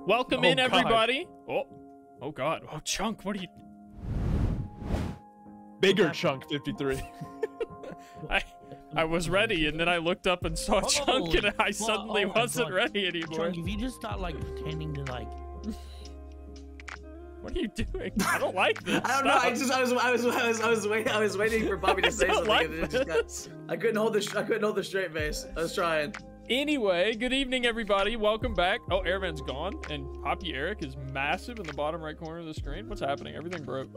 Welcome in, everybody. Oh God. Oh, Chunk, what are you? Bigger Chunk 53. I was ready, and then I looked up and saw Chunk, and I suddenly wasn't ready anymore. Chunk, if you just start like pretending to like. What are you doing? I don't like this. I don't know. I was waiting for Bobby to say something. Like and it just I couldn't hold the straight face. I was trying. Anyway, good evening, everybody. Welcome back. Oh, Airman's gone, and Poppy Eric is massive in the bottom right corner of the screen. What's happening? Everything broke.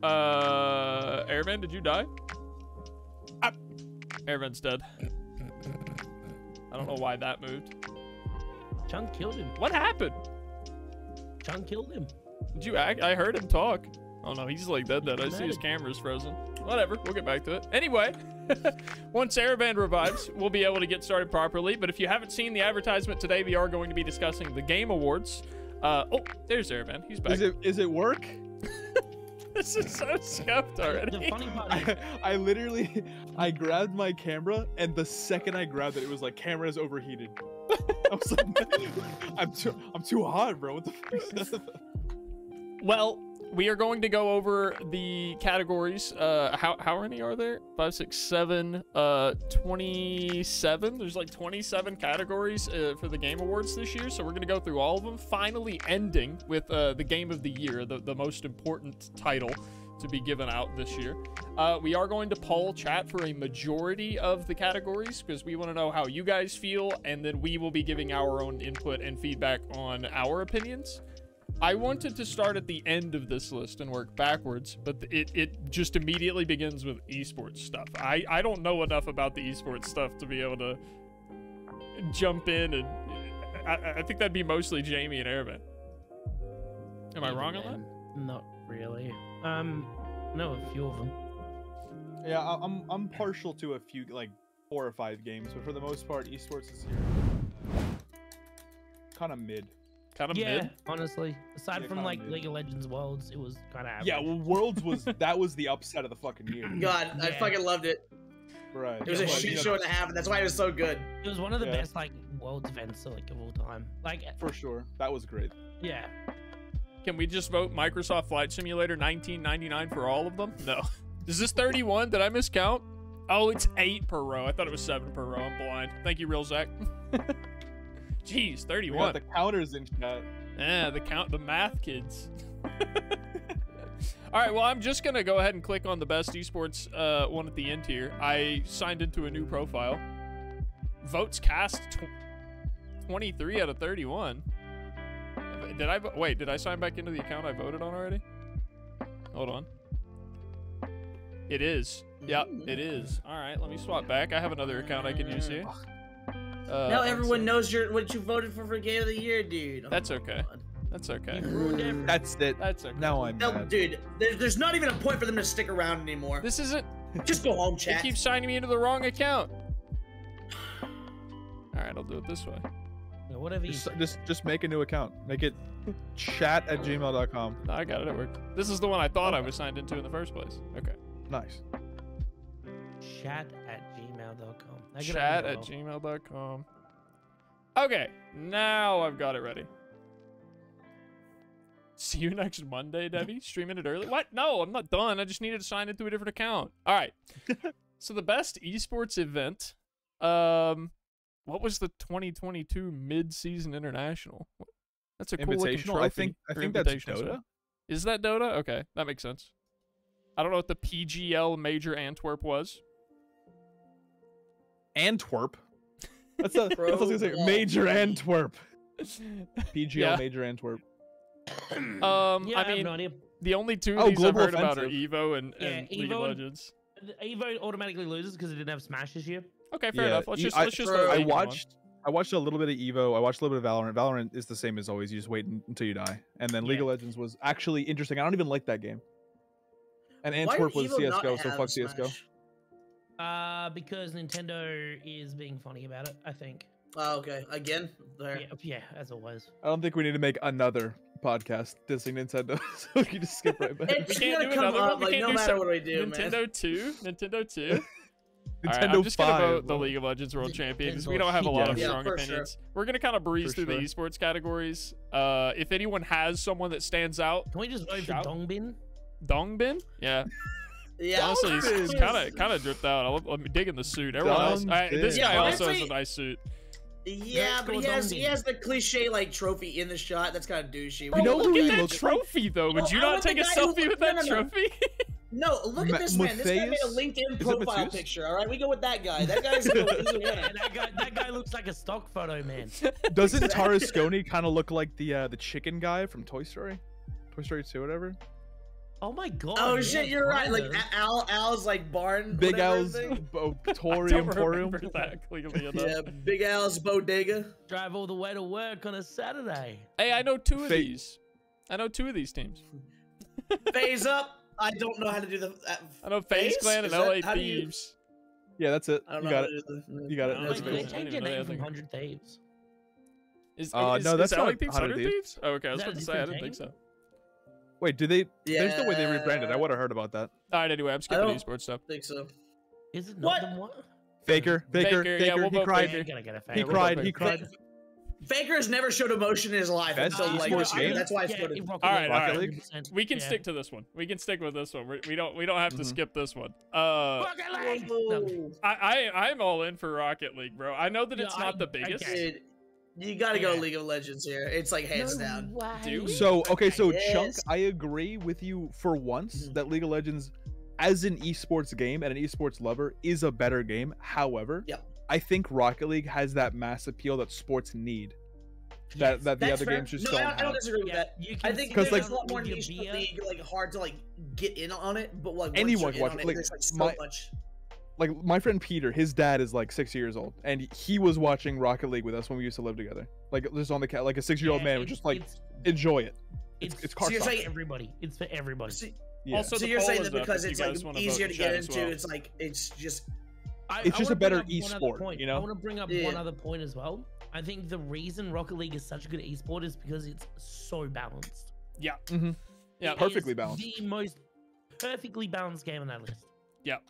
Airman, did you die? Ah. Airman's dead. I don't know why that moved. Chunk killed him. What happened? Chunk killed him. Did you act? I heard him talk. Oh no, he's like dead. I see his camera's frozen. Whatever, we'll get back to it. Anyway, once Airband revives, we'll be able to get started properly. But if you haven't seen the advertisement today, we are going to be discussing the Game Awards. Oh, there's Airband. He's back. Is it work? This is so scuffed already. The funny part is, I literally grabbed my camera, and the second I grabbed it, it was like camera is overheated. I was like, I'm too hot, bro. What the fuck is that? Well, we are going to go over the categories. How many are there? 5, 6, 7, 27. There's like 27 categories for the Game Awards this year. So we're going to go through all of them, finally ending with the Game of the Year, the most important title to be given out this year. We are going to poll chat for a majority of the categories because we want to know how you guys feel, and then we will be giving our own input and feedback on our opinions. I wanted to start at the end of this list and work backwards, but it just immediately begins with esports stuff. I don't know enough about the esports stuff to be able to jump in, and I think that'd be mostly Jamie and Airman. Am I wrong on that? not really. No, a few of them. Yeah, I'm partial to a few, like 4 or 5 games, but for the most part, esports is kind of mid. Kind of Yeah, mid? honestly. Aside Yeah, from kinda like mid. League of Legends Worlds, it was kind of average. Yeah, well, Worlds was that was the upset of the fucking year. God, I Yeah. fucking loved it. Right. It was a shit show and a half, and that's why it was so good. It was one of the Yeah. best like Worlds events like of all time. Like, For sure, that was great. yeah. Can we just vote Microsoft Flight Simulator 1999 for all of them? No. Is this 31? Did I miscount? Oh, it's 8 per row. I thought it was 7 per row. I'm blind. Thank you, Real Zach. Jeez, We 31. got the counters in chat. Yeah, the math kids. All right, well, I'm just gonna go ahead and click on the best esports one at the end here. I signed into a new profile. Votes cast 23 out of 31. Did I sign back into the account I voted on already? Hold on. It is. Yep, it is. All right, let me swap back. I have another account I can use here. Now everyone knows what you voted for Game of the Year, dude. Oh, That's okay. God. That's okay. You ruined everything. That's it. That's okay. Now I'm No, mad. dude, there's not even a point for them to stick around anymore. This isn't. Just go home, They chat. keep signing me into the wrong account. All right, I'll do it this way. Yeah, whatever you say. Just make a new account. Make it chat@gmail.com. No, I got it. It worked. This is the one I thought I was signed into in the first place. Okay. Nice. Chat@gmail.com. Chat@gmail.com. Okay, now I've got it ready. See you next Monday, Debbie. Streaming it early. What? No, I'm not done. I just needed to sign into a different account. All right. So the best esports event. What was the 2022 mid-season international? That's a cool looking Invitational. trophy. I Or think that's invitational, Dota. sorry. Is that Dota? Okay, that makes sense. I don't know what the PGL Major Antwerp was. Antwerp. That's what I was gonna say. Major Antwerp. PGL Yeah. Major Antwerp. Yeah, I I have mean, no idea. the only two Oh, of these I've Global heard about are Offensive. Evo and Yeah, League of Evo and- Legends. Evo automatically loses because it didn't have Smash this year. Okay, fair enough. Let's just I throw League in one. watched a little bit of Evo. I watched a little bit of Valorant. Valorant is the same as always. You just wait until you die. And then League Yeah. of Legends was actually interesting. I don't even like that game. And Why Antwerp did was Evo not CS:GO, so have fuck CS:GO. Smash? Because Nintendo is being funny about it, I think. Oh, okay. Again, there. Yeah, as always. I don't think we need to make another podcast dissing Nintendo, so we can just skip right back. It's We can't gonna do come another up, one. We like, can't no do matter some- what we do, Nintendo man. 2. Nintendo 2. All right, Nintendo I'm just gonna 5. vote the League of Legends World Champions. We don't have a lot of Yeah, strong for sure. opinions. We're gonna kind of breeze For through the esports categories. If anyone has someone that stands out, Can we just vote for Shout. Dongbin? Dongbin, yeah. Yeah, Honestly, he's honestly. kind of dripped out. I'm digging the suit. Everyone else, this Dongbin. guy Yeah, also has a honestly- nice suit. Yeah, but Let's he go has the cliche like trophy in the shot. That's kind of douchey. You know Look who at he that looks trophy, though. Would Oh, you I not want the take a guy who- selfie with no, that no, no. trophy? No, look at this man. This guy made a Matthias? LinkedIn Is it profile Matthias? picture. All right, we go with that guy. That guy's cool. He's a winner. That guy looks like a stock photo, man. Doesn't Tarasconi kind of look like the chicken guy from Toy Story? Toy Story 2, whatever. Oh my god. Oh yeah, shit, you're right. Like kinda. Al's like barn. Big whatever Al's thing. Tory I don't Emporium. remember that clearly enough. Yeah, Big Al's bodega. Drive all the way to work on a Saturday. Hey, I know two of Fake. these. I know two of these teams. Phase up. I don't know how to do the. I know FaZe Phase? Clan and Is that- LA how do you- Thieves. Yeah, that's it. I don't You know. got how it. to do the- You got it. I That's don't Wait, know. they I Phase. didn't changed even your know name that from thing. 100 Thieves. Is No, is that's LA not Thieves 100 100 Thieves? Oh, okay, I was Is that about to a say I different didn't think team? so. Wait, did they? There's no way they Yeah. rebranded. I would have heard about that. All right, anyway, I'm skipping don't- esports stuff. I think so. Is it What? not the one? Faker. Faker, yeah, we'll he vote cried. Faker. You're gonna get a He favorite. cried. Faker. He cried. Faker has never showed emotion in his life. Best until, like, esports game? That's why I voted. in All right, Rocket League? 100%. We can Yeah. stick to this one. We can stick with this one. We don't have to Mhm. skip this one. Rocket League! No. Whoa. I'm all in for Rocket League, bro. I know that it's No, not the biggest. okay. Dude, you gotta go Yeah. League of Legends here. It's like hands No down. way. Do we? So okay, so Yes. Chunk, I agree with you for once Mhm. that League of Legends, as an esports game and an esports lover, is a better game. However, Yep. I think Rocket League has that mass appeal that sports need. That the That's other fair. games just no, don't I don't have. disagree with Yeah, that. you I can think sit Because, there's like- a lot more with your niche to beer. League, like hard to like get in on it. But like once Anyone you're can in watch on it, it, like, there's like so my- much. Like my friend Peter, his dad is like 6 years old, and he was watching Rocket League with us when we used to live together. Like just on the cat, like a 6-year-old man would just like enjoy it. it's car So you're stuff. saying- everybody. It's for everybody. So, Yeah. Also, so the you're poll saying is that up because if it's you like guys wanna vote easier in to chat get as into, well. it's like it's just It's just a wanna bring better up one other esport, point. you know? I want to bring up Yeah. one other point as well. I think the reason Rocket League is such a good esport is because it's so balanced. Yeah. Mhm. Yeah. It Perfectly is balanced. The most perfectly balanced game on that list.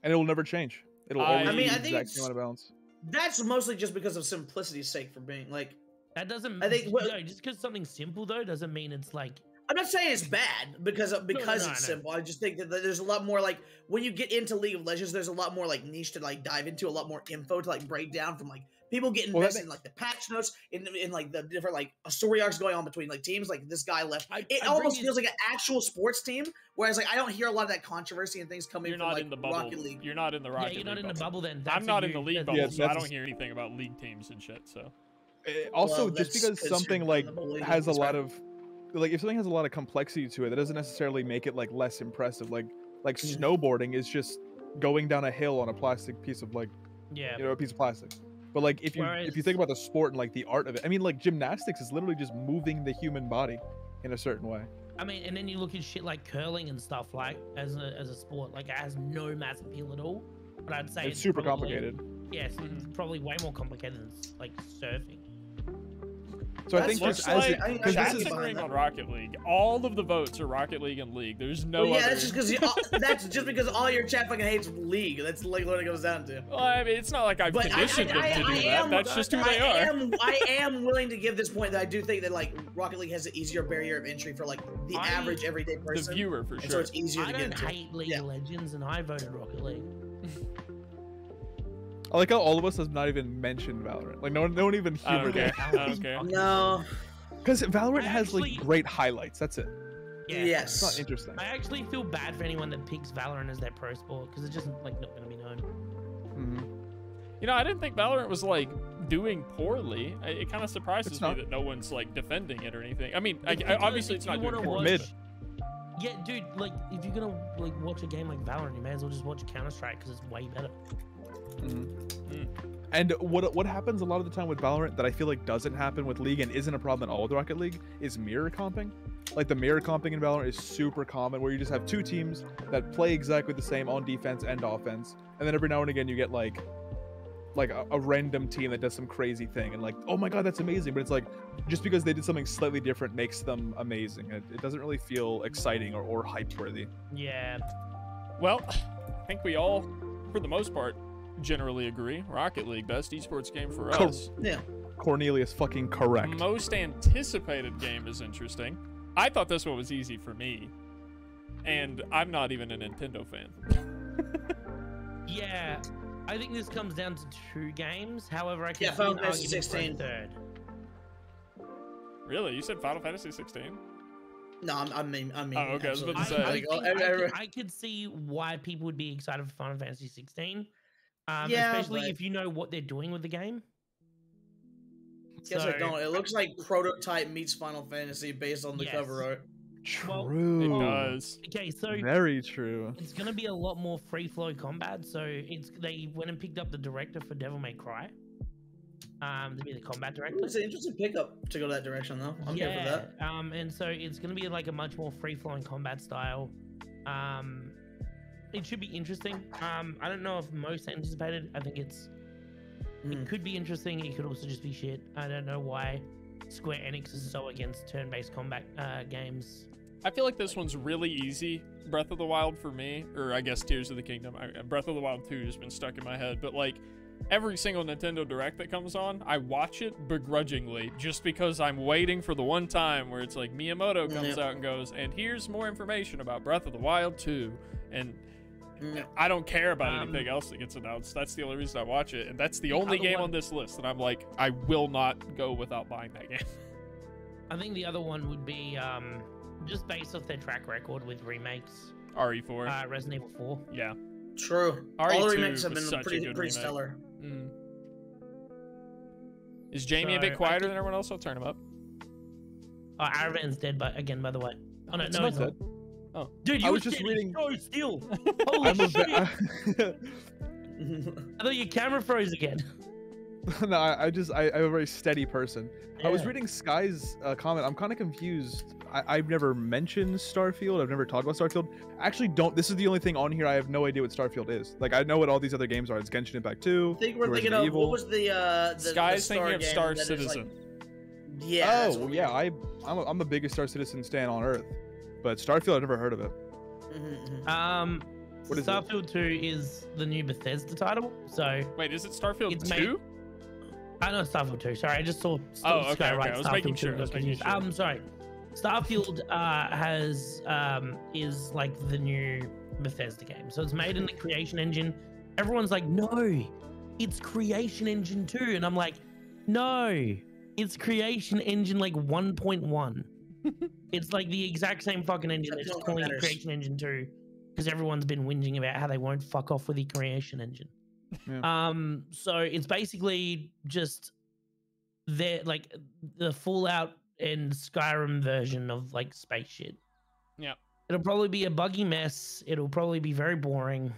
And it will never change. It'll I always mean, be I the think exact it's- same amount of balance. that's mostly just because of simplicity's sake for being like. That doesn't. I think what- no, just because something's simple though doesn't mean it's like. I'm not saying it's bad because no, it's no. simple. I just think that there's a lot more like when you get into League of Legends, there's a lot more like niche to like dive into, a lot more info to like break down from like people get Well, that invested in like the patch notes in like the different like story arcs going on between like teams. Like this guy left. It I almost bring feels like an actual sports team. Whereas like I don't hear a lot of that controversy and things coming You're from not like in the bubble. Rocket League. You're not in the Rocket Yeah, you're not League in the bubble then. I'm That's not a in the you- league that's- bubble, so I that's- don't hear anything about league teams and shit. So Also, Well, just that's because 'cause something you're like in the league, has a that's lot right. of like if something has a lot of complexity to it, that doesn't necessarily make it like less impressive. Like snowboarding is just going down a hill on a plastic piece of like Yeah. a piece of plastic. But like if you Whereas- think about the sport and like the art of it, I mean like gymnastics is literally just moving the human body in a certain way. I mean, and then you look at shit like curling and stuff like as a sport, like it has no mass appeal at all. But I'd say It's super probably- complicated. Yes, it's probably way more complicated than like surfing. So I That's think just what's as like- it, I- because chat's this is fine. agreeing on Rocket League. All of the votes are Rocket League and League. There's no Well, yeah, other. that's just because that's just because all your chat fucking hates League. That's like what it goes down to. Well, I mean, it's not like I've But conditioned them to do that. That's just who they are. I am willing to give this point that I do think that like Rocket League has an easier barrier of entry for like the I- average everyday The person, viewer, for and so sure. it's easier I to get don't into. hate League Yeah. of Legends, and I voted Rocket League. I like how all of us have not even mentioned Valorant. Like no one even I don't humored care. it. I don't care. No, Because Valorant I has actually- like great highlights. That's it. Yeah. It's not yes, interesting. I actually feel bad for anyone that picks Valorant as their pro sport because it's just like not going to be known. Mhm. You know, I didn't think Valorant was like doing poorly. It kind of surprises It's me not. that no one's like defending it or anything. I mean, If obviously if it's not you doing wanna poorly. Mid. watch- Yeah, dude, like if you're gonna like watch a game like Valorant, you may as well just watch Counter Strike because it's way better. And what happens a lot of the time with Valorant that I feel like doesn't happen with League and isn't a problem at all with Rocket League is mirror comping. Like the mirror comping in Valorant is super common, where you just have two teams that play exactly the same on defense and offense, and then every now and again you get like a random team that does some crazy thing, and like, oh my god, that's amazing. But it's like just because they did something slightly different makes them amazing. It doesn't really feel exciting or hype worthy. Yeah. Well, I think we all, for the most part, generally agree. Rocket League, best esports game for Cor- us. Yeah. Cornelius fucking correct. Most anticipated game is interesting. I thought this one was easy for me, and I'm not even a Nintendo fan. Yeah, I think this comes down to 2 games. However, I can Yeah, see Final an Fantasy argument for a 16. third. Really? You said Final Fantasy 16? No, I mean. Oh, okay, I was about to absolutely. say. I could see why people would be excited for Final Fantasy 16. Yeah, Especially but- if you know what they're doing with the game. Guess I don't. It looks like Prototype meets Final Fantasy based on the Yes. cover art. True. It does. Okay, so Very true. it's gonna be a lot more free flow combat. So they went and picked up the director for Devil May Cry, to be the combat director. It's an interesting pickup to go that direction, though. I'm here for that. And so it's gonna be like a much more free flowing combat style. It should be interesting. I don't know if most anticipated. I think it could be interesting. It could also just be shit. I don't know why Square Enix is so against turn-based combat games. I feel like this one's really easy. Breath of the Wild for me, or I guess Tears of the Kingdom. Breath of the Wild 2 has been stuck in my head, but like every single Nintendo Direct that comes on, I watch it begrudgingly just because I'm waiting for the one time where it's like Miyamoto comes out and goes, and here's more information about Breath of the Wild 2, and I don't care about anything else that gets announced. That's the only reason I watch it, and that's the only game on this list, and I'm like, I will not go without buying that game. I think the other one would be just based off their track record with remakes. RE4. Resident Evil 4. Yeah. True. RE2 All the remakes have was been such a pretty good remake. stellar. Is Jamie a So, bit quieter than everyone else? I'll turn him up. Oh, Aravan's dead, but again, by the way. Oh no, It's no, not he's not. dead. Oh. Dude, you I were was just reading- so still. Holy I'm a shit! ve- I thought your camera froze again. no, I'm a very steady person. I was Yeah. reading Sky's comment. I'm kind of confused. I've never mentioned Starfield. I've never talked about Starfield. I actually don't. This is the only thing on here. I have no idea what Starfield is. Like, I know what all these other games are. It's Genshin Impact 2. I think we're thinking Resident of Evil. what was the Sky's thinking of game Star that is, Citizen. Yeah. that's Oh what we- yeah, I'm the biggest Star Citizen stan on Earth, but Starfield I've never heard of it. What is it? Starfield 2 is the new Bethesda title. So Wait, is it Starfield It's 2? I know Starfield 2. Sorry, I just saw Oh, okay, Sky okay. write I was Starfield making 2 sure, and I was got making confused. sure. Sorry. Starfield is like the new Bethesda game. So it's made in the Creation Engine. Everyone's like, no, it's Creation Engine 2. And I'm like, no, it's Creation Engine like 1.1. It's like the exact same fucking engine. They're just calling it Creation Engine 2 because everyone's been whinging about how they won't fuck off with the Creation Engine. Yeah. So it's basically just the Fallout and Skyrim version of like space shit. Yeah. It'll probably be a buggy mess. It'll probably be very boring.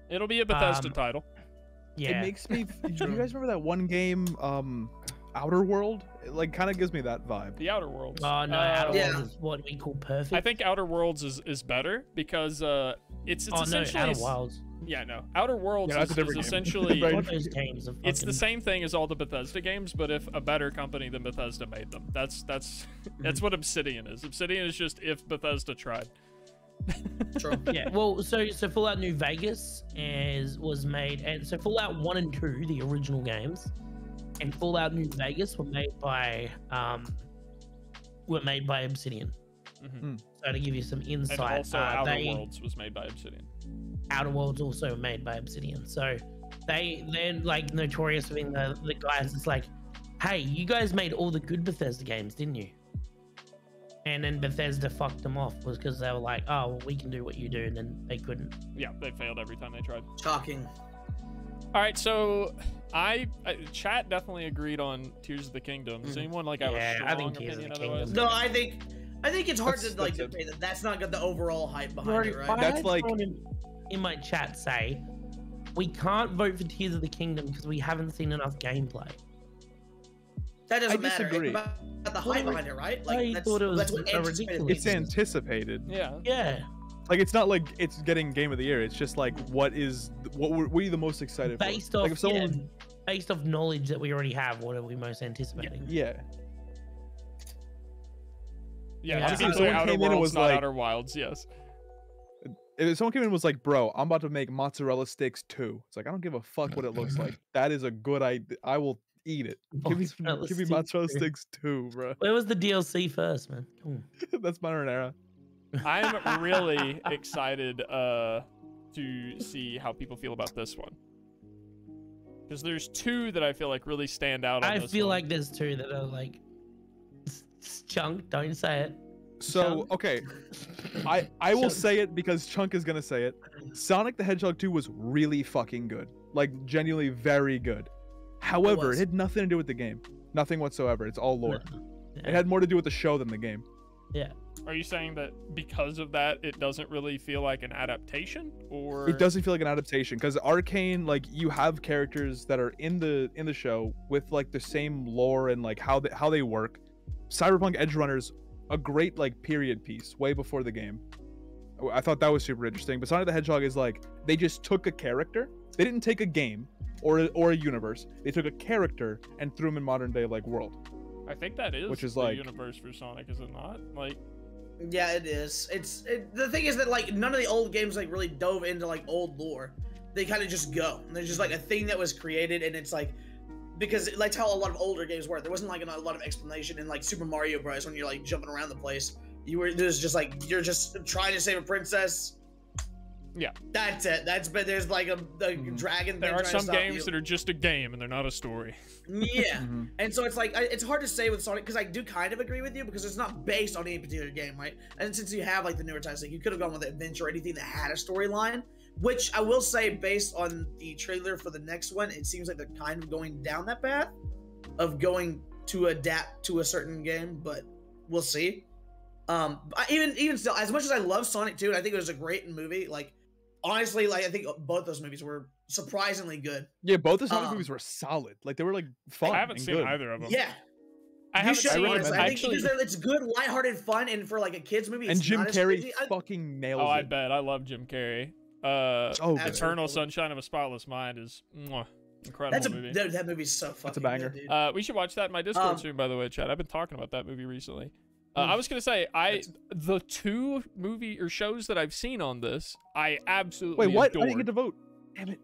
It'll be a Bethesda Um, title. Yeah. It makes me. Do you guys remember that one game, Outer World? It like kind of gives me that vibe. The Outer Worlds. Oh no, Outer Yeah. Worlds is what we call perfect. I think Outer Worlds is better because it's oh no, essentially Outer Wilds. yeah, no. Outer Worlds Yeah, that's a is different game. essentially Right. All those games are it's the fucking- same thing as all the Bethesda games, but if a better company than Bethesda made them. That's what Obsidian is. Obsidian is just if Bethesda tried. True. Yeah, well, so Fallout New Vegas was made, and so Fallout 1 and 2, the original games, and Fallout New Vegas were made by Obsidian. Mhm. So to give you some And insight, also Outer Worlds was made by Obsidian. Outer Worlds also made by Obsidian. So they're like notorious for being the guys that's like, hey, you guys made all the good Bethesda games, didn't you? And then Bethesda fucked them off was because they were like, oh, well, we can do what you do, and then they couldn't. Yeah, they failed every time they tried. Shocking. All right, so chat definitely agreed on Tears of the Kingdom. Does anyone like have a Yeah, I strong think Tears of opinion the otherwise? Kingdom. No, I think it's hard to like That's it. debate that. That's not got the overall hype behind Already- it, I right? That's had like- someone in my chat say, we can't vote for Tears of the Kingdom because we haven't seen enough gameplay. That doesn't I matter. disagree. It's about the hype behind it, right? I Like that's thought it was what a anticipated ridiculous- It's means. anticipated. Yeah. Yeah, Like, it's not like it's getting Game of the Year. It's just like what were you the most excited based for? off Like if someone, based off knowledge that we already have, what are we most anticipating? yeah. Yeah, Yeah. to be If clear, someone Outer came in and Worlds, was not like- Outer Wilds, yes. if someone came in and was like, "Bro, I'm about to make mozzarella sticks too," it's like I don't give a fuck what it looks like. That is a good idea. I will eat it. Give me mozzarella sticks too, bro. Where was the DLC first, man? Come on. That's marinara. I'm really excited to see how people feel about this one. Because there's two that I feel like really stand out on I this feel one. like there's two that are like Chunk, don't say it. So Chunk. okay, I will Chunk. say it because Chunk is gonna say it. Sonic the Hedgehog 2 was really fucking good, like genuinely very good. However, it had nothing to do with the game, nothing whatsoever. It's all lore. Yeah. It had more to do with the show than the game. Yeah. Are you saying that because of that, it doesn't really feel like an adaptation, or It doesn't feel like an adaptation because Arcane, like you have characters that are in the show with like the same lore and like how they work. Cyberpunk Edge Runners, a great like period piece way before the game. I thought that was super interesting. But Sonic the Hedgehog is like they just took a character. They didn't take a game or a universe. They took a character and threw him in modern day like world. I think that is Which is the like- universe for Sonic, is it not? Like, Yeah, it is. The thing is that like none of the old games like really dove into like old lore. They kind of just go. And there's just like a thing that was created, and it's like because that's how a lot of older games were. There wasn't like a lot of explanation in like Super Mario Bros. When you're like jumping around the place. There's just like you're just trying to save a princess. Yeah. That's it. There's like a dragon. there thing are trying to some stop games you. that are just a game and they're not a story. Yeah, and so it's like it's hard to say with Sonic because I do kind of agree with you because it's not based on any particular game, right? And since you have like the newer titles, like you could have gone with adventure or anything that had a storyline. Which I will say, based on the trailer for the next one, it seems like they're kind of going down that path of going to adapt to a certain game, but we'll see. Even still, as much as I love Sonic 2, and I think it was a great movie, like honestly, like I think both those movies were surprisingly good. Yeah, both the Sonic movies were solid. Like they were like fun. I haven't and seen good. either of them. Yeah, I you haven't should seen honestly. them. I think Actually, because it's good, lighthearted fun, and for like a kids movie, And it's Jim not as Carrey crazy. fucking nails I it. bet. I love Jim Carrey. Oh, good. Eternal Sunshine of a Spotless Mind is incredible That's movie. that movie's so fucking banger. good, dude. We should watch that in my Discord soon, by the way, Chad. I've been talking about that movie recently. I was gonna say, the two movie or shows that I've seen on this, I absolutely Wait, what? adored. I didn't get to vote. Damn it.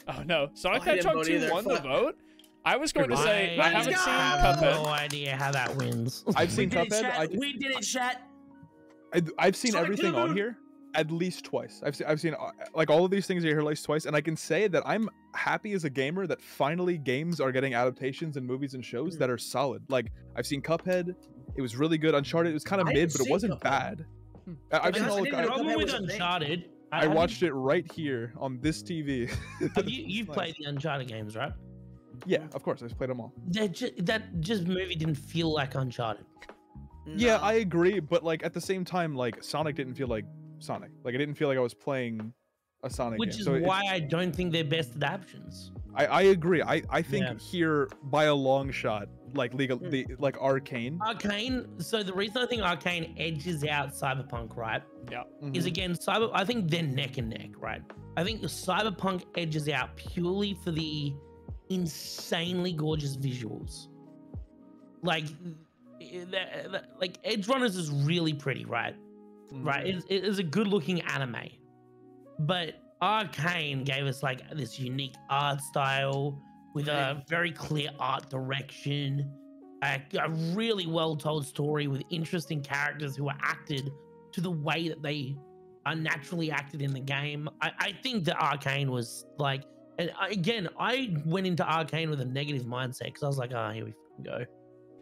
Oh no, Sonic I the didn't Hedgehog vote 2 either. won the Fuck. vote. I was going to say I haven't Let's seen go! Cuphead. No idea how that wins. I've seen We did it, Cuphead. chat. We did it, chat. I've seen Sonic everything Boom. on here at least twice. I've seen like all of these things are here at least twice, and I can say that I'm happy as a gamer that finally games are getting adaptations in movies and shows that are solid. Like I've seen Cuphead, it was really good. Uncharted, it was kind of I mid, didn't but it see wasn't Cuphead. bad. I've seen I all. didn't know The Cuphead problem with was a thing. Uncharted, I watched it right here on this TV. You've Nice. played the Uncharted games, right? Yeah, of course. I've played them all. That just movie didn't feel like Uncharted. Yeah, No. I agree, but like at the same time, like Sonic didn't feel like Sonic. Like I didn't feel like I was playing a Sonic Which game. is So why I don't think they're best adaptions. I agree. I think Yeah. here by a long shot, like like Arcane. Arcane. So the reason I think Arcane edges out Cyberpunk, right, is Mhm. again I think they're neck and neck, right? I think the Cyberpunk edges out purely for the insanely gorgeous visuals. Like, like Edge Runners is really pretty, right? Right. It is a good looking anime, but Arcane gave us like this unique art style with a very clear art direction, a really well told story with interesting characters who are acted to the way that they are naturally acted in the game. I think that Arcane was like, and again, I went into Arcane with a negative mindset because I was like, oh, here we fucking go.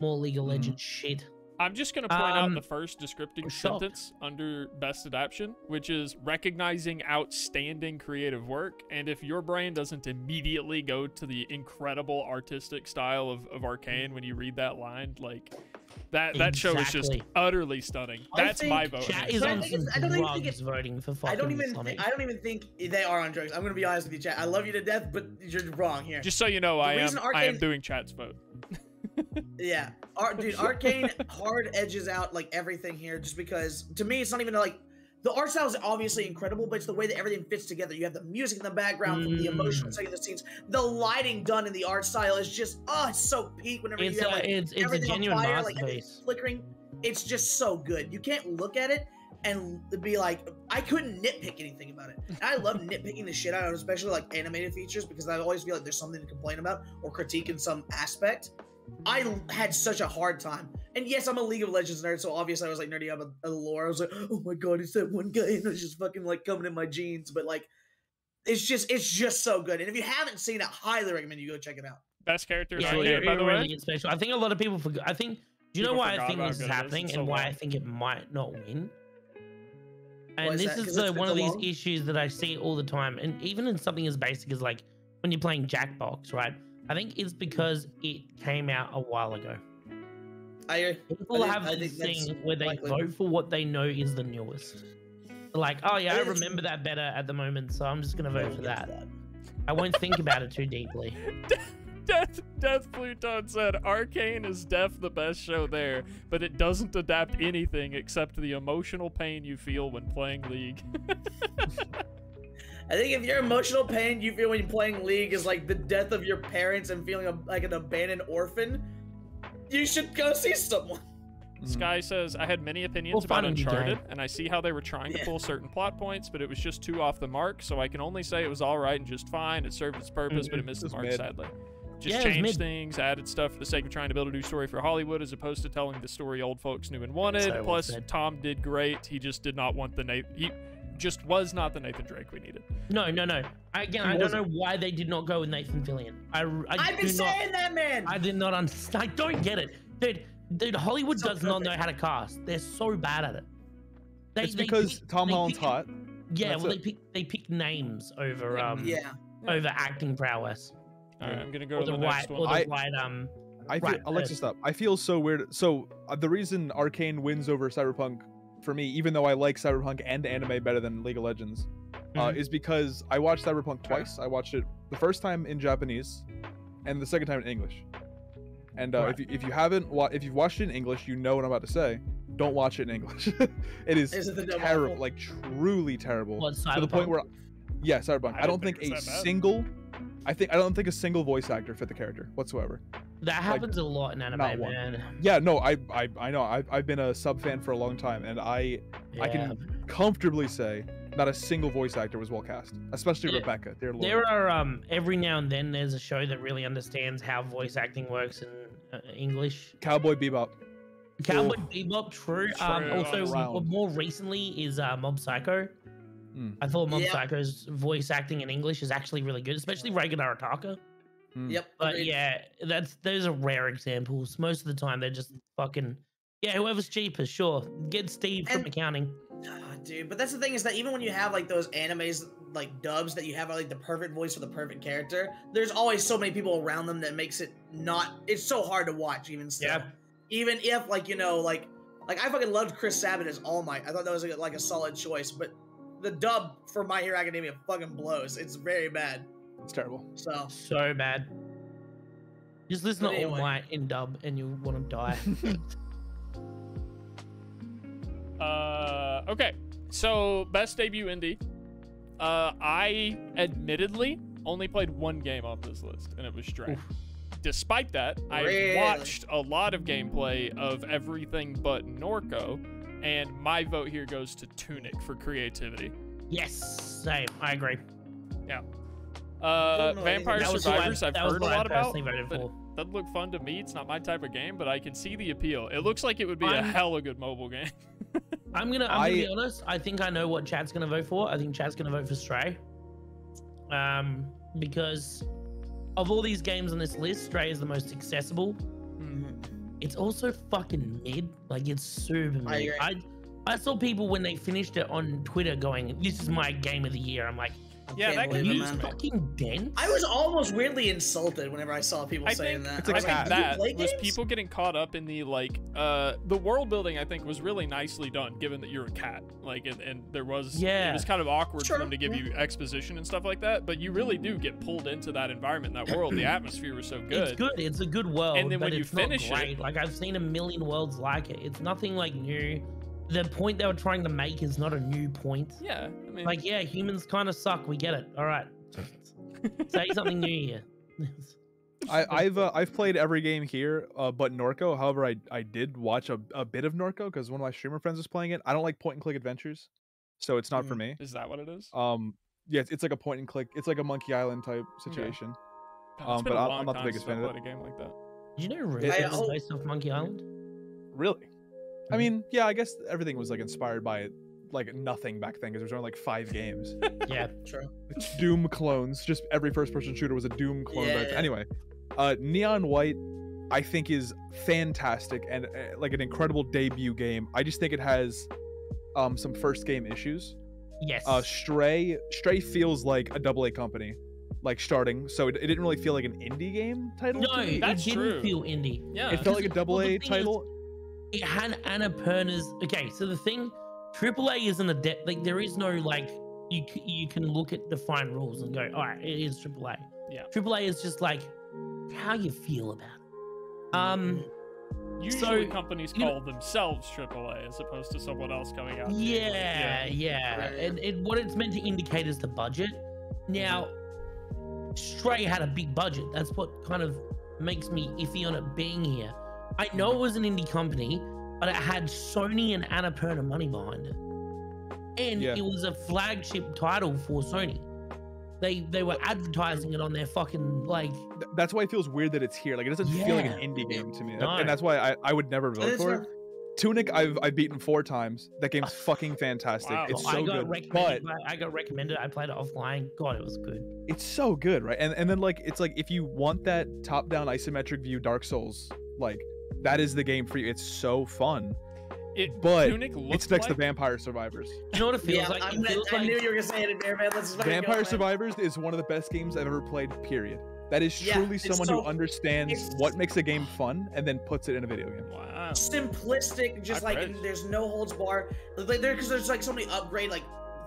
More League of Legends shit. I'm just going to point out Um, the first descriptive shocked. sentence under best adaptation, which is recognizing outstanding creative work. And if your brain doesn't immediately go to the incredible artistic style of Arcane when you read that line, like that show is just Exactly. utterly stunning. I That's think my vote. Chat is I on think some it's- I don't even think drugs it's- voting for I fucking don't even. Sonic. I don't even think they are on drugs. I'm gonna be honest with you, chat. I love you to death, but you're wrong here. Just so you know, I reason am Arcane- doing chat's vote. Yeah, dude, Arcane hard edges out like everything here, just because to me it's not even like the art style is obviously incredible, but it's the way that everything fits together. You have the music in the background, the emotional setting of the scenes, the lighting done in the art style is just it's so peak. Whenever It's you have a- like it's a everything on genuine fire, like masterpiece. flickering, it's just so good. You can't look at it and be like, I couldn't nitpick anything about it. And I love nitpicking the shit out of it, especially like animated features, because I always feel like there's something to complain about or critique in some aspect. I had such a hard time. And yes, I'm a League of Legends nerd, so obviously I was like nerding up at the lore. I was like, oh my god, it's that one guy, and it's just fucking like coming in my jeans. But like, it's just so good. And if you haven't seen it, I highly recommend you go check it out. Best character in Yeah, the game, by the way. really special. I think a lot of people forgot. I think. Do you know People why I forgot think about this is good it is. happening It's and so why long. I think it might not win? And Why is this that? is 'Cause it's been one so of these long? issues that I see all the time, and even in something as basic as like when you're playing Jackbox, right? I think it's because it came out a while ago. I agree. People I have think this that's thing where they likely. vote for what they know is the newest. Like, oh yeah, I I think it's- remember that better at the moment, so I'm just gonna vote for that. I won't think about it too deeply. Death Pluton said, Arcane is def the best show there, but it doesn't adapt anything except the emotional pain you feel when playing League. I think if your emotional pain you feel when you're playing League is like the death of your parents and feeling like an abandoned orphan, you should go see someone. Sky says, I had many opinions Well, about fun and Uncharted, game. and I see how they were trying to Yeah. pull certain plot points, but it was just too off the mark, so I can only say it was alright and just fine. It served its purpose, but it missed the Just mark, mid. sadly. Just Yeah, it was changed mid. things, added stuff for the sake of trying to build a new story for Hollywood as opposed to telling the story old folks knew and wanted. So well Plus, said. Tom did great. He just did not want the Nathan... He just was not the Nathan Drake we needed. No. Again, I don't know why they did not go with Nathan Fillion. I've been do not. saying that, man. I did not understand. I don't get it, dude. Hollywood So does not know perfect. how to cast. They're so bad at it. It's because Tom they Holland's pick- hot. Yeah, That's well, it. they pick names over Yeah. over acting prowess. All right, I'm going to go Or to the the next right, one. or the I- right I feel, Right, Alexa, stop. I feel so weird. So the reason Arcane wins over Cyberpunk for me, even though I like Cyberpunk and anime better than League of Legends, Mhm. is because I watched Cyberpunk twice. I watched it the first time in Japanese, and the second time in English. And Right. if you haven't if you've watched it in English, you know what I'm about to say. Don't watch it in English. It is Is it the dub terrible, awful? like truly terrible. What, To the point Cyberpunk? where, yeah, Cyberpunk. I I don't didn't think think a it was that bad. single. I don't think a single voice actor fit the character whatsoever. That happens a lot in anime, not one. man. Yeah, no, I know. I've been a sub fan for a long time, and I can comfortably say not a single voice actor was well cast, especially Yeah. Rebecca. Dear Lord. There are every now and then there's a show that really understands how voice acting works in English. Cowboy Bebop. Cowboy Bebop, true. True. Also, Round. more recently is Mob Psycho. Mm. I thought Mob Yep. Psycho's voice acting in English is actually really good, especially Reigen Arataka. Mm. Yep. But agreed. yeah, those are rare examples. Most of the time, they're just fucking whoever's cheapest. Sure, get Steve from And- accounting. Ah, dude, but that's the thing is that even when you have like those animes like dubs that you have like the perfect voice for the perfect character, there's always so many people around them that makes it not. It's so hard to watch even still. Yeah. Even if like like I fucking loved Chris Sabat as All Might. I thought that was like a solid choice, but the dub for My Hero Academia fucking blows. It's very bad. It's terrible. So Bad. Just listen But to All anyway. Might in dub, and you want to die. Okay, so best debut indie. I admittedly only played one game off this list, and it was Stray. Despite that, Really? I watched a lot of gameplay of everything but Norco, and my vote here goes to Tunic for creativity. Yes, same. I agree. know anything. Vampire That was Survivors who I've that was heard a what I lot about, personally voted but for. doesn't look fun to me. It's not my type of game, but I can see the appeal. It looks like it would be a I'm- hella good mobile game. I'm gonna be honest. I think I know what Chad's gonna vote for. I think Chad's gonna vote for Stray. Because of all these games on this list, Stray is the most accessible. It's also fucking mid. Like it's super I mid. agree. I saw people when they finished it on Twitter going, "This is my game of the year." I'm like, Yeah, that Can't believe it, confused man. me. fucking dense. I was almost weirdly insulted whenever I saw people I saying think, that. It's I a was like, cat. "Do you that play was games?" people getting caught up in the the world building. I think was really nicely done, given that you're a cat. Like, and there was Yeah. it was kind of awkward for Sure, them to give yeah. you exposition and stuff like that. But you really do get pulled into that environment, that world. The atmosphere was so good. It's good. It's a good world. And then but when you it's finish it- not great. Like I've seen a million worlds like it. It's nothing like new. The point they were trying to make is not a new point. Yeah, I mean, Like, yeah, humans kind of suck. We get it. All right. Say something new here. I've played every game here, but Norco. However, I did watch a bit of Norco because one of my streamer friends was playing it. I don't like point and click adventures, so it's not for me. Is that what it is? Yeah, it's like a point and click. It's like a Monkey Island type situation. God, it's been but a I'm long not the time biggest since fan I of played a game like that. Did you know It- Red it's- was based off Monkey Island? Really? I mean, yeah, I guess everything was like inspired by like nothing back then because there was only like 5 games. Yeah. True. Doom clones. Just every first-person shooter was a Doom clone. Yeah. Anyway, Neon White, I think is fantastic and like an incredible debut game. I just think it has some first game issues. Yes. Stray feels like a AA company, like starting. So it didn't really feel like an indie game title. No, to me. it That's didn't true. feel indie. Yeah. It felt like a Well, the AA thing is- title. It had Annapurna's. Okay, so the thing, AAA isn't a like there is no like you can look at defined rules and go, all right, it is AAA. Yeah. AAA is just like how you feel about it. Usually so, companies you know- call themselves AAA as opposed to someone else coming out. Yeah, being yeah. And what it's meant to indicate is the budget. Now, Stray had a big budget. That's what kind of makes me iffy on it being here. I know it was an indie company, but it had Sony and Annapurna money behind it. And Yeah. it was a flagship title for Sony. They were advertising it on their fucking like That's why it feels weird that it's here. Like it doesn't feel like an Yeah. indie game to me, No. and that's why I would never vote It's for not- it. Tunic, I've beaten 4 times. That game's fucking fantastic. Wow. It's I so got good, but recommended. I got recommended. I played it offline. God, it was good. it's so good, right? And then like it's like if you want that top-down isometric view Dark Souls, like that is the game for you. It's so fun. But Tunic looks It's next like, to Vampire Survivors. You know what it feels Yeah, like? I It feels knew like you were gonna say it, man. Let's just fucking go, Vampire man. Survivors is one of the best games I've ever played, period. That is Yeah, truly it's someone so- who understands it's- what makes a game fun and then puts it in a video game. Wow. Simplistic, just High like praise. there's no holds bar. Like because there's like so many upgrade like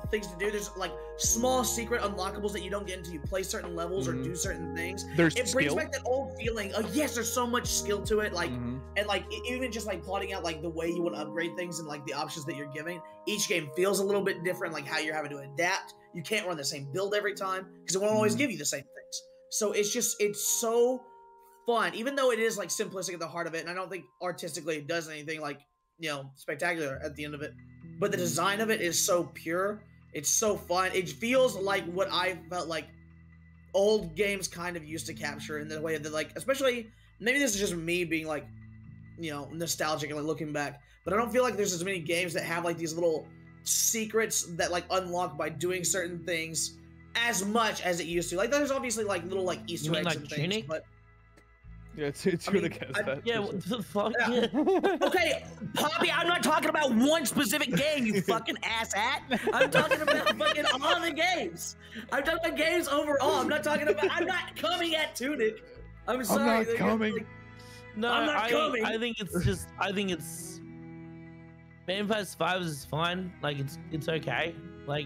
things to do. There's like small secret unlockables that you don't get until you play certain levels or Mhm. do certain things. There's It brings skill. back that old feeling. Yes, there's so much skill to it. Like Mhm. and like even just like plotting out like the way you want to upgrade things and like the options that you're giving. Each game feels a little bit different. Like how you're having to adapt. You can't run the same build every time because it won't always Mhm. give you the same things. So it's so fun, even though it is like simplistic at the heart of it, and I don't think artistically it does anything like spectacular at the end of it. But the design of it is so pure. It's so fun. It feels like what I felt like old games kind of used to capture in the way that like, especially maybe this is just me being like, nostalgic and like looking back. But I don't feel like there's as many games that have like these little secrets that like unlock by doing certain things as much as it used to. Like there's obviously like little like Easter mean, eggs like and things, Tunic? but Yeah, it's I mean, Tunic has I- that. yeah. for What sure. the fuck? Yeah. Yeah. okay, Poppy, I'm not talking about one specific game, you fucking asshat. I'm talking about fucking all the games. I'm talking about games overall. I'm not coming at Tunic. I'm sorry. not Like, coming. like, No, I'm not coming. I think it's Vampire Survivors is fine. Like it's okay. Like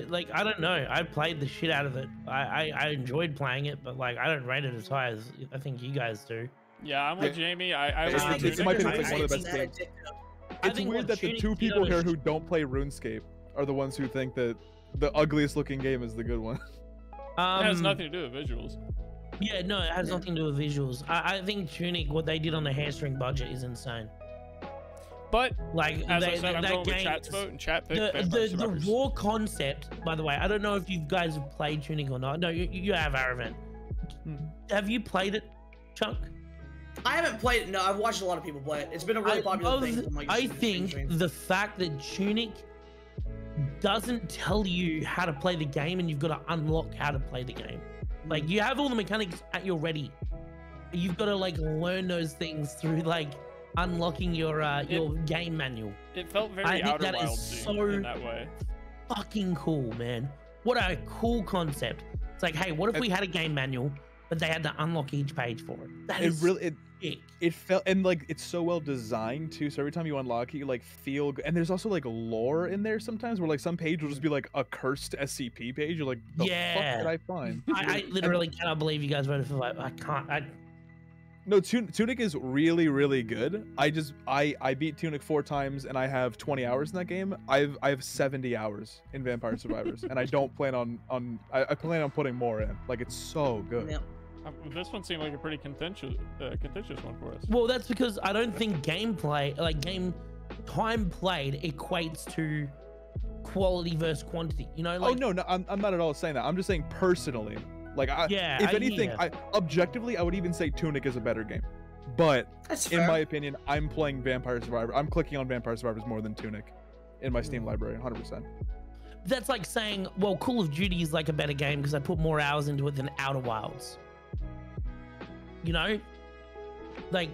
like I don't know. I played the shit out of it. I enjoyed playing it, but like I don't rate it as high as I think you guys do. Yeah, I'm with Jamie. I It's- like it's- Tunic. in my opinion, I- it's like one of the I've best seen games. that I It's think weird what that the Tunic 2 did people on here it- who don't play RuneScape are the ones who think that the ugliest looking game is the good one. It has nothing to do with visuals. Yeah, no, it has Yeah. nothing to do with visuals. I think Tunic, what they did on the hamstring budget is insane. But Like as I they, said, I'm that going with game, chat's vote, and chat picked the Vampire Survivors. raw concept. By the way, I don't know if you guys have played Tunic or not. No, you have, Aravan. Have you played it, Chuck? I haven't played it. No, I've watched a lot of people play it. It's been a really popular thing. from, like, I streaming think streams. the fact that Tunic doesn't tell you how to play the game and you've got to unlock how to play the game. Like you have all the mechanics at your ready. You've got to like learn those things through like unlocking your game manual. It felt very I think Outer that is Wilds so- in that way. Fucking cool, man. What a cool concept. It's like, hey, what if we had a game manual, but they had to unlock each page for it? That It is really sick. it felt, and like it's so well designed too, so every time you unlock it you like feel good. And there's also like lore in there sometimes where like some page will just be like a cursed SCP page. You're like, the Yeah. fuck did I find? I literally cannot believe you guys voted for that. I can't. No, Tunic is really, really good. I beat Tunic 4 times and I have 20 hours in that game. I have 70 hours in Vampire Survivors, and I don't plan on I plan on putting more in. Like it's so good. Yeah. This one seemed like a pretty contentious one for us. Well, that's because I don't think gameplay, like game time played, equates to quality versus quantity. You know, like, oh no, I'm not at all saying that. I'm just saying personally, like, if anything, objectively, I would even say Tunic is a better game. But in my opinion, I'm playing Vampire Survivor. I'm clicking on Vampire Survivors more than Tunic in my Steam library, 100%. That's like saying, well, Call of Duty is like a better game because I put more hours into it than Outer Wilds. You know, like.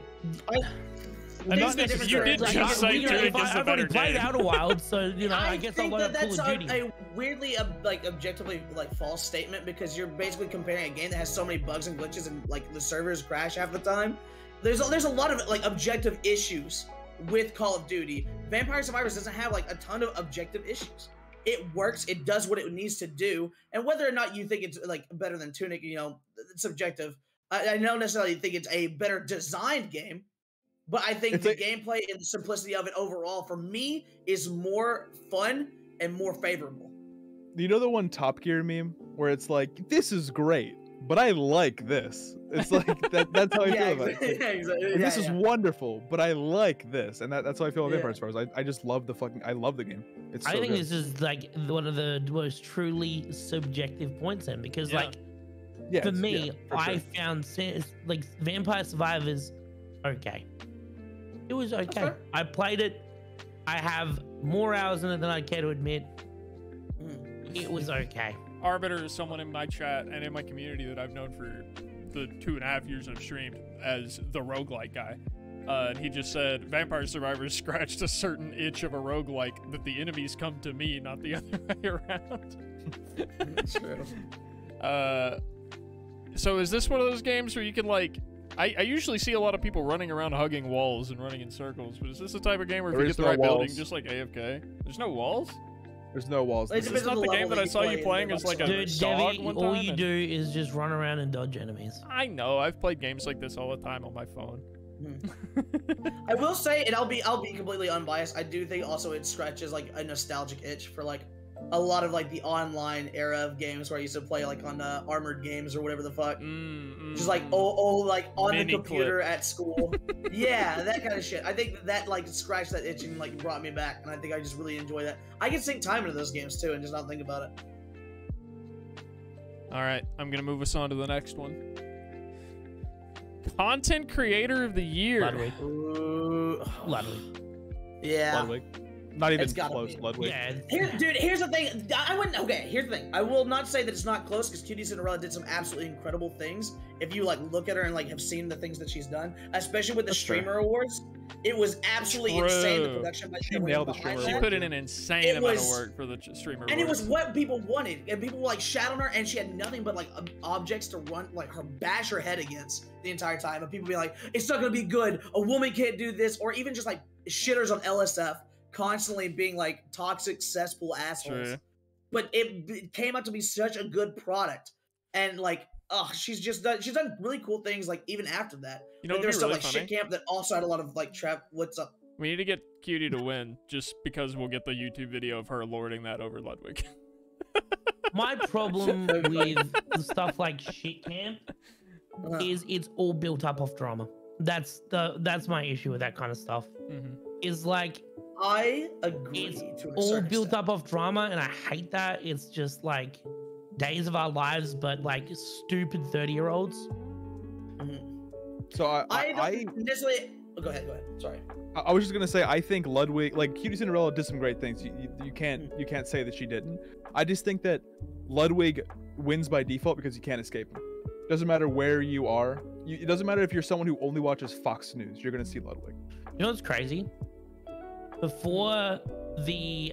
You did just say Tunic is a better game. I've already played Outer Wilds, so you know, I guess I'll let that's Call of Duty. a weirdly objectively false statement, because you're basically comparing a game that has so many bugs and glitches and like the servers crash half the time. There's a lot of like objective issues with Call of Duty. Vampire Survivors doesn't have like a ton of objective issues. It works. It does what it needs to do, and whether or not you think it's like better than Tunic, you know, it's subjective. I don't necessarily think it's a better designed game. But I think the gameplay and the simplicity of it overall, for me, is more fun and more favorable. You know the one Top Gear meme where it's like, this is great, but I like this. It's like that's how I feel about it. Yeah, exactly. This is wonderful, but I like this, and that's how I feel about Vampire Survivors. I just love I love the game. It's so I think good. this is like one of the most truly subjective points then, because like for me, I found like Vampire Survivors okay. It was okay. I played it. I have more hours in it than I care to admit. It was okay. Arbiter is someone in my chat and in my community that I've known for the 2.5 years I've streamed as the roguelike guy. And he just said, Vampire Survivors scratched a certain itch of a roguelike that the enemies come to me, not the other way around. That's true. So is this one of those games where you can like... I usually see a lot of people running around hugging walls and running in circles, but is this the type of game where if you get the right building, just like AFK? There's no walls? There's no walls. This is not the game that I saw you playing as like a dog one time. All you do is just run around and dodge enemies. I know. I've played games like this all the time on my phone. I will say, and I'll be completely unbiased, I do think also it scratches like a nostalgic itch for like a lot of like the online era of games where I used to play like on Armored Games or whatever the fuck. Just like like on Mini the computer at school. Yeah, that kind of shit. I think that like scratched that itch and like brought me back, and I think I just really enjoy that. I can sink time into those games too and just not think about it. All right, I'm gonna move us on to the next one. Content Creator of the Year. Ludwig. Yeah. Ludwig. Not even close, Ludwig. Yeah. Here's the thing. I wouldn't. Okay, here's the thing. I will not say that it's not close, because Cutie Cinderella did some absolutely incredible things. If you like look at her and like have seen the things that she's done, especially with the Streamer Awards, it was absolutely insane. The production, she nailed the Streamer Awards. She put in an insane amount of work for the Streamer Awards. And it was what people wanted, and people like shat on her, and she had nothing but like objects to run, like bash her head against the entire time. And people be like, "It's not gonna be good. A woman can't do this," or even just like shitters on LSF. Constantly being like toxic cesspool assholes. True. But it came out to be such a good product, and like she's done really cool things like even after that. You know, like, there's stuff really like funny? Shit Camp that also had a lot of like what's up. We need to get Cutie to win just because we'll get the YouTube video of her lording that over Ludwig. My problem with stuff like Shit Camp is it's all built up off drama. That's my issue with that kind of stuff. Is like I agree. It's to a all built extent. up of drama, and I hate that. It's just like Days of Our Lives, but like stupid 30-year-olds. So I don't necessarily. Oh, go ahead. Sorry. I was just gonna say, I think Ludwig, like Cutie Cinderella, did some great things. You can't say that she didn't. I just think that Ludwig wins by default because you can't escape him. Doesn't matter where you are. It doesn't matter if you're someone who only watches Fox News. You're gonna see Ludwig. You know what's crazy? Before the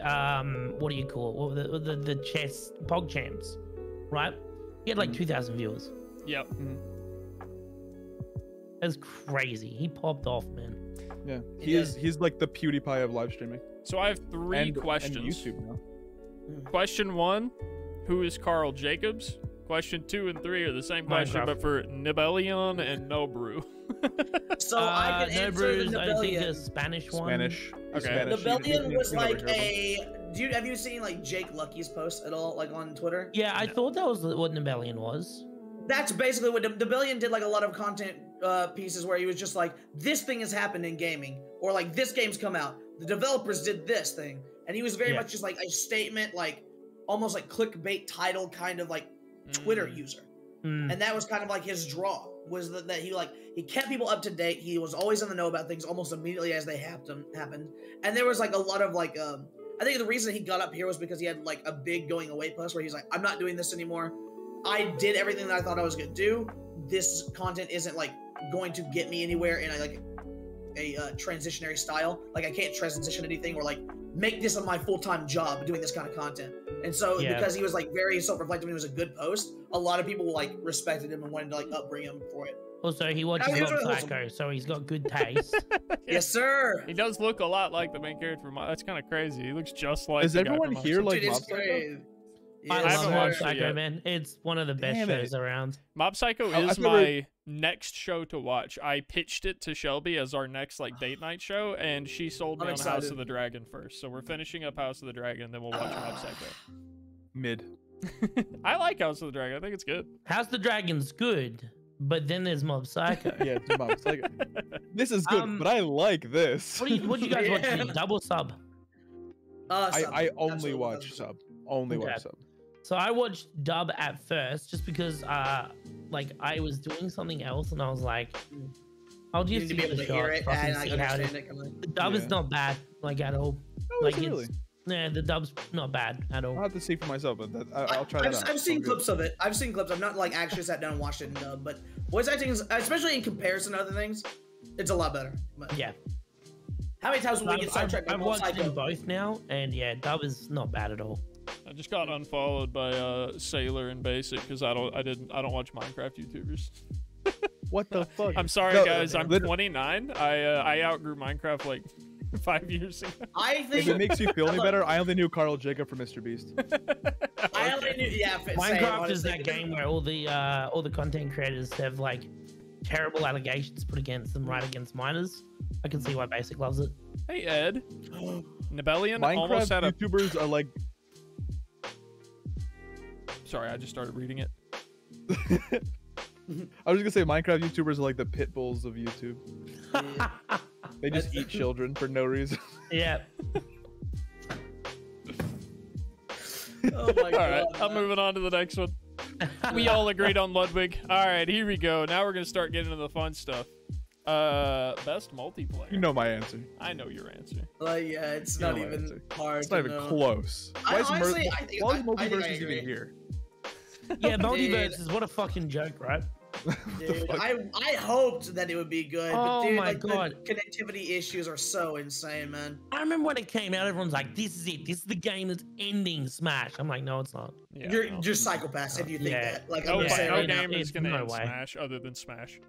what do you call it? The chess Pog Champs, right? He had like 2,000 viewers. Yep. That's crazy. He popped off, man. Yeah, he's like the PewDiePie of live streaming. So I have three questions. And YouTube now. Question 1, who is Carl Jacobs? Question 2 and 3 are the same question, but for Nibelion and Nobrew. So I can answer the I think Nibelion. the Spanish one. Spanish. Okay. Spanish. Nibelion was like have you seen like Jake Lucky's post at all, like on Twitter? Yeah, I thought that was what Nibelion was. That's basically what Debillion did. Like a lot of content pieces where he was just like, this thing has happened in gaming, or like this game's come out. The developers did this thing, and he was very much just like a statement, like almost like clickbait title kind of like Twitter user. And that was kind of like his draw, was that he kept people up to date. He was always in the know about things almost immediately as they happened. And there was like a lot of like I think the reason he got up here was because he had like a big going away post where he's like, I'm not doing this anymore. I did everything that I thought I was gonna do. This content isn't like going to get me anywhere in a transitionary style. Like I can't transition anything or like make this my full-time job doing this kind of content. And so because he was like very self-reflective and it was a good post, a lot of people like respected him and wanted to like upbring him for it. Also, he watches Mob Psycho, so he's got good taste. Yes, sir. He does look a lot like the main character from That's kind of crazy. He looks just like Is the guy everyone from here Mob like Psycho. Mob Psycho? I haven't love Mob watched it Psycho, yet. man. It's one of the best Damn shows it. around. Mob Psycho I've is never- my next show to watch. I pitched it to Shelby as our next like date night show, and she sold me I'm on House excited. of the Dragon first. So we're finishing up House of the Dragon, then we'll watch Mob Psycho. Mid. I like House of the Dragon. I think it's good. House the Dragon's good, but then there's Mob Psycho. Yeah, it's Mob Psycho. This is good, but I like this. What do you guys watch? Yeah. Double sub. I only Absolutely. watch sub. Only Okay. watch sub. So I watched dub at first just because like I was doing something else and I was like, I'll You just need to be give able it to a hear shot, it fucking and like see how it is. understand it. Kind of. The dub is Yeah. not bad, like at all. Oh, Like is it really? Yeah, the dub's not bad at all. I'll have to see for myself, but I'll try that out. I've seen Sounds clips of it. I've seen clips. I've not like actually sat down and watched it in dub, but voice acting is, especially in comparison to other things, it's a lot better. But Yeah. how many times will we get sidetracked by I've Mob watched Psycho? them both now, and yeah, dub is not bad at all. I just got unfollowed by Sailor and Basic because I don't watch Minecraft YouTubers. What the fuck? I'm sorry, No, guys. I'm lit- 29. I outgrew Minecraft like 5 years ago. I If think it makes you feel any better, I only knew Carl Jacob from Mr. Beast. I only knew. Yeah, same, Minecraft is honestly. that game where all the content creators have like terrible allegations put against them right against minors. I can see why Basic loves it. Hey Ed, Nebellion almost Minecraft had a. YouTubers are like. Sorry, I just started reading it. I was just gonna say Minecraft YouTubers are like the pit bulls of YouTube. They just eat children for no reason. Yeah. Oh my All right, god. I'm moving on to the next one. We all agreed on Ludwig. All right, here we go. Now we're gonna start getting into the fun stuff. Best multiplayer. You know my answer. I know your answer. Like, yeah, it's You not know my even answer. hard. It's not to even know. close. I Why is honestly, I think Multiverse I agree. even here? Yeah, multiverse is what a fucking joke, right? Dude, fuck? I hoped that it would be good, Oh but dude, my like God. the connectivity issues are so insane, man. I remember when it came out, everyone's like, "This is it. This is the game that's ending Smash." I'm like, "No, it's not." Yeah, You're no. just psychopaths if you think Yeah. that. Like No, I'm Yeah, just saying no right now. game is it's gonna no end way. Smash other than Smash.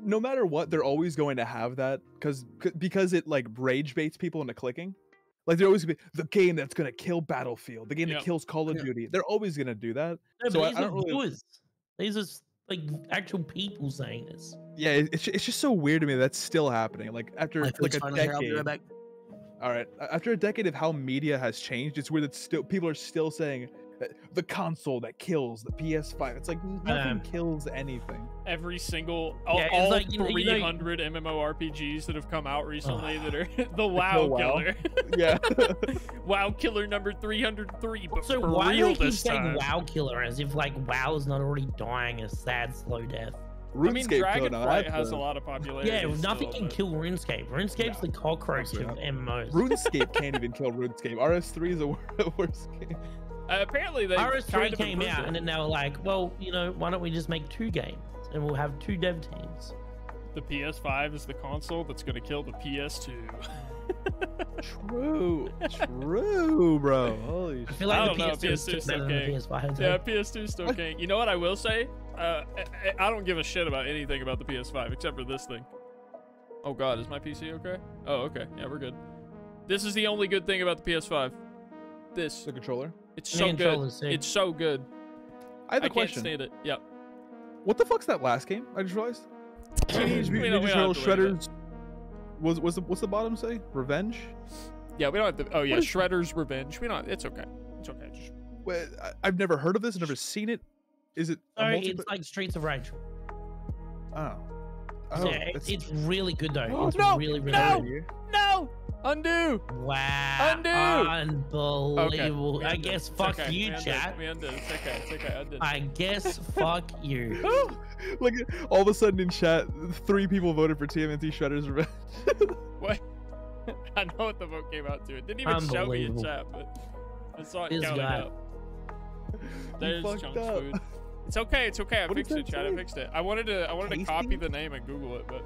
No matter what, they're always going to have that because it like rage baits people into clicking. Like they're always gonna be the game that's gonna kill Battlefield, the game Yep. that kills Call of Yeah. Duty. They're always gonna do that. No, So but I these don't are really- viewers. These are like actual people saying this. Yeah, it's just so weird to me that's still happening. Like after My like food's a finally here, I'll be decade. right back. All right, after a decade of how media has changed, it's weird that still people are still saying the console that kills the PS5. It's like nothing kills anything. Every single Yeah, it's all like, you know- 300 MMORPGs that have come out recently that are the WoW Kill WoW. killer. Yeah. WoW killer number 303, but So for why do real they keep this saying time. WoW killer as if like WoW is not already dying a sad slow death? I mean, RuneScape though, now Dragonflight that's has a- a lot of popularity. Yeah, still, nothing can but- kill RuneScape. RuneScape's the cockroach of Absolutely MMOs. RuneScape can't even kill RuneScape. RS3 is a worse game. Apparently, they RS3 came out and then they were like, well, you know, why don't we just make 2 games and we'll have 2 dev teams. the PS5 is the console that's going to kill the PS2. True, true, bro. Holy I shit. feel I like the don't know, PS2 is PS2 's better than the okay. PS5. Yeah, PS2 still can't. You know what I will say? I don't give a shit about anything about the PS5 except for this thing. Oh god, is my PC okay? Oh, okay. Yeah, we're good. This is the only good thing about the PS5. This. The controller. It's The so good. controller's sick. It's so good. I have a I can't question. stand it. Yep. What the fuck's that last game? I just realized. Teenage We Mutant don't- we Ninja don't Turtles have to read it. Shredders. What's the bottom say? Revenge. Yeah, we don't have to. Oh yeah, What is- Shredder's Revenge. We don't. It's okay. It's okay. Just, I've never heard of this. I've never seen it. Is it? So it's like Streets of Rage. Oh. Yeah, it's really good though. It's no, really good. No! Undo! Wow. Undo! Unbelievable. Okay, I guess fuck okay. you, chat. We undid. It's okay. It's okay. Undid. I guess fuck you. Like all of a sudden in chat, 3 people voted for TMNT Shredder's Revenge. What? I know what the vote came out to. It didn't even show me in chat, but I saw it counted up. There's junk food. It's okay. It's okay. I fixed it, chat. I fixed it. I wanted to copy the name and Google it, but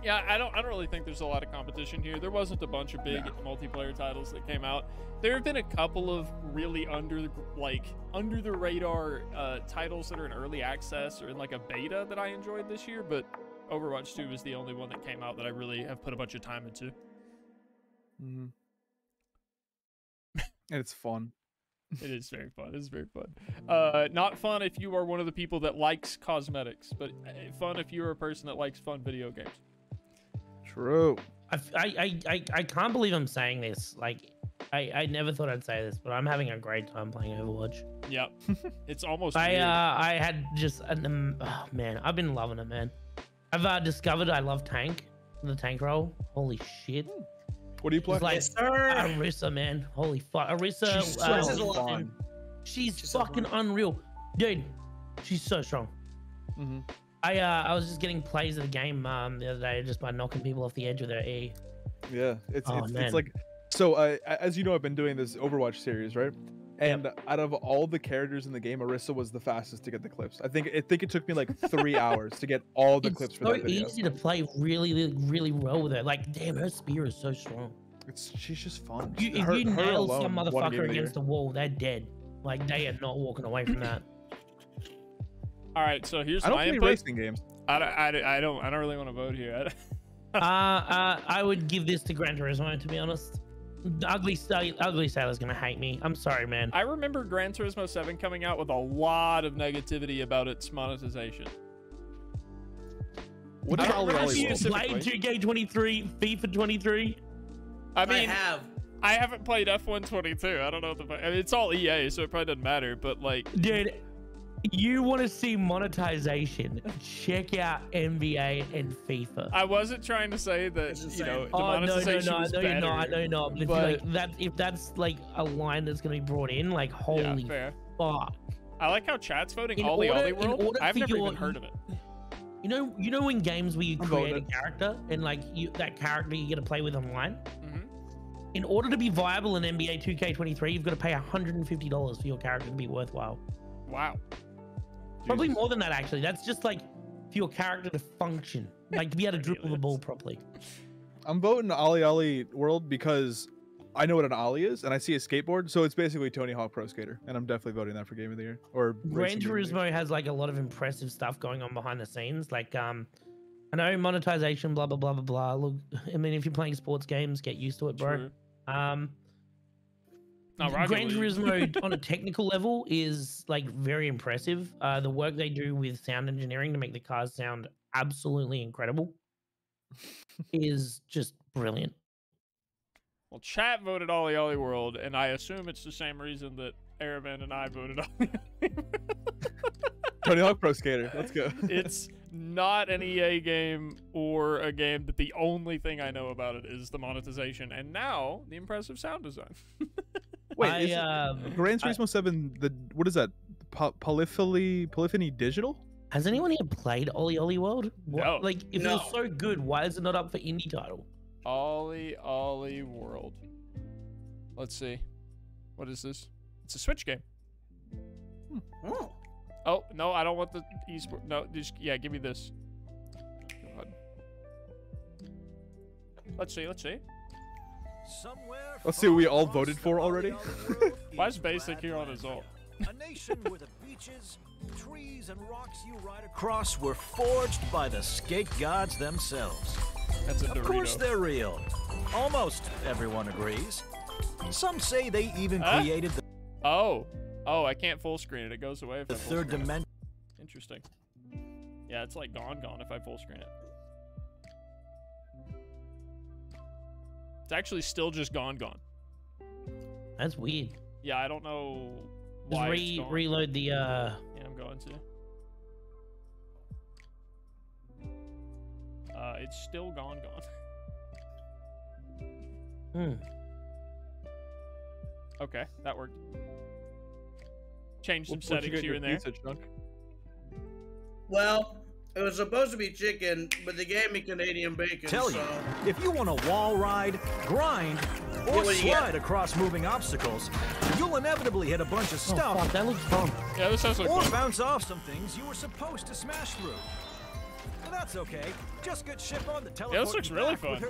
yeah, I don't really think there's a lot of competition here. There wasn't a bunch of big multiplayer titles that came out. There have been a couple of really under the radar titles that are in early access or in like a beta that I enjoyed this year, but Overwatch 2 is the only one that came out that I really have put a bunch of time into. Mm-hmm. And it's fun. It is very fun. It's very fun. Not fun if you are one of the people that likes cosmetics, but fun if you're a person that likes fun video games. True. I can't believe I'm saying this. Like, I never thought I'd say this, but I'm having a great time playing Overwatch. Yep. It's almost I had just oh man, I've been loving it, man. I've discovered I love the tank role. Holy shit. What do you play? It's like Yes, sir. Arissa, man. Holy fuck. Arissa. She's so fun. She's fucking unreal. Dude, she's so strong. Mm-hmm. I was just getting plays of the game the other day just by knocking people off the edge with their E. Yeah, it's like, so as you know, I've been doing this Overwatch series, right? And out of all the characters in the game, Arissa was the fastest to get the clips. I think it took me like 3 hours to get all the clips for that video. It's so easy to play really, really well with her. Like, damn, her spear is so strong. She's just fun. If you nail some motherfucker against the wall, they're dead. Like, they are not walking away from that. All right, so here's my input. I don't play racing games. I don't really want to vote here. I would give this to Gran Turismo, to be honest. Ugly Sailor's gonna hate me. I'm sorry, man. I remember Gran Turismo 7 coming out with a lot of negativity about its monetization. What did Ollie played 2K23, FIFA 23? I mean, I haven't played F1 22. I don't know what it's all EA, so it probably doesn't matter. But like, dude, you want to see monetization? Check out NBA and FIFA. I wasn't trying to say that the monetization was better. No, you're not. But if that's like a line that's gonna be brought in, like, holy fuck. I like how chat's voting Ollie World. I've never even heard of it. You know in games where you create a character and like that character you get to play with online. Mm-hmm. In order to be viable in NBA 2K23, you've got to pay $150 for your character to be worthwhile. Wow. Probably more than that, actually. That's just like for your character to function, like to be able to dribble the ball properly. I'm voting Ollie World because I know what an Ollie is, and I see a skateboard, so it's basically Tony Hawk Pro Skater, and I'm definitely voting that for Game of the Year. Or Gran Turismo has like a lot of impressive stuff going on behind the scenes. Like, I know monetization, blah blah blah blah blah. Look, I mean, if you're playing sports games, get used to it, bro. True. Gran Turismo on a technical level is like very impressive. The work they do with sound engineering to make the cars sound absolutely incredible is just brilliant. Well, chat voted Ollie World, and I assume it's the same reason that Aravan and I voted Ollie. Tony Hawk Pro Skater. Let's go. It's not an EA game or a game that the only thing I know about it is the monetization, and now the impressive sound design. Wait, Gran Turismo 7, what is that? Polyphony Digital? Has anyone here played Ollie World? No. Like, if it was so good, why is it not up for indie title? Ollie World. Let's see. What is this? It's a Switch game. Oh. Oh, no, I don't want the eSport. No, just, give me this. God. Let's see. Let's see what we all voted for already. Why is Basic here on his own? A nation where the beaches, trees, and rocks you ride across were forged by the skate gods themselves. That's a Dorito. Of course they're real. Almost everyone agrees. Some say they even created the... Oh, I can't full screen it. It goes away if I full third screen dimension. It. Interesting. Yeah, it's like gone if I full screen it. It's actually still just gone. That's weird. Yeah, I don't know Just why it's gone. reload the Yeah, I'm going to. It's still gone. Okay, that worked. Change some settings here and there. Well, it was supposed to be chicken, but they gave me Canadian bacon. Tell you, if you want a wall ride, grind, or slide across moving obstacles, you'll inevitably hit a bunch of stuff. Oh, fuck, that looks fun. Yeah, this sounds like or fun. bounce off some things you were supposed to smash through. But that's okay. Just get ship on the teleport. Yeah, this looks really fun.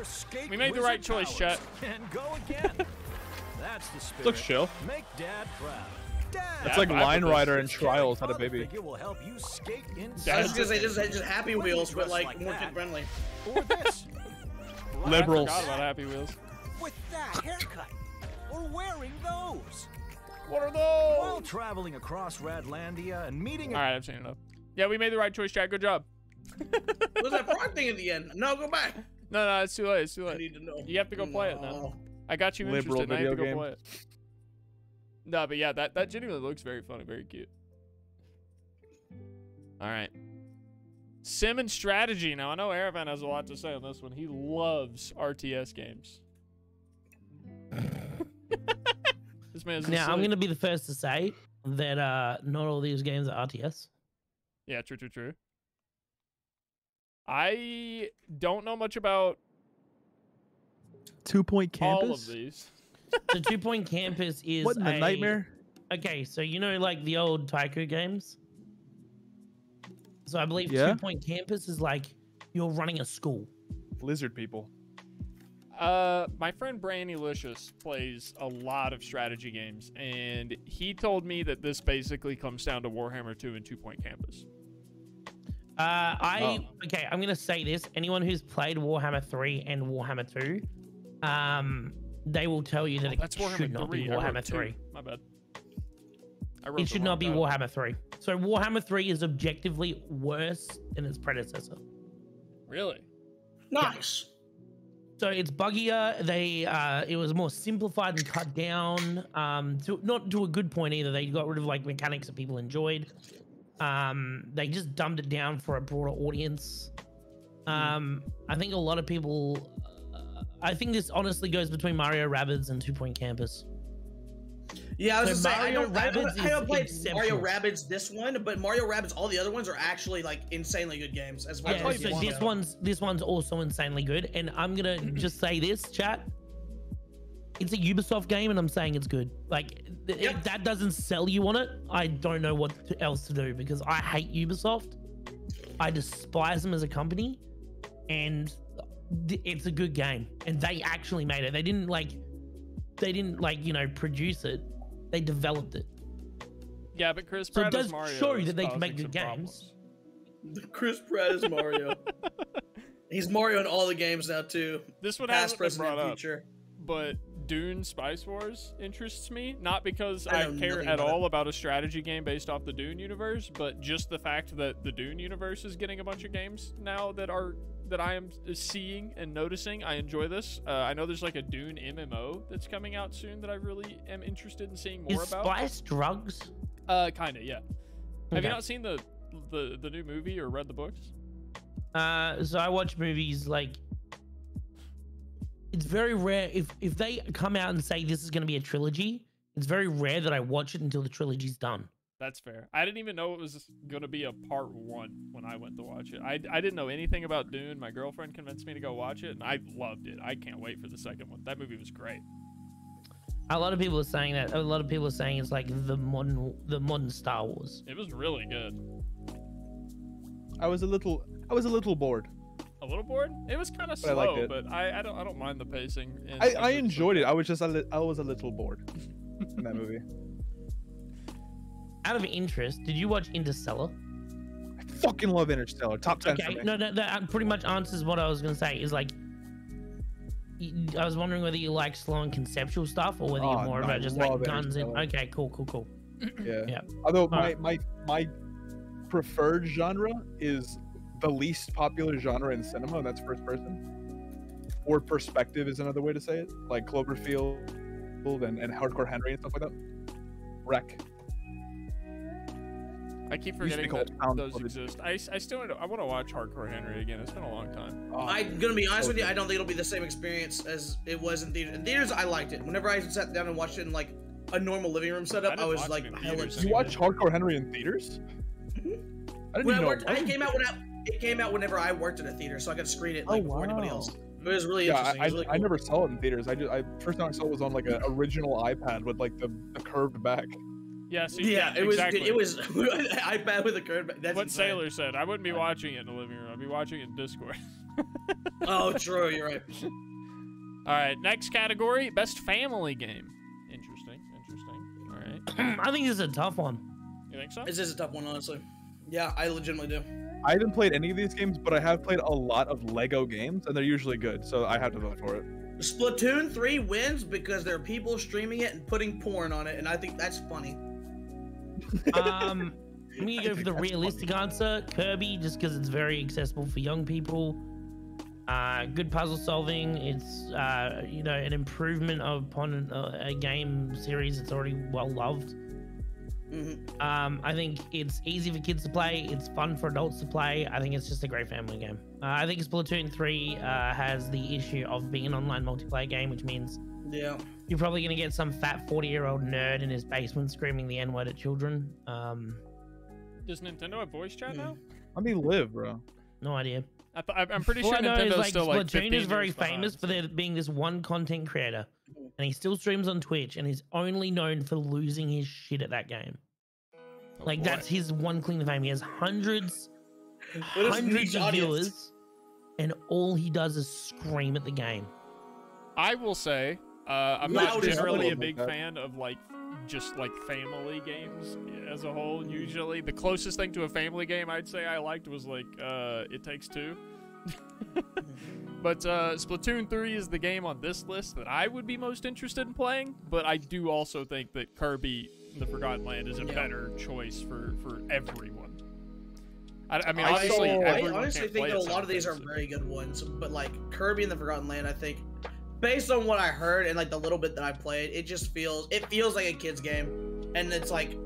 We made the right choice, chat. And go again. That's the spirit. Looks chill. Make Dad proud. Dad. It's like Line Rider and Trials had a baby. It will help you skate I was gonna say just Happy Wheels, but like more kid friendly. Or this. Liberals. I forgot about Happy Wheels. With that haircut. Or wearing those. What are those? While traveling across Radlandia and meeting. All right, I've seen enough. Yeah, we made the right choice, Chad. Good job. What was that frog thing at the end? No, go back. No, it's too late. It's too I late. need to know. You have to go play it now. I got you Liberal interested. Now you have to video go play it. No, but yeah, that genuinely looks very funny, very cute. All right. Sim and strategy. Now, I know Aravan has a lot to say on this one. He loves RTS games. This man's Now, I'm going to be the first to say that not all these games are RTS. Yeah, true. I don't know much about 2 Point Campus. all of these. So 2 Point Campus is What in the nightmare? Okay, so you know like the old Tycoon games? So I believe 2 Point Campus is like you're running a school. Lizard people. My friend Brannylicious plays a lot of strategy games, and he told me that this basically comes down to Warhammer 2 and 2 Point Campus. Okay, I'm gonna say this. Anyone who's played Warhammer 3 and Warhammer 2, they will tell you that it should not be Warhammer 3. My bad. It should not be Warhammer 3. So Warhammer 3 is objectively worse than its predecessor. Really? Nice. So it's buggier. It was more simplified and cut down. Not to a good point either. They got rid of like mechanics that people enjoyed. They just dumbed it down for a broader audience. I think a lot of people. I think this honestly goes between Mario Rabbids and 2 Point Campus. Yeah, I was So just saying, I don't play exceptional. Mario Rabbids this one, but Mario Rabbids, all the other ones are actually like insanely good games. As far as so this one's also insanely good, and I'm gonna just say this, chat. It's a Ubisoft game, and I'm saying it's good. Like if that doesn't sell you on it, I don't know what else to do because I hate Ubisoft. I despise them as a company, and it's a good game, and they actually made it. They didn't like produce it. They developed it. Yeah, but Chris So Pratt it does as Mario show you is that they can causing make good some games. problems. Chris Pratt is Mario. He's Mario in all the games now too. This one Past, hasn't been present, brought and up, future. but Dune Spice Wars interests me. Not because I I know care nothing at about all about a strategy game based off the Dune universe, but just the fact that the Dune universe is getting a bunch of games now that I am seeing and noticing. I enjoy this. I know there's like a Dune MMO that's coming out soon that I really am interested in seeing more Is about. Spice drugs? Kinda, yeah. Have Okay. you not seen the new movie or read the books? So I watch movies like. It's very rare if they come out and say this is going to be a trilogy. It's very rare that I watch it until the trilogy's done. That's fair. I didn't even know it was going to be a part 1 when I went to watch it. I didn't know anything about Dune. My girlfriend convinced me to go watch it, and I loved it. I can't wait for the second one. That movie was great. A lot of people are saying that. A lot of people are saying it's like the modern Star Wars. It was really good. I was a little bored. A little bored? It was kind of But I liked slow, it. but I don't mind the pacing. I enjoyed it. I was just I was a little bored in that movie. Out of interest, did you watch Interstellar? I fucking love Interstellar. Top 10 for Okay, me. no, that pretty much answers what I was gonna say. Is like, I was wondering whether you like slow and conceptual stuff or whether you're more no, about just I like love guns and. Interstellar. Okay, cool. Yeah. Yeah. Although Alright. my preferred genre is the least popular genre in cinema, and that's first person. Or perspective is another way to say it, like Cloverfield and Hardcore Henry and stuff like that. Wreck. I keep Used to be forgetting called that found those footage. exist. I still I want to watch Hardcore Henry again. It's been a long time. I'm gonna be honest with you. I don't think it'll be the same experience as it was in theaters. In theaters, I liked it. Whenever I sat down and watched it in like a normal living room I setup, didn't I was watch like, it in hella theaters excited. You watch Hardcore Henry in theaters? I didn't When I even worked, know. it came out whenever I worked at a theater, so I could screen it Oh, like before anybody wow. else. It was really Yeah, interesting. It was really I cool. never saw it in theaters. First time I saw it was on like an original iPad with like the curved back. Yeah, see, Yeah, it was. exactly. It was iPad with a curve. That's what insane. Sailor said. I wouldn't be watching it in the living room. I'd be watching it in Discord. Oh, true. You're right. All right, next category: best family game. Interesting. All right, I think this is a tough one. you think so? This is a tough one, honestly. Yeah, I legitimately do. I haven't played any of these games, but I have played a lot of Lego games, and they're usually good, so I have to vote for it. Splatoon 3 wins because there are people streaming it and putting porn on it, and I think that's funny. I'm gonna go for the realistic answer, Kirby, just because it's very accessible for young people. Good puzzle solving. It's you know, an improvement upon a game series that's already well loved. I think it's easy for kids to play. It's fun for adults to play. I think it's just a great family game. I think Splatoon 3 has the issue of being an online multiplayer game, which means Yeah. you're probably going to get some fat 40-year-old nerd in his basement screaming the N-word at children. Does Nintendo have voice chat now? Let me live, bro. No idea. I'm pretty All sure I know is Nintendo's like still like 15 Splatoon is very years behind, famous for so- there being this one content creator, and he still streams on Twitch, and he's only known for losing his shit at that game. Oh, Like boy. that's his one claim to fame. He has hundreds What is of niche audience? viewers, and all he does is scream at the game. I will say, I'm Loud not as generally a hell. big fan of like just like family games as a whole. Usually, the closest thing to a family game I'd say I liked was like It Takes Two. But Splatoon 3 is the game on this list that I would be most interested in playing. But I do also think that Kirby in the Forgotten Land is a better choice for everyone. I mean, obviously, I everyone honestly can't think play that a it lot of these are simultaneously. very good ones, but like Kirby and the Forgotten Land, I think, based on what I heard and like the little bit that I played, it feels like a kid's game, and it's like,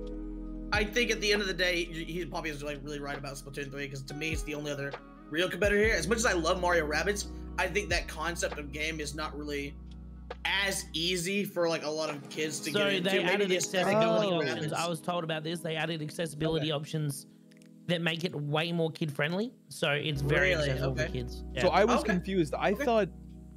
I think at the end of the day, he probably is like really right about Splatoon 3 because to me it's the only other real competitor here. As much as I love Mario Rabbids, I think that concept of game is not really as easy for like a lot of kids to So get into. they Maybe added the aesthetic of accessibility like options. Rabbids. I was told about this. They added accessibility options that make it way more kid friendly. So it's very Really? accessible for Okay. kids. So I was Okay. confused. I Okay. thought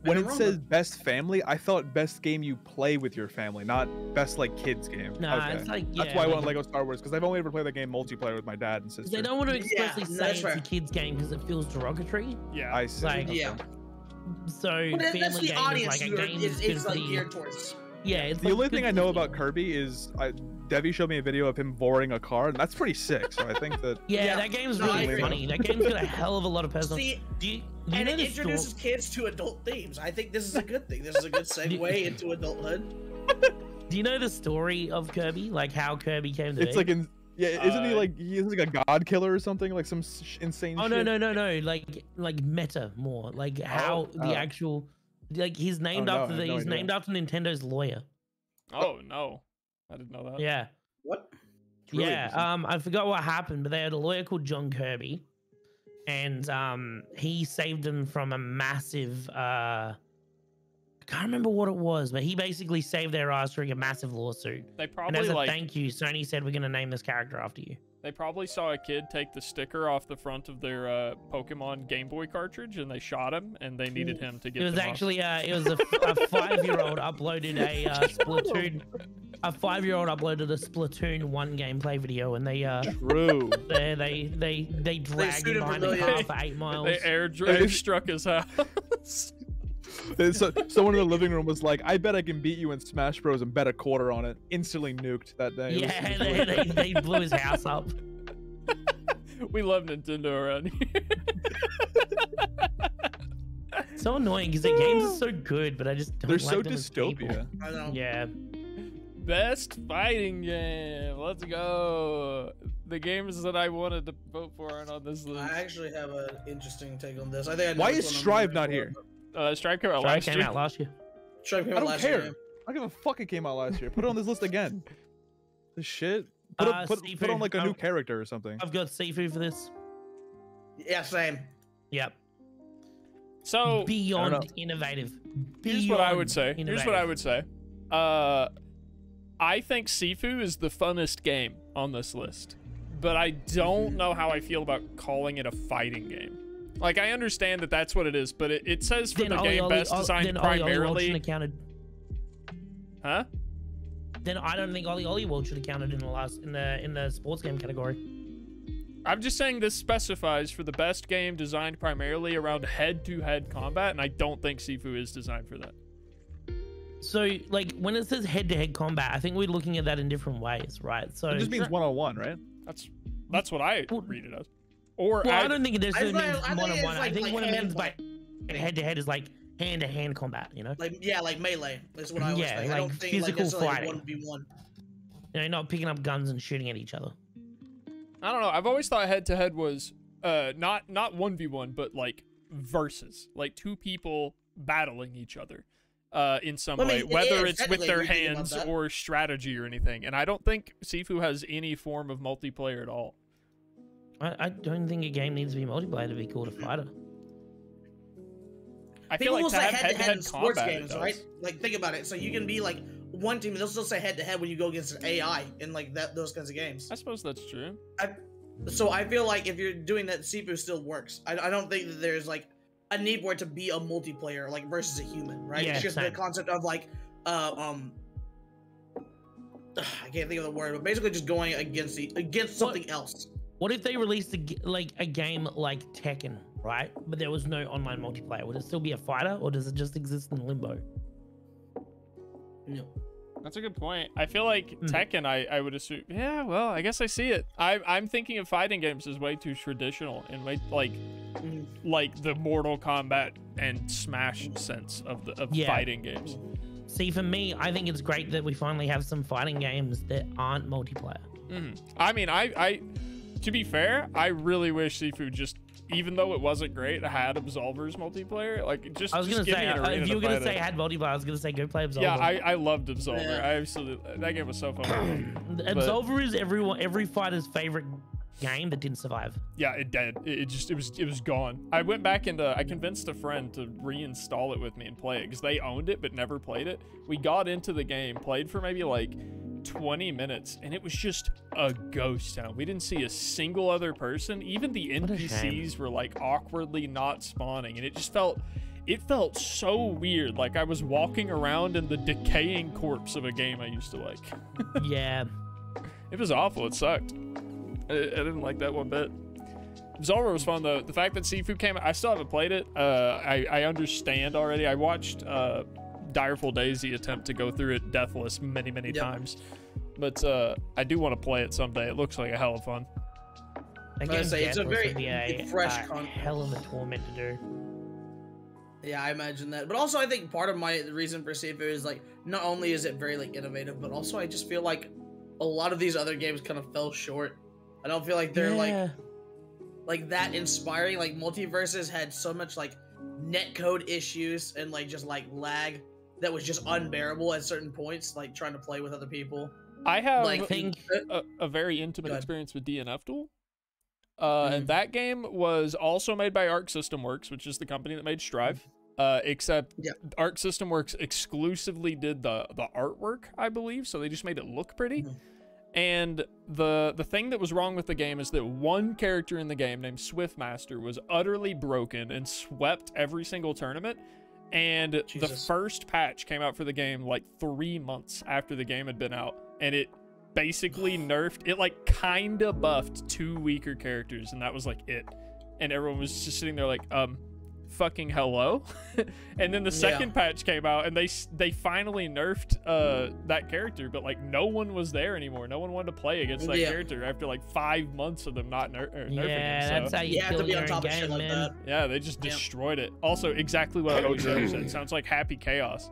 when Maybe it I'm says wrong, best family, I thought best game you play with your family, not best like kids game. Nah, Okay. it's like That's why I went Lego Star Wars because I've only ever played that game multiplayer with my dad and sister. they don't want to expressly Yeah, say that's it's fair. a kids game because it feels derogatory. Yeah. I see. Like- Okay. Yeah. So But family that's the game audience is like a you're- game it's that's like good for geared towards. yeah. It's The like only good thing I for know the- about Kirby is Debbie showed me a video of him boring a car, and that's pretty sick. So I think that Yeah, Yeah. that game's No, I really agree. funny. That game's got a hell of a lot of personal. See, Do you and know it the introduces story? kids to adult themes. I think this is a good thing. This is a good segue into adulthood. Do you know the story of Kirby? Like how Kirby came to it's be? like isn't he Uh, like he's like a god killer or something, like some insane? Oh shit? no! Like meta more. Like how the Oh. actual. Like he's named no, I after have no he's idea. named after Nintendo's lawyer. Oh no, I didn't know that. Yeah. What? It's really Yeah, interesting. I forgot what happened, but they had a lawyer called John Kirby, and he saved them from a massive. I can't remember what it was, but he basically saved their ass during a massive lawsuit. They And probably as a like thank you, Sony said we're gonna name this character after you. they probably saw a kid take the sticker off the front of their Pokemon Game Boy cartridge, and they shot him, and they needed him to get. It was them off. actually it was a 5-year-old uploaded a Splatoon. A 5-year-old uploaded a Splatoon 1 gameplay video, and they True. they dragged sued him him for behind a car millions. for 8 miles. They air struck his house. So someone in the living room was like, "I bet I can beat you in Smash Bros." and bet a quarter on it. Instantly nuked that day. It was- Yeah, it was really- they blew his house up. We love Nintendo around here. So annoying because their games are so good, but I just don't They're like so them as people. dystopia. I don't know. Yeah, Best fighting game. Let's go. The games that I wanted to vote for aren't on this list. I actually have an interesting take on this. I think I know Why which is one I'm Strive voting not for, here? but Strive came out Strive last came year. out last year. Strive came I out don't last care. year. I don't give a fuck. It came out last year. Put it on this list again. The shit. Put on like a new character or something. I've got Sifu for this. Yeah, same. Yep. So Beyond innovative. Here's what I would say. Innovative. I think Sifu is the funnest game on this list, but I don't know how I feel about calling it a fighting game. Like, I understand that that's what it is, but it says for the game best designed primarily. Huh? Then I don't think Ollie World should have counted in the sports game category. I'm just saying this specifies for the best game designed primarily around head-to-head combat, and I don't think Sifu is designed for that. So, like, when it says head-to-head combat, I think we're looking at that in different ways, right? So it just means one-on-one, right? That's what I read it as. Or I don't think it necessarily means one-on-one. Like, I think what it means by head-to-head is like hand-to-hand combat, you know? Like melee is what I always think. Like I don't think physical fighting. 1v1. You know, not picking up guns and shooting at each other. I don't know. I've always thought head-to-head was not 1v1, but like versus, like two people battling each other in some way, whether it's with their hands or strategy or anything. And I don't think Sifu has any form of multiplayer at all. I don't think a game needs to be multiplayer to be called a fighter. I feel like to have head-to-head in sports combat, games, right? Like, think about it. So you can be like one team, and they'll still say head-to-head when you go against an AI in like those kinds of games. I suppose that's true. So I feel like if you're doing that, Sifu still works. I don't think that there's like a need for it to be a multiplayer, like versus a human, right? Yeah, it's just the concept of like, I can't think of the word, but basically just going against something else. What if they released a game like Tekken, right? But there was no online multiplayer. Would it still be a fighter, or does it just exist in limbo? No. That's a good point. I feel like Tekken, I would assume. Yeah, well, I guess I see it. I'm thinking of fighting games as way too traditional and like the Mortal Kombat and Smash sense of fighting games. See, for me, I think it's great that we finally have some fighting games that aren't multiplayer. I mean, to be fair, I really wish Sifu just, even though it wasn't great, had Absolver's multiplayer. Like, just I was gonna give say, me an arena if you were gonna to say fight had multiplayer, I was gonna say go play Absolver. Yeah, I loved Absolver. Yeah. I absolutely, that game was so fun. Absolver is every fighter's favorite game that didn't survive. Yeah, it did. It was gone. I went back and I convinced a friend to reinstall it with me and play it because they owned it but never played it. We got into the game, played for maybe like 20 minutes, and it was just a ghost town. We didn't see a single other person. Even the NPCs were like awkwardly not spawning, and it just felt so weird. Like I was walking around in the decaying corpse of a game I used to like. Yeah. It was awful. It sucked. I didn't like that one bit. Absolver was fun though. The fact that Sifu came, I still haven't played it. I understand already. I watched Direful Daisy attempt to go through it deathless many times, but I do want to play it someday. It looks like a hell of fun. It's a very fresh hell of a torment to do. Yeah, I imagine that. But also, I think part of the reason for Sifu is like not only is it very like innovative, but also I just feel like a lot of these other games kind of fell short. I don't feel like they're like that inspiring. Like Multiverses had so much like netcode issues and like just like lag that was just unbearable at certain points, like trying to play with other people. I have a very intimate experience with DNF Duel. And that game was also made by Arc System Works, which is the company that made Strive. Except Arc System Works exclusively did the artwork, I believe, so they just made it look pretty. And the thing that was wrong with the game is that one character in the game named Swiftmaster was utterly broken and swept every single tournament. And the first patch came out for the game like 3 months after the game had been out, and it basically nerfed it, like kind of buffed 2 weaker characters, and that was like it. And everyone was just sitting there like, fucking hello. And then the second patch came out, and they finally nerfed that character, but like no one was there anymore. No one wanted to play against that character after like 5 months of them not nerfing him. That's how you have to be on top of game, shit like that. Yeah, they just destroyed it. Also, exactly what OG said. Sounds like Happy Chaos.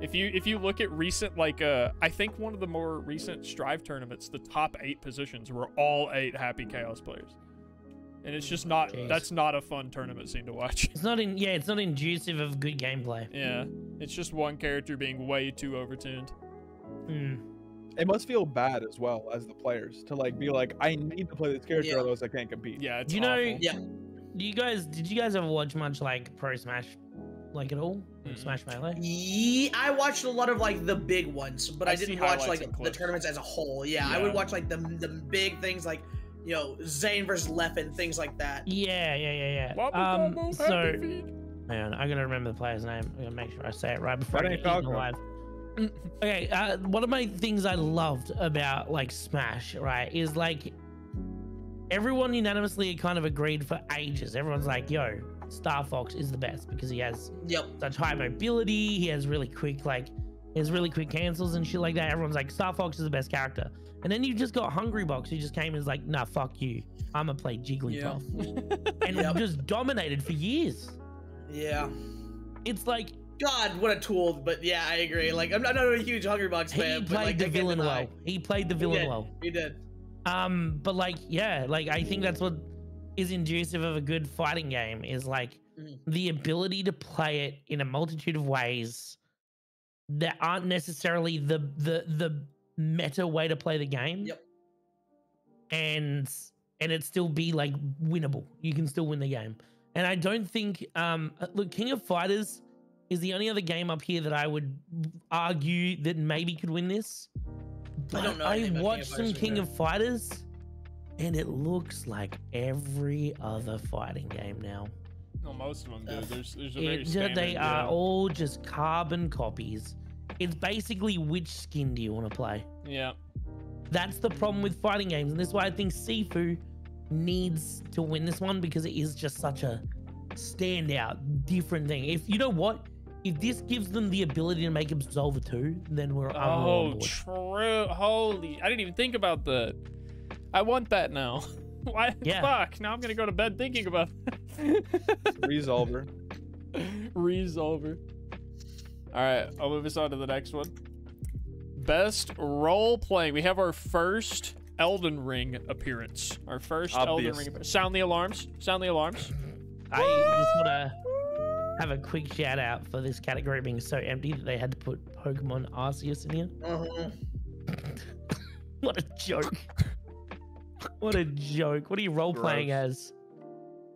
If you look at recent, like I think one of the more recent Strive tournaments, the top 8 positions were all 8 Happy Chaos players. And it's just not, that's not a fun tournament scene to watch. It's not it's not inducive of good gameplay. Yeah, it's just one character being way too overtuned. it must feel bad as well as the players to like be like, I need to play this character, Yeah. otherwise I can't compete. Yeah, it's You know, awful. Yeah. Did you guys ever watch much like Pro Smash, like at all? Like Smash Melee? Yeah, I watched a lot of like the big ones, but I I see didn't watch highlights like and the clips. tournaments as a whole. Yeah, I Yeah. would watch like the big things like, you know, Zane versus Leffen, things like that. Yeah. Wobble, wobble, So, happy feet. man, I gotta remember the player's name. I gotta make sure I say it right before That I ain't get eaten Falco. alive. Okay, one of my things I loved about like Smash, right, is like everyone unanimously kind of agreed for ages. Everyone's like, yo, Star Fox is the best because he has Yep. such high mobility. He has really quick, cancels and shit like that. Everyone's like, Star Fox is the best character. And then you just got Hungry Box, who just came and was like, nah, fuck you. I'm gonna play Jigglypuff. And Yep. just dominated for years. Yeah. It's like, God, what a tool! But yeah, I agree. Like, I'm not a huge Hungry Box he fan, but played like, the I can't villain deny. well. He played the He villain did. well. He did. But like, yeah, like I think that's what is inducive of a good fighting game is like Mhm. the ability to play it in a multitude of ways that aren't necessarily the meta way to play the game. Yep. And it still be like winnable. You can still win the game. And I don't think look, King of Fighters is the only other game up here that I would argue that maybe could win this. I don't know I anything about King of watched some Fighters King either. of Fighters, and it looks like every other fighting game now. No, most of them do. There's a very They standard, are yeah. all just carbon copies. It's basically which skin do you want to play? Yeah. That's the problem with fighting games, and this is why I think Sifu needs to win this one because it is just such a standout, different thing. If you know what, if this gives them the ability to make Absolver 2, then I'm on Oh, board. true. Holy. I didn't even think about that. I want that now. Why? Yeah. Fuck. Now I'm going to go to bed thinking about Resolver. Resolver. All right. I'll move us on to the next one. Best role playing. We have our first Elden Ring appearance. Our first Elden Obvious. Ring appearance. Sound the alarms. Sound the alarms. I just want to have a quick shout out for this category being so empty that they had to put Pokemon Arceus in here. Uh-huh. What a joke. What a joke. What are you role playing Gross. as?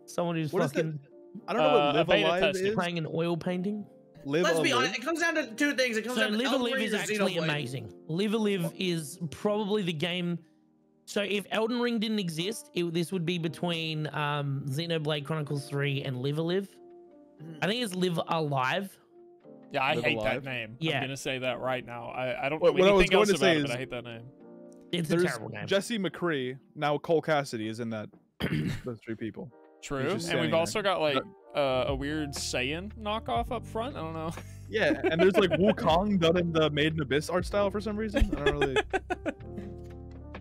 Someone who's What is fucking I don't know what a Live beta Alive testing. is. playing an oil painting? Live Let's be Alive. honest. It comes down to two things. It comes So down to Live Elden Alive Ring is or actually Xenoblade. amazing. Live Alive is probably the game. So if Elden Ring didn't exist, this would be between Xenoblade Chronicles 3 and Live Alive. I think it's Live Alive. Yeah, I Live hate Alive? that name. Yeah. I'm going to say that right now. I don't What- know what I was anything going else to about say it, but is- I hate that name. It's a There's terrible game. Jesse McCree, now Cole Cassidy is in that. Those three people. True. just And standing we've there. also got like a weird Saiyan knockoff up front. I don't know. Yeah, and there's like Wukong done in the Made in Abyss art style for some reason. I don't really.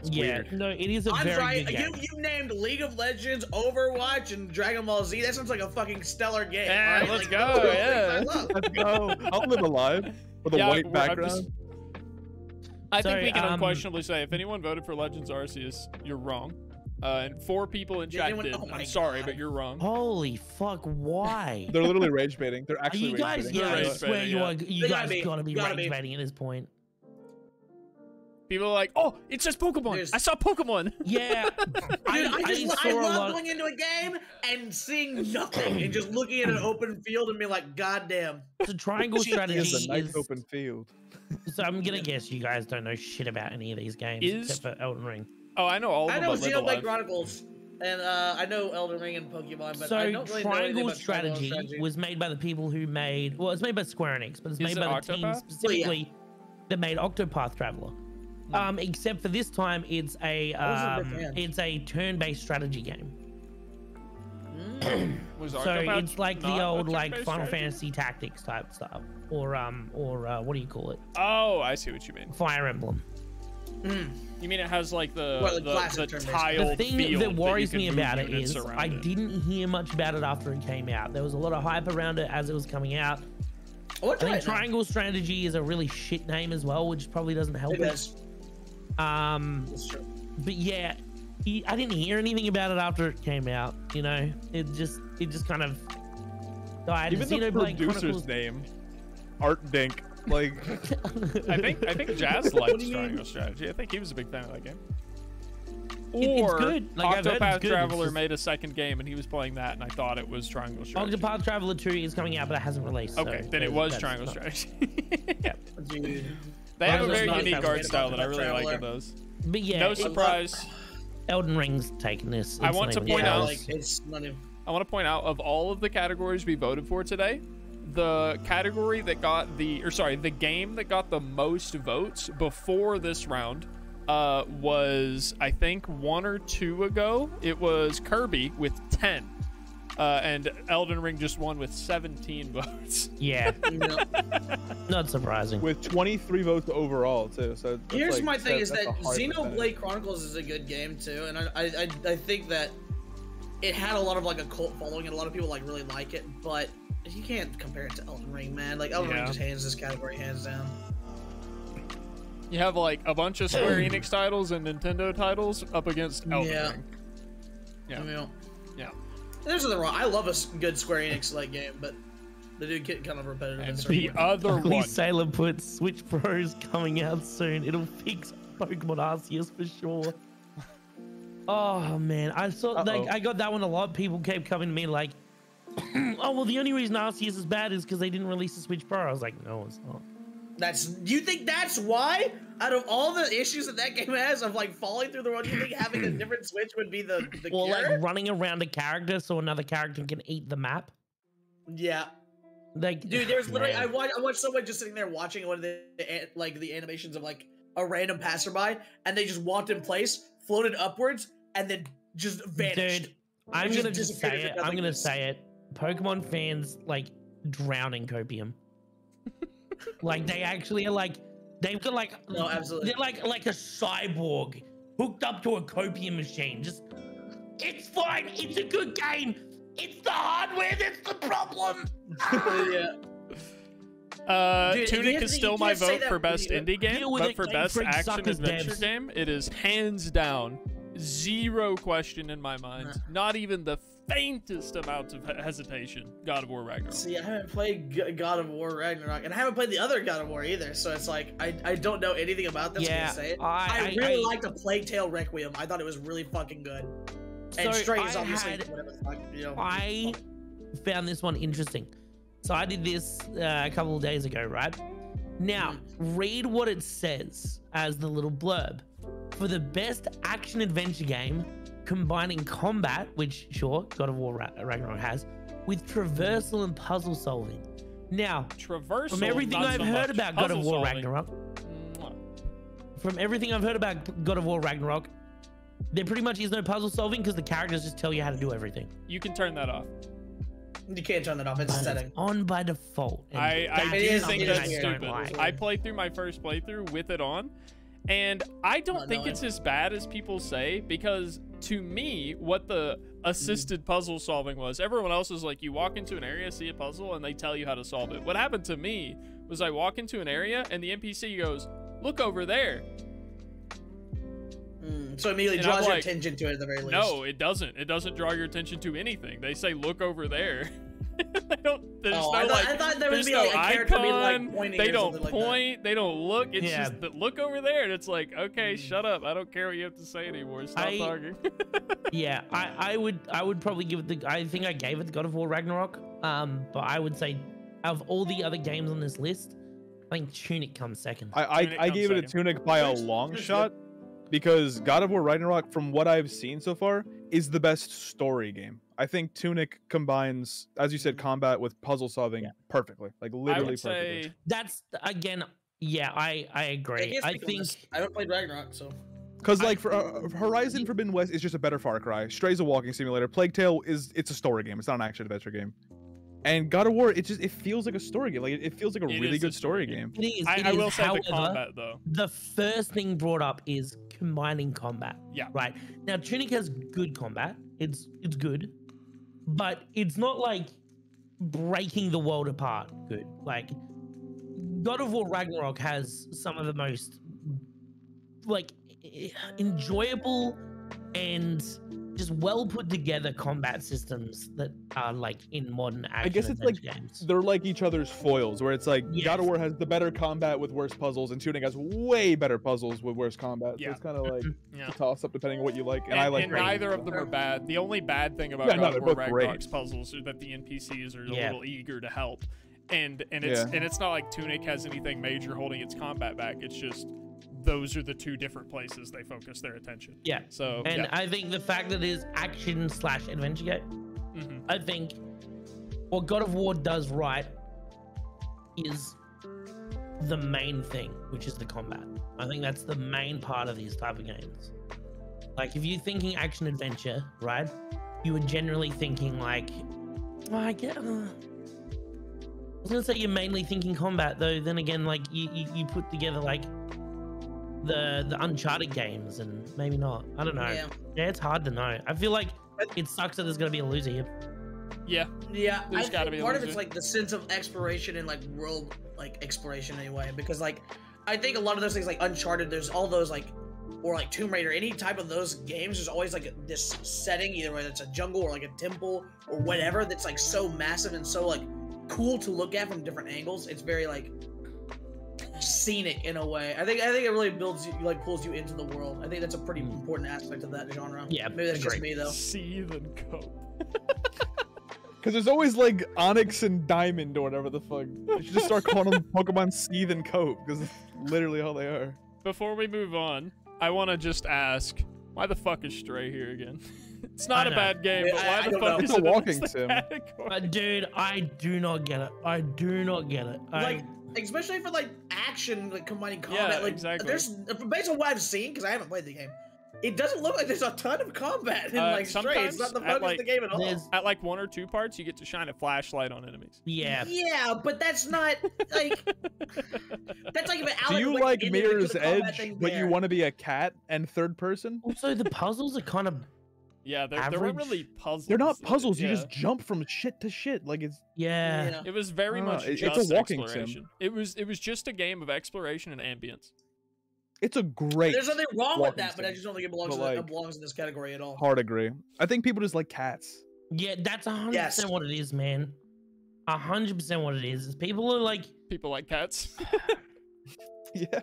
Yeah, weird. no, it is a I'm very trying. good game. You named League of Legends, Overwatch, and Dragon Ball Z. That sounds like a fucking stellar game. Yeah, all right? let's Like, go, those are the yeah. things I love. Let's go. I'll Live Alive with a Yeah, white I'm background. just- I think Sorry, we can unquestionably say if anyone voted for Legends Arceus, you're wrong. And 4 people in Did chat anyone- did. oh my I'm sorry, God. but you're wrong. Holy fuck, why? They're literally rage baiting. They're Are actually you rage guys, baiting. yeah, I rage swear baiting, you yeah. are, you They guys gotta be. gotta be Gotta rage be. baiting at this point. People are like, oh, it says Pokemon. There's- I saw Pokemon. Yeah, Dude, I saw a love lot. going into a game and seeing nothing and just looking at an open field and being like, God damn. So triangle He strategy is a nice is. open field. So I'm gonna guess you guys don't know shit about any of these games Is- except for Elden Ring. Oh, I know all of I them. know but Live Xenoblade Alive. Chronicles, and I know Elden Ring and Pokemon, but So I don't really know anything triangle about strategy was made by the people who made. Well, it's made by Square Enix, but it's Is made it by the team Octopath? specifically that made Octopath Traveler. Except for this time, it's a wasn't a big fan. it's a turn-based strategy game. Was So Octopath it's like the not a old like turn-based Final strategy? Fantasy Tactics type stuff, or what do you call it? Oh, I see what you mean. Fire Emblem. You mean it has like the Well, the the classic turn-based. tiled The thing field that worries you me can move about it units is around I it. didn't hear much about it after it came out. There was a lot of hype around it as it was coming out. Oh, I think Triangle Strategy is a really shit name as well, which probably doesn't help It it. is. But yeah, I didn't hear anything about it after it came out. You know, it just kind of died. Even the Xenoblade producer's Chronicles- name, Art Dink. Like, I think Jazz liked do you Triangle mean? Strategy. I think he was a big fan of that game. It's Or good. Like, I've heard it's Octopath good. Traveler It's just- made a second game and he was playing that, and I thought it was Triangle Strategy. Octopath Traveler 2 is coming out, but it hasn't released. Okay, so then it was that's Triangle not- Strategy. Yeah. Dude. They have a Triangle very Strategy unique was art made style that I Octopath really like in Traveler. those. But yeah, No surprise. Elden Ring's taking this. I It's want not to even point Yeah, out- close. like it's not even. I want to point out, of all of the categories we voted for today, the category that got the game that got the most votes before this round was, I think, 1 or 2 ago. It was Kirby with 10. And Elden Ring just won with 17 votes. Yeah, No. not surprising. with 23 votes overall too. So that's Here's like, my thing: is that's that a hard percentage. Xenoblade Chronicles is a good game too, and I think that it had a lot of like a cult following, and a lot of people like really like it. But you can't compare it to Elden Ring, man. Like Elden Ring Yeah. just hands this category hands down. You have like a bunch of Square Enix titles and Nintendo titles up against Elden Yeah. Ring. Yeah. I mean, Yeah. there's nothing wrong. I love a good Square Enix like game, but they do get kind of repetitive. in And certain the ways. other Ugly one. Sailor put Switch Pros coming out soon. It'll fix Pokemon Arceus for sure. Oh man, I saw like I got that one a lot. People kept coming to me like, "Oh well, the only reason Arceus is bad is because they didn't release the Switch Pro." I was like, "No, it's not." You think that's why? Out of all the issues that game has of like falling through the road, you think having a different Switch would be the Or cure? like running around a character so another character can eat the map. Yeah. Like, Dude, there's literally man. I watched someone just sitting there watching one of the animations of like a random passerby, and they just walked in place, floated upwards, and then just vanished. Dude, I'm just gonna just disappeared say into it. I'm gonna nothingness. say it. Pokemon fans like drown in copium. Like they actually are like they've got like No, absolutely. they're like a cyborg hooked up to a copium machine. Just it's fine. It's a good game. It's the hardware that's the problem. Yeah. Dude, Tunic you is still my can't say vote that for when best you- indie game, Deal with but it, for Game best Freak action suckers, adventure devs. game, it is hands down, zero question in my mind. Not even the faintest amount of hesitation. God of War Ragnarok. See, I haven't played God of War Ragnarok, and I haven't played the other God of War either. So it's like I don't know anything about this. Yeah, to say it. I really liked the Plague Tale Requiem. I thought it was really fucking good. And So Stray is I obviously had- whatever the fuck, you know. I found this one interesting. So I did this a couple of days ago, right? Now, read what it says as the little blurb. For the best action adventure game, combining combat, which sure, God of War Ragnarok has, with traversal and puzzle solving. Now, Traversal. from everything not I've so heard much. about God of Puzzle War solving. Ragnarok, Mwah. from everything I've heard about God of War Ragnarok, there pretty much is no puzzle solving because the characters just tell you how to do everything. You can turn that off. You can't turn that off. It's a But setting. it's on by default. and I that do is think something that's I stupid. don't like. I played through my first playthrough with it on, and I don't Not think knowing. it's as bad as people say, because to me, what the assisted puzzle solving was, everyone else is like, you walk into an area, see a puzzle, and they tell you how to solve it. What happened to me was I walk into an area, and the NPC goes, look over there. So immediately And I'm draws your like, attention to it at the very least. No, it doesn't. It doesn't draw your attention to anything. They say, look over there. They don't, there's Oh, no, I thought there would there's be no like a character being icon, like pointing. they or don't something like point, they don't look. It's Yeah. just that look over there, and it's like, okay, shut up. I don't care what you have to say anymore. Stop talking. Yeah, I would probably give it the. I think I gave it the God of War Ragnarok. But I would say, of all the other games on this list, I think Tunic comes second. I Tunic gave it a comes Tunic by a Tunic- long Tunic's shot because God of War Ragnarok, from what I've seen so far, is the best story game. I think Tunic combines, as you said, combat with puzzle solving perfectly, like I literally would perfectly. say That's again. Yeah, I agree. can't I speak on think this. I haven't played Ragnarok, so. Because like for Horizon Forbidden West is just a better Far Cry. Stray's a walking simulator. Plague Tale it's a story game. It's not an action adventure game. And God of War, it feels like a story game. Like it feels like a It really is a good story story game. it is. I will say however, the combat though. the first thing brought up is combining combat. Yeah. Right. Now Tunic has good combat. It's good. But it's not like breaking the world apart good. Like God of War Ragnarok has some of the most like enjoyable and just well put together combat systems that are like in modern action I guess it's like games. they're like each other's foils, where it's like Yes. God of War has the better combat with worse puzzles, and Tunic has way better puzzles with worse combat. Yeah. So it's kind of like Yeah. a toss up depending on what you like. And, And, I like and neither of them are bad. The only bad thing about Yeah, no, God they're of War both great. Ragnarok's puzzles are that the NPCs are a Yeah. little eager to help, and Yeah. it's not like Tunic has anything major holding its combat back. It's just those are the two different places they focus their attention. Yeah. So And yeah. I think the fact that it is action/adventure game, Mhm. I think what God of War does right is the main thing, which is the combat. I think that's the main part of these type of games. Like if you're thinking action adventure, right? You are generally thinking like, oh, I was gonna say you're mainly thinking combat, though. Then again, like you put together like the Uncharted games, and maybe not. I don't know. Yeah, it's hard to know. I feel like it sucks that there's gonna be a loser here. Yeah. Yeah, There's I gotta think be a part of loser. it's like the sense of exploration and like world like exploration anyway, because like I think a lot of those things like Uncharted, there's all those like, or like Tomb Raider, any type of those games, there's always like this setting, either whether it's a jungle or like a temple or whatever, that's like so massive and so like cool to look at from different angles. It's very like scenic in a way. I think it really builds you, like pulls you into the world. I think that's a pretty important aspect of that genre. Yeah, maybe that's just agree. me though. Seethe and cope. because there's always like Onyx and Diamond or whatever the fuck. You should just start calling them Pokemon Seethe and Cope because it's literally all they are. Before we move on, I want to just ask, why the fuck is Stray here again? It's not I a know. bad game, Yeah, but I why the don't fuck know. is It's a it in walking this sim. category? Dude, I do not get it. I do not get it. Like especially for like action, like combining Yeah, combat. Like exactly. there's based on what I've seen, because I haven't played the game, it doesn't look like there's a ton of combat in like Stray. It's not the sometimes focus at, of the game at all. there's- At like 1 or 2 parts, you get to shine a flashlight on enemies. yeah. Yeah, but that's not like that's like if Do Alan you was, like in there, there Mirror's was a combat Edge, thing but you there. want to be a cat and third person? Also, the puzzles are kind of Yeah, there weren't Average? really puzzles. They're not puzzles. You Yeah. just jump from shit to shit. Like it's yeah. It was very I don't much know, it's just a walking exploration. sim. It was just a game of exploration and ambience. it's a great. There's nothing wrong with walking that, but I sim. just don't think it belongs, But, it like, belongs in this category at all. Hard agree. I think people just like cats. Yeah, that's 100% Yes. what it is, man. 100% what it is people are like, People like cats. Yeah.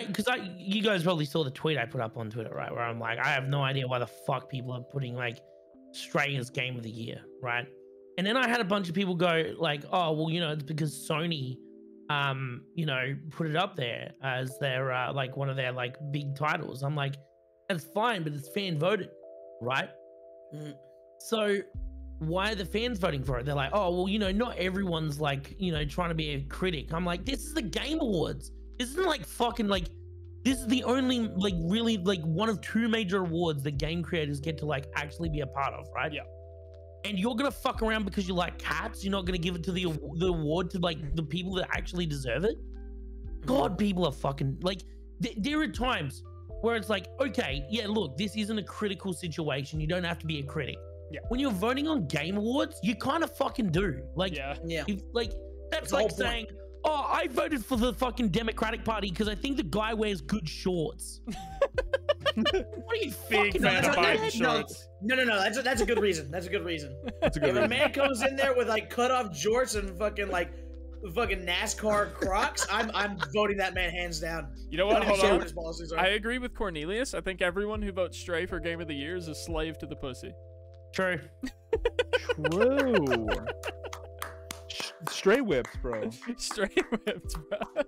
because you guys probably saw the tweet I put up on Twitter, right? Where I'm like, I have no idea why the fuck people are putting like Stray as game of the year, right? And then I had a bunch of people go like, oh, well, it's because Sony, put it up there as their like one of their like big titles. I'm like, that's fine, but it's fan voted, right? Mm. So why are the fans voting for it? They're like, oh, well, not everyone's like, trying to be a critic. I'm like, this is the Game Awards. This isn't like fucking like, this is the only like really like one of 2 major awards that game creators get to like actually be a part of, right? Yeah. And you're gonna fuck around because you like cats. You're not gonna give it to the award to like the people that actually deserve it. God, people are fucking like. There are times where it's like, okay, yeah, look, this isn't a critical situation. You don't have to be a critic. Yeah. When you're voting on game awards, you kind of fucking do. Like, Yeah. Yeah. like that's the whole like point. saying, oh, I voted for the fucking Democratic Party because I think the guy wears good shorts. What are you Big fucking fan of retarded? Biden shorts. No. That's a good reason. That's a good reason. That's a good If a reason. man comes in there with like cut off jorts and fucking NASCAR Crocs, I'm voting that man hands down. You know what? I don't Hold care on. what his policies are. I agree with Cornelius. I think everyone who votes Stray for Game of the Year is a slave to the pussy. True. True. Stray whips, bro. Stray whipped, bro.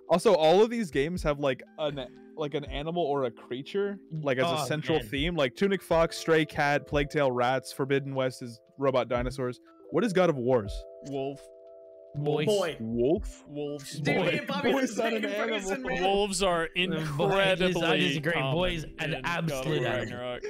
Also, all of these games have like an animal or a creature like as Oh, a central man. theme. Like Tunic Fox, Stray Cat, Plague Tale Rats, Forbidden West is robot dinosaurs. What is God of War's? Wolf. Voice. Boy. Wolf? Wolves. Dude, me and Bobby Boy's are the not same an person, animal. man. Wolves are incredibly I disagree. common Boys, an in God of absolute War animal. Ragnarok.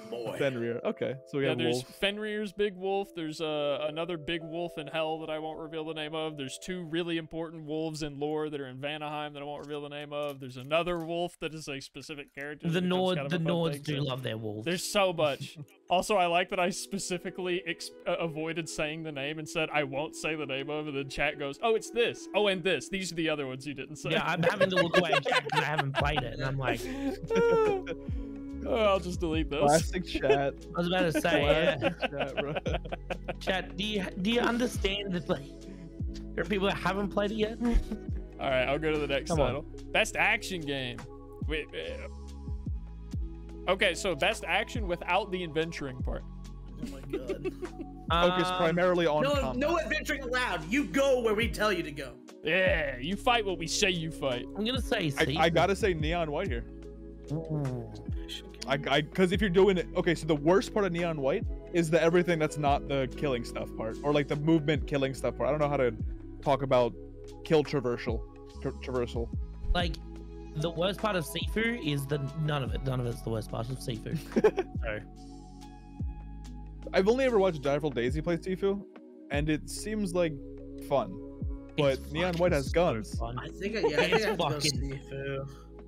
Boy. Fenrir. Okay, so we Yeah, have there's Wolf. Fenrir's big wolf. There's another big wolf in hell that I won't reveal the name of. There's 2 really important wolves in lore that are in Vanaheim that I won't reveal the name of. There's another wolf that is a specific character. The that becomes kind of the a fun Nords thing, do so- love their wolves. There's so much. Also, I like that I specifically avoided saying the name and said I won't say the name of, and then chat goes, "Oh, it's this. Oh, and this. These are the other ones you didn't say." Yeah, I'm having to look away because I haven't played it, and I'm like, Oh, I'll just delete those. Classic chat. I was about to say, yeah. Classic chat, bro. Chat, do you understand that like there are people that haven't played it yet? All right, I'll go to the next Come on. title. Best action game. Wait. Okay, so best action without the adventuring part. Oh my god. Focus primarily on No, combat. no adventuring allowed. You go where we tell you to go. Yeah, you fight what we say you fight. I'm gonna say C. I gotta say Neon White here. Ooh. Because if you're doing it, okay, so the worst part of Neon White is the everything that's not the killing stuff part, or like the movement killing stuff part. I don't know how to talk about kill traversal. Like the worst part of Sifu is the none of it's the worst part of Sifu. So I've only ever watched Direful Daisy play Sifu, and it seems like fun. But it's Neon fucking White has so guns. fun. I think I have to go Sifu.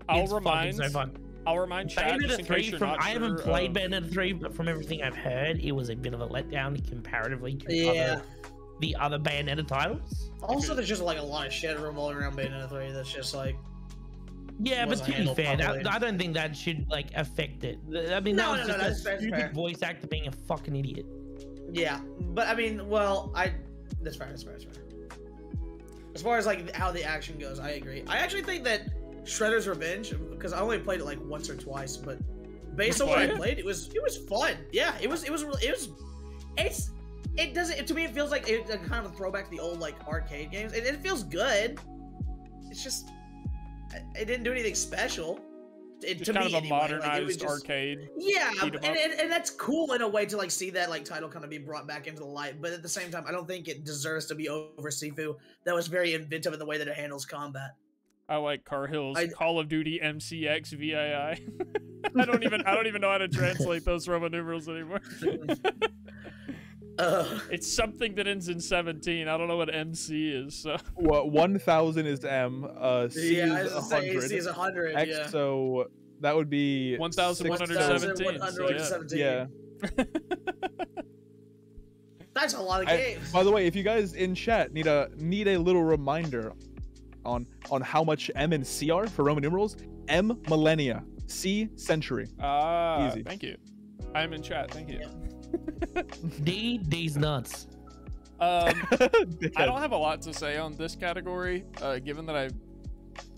I'll It's remind. fucking so fun. I'll remind chat just Bayonetta in 3 case you're from not I haven't sure played of- Bayonetta 3, but from everything I've heard, it was a bit of a letdown comparatively to Yeah. the other Bayonetta titles. Also, there's just like a lot of shit revolving around Bayonetta 3 that's just like. Yeah, but Wasn't to be handled fair, properly. I don't think that should like affect it. I mean, No, that was no, no, just that's a stupid fair. voice actor being a fucking idiot. Yeah, but I mean, well, that's fair. As far as like how the action goes, I agree. I actually think that Shredder's Revenge, because I only played it like once or twice, but based on what I played, it was fun. Yeah, it doesn't, to me, it feels like it's a kind of a throwback to the old like arcade games. It feels good. It's just, it didn't do anything special. Just To kind me of a anyway. Like, it was modernized just- arcade. Yeah, beat 'em and that's cool in a way to like see that like title kind of be brought back into the light. But at the same time, I don't think it deserves to be over Sifu. That was very inventive in the way that it handles combat. I like Carhill's I- Call of Duty MCX VII. I don't even know how to translate those Roman numerals anymore. It's something that ends in 17. I don't know what MC is. So What 1000 is M. C Yeah, I is was gonna say 100. AC is 100. X, Yeah. so that would be 1117. 1117. Yeah. That's a lot of games. By the way, if you guys in chat need a little reminder on how much M and C are for Roman numerals, M millennia, C century. Easy. Thank you. I'm in chat. Thank you. D's nuts. I don't have a lot to say on this category, given that I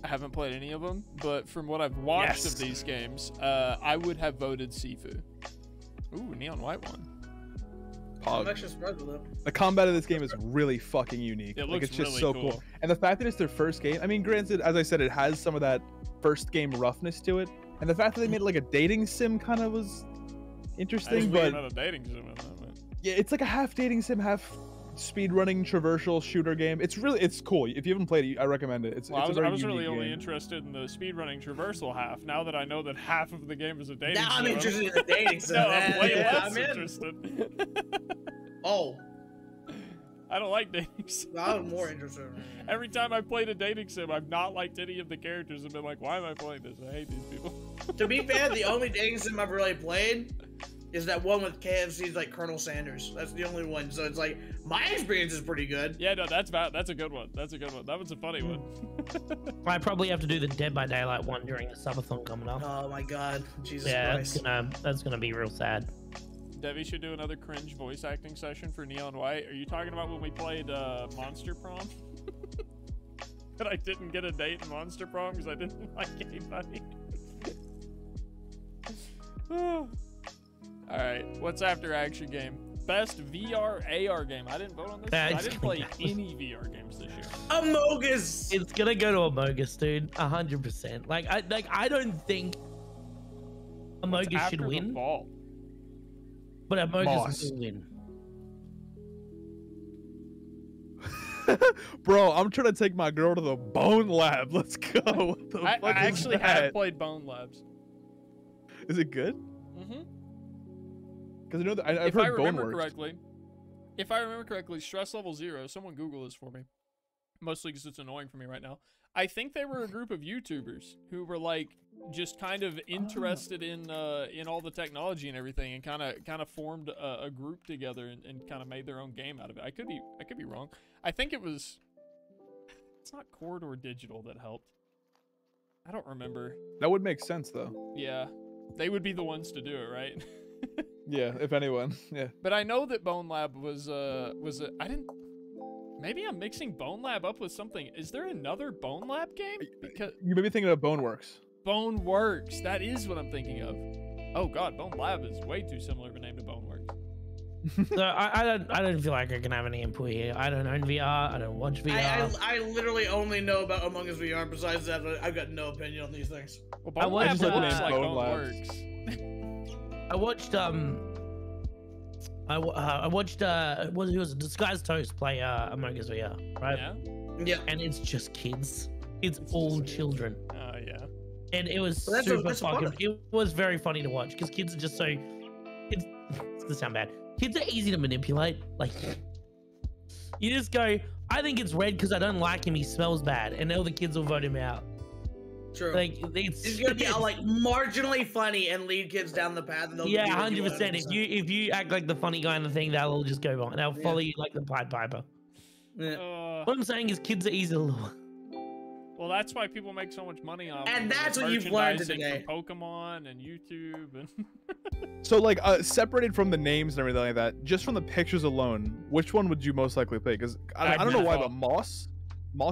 haven't played any of them. But from what I've watched of these games, I would have voted Sifu. Ooh, Neon White one. I'm actually surprised with it. The combat of this game is really fucking unique. It Like looks it's just really so cool. And the fact that it's their first game, I mean, granted, as I said, it has some of that first game roughness to it. And the fact that they made it like a dating sim kind of was interesting, but not a dating sim in that, but yeah, it's like a half dating sim, half speedrunning traversal shooter game. It's cool. If you haven't played it, I recommend it. It's Well, a I very was really unique only game. interested in the speedrunning traversal half. Now that I know that half of the game is a dating Now I'm sim, interested in the dating sim. no, I'm way Yeah, less I'm in. interested. Oh, I don't like dating sims. I'm more interested. Every time I played a dating sim, I've not liked any of the characters and been like, why am I playing this? I hate these people. To be fair, the only dating sim I've really played is that one with KFC's like Colonel Sanders. That's the only one. So it's like my experience is pretty good. Yeah, no, that's a good one. That's a good one. That was a funny one. I probably have to do the Dead by Daylight one during the subathon coming up. Oh my god, Jesus Yeah, Christ! that's gonna be real sad. Debbie should do another cringe voice acting session for Neon White. Are you talking about when we played Monster Prom? That I didn't get a date in Monster Prom because I didn't like anybody. Alright, what's after action game? Best VR AR game. I didn't vote on this. I didn't play any VR games this year. Amogus. It's gonna go to Amogus, dude. 100%. I don't think Amogus After should the win, fall. but Amogus Moss. will win. Bro, I'm trying to take my girl to the Bone Lab. Let's go. What the I fuck is actually that? have played Bone Labs. Is it good? Mm-hmm. Because I know that I've If I heard Bone remember works. correctly, stress level 0. Someone Google this for me. Mostly because it's annoying for me right now. I think they were a group of YouTubers who were like just kind of interested in all the technology and everything, and kind of formed a group together and kind of made their own game out of it. I could be wrong. I think it's not Corridor Digital that helped. I don't remember. That would make sense though. Yeah. They would be the ones to do it, right? Yeah, if anyone. Yeah. But I know that Bone Lab was I didn't. Maybe I'm mixing Bone Lab up with something. Is there another Bone Lab game? Because You may be thinking of Boneworks. Boneworks. That is what I'm thinking of. Oh God, Bone Lab is way too similar of a name to Boneworks. So I don't feel like I can have any input here. I don't own VR. I don't watch VR. I literally only know about Among Us VR. Besides that, I've got no opinion on these things. Well, Bone Lab watched, looks like Bone Labs. Boneworks. I watched I watched what was it? Disguised Toast play Among Us VR, right? Yeah. Yeah. And it's just kids. It's It's all just- children. Yeah. And it was Well, super that's fucking. fun. It was very funny to watch because kids are just so. It's gonna sound bad. Kids are easy to manipulate. Like, you just go, I think it's red because I don't like him. He smells bad, and all the kids will vote him out. True. Like, it's gonna be like marginally funny and lead kids down the path. And they'll yeah, do what you 100%. want, If you act like the funny guy in the thing, they'll all just go on. They'll Yeah. follow you like the Pied Piper. Yeah. What I'm saying is, kids are easy to lure. Well, that's why people make so much money off. And of that's what you've learned merchandising today. from Pokemon and YouTube and. So like separated from the names and everything like that, just from the pictures alone, which one would you most likely play? Because I don't know why, but Moss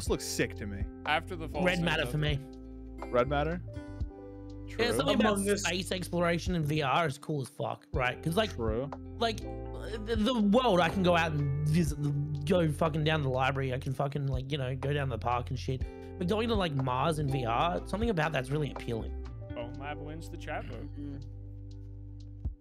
looks sick to me. After the fall. Red matter for me. Red matter. True. Yeah, something about Among Us. space exploration in VR is cool as fuck, right? Because True. like the world, I can go out and visit, go fucking down to the library. I can fucking like go down to the park and shit. But going to like Mars in VR, something about that's really appealing. Bone Lab wins the chat vote.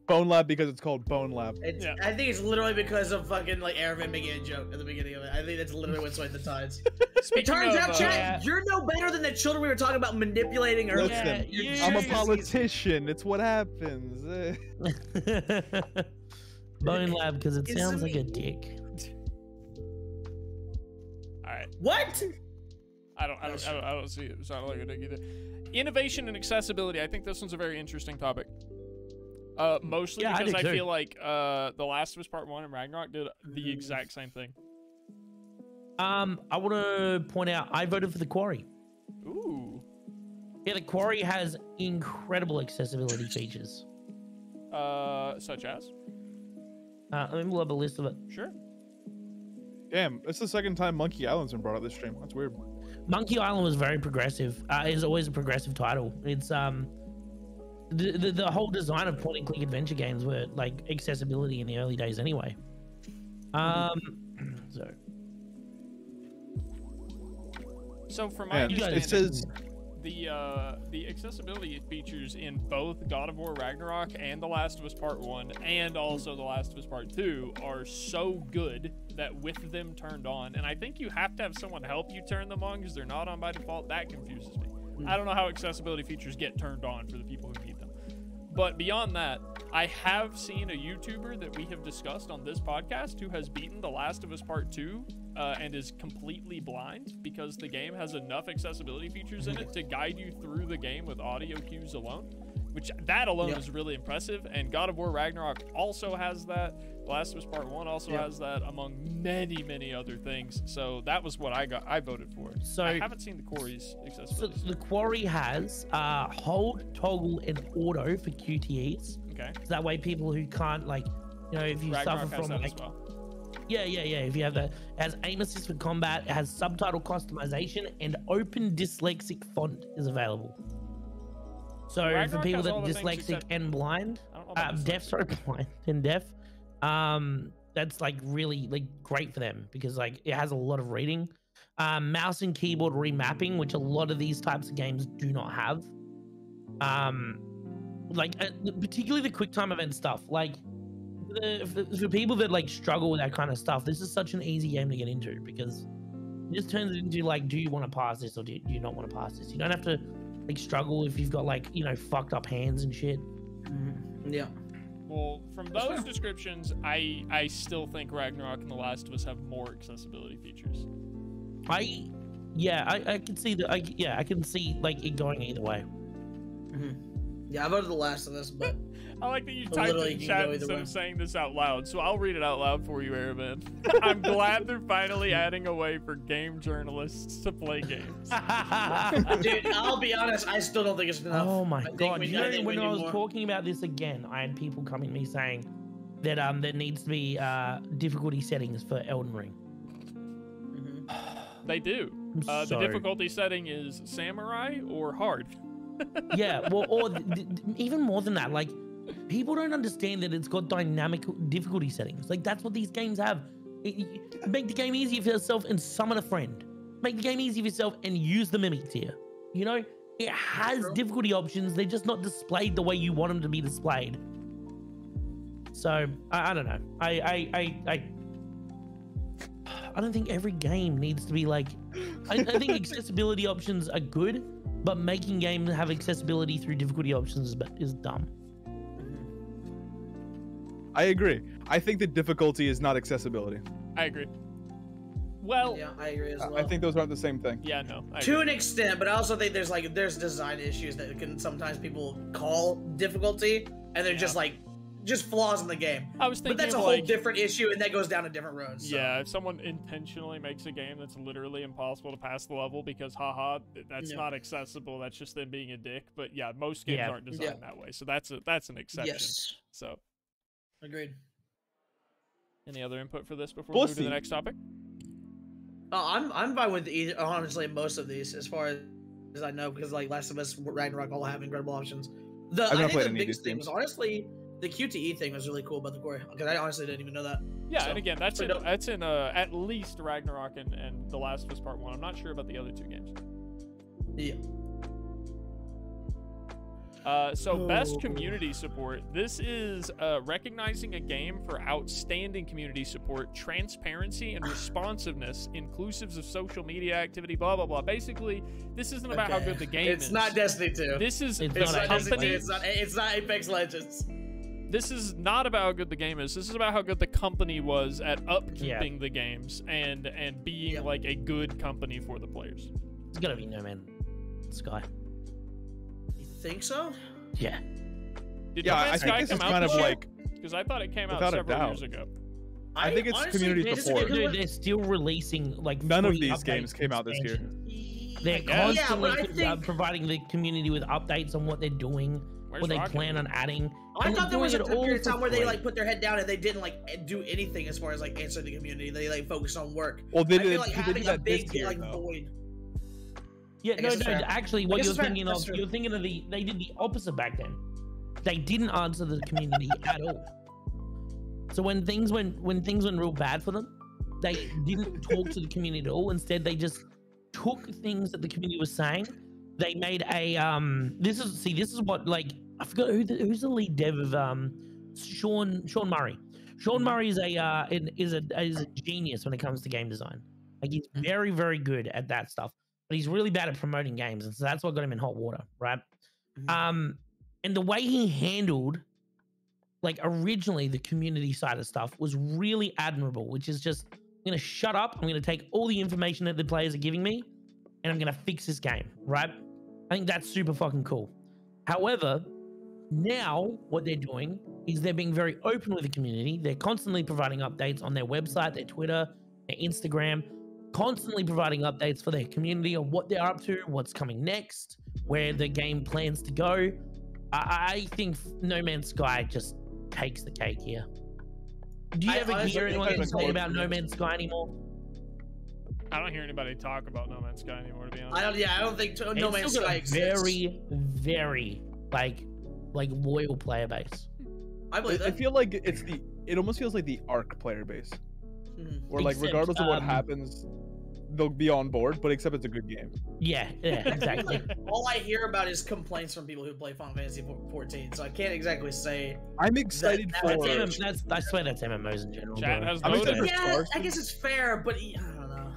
Bone Lab because it's called Bone Lab. It's, Yeah. I think it's literally because of fucking like Airman making a joke at the beginning of it. I think that's literally what swayed the tides. It Speaking turns of, out, Chad, yeah. you're no better than the children we were talking about manipulating earlier. Listen, Yeah, I'm a yeah. politician. It's what happens. Bone Lab because it It's sounds like a me. dick. All right. What? I don't see it. It's not like a dig either. Innovation and accessibility. I think this one's a very interesting topic. Mostly Yeah, I because do I too. feel like The Last of Us Part 1 and Ragnarok did the exact same thing. I want to point out I voted for the Quarry. Ooh. Yeah, the Quarry has incredible accessibility features. Such as? Let me pull up a list of it. Sure. Damn, it's the second time Monkey Island's been brought up this stream. That's weird. Monkey Island was very progressive. It's always a progressive title. It's the whole design of point and click adventure games were like accessibility in the early days anyway. So from my Man, understanding, it says the accessibility features in both God of War Ragnarok and The Last of Us Part 1 and also The Last of Us Part 2 are so good that with them turned on, and I think you have to have someone help you turn them on because they're not on by default. That confuses me. I don't know how accessibility features get turned on for the people who need them. But beyond that, I have seen a YouTuber that we have discussed on this podcast who has beaten The Last of Us Part 2 and is completely blind because the game has enough accessibility features in it to guide you through the game with audio cues alone, which that alone is really impressive. And God of War Ragnarok also has that. The Last of Us Part 1 also has that, among many, many other things. So that was what I voted for. So I haven't seen the Quarry's So accessibility. the Quarry has hold, toggle, and auto for QTEs. Okay. So that way, people who can't if you Ragnarok suffer has from that as well. yeah. If you have that, it has aim assist for combat. It has subtitle customization and open dyslexic font is available. So for Ragnarok people has that all are the things dyslexic except- and blind, I don't know about deaf, dyslexia. sorry, blind and deaf, that's like really like great for them because like it has a lot of reading. Mouse and keyboard remapping, which a lot of these types of games do not have. Particularly the quick time event stuff. Like for people that like struggle with that kind of stuff, this is such an easy game to get into because it just turns it into like, do you want to pass this or do you not want to pass this? You don't have to like struggle if you've got like fucked up hands and shit. Yeah. Well, from those descriptions, I still think Ragnarok and The Last of Us have more accessibility features. I can see that. I can see like it going either way. Yeah, I voted The Last of Us, but I like that you So typed literally in you can chat go either instead way. of saying this out loud, so I'll read it out loud for you, Airman. I'm glad they're finally adding a way for game journalists to play games. Dude, I'll be honest, I still don't think it's enough. Oh my I think god! we- You I know, think we when I need was more. talking about this again, I had people coming to me saying that there needs to be difficulty settings for Elden Ring. Mhm. They do. I'm The sorry. difficulty setting is samurai or hard. Yeah, well, or even more than that, like people don't understand that it's got dynamic difficulty settings. Like that's what these games have. Make the game easier for yourself and summon a friend. Make the game easy for yourself and use the mimic tier. You know, it has True. difficulty options. They're just not displayed the way you want them to be displayed. So I don't know. I don't think every game needs to be like. I think accessibility options are good, but making games have accessibility through difficulty options is dumb. I agree. I think the difficulty is not accessibility. I agree. Well, Yeah, I agree as well. I think those aren't the same thing. yeah, no. I To agree. an extent, but I also think there's design issues that can sometimes people call difficulty, and they're just flaws in the game. I was But thinking that's a of, whole like, different issue, and that goes down a different road. So. yeah, if someone intentionally makes a game that's literally impossible to pass the level because haha, that's Yeah. not accessible, that's just them being a dick. But yeah, most games Yeah. aren't designed that way. So that's an exception. Yes. So Agreed. any other input for this before we move to the Pussy. next topic? I'm fine with either, honestly most of these as far as I know, because like Last of Us, Ragnarok all have incredible options. I've not I think played the any of biggest these thing games. was honestly the QTE thing was really cool about the core, because I honestly didn't even know that. Yeah, So, and again, that's in pretty dope. at least Ragnarok and The Last of Us Part 1. I'm not sure about the other two games. Yeah. So best community support. This is recognizing a game for outstanding community support, transparency, and responsiveness, inclusives of social media activity, blah blah blah. Basically, this isn't about how Okay. good the game It's is. not Destiny 2. This is It's the not not Destiny 2. company. It's not Apex Legends. This is not about how good the game is. This is about how good the company was at upkeeping the games and being Yeah. like a good company for the players. It's gotta be No Man's Sky. You think so? Yeah. Did Yeah, No I Man's think Sky this is come out kind of this year? like Because I thought it came out Without a several doubt. years ago. I think it's honestly community disagree, support. because Dude, they're still releasing like None of free these updates games came and out this year. expansions. They're guess. Yeah, but I constantly think- providing the community with updates on what they're doing, Where's what they Rocket plan League? on adding. I and thought they're there was a doing it all period of for time where they free. like put their head down and they didn't like do anything as far as like answering the community. They like focused on work. Well, they I feel did, like they having did a that this big year, like though. void. Yeah, I no, guess it's no. fair. Actually, I what guess you're it's fair. thinking That's of, true. you're thinking of they did the opposite back then. They didn't answer the community at all. So when things went real bad for them, they didn't talk to the community at all. Instead, they just took things that the community was saying. They made a this is what, like, I forgot who's the lead dev of Sean Murray. Sean Murray is a genius when it comes to game design. Like, he's very, very good at that stuff, but he's really bad at promoting games, and so that's what got him in hot water, right? Mhm. And the way he handled, like, originally the community side of stuff was really admirable, which is just, I'm gonna shut up, I'm gonna take all the information that the players are giving me, and I'm gonna fix this game, right? I think that's super fucking cool. However, now what they're doing is they're being very open with the community. They're constantly providing updates on their website, their Twitter, their Instagram, constantly providing updates for their community on what they're up to, what's coming next, where the game plans to go. I think No Man's Sky just takes the cake here. Do you I ever honestly hear think anyone it's complain close about to No this. Man's Sky anymore? I don't hear anybody talk about No Man's Sky anymore, to be honest. I don't think No It's Man's still got Sky a exists. very, very like loyal player base. I believe I that. feel like it almost feels like the ARC player base, Mhm. where like Except, regardless of what happens, they'll be on board. But except it's a good game. Yeah, exactly. All I hear about is complaints from people who play Final Fantasy 14, so I can't exactly say. I'm excited That- for. That's I swear that's MMOs in general. Chat bro. has I'm excited voted. for Yeah, Star I guess it's fair, but I don't know.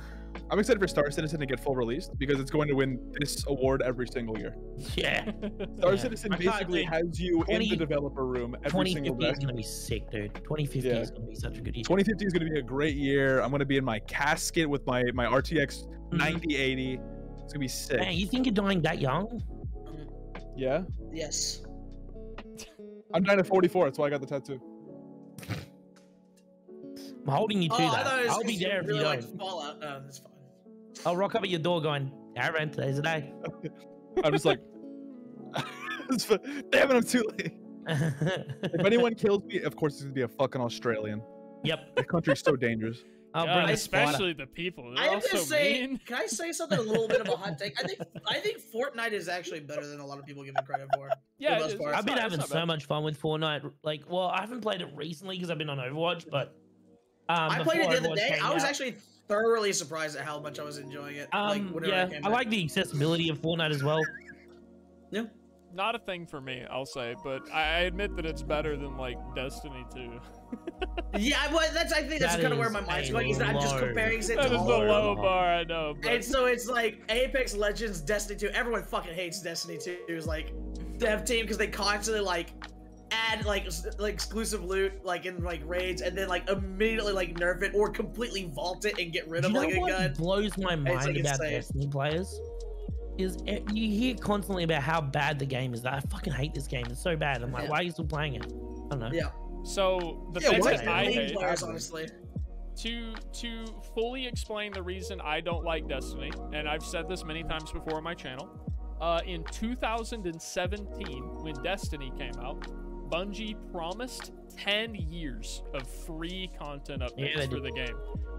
I'm excited for Star Citizen to get full release because it's going to win this award every single year. Yeah, Star Yeah. Citizen I can't basically think- has you in 20 the developer room every single 2050 day. is gonna be sick, dude. 2050 Yeah. is gonna be such a good year. 2050 is going to be a great year. I'm going to be in my casket with my RTX 9080. It's going to be sick. Man, you think you're dying that young? Yeah. Yes. I'm dying at 44. That's why I got the tattoo. I'm holding you to I that. thought it was I'll be 'cause you there if you really don't. like Fallout. Oh, that's fine. I'll rock up at your door going, Aaron, today's the day. I'm just like, damn it, I'm too late. If anyone kills me, of course it's gonna be a fucking Australian. Yep. The country's so dangerous. I'll God, bring a spider. especially the people. They're I all have to so say, mean. can I say something a little bit of a hot take? I think Fortnite is actually better than a lot of people give it credit for. Yeah, the it most is. part. I've been not- having not so bad. much fun with Fortnite. Like, well, I haven't played it recently because I've been on Overwatch, but I played it before the other Overwatch day. came I was out- actually thoroughly surprised at how much I was enjoying it. Like, whenever yeah, it came I out. like the accessibility of Fortnite as well. Yeah. Not a thing for me, I'll say, but I admit that it's better than like Destiny 2. Yeah, well, I think that's That kind of where is my mind's a going. Is that I'm just low- comparing it That to is the Lord. low bar, I know. But And so it's like Apex Legends, Destiny 2. Everyone fucking hates Destiny 2. Is like dev team because they constantly like add like exclusive loot like in like raids and then like immediately like nerf it or completely vault it and get rid Do of you know like a what gun. blows my mind like about insane. Destiny players? Is you hear constantly about how bad the game is. That I fucking hate this game. It's so bad. I'm like, Yeah. why are you still playing it? I don't know. Yeah, so the Yeah, thing what? that I main hate, players honestly. to fully explain the reason I don't like Destiny, and I've said this many times before on my channel, in 2017 when Destiny came out, Bungie promised 10 years of free content Yeah, updates they for did. the game.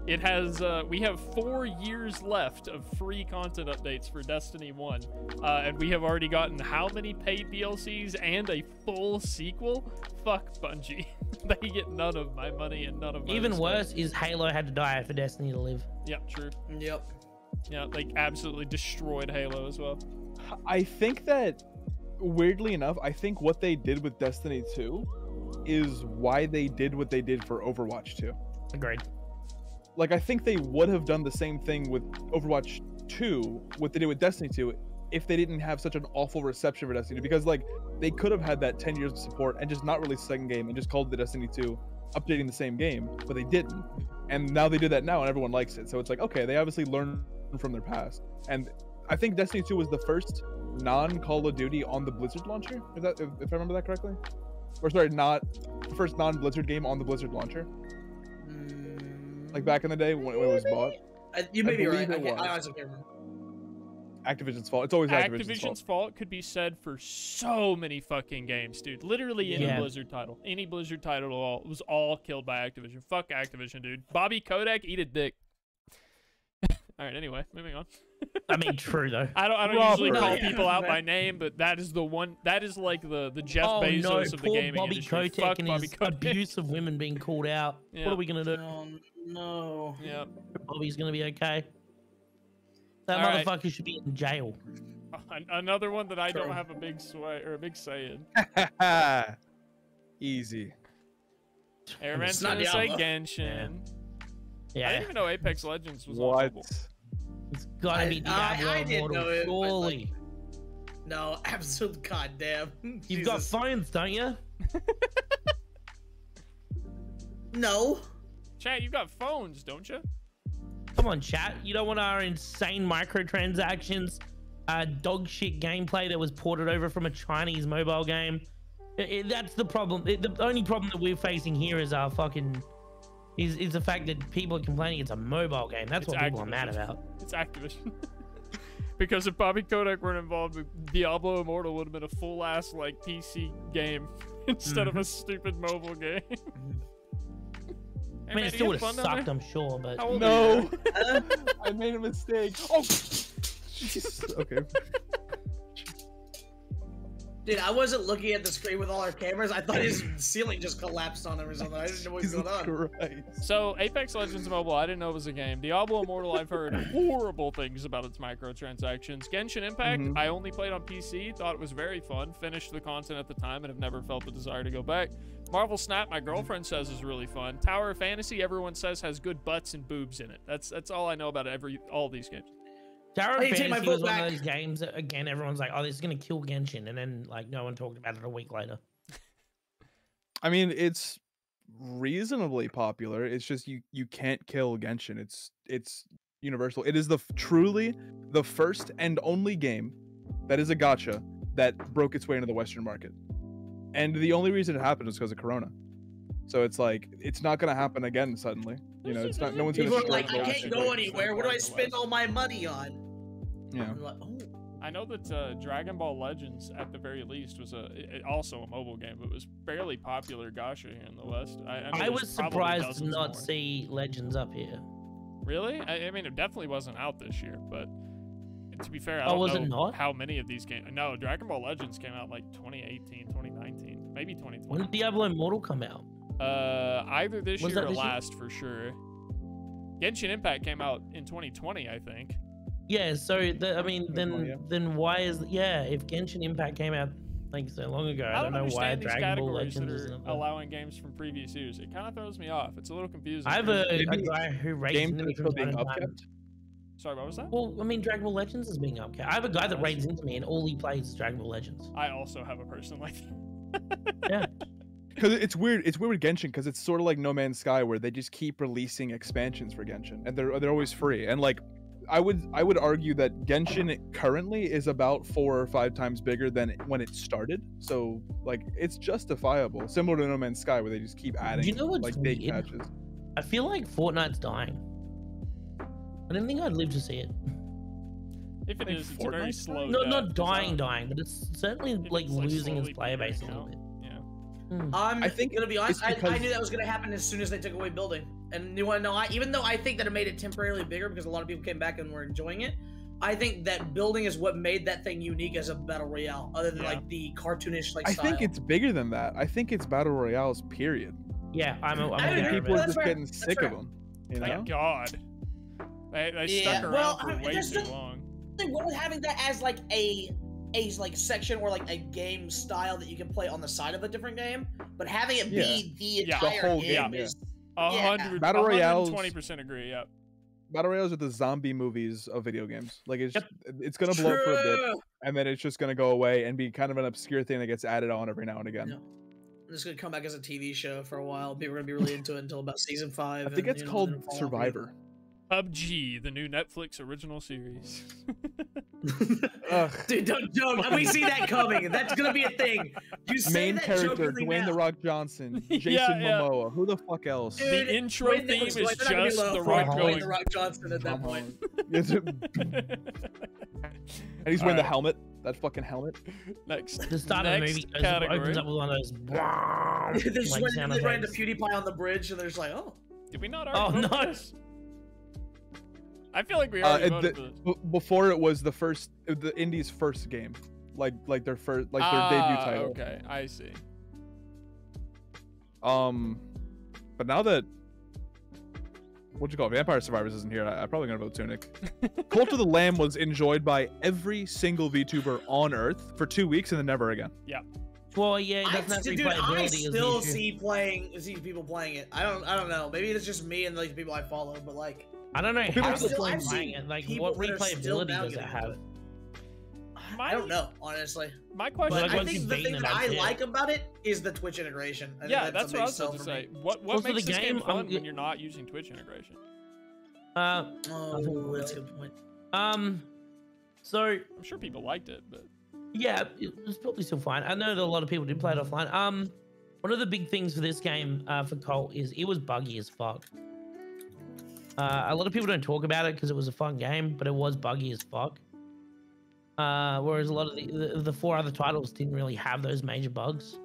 It has we have 4 years left of free content updates for Destiny 1, and we have already gotten how many paid DLCs and a full sequel? Fuck Bungie. They get none of my money and none of my Even respect. worse is Halo had to die for Destiny to live. Yeah, true. Yep. Yeah, like absolutely destroyed Halo as well. I think that, weirdly enough, I think what they did with Destiny 2 is why they did what they did for Overwatch 2. Agreed. Like, I think they would have done the same thing with Overwatch 2, what they did with Destiny 2, if they didn't have such an awful reception for Destiny 2. Because, like, they could have had that 10 years of support and just not release the second game and just called the Destiny 2 updating the same game, but they didn't. And now they do that now and everyone likes it. So it's like, okay, they obviously learned from their past. And I think Destiny 2 was the first non-Call of Duty on the Blizzard launcher, if I remember that correctly. Or sorry, not the first non-Blizzard game on the Blizzard launcher. Like back in the day when it was bought. You may be right. believe it I was. honestly can't remember. Activision's fault. It's always Activision's Activision's fault. fault could be said for so many fucking games, dude. Literally any Yeah. Blizzard title. Any Blizzard title was all killed by Activision. Fuck Activision, dude. Bobby Kotick, eat a dick. All right, anyway, moving on. I mean, true though. I don't Robert. usually call Yeah, people out man. by name, but that is the one. That is like the Jeff Oh Bezos no, of the poor gaming Bobby industry. Kotick Fuck and Bobby his Kotick. abuse of women being called out. Yeah. What are we gonna do? Oh no. Yeah. Bobby's gonna be okay. That All right. motherfucker should be in jail. Another one that I don't True. have a big sway or a big say in. Easy. Airman's It's not gonna say Diablo. Genshin. I Yeah, didn't even know Apex Legends was What? on mobile. it's gotta be Diablo I didn't Immortal, know it, but, surely. No, absolute goddamn. You've got Jesus. phones, don't you? No. Chat, you got phones, don't you? Come on, chat. You don't want our insane microtransactions, dog shit gameplay that was ported over from a Chinese mobile game. That's the problem. The only problem that we're facing here is our fucking is the fact that people are complaining it's a mobile game. That's It's what people are mad Activision. about. It's Activision. Because if Bobby Kotick weren't involved, Diablo Immortal would have been a full ass like PC game instead of a stupid mobile game. I mean, it still would have sucked, I'm sure, but How old are you? No, I made a mistake. Oh, Jesus. Okay. Dude, I wasn't looking at the screen with all our cameras. I thought his ceiling just collapsed on him or something. I didn't know what was Jesus going on. Christ. So Apex Legends Mobile, I didn't know it was a game. Diablo Immortal, I've heard horrible things about its microtransactions. Genshin Impact, Mhm. I only played on PC, thought it was very fun, finished the content at the time, and have never felt the desire to go back. Marvel Snap, my girlfriend says is really fun. Tower of Fantasy, everyone says has good butts and boobs in it. That's all I know about all these games. Tower I of need to take my Fantasy was vote one back. of those games that, again, everyone's like, oh, this is going to kill Genshin. And then, like, no one talked about it a week later. I mean, it's reasonably popular. It's just you can't kill Genshin. It's universal. It is truly the first and only game that is a gacha that broke its way into the Western market. and the only reason it happened was because of Corona. So it's like it's not gonna happen again suddenly. You know, it's not. No one's gonna. People are like, strike I gold can't and go like- anywhere. What do I spend all my money on? Yeah. I'm like, oh. I know that Dragon Ball Legends, at the very least, was also a mobile game, but was fairly popular gacha here in the West. I know I there's was probably surprised to dozens not more. see Legends up here. Really? I mean, it definitely wasn't out this year, but to be fair, I Oh, don't was know it not? how many of these games. No, Dragon Ball Legends came out like 2018, 2019, maybe 2020. When did Diablo Immortal come out? Either this Was year that or this year? last for sure. Genshin Impact came out in 2020, I think. Yeah, so I mean, yeah. then why is if Genshin Impact came out like so long ago, I don't know why understand these Dragon Ball categories that Legends are isn't up there. allowing games from previous years. It kind of throws me off. It's a little confusing. I have a Maybe guy who rates Games into that me are from still time being to time. upkept. Sorry, what was that? Well, I mean, Dragon Ball Legends is being upkept. I have a guy that That's raids true. into me, and all he plays is Dragon Ball Legends. I also have a person like that. Yeah. Because it's weird. It's weird with Genshin because it's sort of like No Man's Sky, where they just keep releasing expansions for Genshin, and they're always free. And like, I would argue that Genshin currently is about 4 or 5 times bigger than when it started. So like, it's justifiable. Similar to No Man's Sky, where they just keep adding know what's like big weird? patches. I feel like Fortnite's dying. I don't think I'd live to see it. If it think is, it's a very Fortnite's slow. No, death. not It's dying, but it's certainly It's like like losing its slowly player base a petering little out. bit. Yeah. Hmm. I think gonna be honest. it's I because- knew that was gonna happen as soon as they took away building. And you wanna know, even though I think that it made it temporarily bigger because a lot of people came back and were enjoying it, I think that building is what made that thing unique as a battle royale, other than Yeah. like the cartoonish like I style. think it's bigger than that. I think it's battle royales. Period. Yeah, I'm a I I fan think agree. of people it. are That's just fair. getting That's sick fair. of them. You know? Thank God. They Yeah, stuck around well, for I mean, way there's too no- long. Like, what with having that as like a like section or like a game style that you can play on the side of a different game, but having it be the Yeah. The entire whole game game, is Yeah. Battle Royales- 120% agree. Yeah. Battle royales are the zombie movies of video games. Like it's gonna blow up for a bit, true. and then it's just gonna go away and be kind of an obscure thing that gets added on every now and again. Yeah. It's gonna come back as a TV show for a while. People are gonna be really into it until about season 5. I think and, it's you know, called then it'll fall off. Survivor. PUBG, the new Netflix original series. Ugh. Dude, don't joke. We see that coming. That's gonna be a thing. You say Main that character jokingly Dwayne now. the Rock Johnson, Jason Yeah. Momoa. Who the fuck else? Dude, The intro Dwayne theme Nichols, is they're not gonna be just low The for Rock Dwayne going. the Rock Johnson at that Tom point. Holland. And he's wearing the Alright. helmet. That fucking helmet. Next. The start of the Next movie opens category. up with one of those They're just like running, sound they ran to effects. PewDiePie on the bridge, and they're just like, oh. Did we not Oh, already vote no. for this? I feel like we already voted for this. Before it was the indie's first game, like their first their debut title. Okay, I see. But now that Vampire Survivors isn't here, I'm probably gonna vote Tunic. Cult of the Lamb was enjoyed by every single VTuber on Earth for 2 weeks and then never again. Well, yeah, it I, doesn't have dude, replayability I as the still issue. see people playing it. I don't know. Maybe it's just me and like the people I follow, but like I don't know People how are it's still- playing I've seen it. Like, people what that are still replayability now does it getting into have? it. I don't know, honestly. My question But, But like, I once think you've the beaten thing it, that I that's it. like about it is the Twitch integration. I think Yeah, that's a what I big was sell about to for me. say. What Well, for makes the this game game, fun I'm- when you're not using Twitch integration? Oh, that's a good point. So I'm sure people liked it, but yeah, it's probably still fine. I know that a lot of people did play it offline. One of the big things for this game, for Colt, is it was buggy as fuck. A lot of people don't talk about it because it was a fun game, but it was buggy as fuck. Whereas a lot of the 4 other titles didn't really have those major bugs.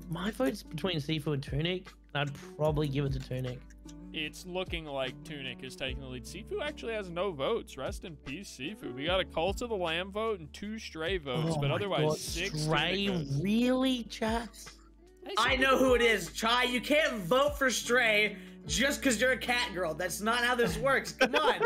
My vote's between Sifu and Tunic. I'd probably give it to Tunic. it's looking like Tunic is taking the lead. Sifu actually has no votes. Rest in peace, Sifu. We got a Cult of the Lamb vote and 2 Stray votes, Oh but my otherwise God, 6 Stray, Tunic votes. really, chat? Hey, I Sifu. know who it is. Chai, you can't vote for Stray just because you're a cat girl. That's not how this works. Come on.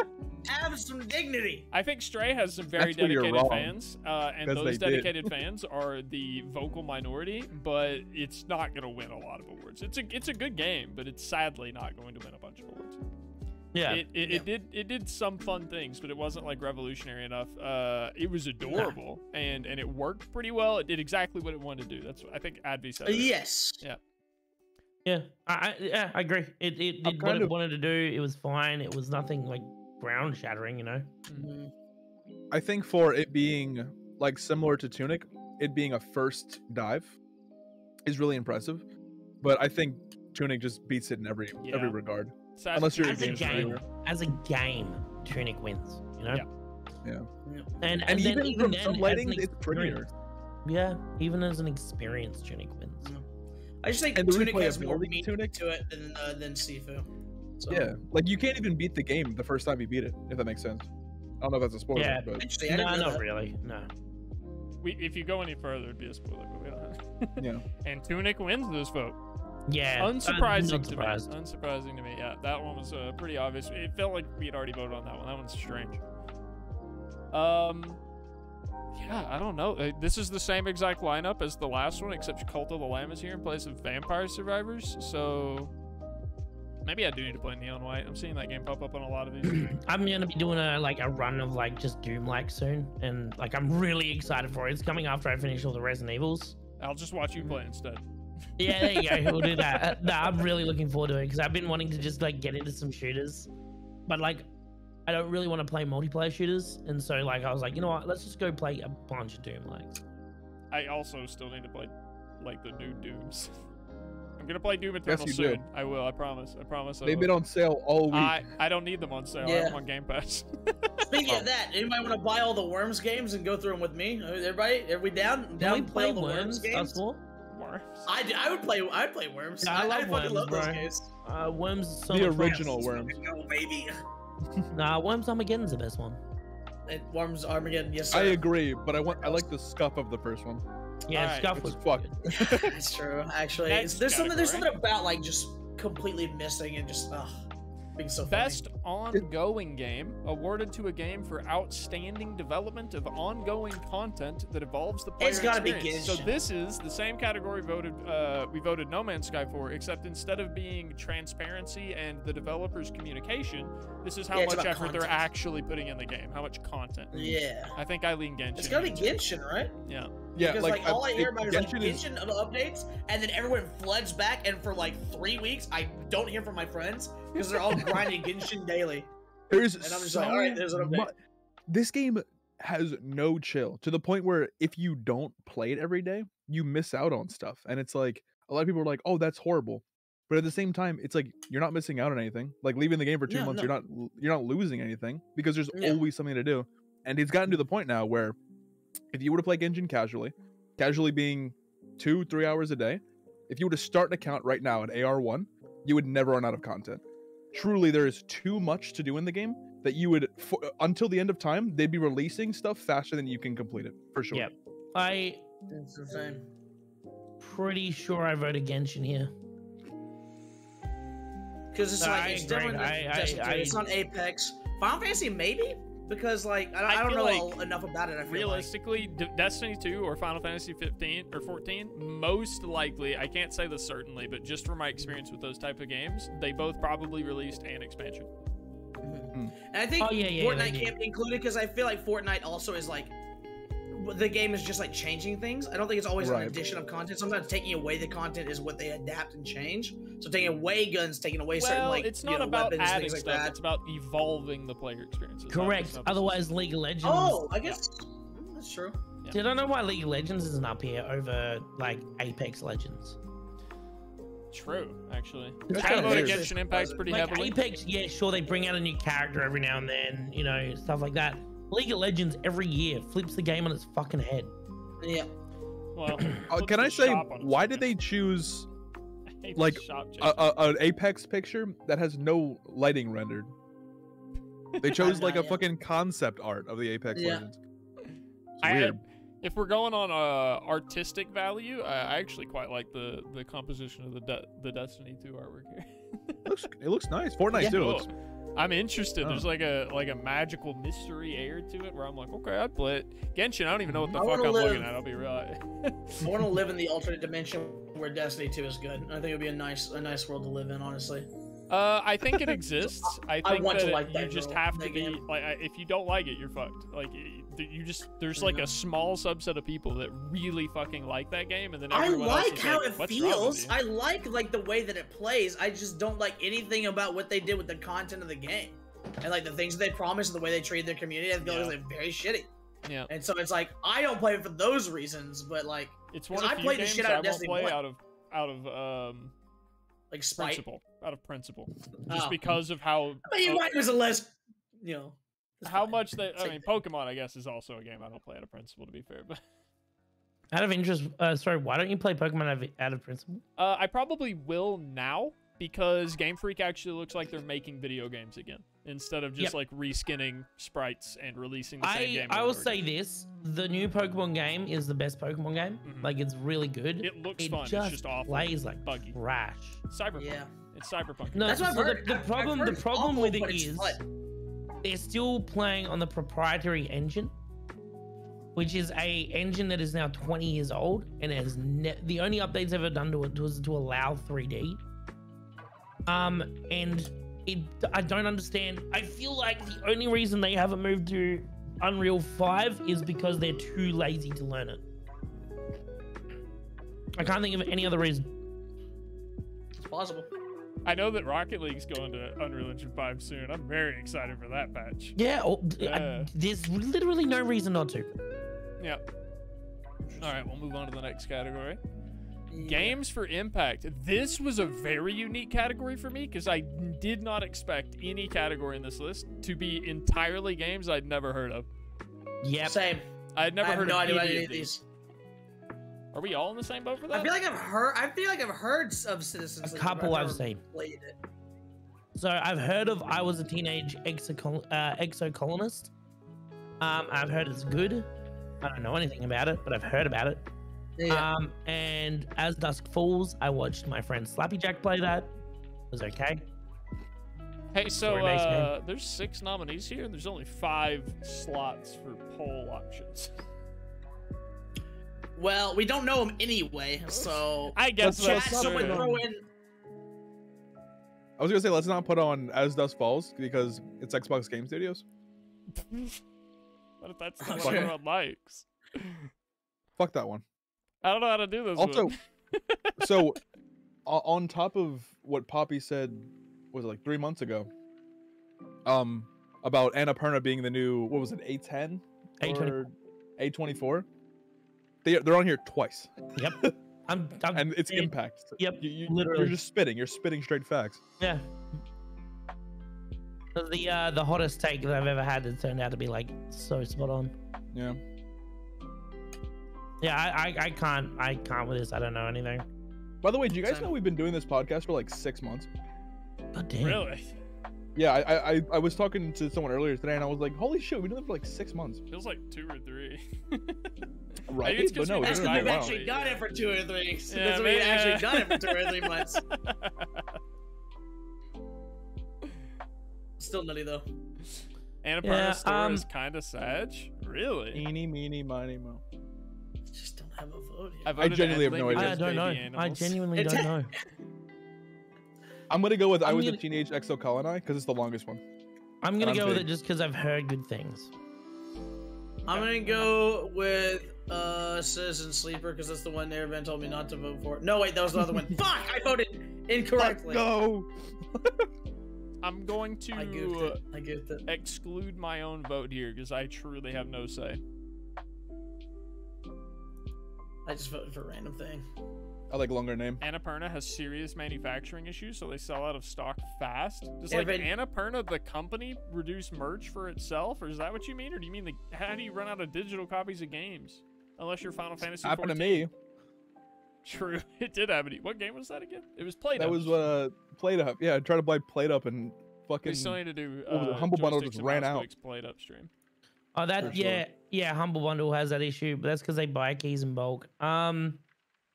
Have some dignity. I think Stray has some very That's where you're dedicated wrong, fans, and 'cause those they did. dedicated fans are the vocal minority. But it's not going to win a lot of awards. It's a good game, but it's sadly not going to win a bunch of awards. Yeah. It did some fun things, but it wasn't like revolutionary enough. It was adorable and it worked pretty well. It did exactly what it wanted to do. That's what I think Advi said. Yes. Yeah, I agree. It did what kind it of- wanted to do. It was fine. It was nothing like ground shattering, you know. Mhm. I think for it being like similar to Tunic, it being a first dive is really impressive. But I think Tunic just beats it in every regard. Sad Unless you're as a game game, as a game, Tunic wins. You know. Yeah. And And then even from then, some as lightings, an it's prettier. experience- Yeah, even as an experience, Tunic wins. I just think And the Tunic has more replayability meat Tunic- to it than Sifu. So, Yeah, like you can't even beat the game the first time you beat it, if that makes sense. I don't know if that's a spoiler, Yeah. but Interesting. I No, didn't know not that. really. No. If you go any further, it'd be a spoiler, but we don't. yeah. And Tunic wins this vote. Yeah. Unsurprising not to surprised. me. Unsurprising to me. Yeah, that one was pretty obvious. It felt like we had already voted on that one. That one's strange. Yeah, I don't know. This is the same exact lineup as the last one, except Cult of the Lamb is here in place of Vampire Survivors. So maybe I do need to play Neon White. I'm seeing that game pop up on a lot of these. I'm gonna be doing a run of like just Doom like soon, and like I'm really excited for it. It's coming after I finish all the Resident Evils. I'll just watch you play instead. Yeah, there you go. We'll do that. No, I'm really looking forward to it because I've been wanting to just like get into some shooters, but like I don't really want to play multiplayer shooters, and so like I was like, you know what? Let's just go play a bunch of Doom likes. I also still need to play like the new Dooms. I'm gonna play Doom Eternal you soon. do. I will. I promise. I promise. I They've will. been on sale all week. I don't need them on sale. I Yeah. have them on Game Pass. Speaking of that, anybody want to buy all the Worms games and go through them with me? Everybody, are we down? Down Can we to play all play the Worms Worms? games? Us four? Worms. I'd play Worms. Yeah, I love fucking Worms, love those bro. games. Worms is so The much fun. original Worms. Go, baby. Nah, Worms Armageddon's the best one. And Worms Armageddon, yes sir. I agree, but I like the scuff of the first one. Yeah, Alright, Scuff it's was fuck. good. That's true. Actually, Next there's something category. about like just completely missing and just being so funny. Best ongoing game awarded to a game for outstanding development of ongoing content that evolves the player It's gotta be experience. So Genshin. this is the same category we voted No Man's Sky for, except instead of being transparency and the developer's communication, this is how Yeah, it's much about effort they're content. actually putting in the game, how much content. Yeah. I think I lean Genshin. It's gotta be Genshin, right? Yeah. Yeah, Because like all I hear about is like Genshin is- Genshin updates, and then everyone floods back, and for like 3 weeks, I don't hear from my friends because they're all grinding Genshin daily. There's And I'm just so like, all right, there's an update. this game has no chill to the point where if you don't play it every day, you miss out on stuff. And it's like a lot of people are like, "Oh, that's horrible," but at the same time, it's like you're not missing out on anything. Like leaving the game for 2 Yeah, months, no. you're not losing anything because there's Yeah. always something to do. And it's gotten to the point now where if you were to play Genshin casually being 2-3 hours a day, if you were to start an account right now at AR1, you would never run out of content. Truly, there is too much to do in the game that you would, until the end of time, they'd be releasing stuff faster than you can complete it, for sure. Yep. I It's insane. pretty sure I voted Genshin here. Because it's No, like I it's agree. different. It's not Apex. Final Fantasy maybe because like I don't feel know like enough about it. I feel Realistically, Destiny 2 or Final Fantasy 15 or 14, most likely, I can't say this certainly, but just from my experience with those type of games, they both probably released an expansion. and I think Oh, yeah, they Fortnite did. can't be included because I feel like Fortnite also is like the game is just like changing things. I don't think it's always an Right. addition of content. Sometimes taking away the content is what they adapt and change. So taking away guns, taking away certain Well, like it's not you know, about weapons, adding things like stuff, that. it's about evolving the player experience. It's not Correct. just about Otherwise, League of Legends. Oh, I guess that's true. See, I don't know why League of Legends isn't up here over like Apex Legends. True, actually. It's I kinda voted weird. Genshin Impact's pretty Like heavily. Apex, yeah, sure, they bring out a new character every now and then, you know, stuff like that. League of Legends every year flips the game on its fucking head. Yeah. Well, Can I say, why did they choose like, an Apex picture that has no lighting rendered? They chose like a Yeah. fucking concept art of the Apex Yeah. Legends. It's weird. If we're going on artistic value, I actually quite like the composition of the Destiny 2 artwork here. It looks nice. Fortnite Yeah. too. Cool. Looks, I'm interested. Oh. There's like a magical mystery air to it where I'm like, okay, I'd play it. Genshin, I don't even know what the I fuck wanna I'm looking live- at. I'll be real. I want to live in the alternate dimension where Destiny 2 is good. I think it would be a nice world to live in, honestly. I think it exists. I think want to that like you that just girl, have to that be game. like, if you don't like it, you're fucked. Like, there's like a small subset of people that really fucking like that game, and then I everyone else like is how like, it "What's wrong with feels. you?" I like the way that it plays. I just don't like anything about what they did with the content of the game. And like the things that they promised and the way they treated their community, I feel Yeah. like very shitty. Yeah. And so it's like I don't play it for those reasons, but like It's one 'cause of I the played few the games shit I out of won't Destiny play 1. out of like spite. principle. Out of principle. Just Oh. because of how I mean, mine was a less, you know. it's how fine. much they. I Same mean, thing. Pokemon, I guess, is also a game I don't play out of principle. To be fair, but Out of interest, sorry, why don't you play Pokemon out of principle? I probably will now because Game Freak actually looks like they're making video games again instead of just Yep. like reskinning sprites and releasing the same game. I will over say again. this: the new Pokemon game is the best Pokemon game. Mhm. Like, it's really good. It looks It fun. just It's just awful. plays like buggy. trash. Cyberpunk. Yeah. It's cyberpunk. No, That's what I've so heard. the I've problem heard the it's problem awful, with but it it's is fun. they're still playing on the proprietary engine, which is a engine that is now 20 years old, and has the only updates ever done to it was to allow 3D. And I don't understand. I feel like the only reason they haven't moved to Unreal 5 is because they're too lazy to learn it. I can't think of any other reason. It's possible. I know that Rocket League's going to Unreal Engine 5 soon. I'm very excited for that patch. Yeah, Yeah. there's literally no reason not to. Yeah. All right, we'll move on to the next category. Yeah. Games for impact. This was a very unique category for me because I did not expect any category in this list to be entirely games I'd never heard of. Yep. Same. I'd never I have heard no of idea about any any of of these. Are we all in the same boat for that? I feel like I've heard of Citizens A League, couple but I've never seen. Played it. So I've heard of I Was a Teenage Exocolonist. I've heard it's good. I don't know anything about it, but I've heard about it. Yeah. And As Dusk Falls, I watched my friend Slappy Jack play that. It was okay. Hey, so Story-based game. there's 6 nominees here, and there's only 5 slots for poll options. Well, we don't know them anyway, so I guess Let's that's chat chat, someone true. throw in. I was gonna say let's not put on As Dusk Falls because it's Xbox Game Studios. What if that's the Oh, one sure. everyone likes? Fuck that one. I don't know how to do this. Also, one. so on top of what Poppy said, was it like 3 months ago? About Annapurna being the new, what was it, A10 or A24? They're on here twice, Yep. I'm and it's it- Impact. So Yep. you're literally. just spitting. You're spitting straight facts. Yeah. The hottest take that I've ever had that turned out to be like so spot on. Yeah. Yeah, I can't with this. I don't know anything. By the way, do you guys Same. know we've been doing this podcast for like 6 months? God damn. Really? Yeah, I was talking to someone earlier today, and I was like, "Holy shit, we've been doing it for like 6 months." Feels like 2 or 3. Right? it's But 'cause no, we we've That's been just doing because it we've for a while. actually done it for 2 or 3. So Yeah, that's what we've man. actually done it for 2 or 3 months. Still nutty though. Annapurna's Yeah, story is kind of sad. Really? Eeny, meeny, miny, mo. Just don't have a vote here. I voted genuinely have Ed no Link idea. I because don't know. baby I animals. genuinely It's- don't know. I'm gonna go with I I'm Was a gonna- Teenage Exocoloni because it's the longest one. I'm gonna I'm go with big. it just because I've heard good things. I'm gonna go with Citizen Sleeper because that's the one Everyone told me not to vote for. No, wait, that was the other one. Fuck! I voted incorrectly. Go. I'm going to I goofed it. I goofed it. exclude my own vote here because I truly have no say. I just voted for a random thing. I like longer name. Annapurna has serious manufacturing issues, so they sell out of stock fast. Does like Evan- Annapurna, the company, reduce merch for itself, or is that what you mean, or do you mean how do you run out of digital copies of games? Unless you're Final Fantasy. Happened to 14. me. True, it did happen. What game was that again? It was Play-Doh. That was Plate Up. Yeah, I tried to buy Plate Up and We fucking. still need to do what was it? Humble Bundle Joysticks just and ran Mouse out. Clicks Play-Up stream. Oh, that For sure. yeah. Humble Bundle has that issue, but that's because they buy keys in bulk.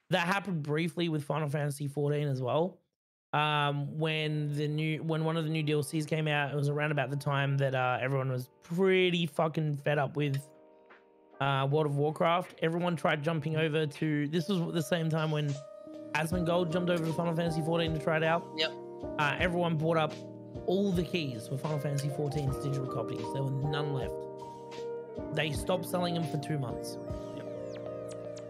That happened briefly with Final Fantasy 14 as well. When one of the new DLCs came out, it was around about the time that everyone was pretty fucking fed up with World of Warcraft. Everyone tried jumping over to. This was the same time when Asmongold jumped over to Final Fantasy 14 to try it out. Yep. Everyone bought up all the keys for Final Fantasy 14's digital copies. There were none left. They stopped selling them for 2 months.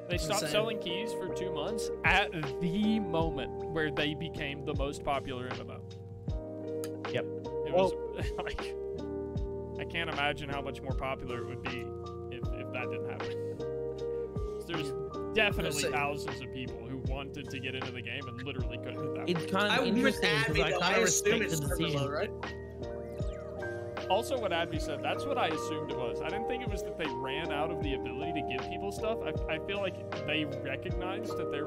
They stopped Insane. selling keys for 2 months at the moment where they became the most popular MMO. Yep. It was like I can't imagine how much more popular it would be if that didn't happen. There's definitely thousands of people who wanted to get into the game and literally couldn't get that. It's kind of I was interesting because I kind of respect the decision. right? Also, what Adby said, that's what I assumed it was. I didn't think it was that they ran out of the ability to give people stuff. I feel like they recognized that they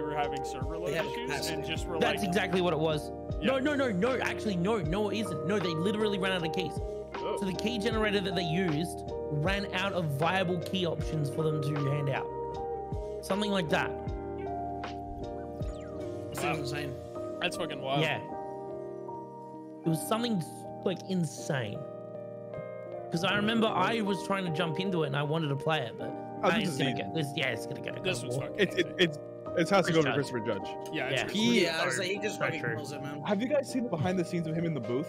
were having server load issues and just were That's exactly what it was. Yeah. No. Actually, no, it isn't. No, they literally ran out of keys. Oh. So the key generator that they used ran out of viable key options for them to hand out. Something like that. Sounds insane. That's fucking wild. Yeah. It was something like insane. Because I remember I was trying to jump into it and I wanted to play it, but it's gonna go. It's gonna go. This was fucking It has to go to Judge. Christopher Judge. Yeah, Yeah. I was like, he just fucking true. kills it, man. Have you guys seen the behind the scenes of him in the booth?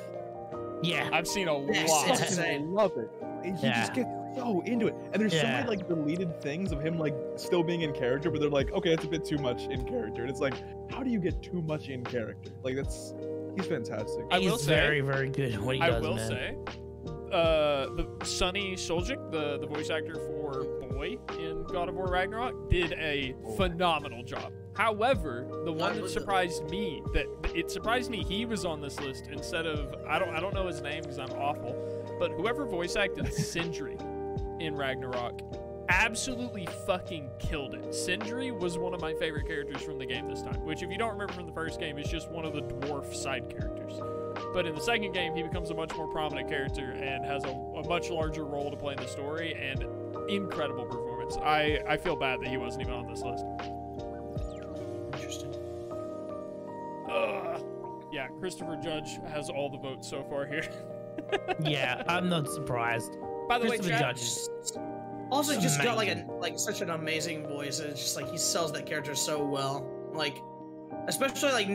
Yeah. I've seen a Yes, lot. it's I insane. love it. And he just gets so into it. And there's so Yeah. many like deleted things of him like still being in character, but they're like, okay, it's a bit too much in character. And it's like, how do you get too much in character? Like he's fantastic. I will He's say- very, very good at what he does, I will man. say, the Sonny Soljic, the voice actor for Boy in God of War Ragnarok, did a phenomenal job. However, the one that surprised me, it surprised me he was on this list instead of I don't know his name because I'm awful, but whoever voice acted Sindri in Ragnarok absolutely fucking killed it. Sindri was one of my favorite characters from the game this time, which if you don't remember from the first game is just one of the dwarf side characters. But in the second game, he becomes a much more prominent character and has a much larger role to play in the story, and incredible performance. I feel bad that he wasn't even on this list. Interesting. Yeah, Christopher Judge has all the votes so far here. Yeah, I'm not surprised. By the way, Christopher chat, Judge. Also, he just got Amazing. like such an amazing voice, and it's just like he sells that character so well. Like, especially like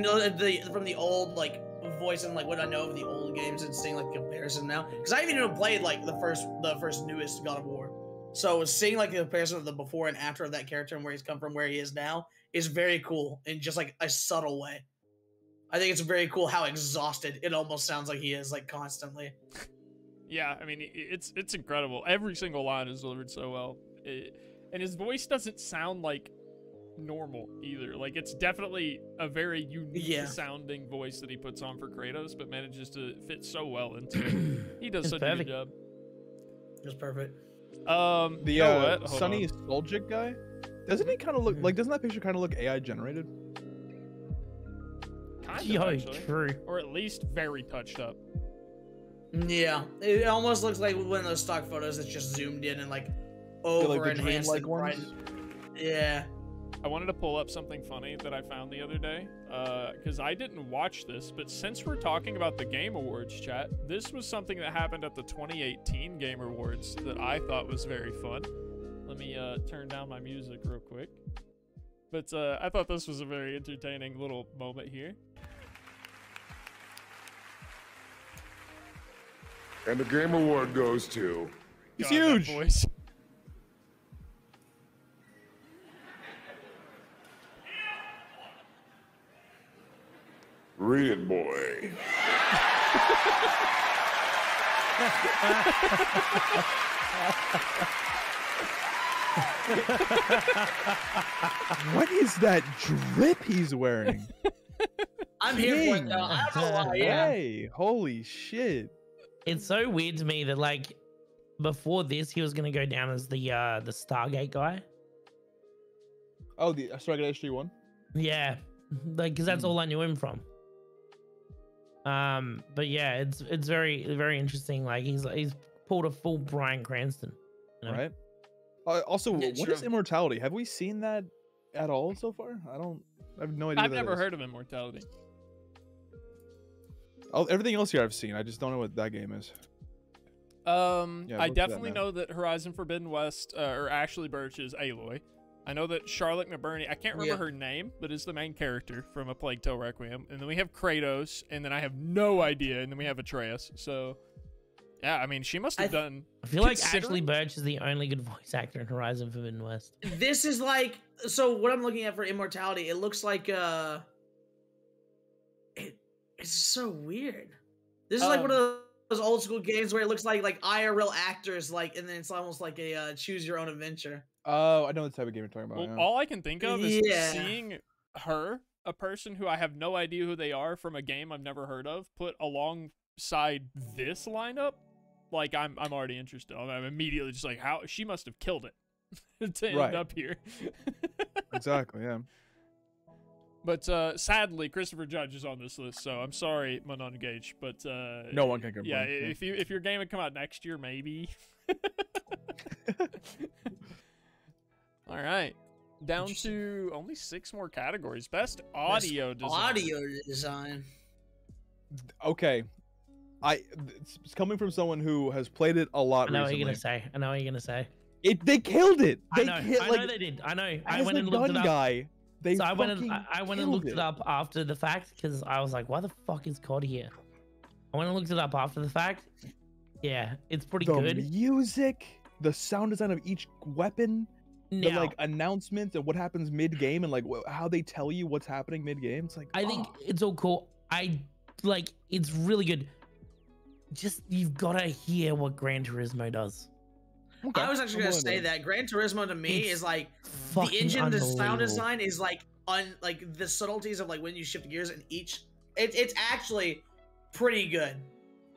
from the old like voice and like what I know of the old games and seeing like the comparison now. Because I haven't even played like the first newest God of War, so seeing like the comparison of the before and after of that character and where he's come from, where he is now, is very cool in just like a subtle way. I think it's very cool how exhausted it almost sounds like he is like constantly. yeah, I mean, it's incredible. Every single line is delivered so well. And his voice doesn't sound like normal either. Like, it's definitely a very unique sounding voice that he puts on for Kratos, but manages to fit so well into it. He does such a good job. It's perfect. The Sonny Soljic guy, doesn't he kind of look like? Doesn't that picture kind of look AI generated? Kind of, Yo, actually. true. Or at least very touched up. Yeah, it almost looks like one of those stock photos that's just zoomed in and like over enhanced dreamlike and ones? brightened. Yeah. I wanted to pull up something funny that I found the other day, because I didn't watch this, but since we're talking about the Game Awards, chat, this was something that happened at the 2018 Game Awards that I thought was very fun. Let me turn down my music real quick. But I thought this was a very entertaining little moment here. And the Game Award goes to... He's God, that huge. voice. Read it, boy. What is that drip he's wearing? I'm here for it though. I don't know why, yeah. Hey, holy shit. It's so weird to me that like before this he was gonna go down as the Stargate guy. Oh, the Stargate SG-1? Yeah, like because that's all I knew him from. But yeah, it's very interesting. Like he's pulled a full Bryan Cranston, you know? Right. Also, Yeah, what is immortality? Have we seen that at all so far? I have no idea. I've never heard of Immortality. Oh, everything else here I've seen. I just don't know what that game is. I look at definitely that, know that Horizon Forbidden West, or Ashley Birch is Aloy. I know that Charlotte McBurney, I can't remember her name, but is the main character from A Plague Tale Requiem. And then we have Kratos, and then I have no idea, and then we have Atreus. So, yeah, I mean, she must have done... I feel like Ashley Birch is the only good voice actor in Horizon Forbidden West. This is like, so what I'm looking at for Immortality, it looks like it's so weird. This is like one of those old school games where it looks like IRL actors, like, and then it's almost like a choose your own adventure. Oh, I know the type of game you're talking about. Well, Yeah. all I can think of is Yeah. seeing her, a person who I have no idea who they are from a game I've never heard of, put alongside this lineup. Like, I'm already interested. I'm immediately just like, how she must have killed it to end up here. Exactly, yeah. But sadly, Christopher Judge is on this list, so I'm sorry, Manon Gage. But No one can complain. yeah, if your game had come out next year, maybe. All right, down to only 6 more categories. Best audio design. Audio design. Okay. It's coming from someone who has played it a lot I know recently. what you're gonna say. I know what you're gonna say. They killed it. I They know. killed, I like, know they did. I know. I as went the and looked gun it up. guy. They So I went fucking and looked it up after the fact because I was like, why the fuck is COD here? I went and looked it up after the fact. Yeah, it's pretty The good. music, the sound design of each weapon, the Now, like announcements and what happens mid game, and like how they tell you what's happening mid game. It's like I think it's all cool. It's really good. Just you've got to hear what Gran Turismo does. Okay, I was actually I'm gonna say willing to- that Gran Turismo to me It's is like the Fucking engine, the sound unbelievable. design is like like the subtleties of like when you shift gears and each. It's actually pretty good.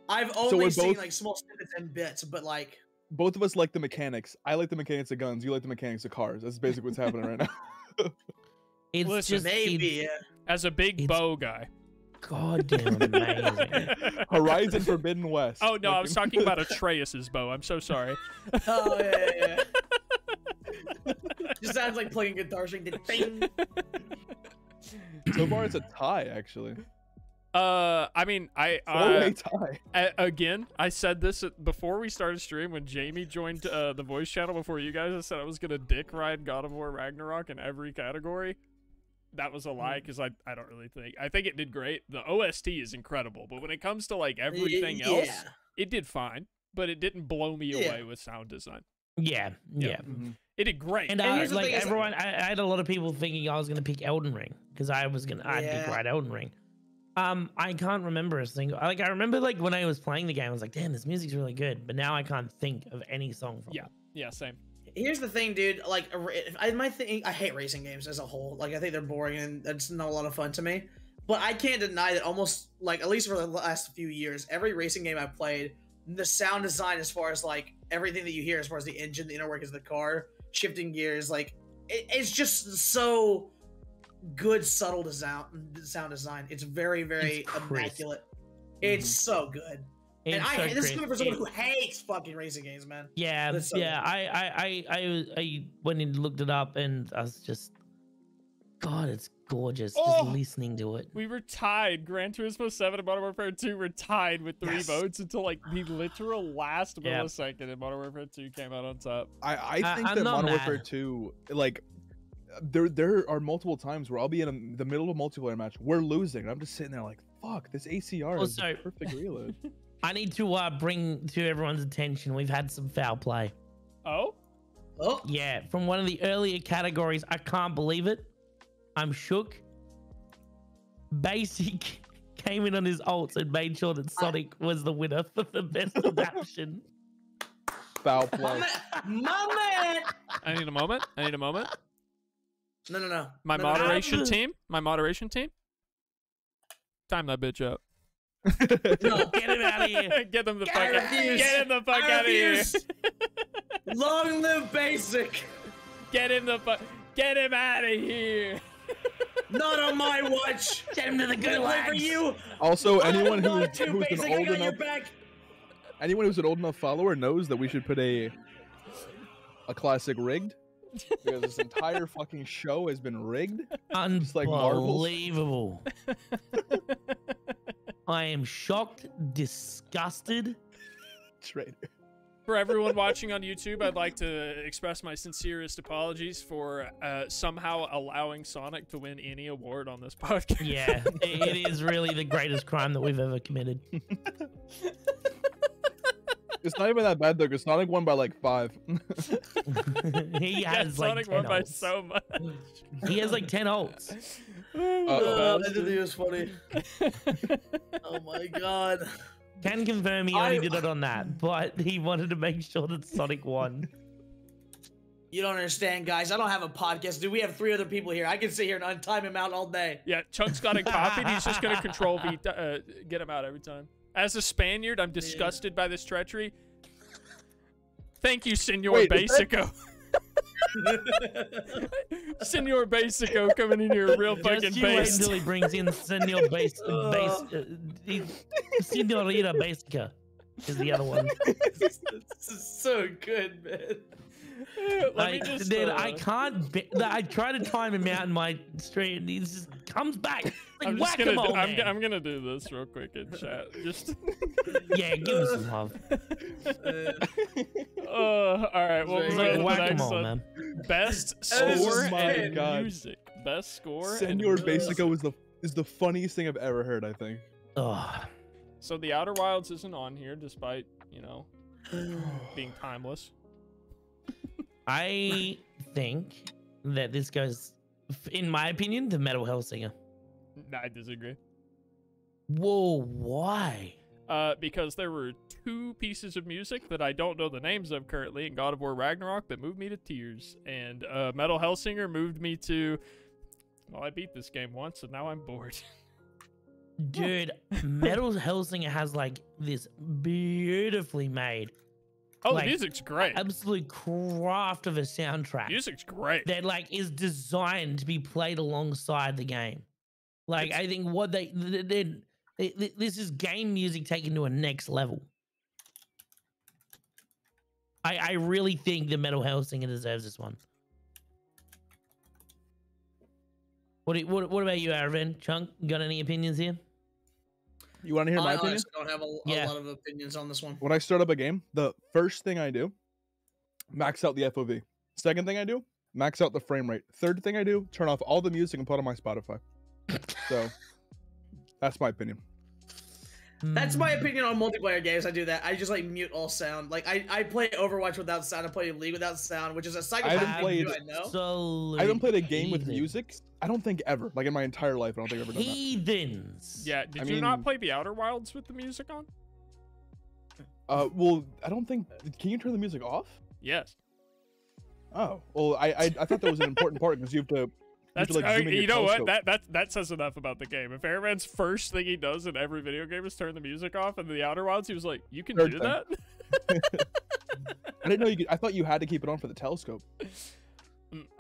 I've only we're seen both- like small snippets and bits, but like Both of us like the mechanics. I like the mechanics of guns. You like the mechanics of cars. That's basically what's happening right now. It's Listen, just maybe. it's As a big It's- bow guy. goddamn amazing. Horizon Forbidden West. Oh no, I Like- was talking about Atreus's bow. I'm so sorry. Oh yeah. Just sounds like playing a guitar string. Ding. So far, it's a tie actually. I mean, Four-way tie. Again, I said this before we started stream when Jamie joined the voice channel before you guys. I said I was gonna dick ride God of War Ragnarok in every category. That was a lie because I don't really think. I think it did great. The OST is incredible, but when it comes to like everything else, Yeah. it did fine. But it didn't blow me Yeah. away with sound design. Yeah, yeah. Mhm. It did great. And here's the like thing is- everyone, I had a lot of people thinking I was gonna pick Elden Ring because I'd pick right Elden Ring. I can't remember a single. Like I remember like when I was playing the game, I was like, damn, this music's really good. But now I can't think of any song from it. Yeah, same. Here's the thing, dude. Like, I hate racing games as a whole. Like, I think they're boring and that's not a lot of fun to me. But I can't deny that almost, like, at least for the last few years, every racing game I've played, the sound design, as far as like everything that you hear, as far as the engine, the inner workings of the car, shifting gears, like, it's just so good, subtle sound design. It's very, very It's crisp. immaculate. It's so good. It's And so this is crisp. coming from someone who hates fucking racing games, man. Yeah, That's so yeah. I went and looked it up, and I was just, God, it's gorgeous. Oh! Just listening to it. We were tied. Gran Turismo 7 and Modern Warfare 2 were tied with 3 Yes. votes until like the literal last Yep. millisecond, and Modern Warfare 2 came out on top. I think I'm that not Modern Warfare mad. 2, like, there are multiple times where I'll be in the middle of a multiplayer match, we're losing, and I'm just sitting there like, fuck, this ACR is Also- the perfect reload. I need to bring to everyone's attention. We've had some foul play. Oh? Oh, Yeah, from one of the earlier categories. I can't believe it. I'm shook. Basic came in on his ults and made sure that Sonic was the winner for the best adaptation. Foul my play. man, my man. I need a moment. No. My No, no, no. moderation team. Time that bitch up. No. Get him out of here. Get them the fuck I out. refuse. Get him the fuck I out of here. refuse. Long live basic. Get him the fuck. Get him out of here. Not on my watch. Get him to the good Wait for lads. you. Also, anyone I'm who's not too an basic. I old got your enough, back. anyone who's an old enough follower knows that we should put a classic rigged, because this entire fucking show has been rigged. like marbles. Unbelievable. I am shocked, disgusted. Traitor. For everyone watching on YouTube, I'd like to express my sincerest apologies for somehow allowing Sonic to win any award on this podcast. Yeah, it is really the greatest crime that we've ever committed. It's not even that bad though, because Sonic won by like 5. He Yeah, has like Sonic 10 won by ults. so much. He has like 10 ults. Uh-oh. That was funny. Oh my god. Can confirm he only did it on that, but he wanted to make sure that Sonic won. You don't understand, guys. I don't have a podcast, dude. We have 3 other people here. I can sit here and untime him out all day. Yeah, Chunk's got it copied. He's just gonna control V, get him out every time. As a Spaniard, I'm disgusted by this treachery. Thank you, Senor Basico. Senor Basico coming in here real fucking Just you wait based. until he brings in Senorita Basica is the other one. This is so good, man. Let me just, dude, I can't. I try to time him out in my stream, and he just comes back. Like whack-a-mole, man. I'm gonna do this real quick in chat. Just yeah, give us some love. all right. Well, It's we're like on the next whack-a-mole, one. man. Best Oh score my and God. music. Best score. Senor and Basico is the funniest thing I've ever heard. I think. Oh, So the Outer Wilds isn't on here, despite being timeless. I think that this goes, in my opinion, to Metal Hellsinger. Nah, I disagree. Whoa, why? Because there were 2 pieces of music that I don't know the names of currently in God of War Ragnarok that moved me to tears, and Metal Hellsinger moved me to, well, I beat this game once, and now I'm bored. Dude, Metal Hellsinger has like this beautifully made, Oh, like, the music's great. absolute craft of a soundtrack. Music's great. That like is designed to be played alongside the game. Like I think what this is game music taken to a next level. I really think the Metal Hellsinger deserves this one. What about you, Arvin? Chunk, got any opinions here? You want to hear my I opinion? honestly don't have a lot of opinions on this one. When I start up a game, the first thing I do, max out the FOV. Second thing I do, max out the frame rate. Third thing I do, turn off all the music and put on my Spotify. So that's my opinion. That's my opinion on multiplayer games. I do that. I just like mute all sound. Like I play Overwatch without sound. I play League without sound, which is a psychopath thing to do, I know. Absolute I haven't played a game with heathen. music. I don't think ever. Like in my entire life, I don't think I've ever done that. Heathens. Yeah, did I you not mean- play the Outer Wilds with the music on? Well, I don't think. Can you turn the music off? Yes. Oh, well, I thought that was an important part because you have to. That's like, zoom in your you know what telescope. that says enough about the game. If Airman's first thing he does in every video game is turn the music off, in the Outer Wilds he was like, "You can Third do thing. that." I didn't know you could. I thought you had to keep it on for the telescope.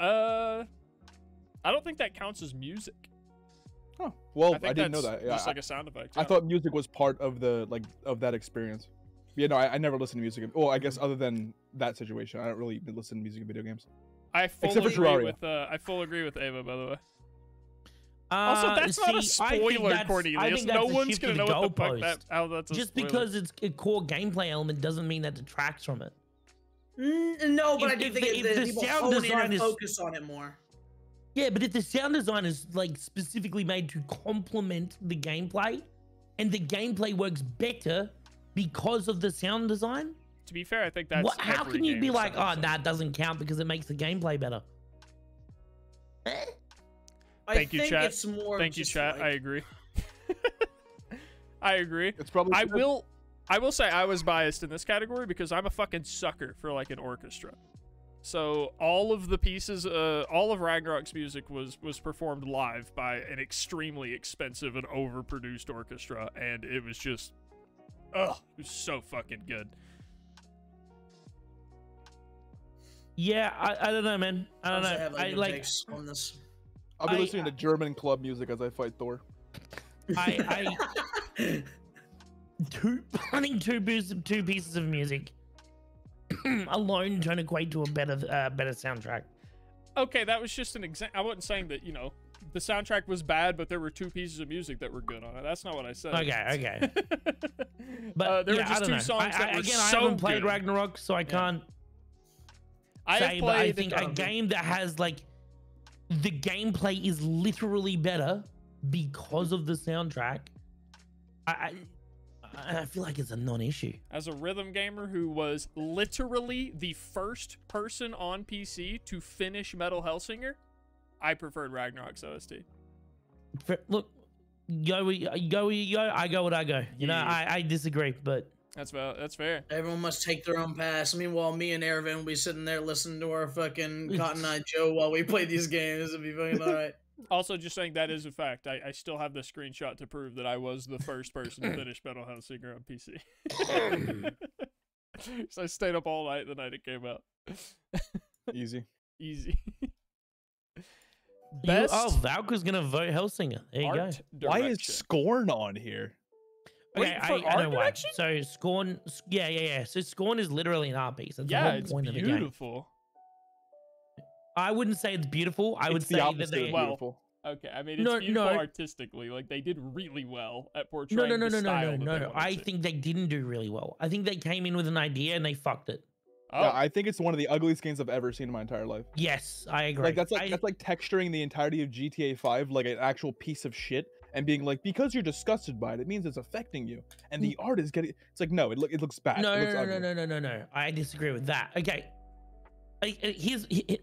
I don't think that counts as music. Oh, well, think I didn't know that's that. Yeah, just like a sound effect. I yeah. thought music was part of the of that experience. Yeah, no, I never listen to music. Well, I guess other than that situation, I don't really listen to music in video games. I Except fully for agree Terraria. with I fully agree with Ava, by the way. Also, that's not a spoiler, Cornelius. No one's gonna know what the fuck how that's a Just spoiler. because it's a core gameplay element doesn't mean that detracts from it. No, but I do If think the people sound hone in design and is- focus on it more. Yeah, but if the sound design is like specifically made to complement the gameplay, and the gameplay works better because of the sound design, To be fair, I think that's how every can you game be is like, sound oh, that doesn't count because it makes the gameplay better? Thank you, think chat. it's more Thank you, just chat. like- I agree. I agree. It's probably. I will say I was biased in this category because I'm a fucking sucker for like an orchestra. So all of the pieces, all of Ragnarok's music was performed live by an extremely expensive and overproduced orchestra, and it was just, it was so fucking good. Yeah, I don't know, man. I don't Also know. have, I no like. takes on this. I'll be I- listening to German club music as I fight Thor. Running two pieces of music alone don't equate to a better soundtrack. Okay, that was just an example. I wasn't saying that, the soundtrack was bad, but there were 2 pieces of music that were good on it. That's not what I said. Okay. But there yeah, were just I don't 2 know. songs that were again, so I haven't played good. Ragnarok, so I can't I say. have But I played, think a game that has like the gameplay is literally better because of the soundtrack. I feel like it's a non-issue. as a rhythm gamer who was literally the first person on PC to finish Metal Hellsinger, I preferred Ragnarok's OST. Look, go where you go, I go what I go. You know, Yeah. I disagree, but That's fair. Everyone must take their own pass. Meanwhile, me and Ervin will be sitting there listening to our fucking Cotton Eye Joe while we play these games. It'll be fucking alright. Also, just saying that is a fact. I still have the screenshot to prove that I was the first person to finish Metal Hellsinger on PC. So I stayed up all night the night it came out. Easy. Easy. Valky's gonna vote Hellsinger. There you go. Art Why is direction. Scorn on here? Okay, Wait, for I art know why. direction? So Scorn, yeah. So Scorn is literally an art piece. That's Yeah, the whole it's point of the game. beautiful. I wouldn't say it's beautiful. I would It's the say that opposite they. of Well, beautiful. Okay, I mean, it's No, beautiful no. artistically. Like, they did really well at portraying No. the style that they No. wanted I to. think they didn't do really well. I think they came in with an idea and they fucked it. Oh, Yeah, I think it's one of the ugliest games I've ever seen in my entire life. Yes, I agree. Like that's like texturing the entirety of GTA 5 like an actual piece of shit and being like, because you're disgusted by it, it means it's affecting you. And the art is getting. It's like no, it looks bad. No, It looks ugly. no. I disagree with that. Okay.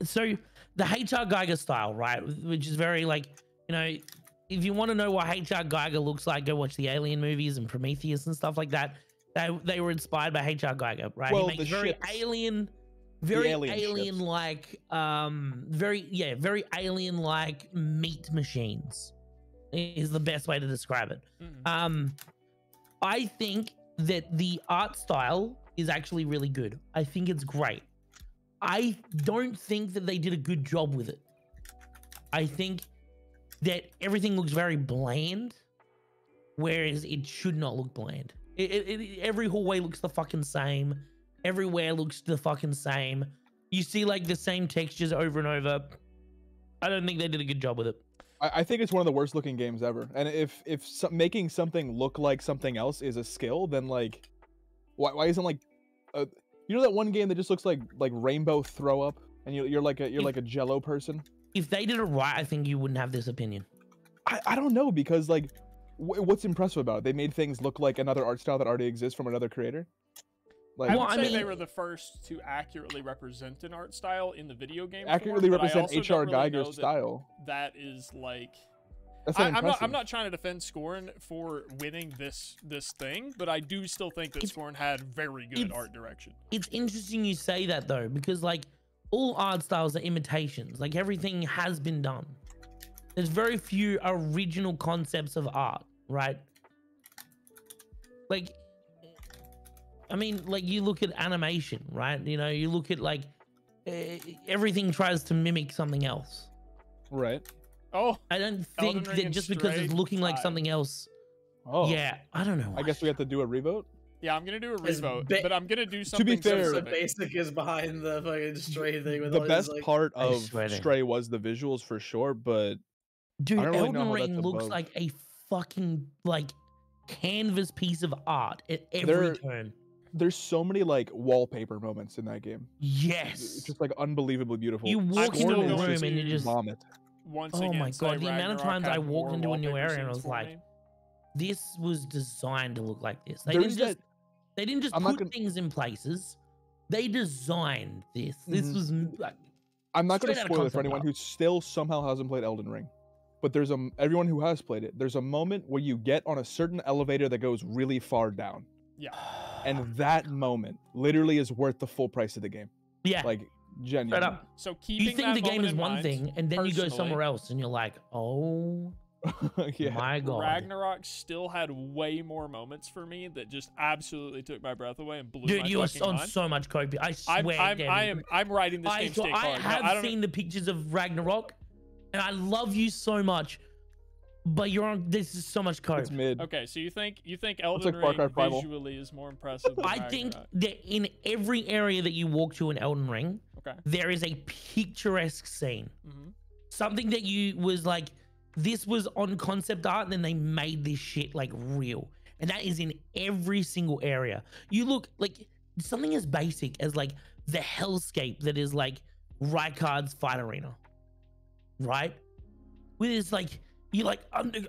So the HR Geiger style, right? Which is very like, you know, if you want to know what HR Geiger looks like, go watch the Alien movies and Prometheus and stuff like that. They were inspired by HR Geiger, right? Well, he makes the very ships. very alien ships. alien-like, very alien-like meat machines is the best way to describe it. mhm. I think that the art style is actually really good. I think it's great. I don't think that they did a good job with it. I think that everything looks very bland, whereas it should not look bland. Every hallway looks the fucking same. Everywhere looks the fucking same. You see like the same textures over and over. I don't think they did a good job with it. I think it's one of the worst looking games ever. And if making something look like something else is a skill, then like, why isn't like, you know that one game that just looks like rainbow throw up, and you're like a Jello person. If they did it right, I think you wouldn't have this opinion. I don't know because like, what's impressive about it? They made things look like another art style that already exists from another creator. Like, I Well, would I say mean- they were the first to accurately represent an art style in the video game. accurately form, but I represent also HR don't really know Geiger's that style. That is like. That's not I'm impressive. not trying to defend Scorn for winning this thing, but I do still think that It's- Scorn had very good it's- art direction. It's interesting you say that though, because like all art styles are imitations. Like everything has been done. There's very few original concepts of art, right? Like, I mean, like you look at animation, right? You know, you look at like everything tries to mimic something else. Right. Oh, I don't Elden think Ring that and just because it's Stray looking like tied. something else. Oh. Yeah, I don't know. I guess we have to do a revote. yeah, I'm gonna do a It's revote, ba- but I'm gonna do be something fair- So specific. basic is behind the fucking Stray thing. With The all best these, like, part I of swear to- Stray was the visuals for sure, but Dude, I don't really know Elden how Ring that's looks above. like a fucking like canvas piece of art at every There- turn. there's so many like wallpaper moments in that game. It's Yes. just like unbelievably beautiful. You walk still into a going room and you to just vomit. Once Oh again, my say God, the amount of Ragnarok times I had walked more into a new wallpaper area and I scenes was for like, me. this was designed to look like this. They There's didn't just that- they didn't just I'm not put gonna- things in places. They designed this. This Mhm. was like, I'm not going straight to outta spoil it for concept anyone art. who still somehow hasn't played Elden Ring. But there's everyone who has played it. There's a moment where you get on a certain elevator that goes really far down, Yeah. and that moment literally is worth the full price of the game. yeah. Like Straight genuinely. up. So keeping You think that the game moment is in one mind, thing, and then you go personally, somewhere else, and you're like, oh Yeah. my God. Ragnarok still had way more moments for me that just absolutely took my breath away and blew Dude, my you are fucking on mind. so much copium. I swear. Devin. I'm writing this game So stake I hard. No, have I don't- seen the pictures of Ragnarok, and I love you so much, but you're on. This is so much code. It's mid. Okay, so you think Elden like Far Cry Ring Primal. visually is more impressive than I think Ragnarok? that in every area that you walk to in Elden Ring, Okay. there is a picturesque scene. hmm Something that you was like, this was on concept art, and then they made this shit like real. And that is in every single area. You look like something as basic as like the hellscape that is like Rykard's fight arena. Right? Where it's like you're like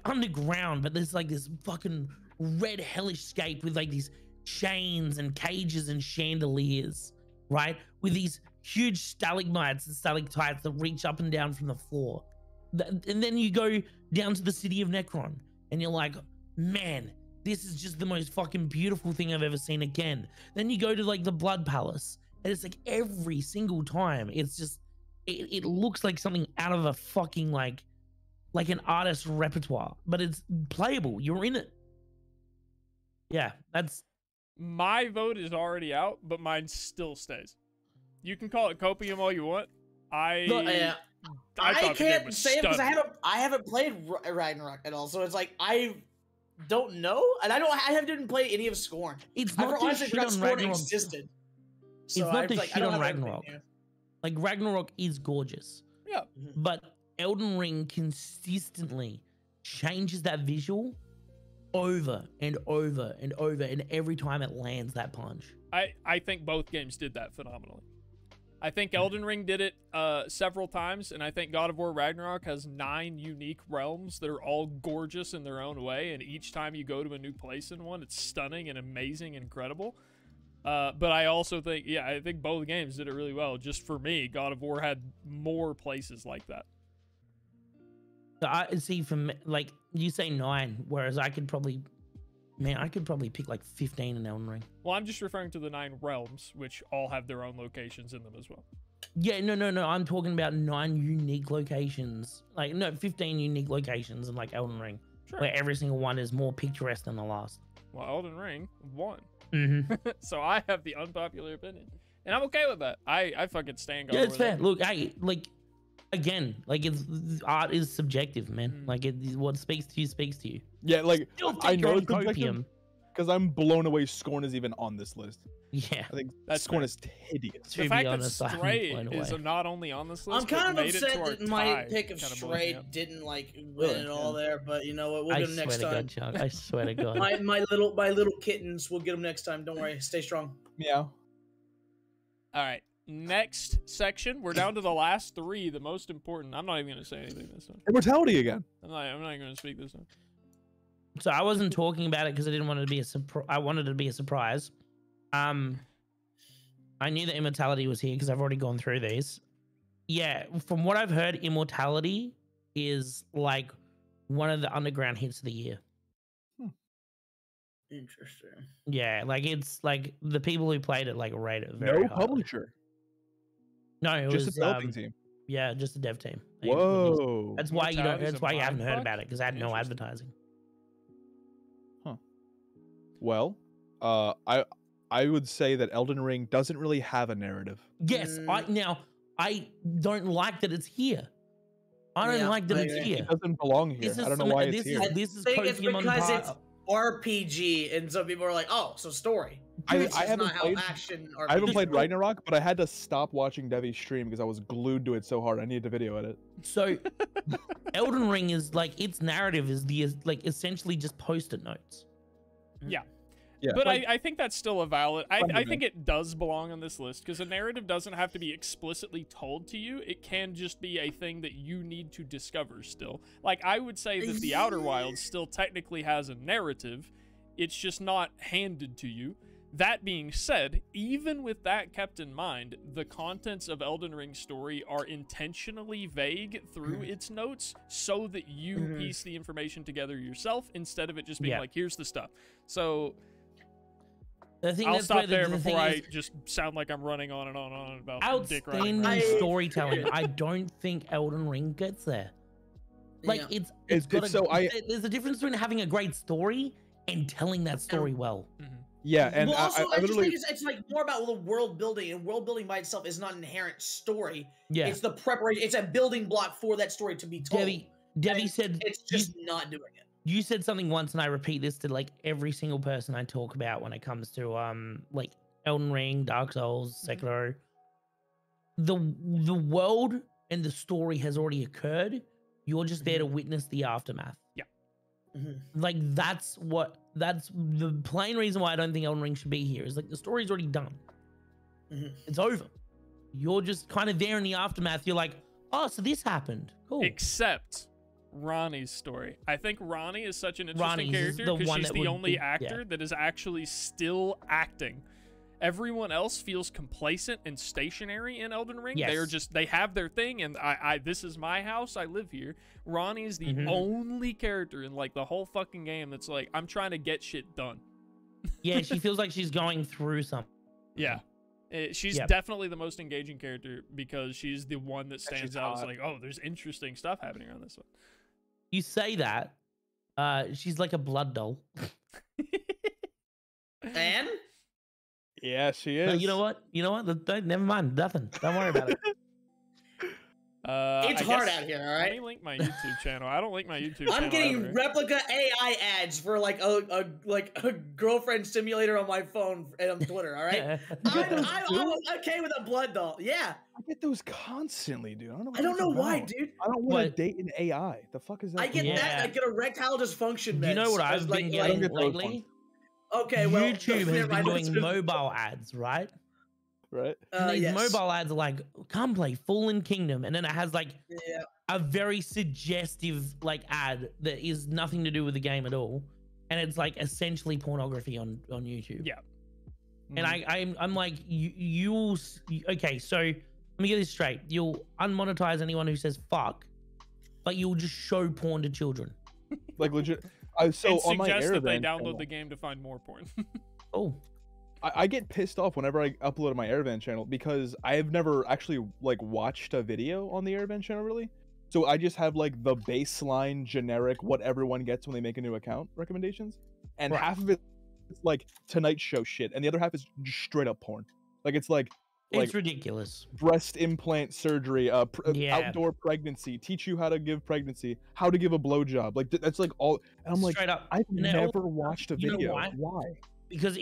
underground, but there's like this fucking red hellish scape with like these chains and cages and chandeliers, right? With these huge stalagmites and stalactites that reach up and down from the floor. And then you go down to the city of Necron, and you're like, man, this is just the most fucking beautiful thing I've ever seen again. Then you go to like the Blood Palace, and it's like every single time, it's just, it looks like something out of a fucking like an artist's repertoire, but it's playable. You're in it. Yeah, that's... My vote is already out, but mine still stays. You can call it copium all you want. I can't say it because I haven't played Ragnarok at all, so it's like I don't know, and I didn't play any of Scorn. It's not to shit on Ragnarok. Existed. It's not to shit on Ragnarok. Like, Ragnarok is gorgeous. Yeah. But Elden Ring consistently changes that visual over and over and over, and every time it lands that punch. I think both games did that phenomenally. I think Elden Ring did it several times, and I think God of War Ragnarok has 9 unique realms that are all gorgeous in their own way, and each time you go to a new place in one, it's stunning and amazing and incredible. But I also think, yeah, I think both games did it really well. Just for me, God of War had more places like that. I see, from like, you say 9, whereas I could probably pick like 15 in Elden Ring. Well, I'm just referring to the 9 realms, which all have their own locations in them as well. Yeah, no. I'm talking about 9 unique locations. Like, no, 15 unique locations in like Elden Ring, Sure. where every single one is more picturesque than the last. Well, Elden Ring won. Mm-hmm. So I have the unpopular opinion, and I'm okay with that. I fucking stand. Yeah, it's fair. Look, like, again, like, art is subjective, man. Like, what speaks to you speaks to you. Yeah, like, I know it's copium. subjective because I'm blown away Scorn is even on this list. Yeah, I think That's Scorn fair. is hideous. The fact that Stray is not only on this list, I'm kind but of made it upset to our that my tie pick of kinda blows me Stray up. didn't like win it all there, but you know what? We'll I get them next swear to time. God, Chuck. I swear to God. My little kittens, we'll get them next time. Don't worry, stay strong. Yeah. All right, next section. We're down to the last 3, the most important. I'm not even gonna say anything this time. Immortality again. I'm not even gonna speak this time. So I wasn't talking about it because I didn't want it to be a surprise. I wanted it to be a surprise. I knew that Immortality was here because I've already gone through these. Yeah, from what I've heard, Immortality is like one of the underground hits of the year. Interesting. Yeah, like, it's like the people who played it like rate it very No highly. publisher. No, it Just was a developing team. Yeah, just a dev team. Whoa. That's why you don't. Immortality's That's a why you haven't heard mindfuck? about it, because I had no Interesting. advertising. Well, I would say that Elden Ring doesn't really have a narrative. Yes, I don't like that it's here. I don't like that it's here. It doesn't belong here. This is I don't know some- why this it's is- here. This is I think it's Pokemon because Par- it's RPG, and some people are like, "Oh, so story." I This is haven't not how played. action I haven't RPGs played work. Ragnarok, but I had to stop watching Devi's stream because I was glued to it so hard. I needed to video edit. So, Elden Ring is like, its narrative is like essentially just post-it notes. Yeah. Yeah. But Like- I think that's still a valid. I Fundamental. think it does belong on this list because a narrative doesn't have to be explicitly told to you. It can just be a thing that you need to discover still. Like, I would say that the Outer Wilds still technically has a narrative. It's just not handed to you. That being said, even with that kept in mind, the contents of Elden Ring's story are intentionally vague through its notes so that you piece the information together yourself instead of it just being Yeah. like, here's the stuff. So I think I'll that's stop where there the before thing I is, just sound like I'm running on and on and on about dick outstanding riding. storytelling. I don't think Elden Ring gets there. Like, Yeah. it's got so there's a difference between having a great story and telling that story well. Yeah, and well, also, I I just literally. think it's like more about the world building, and world building by itself is not an inherent story. Yeah, It's the preparation. It's a building block for that story to be told. Debbie And said it's just not doing it. you said something once, and I repeat this to like every single person I talk about when it comes to like Elden Ring, Dark Souls, Sekiro. The world and the story has already occurred. You're just there to witness the aftermath. Like, that's the plain reason why I don't think Elden Ring should be here is like the story's already done. It's over. You're just kind of there in the aftermath. You're like, oh, so this happened. Cool. Except Ronnie's story. I think Ronnie is such an interesting Ronnie's is character the because one she's that the would only be- actor yeah. that is actually still acting. Everyone else feels complacent and stationary in Elden Ring. Yes. They're just, they have their thing, and this is my house, I live here. Ronnie is the only character in like the whole fucking game that's like, I'm trying to get shit done. Yeah, she feels like she's going through something. Yeah. She's definitely the most engaging character because she's the one that stands out as like, oh, there's interesting stuff happening on this one. You say that. She's like a blood doll. And Yeah, she No, is. you know what? Never mind. Nothing. Don't worry about it. it's I hard guess- out here, all Let right? me link my YouTube channel. I don't link my YouTube channel. I'm getting ever. replica AI ads for like a girlfriend simulator on my phone and on Twitter, all right? I'm okay with a blood doll. Yeah. I get those constantly, dude. I don't know. What I don't that's know why, about. dude. I don't want to What? date an AI. The fuck is that? I get Yeah. that. I get erectile dysfunction. Do you know meds what as, I've like, been I getting don't get those lately? Okay, well, YouTube has never been mind. doing mobile ads, right? right? And these Yes. mobile ads are like, come play Fallen Kingdom. And then it has like Yeah. a very suggestive like ad that is nothing to do with the game at all. And it's like essentially pornography on YouTube. Yeah. And I'm like, okay, so let me get this straight. You'll unmonetize anyone who says fuck, but you'll just show porn to children. Like legit. So And on my suggest that they Airvan download channel, the game to find more porn. Oh, I get pissed off whenever I upload on my Airvan channel because I have never actually like watched a video on the Airvan channel really. So I just have like the baseline generic what everyone gets when they make a new account recommendations, and Right. half of it is like Tonight Show shit, and the other half is just straight up porn. Like it's like it's ridiculous. breast implant surgery, Yeah. outdoor pregnancy, teach you how to give pregnancy, how to give a blowjob. Like that's like all. And I'm like, Straight up. I've And it never also- watched a you know video. why? Why? Because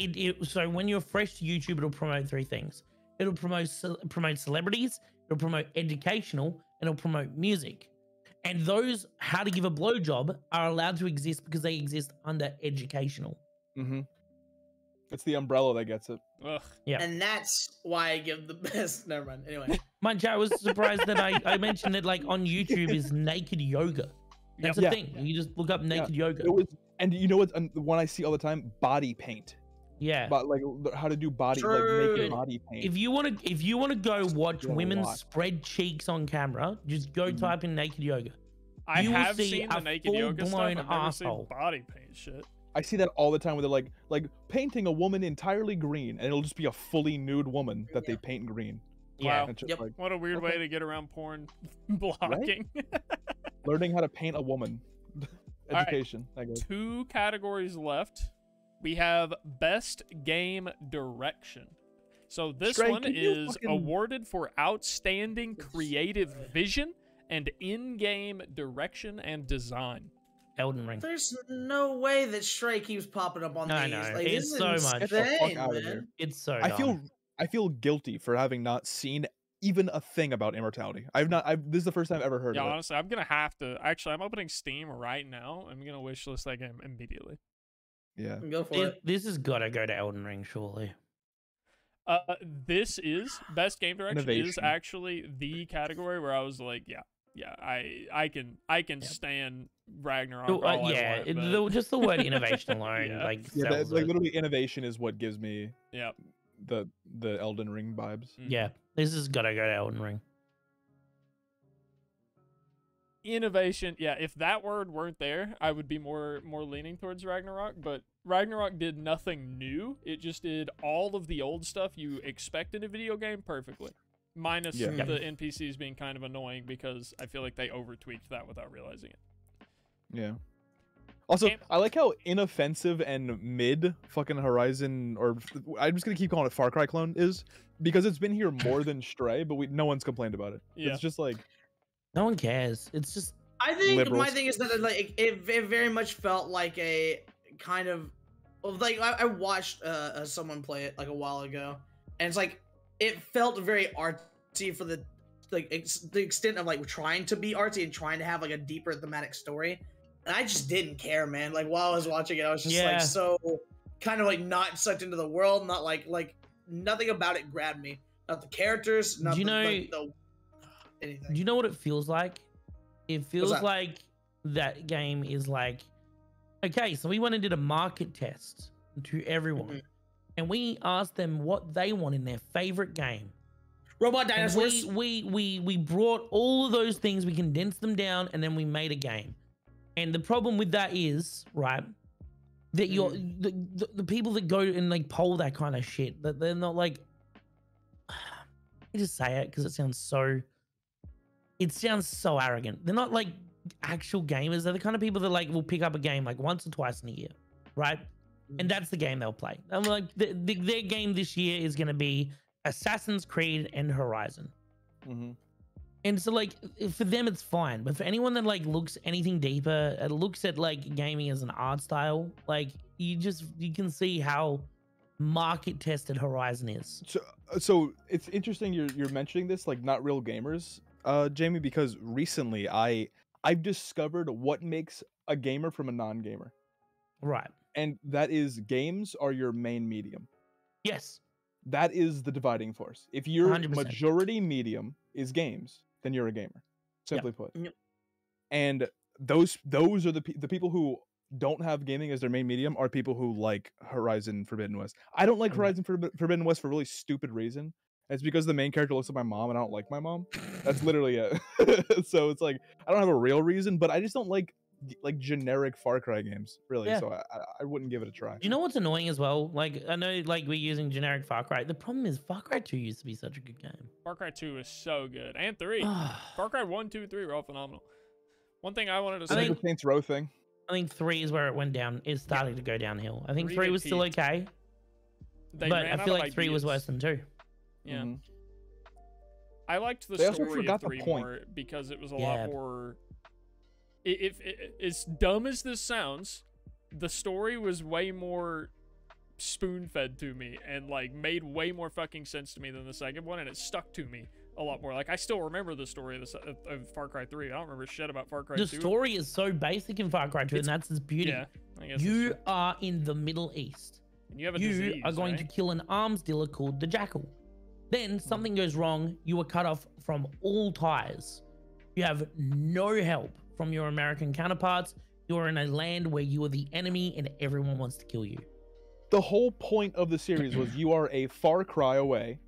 so when you're fresh to YouTube, it'll promote three things. It'll promote celebrities, it'll promote educational, and it'll promote music. And those how to give a blowjob are allowed to exist because they exist under educational. Mm-hmm. It's the umbrella that gets it. Ugh. Yeah. And that's why I give the best. Never mind. Anyway. Mind you, I was surprised that I mentioned that like on YouTube is naked yoga. That's a Yeah. thing. You just look up naked yoga. It was, and you know what? The one I see all the time, body paint. Yeah. But like how to do body, True. like naked body paint. If you want to go watch Yeah, a women lot. spread cheeks on camera, just go type in naked yoga. I You will have see seen the a naked yoga stuff. I've full-blown never seen asshole. body paint shit. I see that all the time where they're like painting a woman entirely green, and it'll just be a fully nude woman that they paint green. Yeah. And it's just Yep. like What a weird way to get around porn blocking. learning how to paint a woman. right. Education, I guess. 2 categories left. We have best game direction. So this Stray, one can you is fucking- awarded for outstanding creative vision and in-game direction and design. Elden Ring. There's no way that Stray keeps popping up on I these. know, Like, it's this is so much. Get the fuck insane, out of man. here. It's so I feel guilty for having not seen even a thing about immortality. This is the first time I've ever heard Yeah, of it. honestly, I'm gonna have to. Actually, I'm opening Steam right now. I'm gonna wishlist that game immediately. Yeah. Go for it. This has got to go to Elden Ring, surely. This is best game direction is Innovation. actually the category where I was like, yeah, I can stand Ragnarok. all I want, but- Just the word innovation alone, Yeah. like, Yeah, sells like it. literally innovation is what gives me yeah. the Elden Ring vibes. Yeah, this has got to go to Elden Ring. Innovation, yeah, if that word weren't there, I would be more leaning towards Ragnarok, but Ragnarok did nothing new. It just did all of the old stuff you expect in a video game perfectly. Minus Yeah. the NPCs being kind of annoying because I feel like they over-tweaked that without realizing it. Yeah. Also, Game- I like how inoffensive and mid fucking Horizon, or I'm just gonna keep calling it Far Cry clone, is because it's been here more than Stray, but no one's complained about it. Yeah. It's just like No one cares. It's just I think my liberals. thing is that like it very much felt like a kind of like I watched someone play it like a while ago, and it's like it felt very artsy for the the extent of like trying to be artsy and trying to have like a deeper thematic story, and I just didn't care, man. Like while I was watching it, I was just Yeah. like so kind of like not sucked into the world, not like nothing about it grabbed me. Not the characters, not Do you the, know- the anything. Do you know what it feels like? It feels that? like that game is like, okay, so we went and did a market test to everyone. Mhm. and we asked them what they want in their favorite game. Robot And dinosaurs. we brought all of those things, we condensed them down, and then we made a game. And the problem with that is, right, that you're the people that go and like poll that kind of shit, that they're not like, I just say it because it sounds so arrogant. They're not like actual gamers. They're the kind of people that like will pick up a game like once or twice in a year, right? And that's the game they'll play. I'm like, their game this year is going to be Assassin's Creed and Horizon. And so like for them it's fine, but for anyone that like looks anything deeper, looks at like gaming as an art style, like you can see how market tested Horizon is. So it's interesting you're mentioning this, like not real gamers, Jamie, because recently I've discovered what makes a gamer from a non-gamer. Right. And that is games are your main medium. Yes. That is the dividing force. If your 100%. majority medium is games, then you're a gamer. Simply put. Yep. And those are the people who don't have gaming as their main medium are people who like Horizon Forbidden West. I don't like Horizon Forbidden West for a really stupid reason. It's because the main character looks like my mom and I don't like my mom. That's literally it. So it's like I don't have a real reason, but I just don't like generic Far Cry games, really. Yeah. So I wouldn't give it a try. You know what's annoying as well? Like I know like we're using generic Far Cry. The problem is Far Cry 2 used to be such a good game. Far Cry 2 is so good, and 3. Far Cry 1, 2, 3 were all phenomenal. One thing I wanted to It's say. like the Saints Row thing. I think 3 is where it went down. It's starting to go downhill. I think 3 3 was still peaked. okay, They but ran I out feel of like 3 was ideas. worse than 2. Yeah. Mhm. I liked the They also story forgot of the 3 point. more because it was a Yeah. lot more. If as dumb as this sounds, the story was way more spoon-fed to me and like made way more fucking sense to me than the second one, and it stuck to me a lot more. Like I still remember the story of Far Cry 3. I don't remember shit about Far Cry 2. The story is so basic in Far Cry 2, and that's its beauty. Yeah, I guess You are in the Middle East. and you have a You disease, are going right? to kill an arms dealer called the Jackal. Then something goes wrong. You are cut off from all ties. You have no help from your American counterparts. You're in a land where you are the enemy and everyone wants to kill you. The whole point of the series was you are a far cry away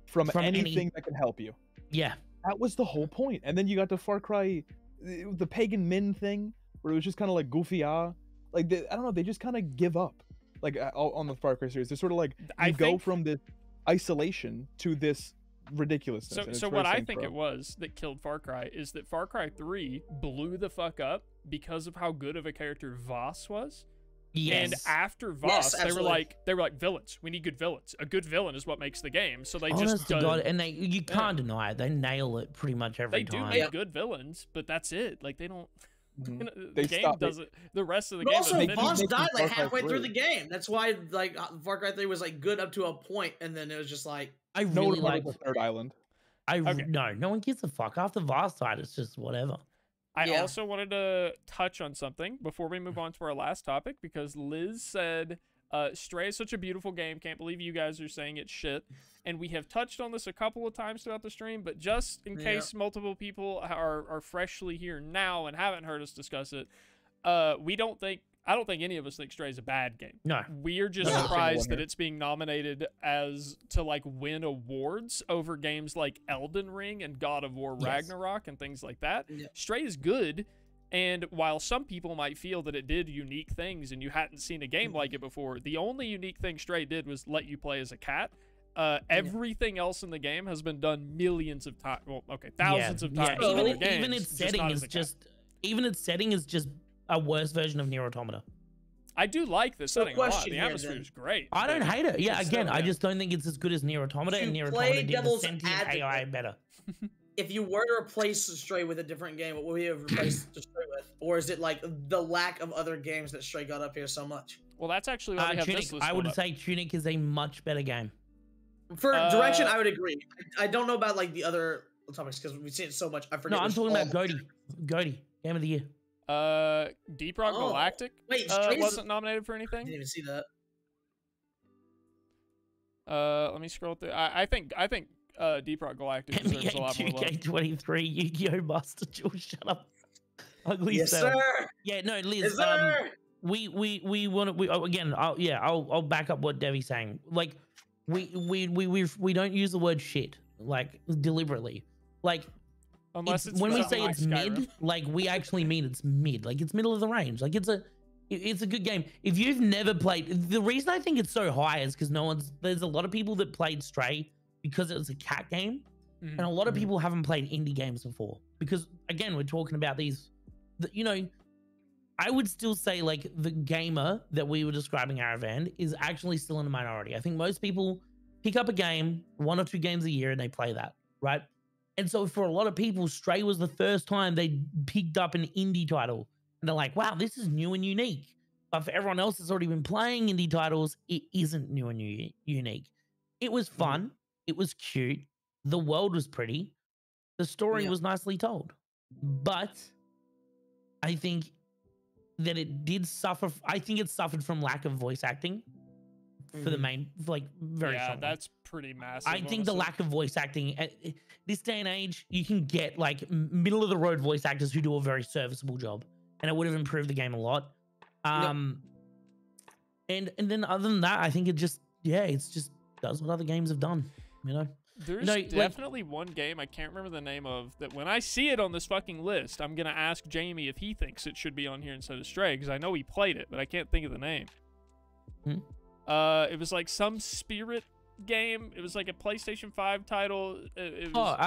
from anything that can help you. Yeah. That was the whole point. And then you got to Far Cry, the Pagan Min thing, where it was just kind of like goofy I don't know, they just kind of give up. Like on the Far Cry series, they're sort of like you go from this isolation to this ridiculousness. and it's So very what I Saints think Row. it was that killed Far Cry is that Far Cry 3 blew the fuck up because of how good of a character Voss was. Yes. And after Voss, Yes, they were absolutely. like villains. We need good villains. A good villain is what makes the game. So they Honest just to done, God, and you can't deny it. They nail it pretty much every they do time. make good villains, but that's it. Like they don't. Mhm. The They game stop- doesn't. The rest of the But game also, doesn't. keep Voss making died like Far Cry halfway through 3. the game. That's why like Far Cry 3 was like good up to a point, and then it was just like I No really one like. remembers the third island. Okay. No one gives a fuck. After Voss side, it's just whatever. I Yeah. also wanted to touch on something before we move on to our last topic because Liz said, Stray is such a beautiful game. Can't believe you guys are saying it's shit. And we have touched on this a couple of times throughout the stream, but just in case multiple people are freshly here now and haven't heard us discuss it, I don't think any of us think Stray is a bad game. No. We're just No. surprised that Here. it's being nominated to like win awards over games like Elden Ring and God of War Yes. Ragnarok and things like that. Yeah. Stray is good, and while some people might feel that it did unique things and you hadn't seen a game like it before, the only unique thing Stray did was let you play as a cat. Everything else in the game has been done millions of times. Well, okay, thousands of times. in Even, other games, even its just setting not is as a cat. even its setting is just a worse version of Nier Automata. I do like the setting a lot. question The here, atmosphere then. is great. I don't but hate it. Yeah, it's again, still- I yeah. just don't think it's as good as Nier Automata, To and Nier play Automata did the devil's sentient advocate. AI better. if you were to replace Stray with a different game, what would you have replaced Stray with? Or is it like the lack of other games that Stray got up here so much? Well, that's actually why we have Tunic, this list. I would up. say Tunic is a much better game. For direction, I would agree. I don't know about like the other topics because we've seen it so much. I forget. No, I'm which talking about all- Goaty, Game of the Year. Deep Rock Oh. Galactic Wait, Stray's- wasn't nominated for I anything. didn't even see that. Let me scroll through. I think Deep Rock Galactic deserves a NBA lot more love. 2K23, Yu-Gi-Oh! Master Duel, shut up. Ugly Yes, Cell. sir. Yeah, no, Liz. Yes, sir. we want to. Again, I'll back up what Devi's saying. Like, we don't use the word shit like deliberately. Like, Unless it's when we something say like it's Skyrim. mid, like we actually mean it's mid. Like it's middle of the range. Like it's a good game. If you've never played, the reason I think it's so high is because there's a lot of people that played Stray because it was a cat game, and a lot of people haven't played indie games before. Because again, we're talking about these, you know, I would still say like the gamer that we were describing Aravan is actually still in the minority. I think most people pick up a game, 1 or 2 games a year, and they play that, right? And so for a lot of people, Stray was the first time they picked up an indie title. And they're like, wow, this is new and unique. But for everyone else that's already been playing indie titles, it isn't new and unique. It was fun. It was cute. The world was pretty. The story was nicely told. But I think that it did suffer. I think it suffered from lack of voice acting for the main, like very strongly. That's pretty massive. I think the lack of voice acting at this day and age, you can get like middle of the road voice actors who do a very serviceable job, and it would have improved the game a lot. And then other than that, I think it just does what other games have done. You know, there's definitely one game I can't remember the name of that when I see it on this fucking list, I'm gonna ask Jamie if he thinks it should be on here instead of Stray because I know he played it, but I can't think of the name. It was like some spirit game. It was like a PlayStation 5 title. It was,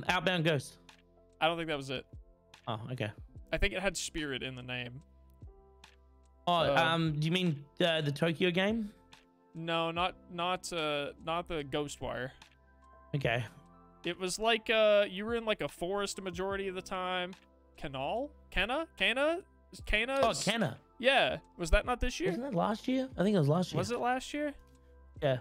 Outbound Ghost. I don't think that was it. Oh, okay. I think it had spirit in the name. Oh, do you mean the Tokyo game? No, not the Ghostwire. Okay. It was like you were in like a forest a majority of the time. Kenna? Oh, Kenna. Yeah. Was that not this year? Wasn't it last year? I think it was last year. Was it last year? Yeah.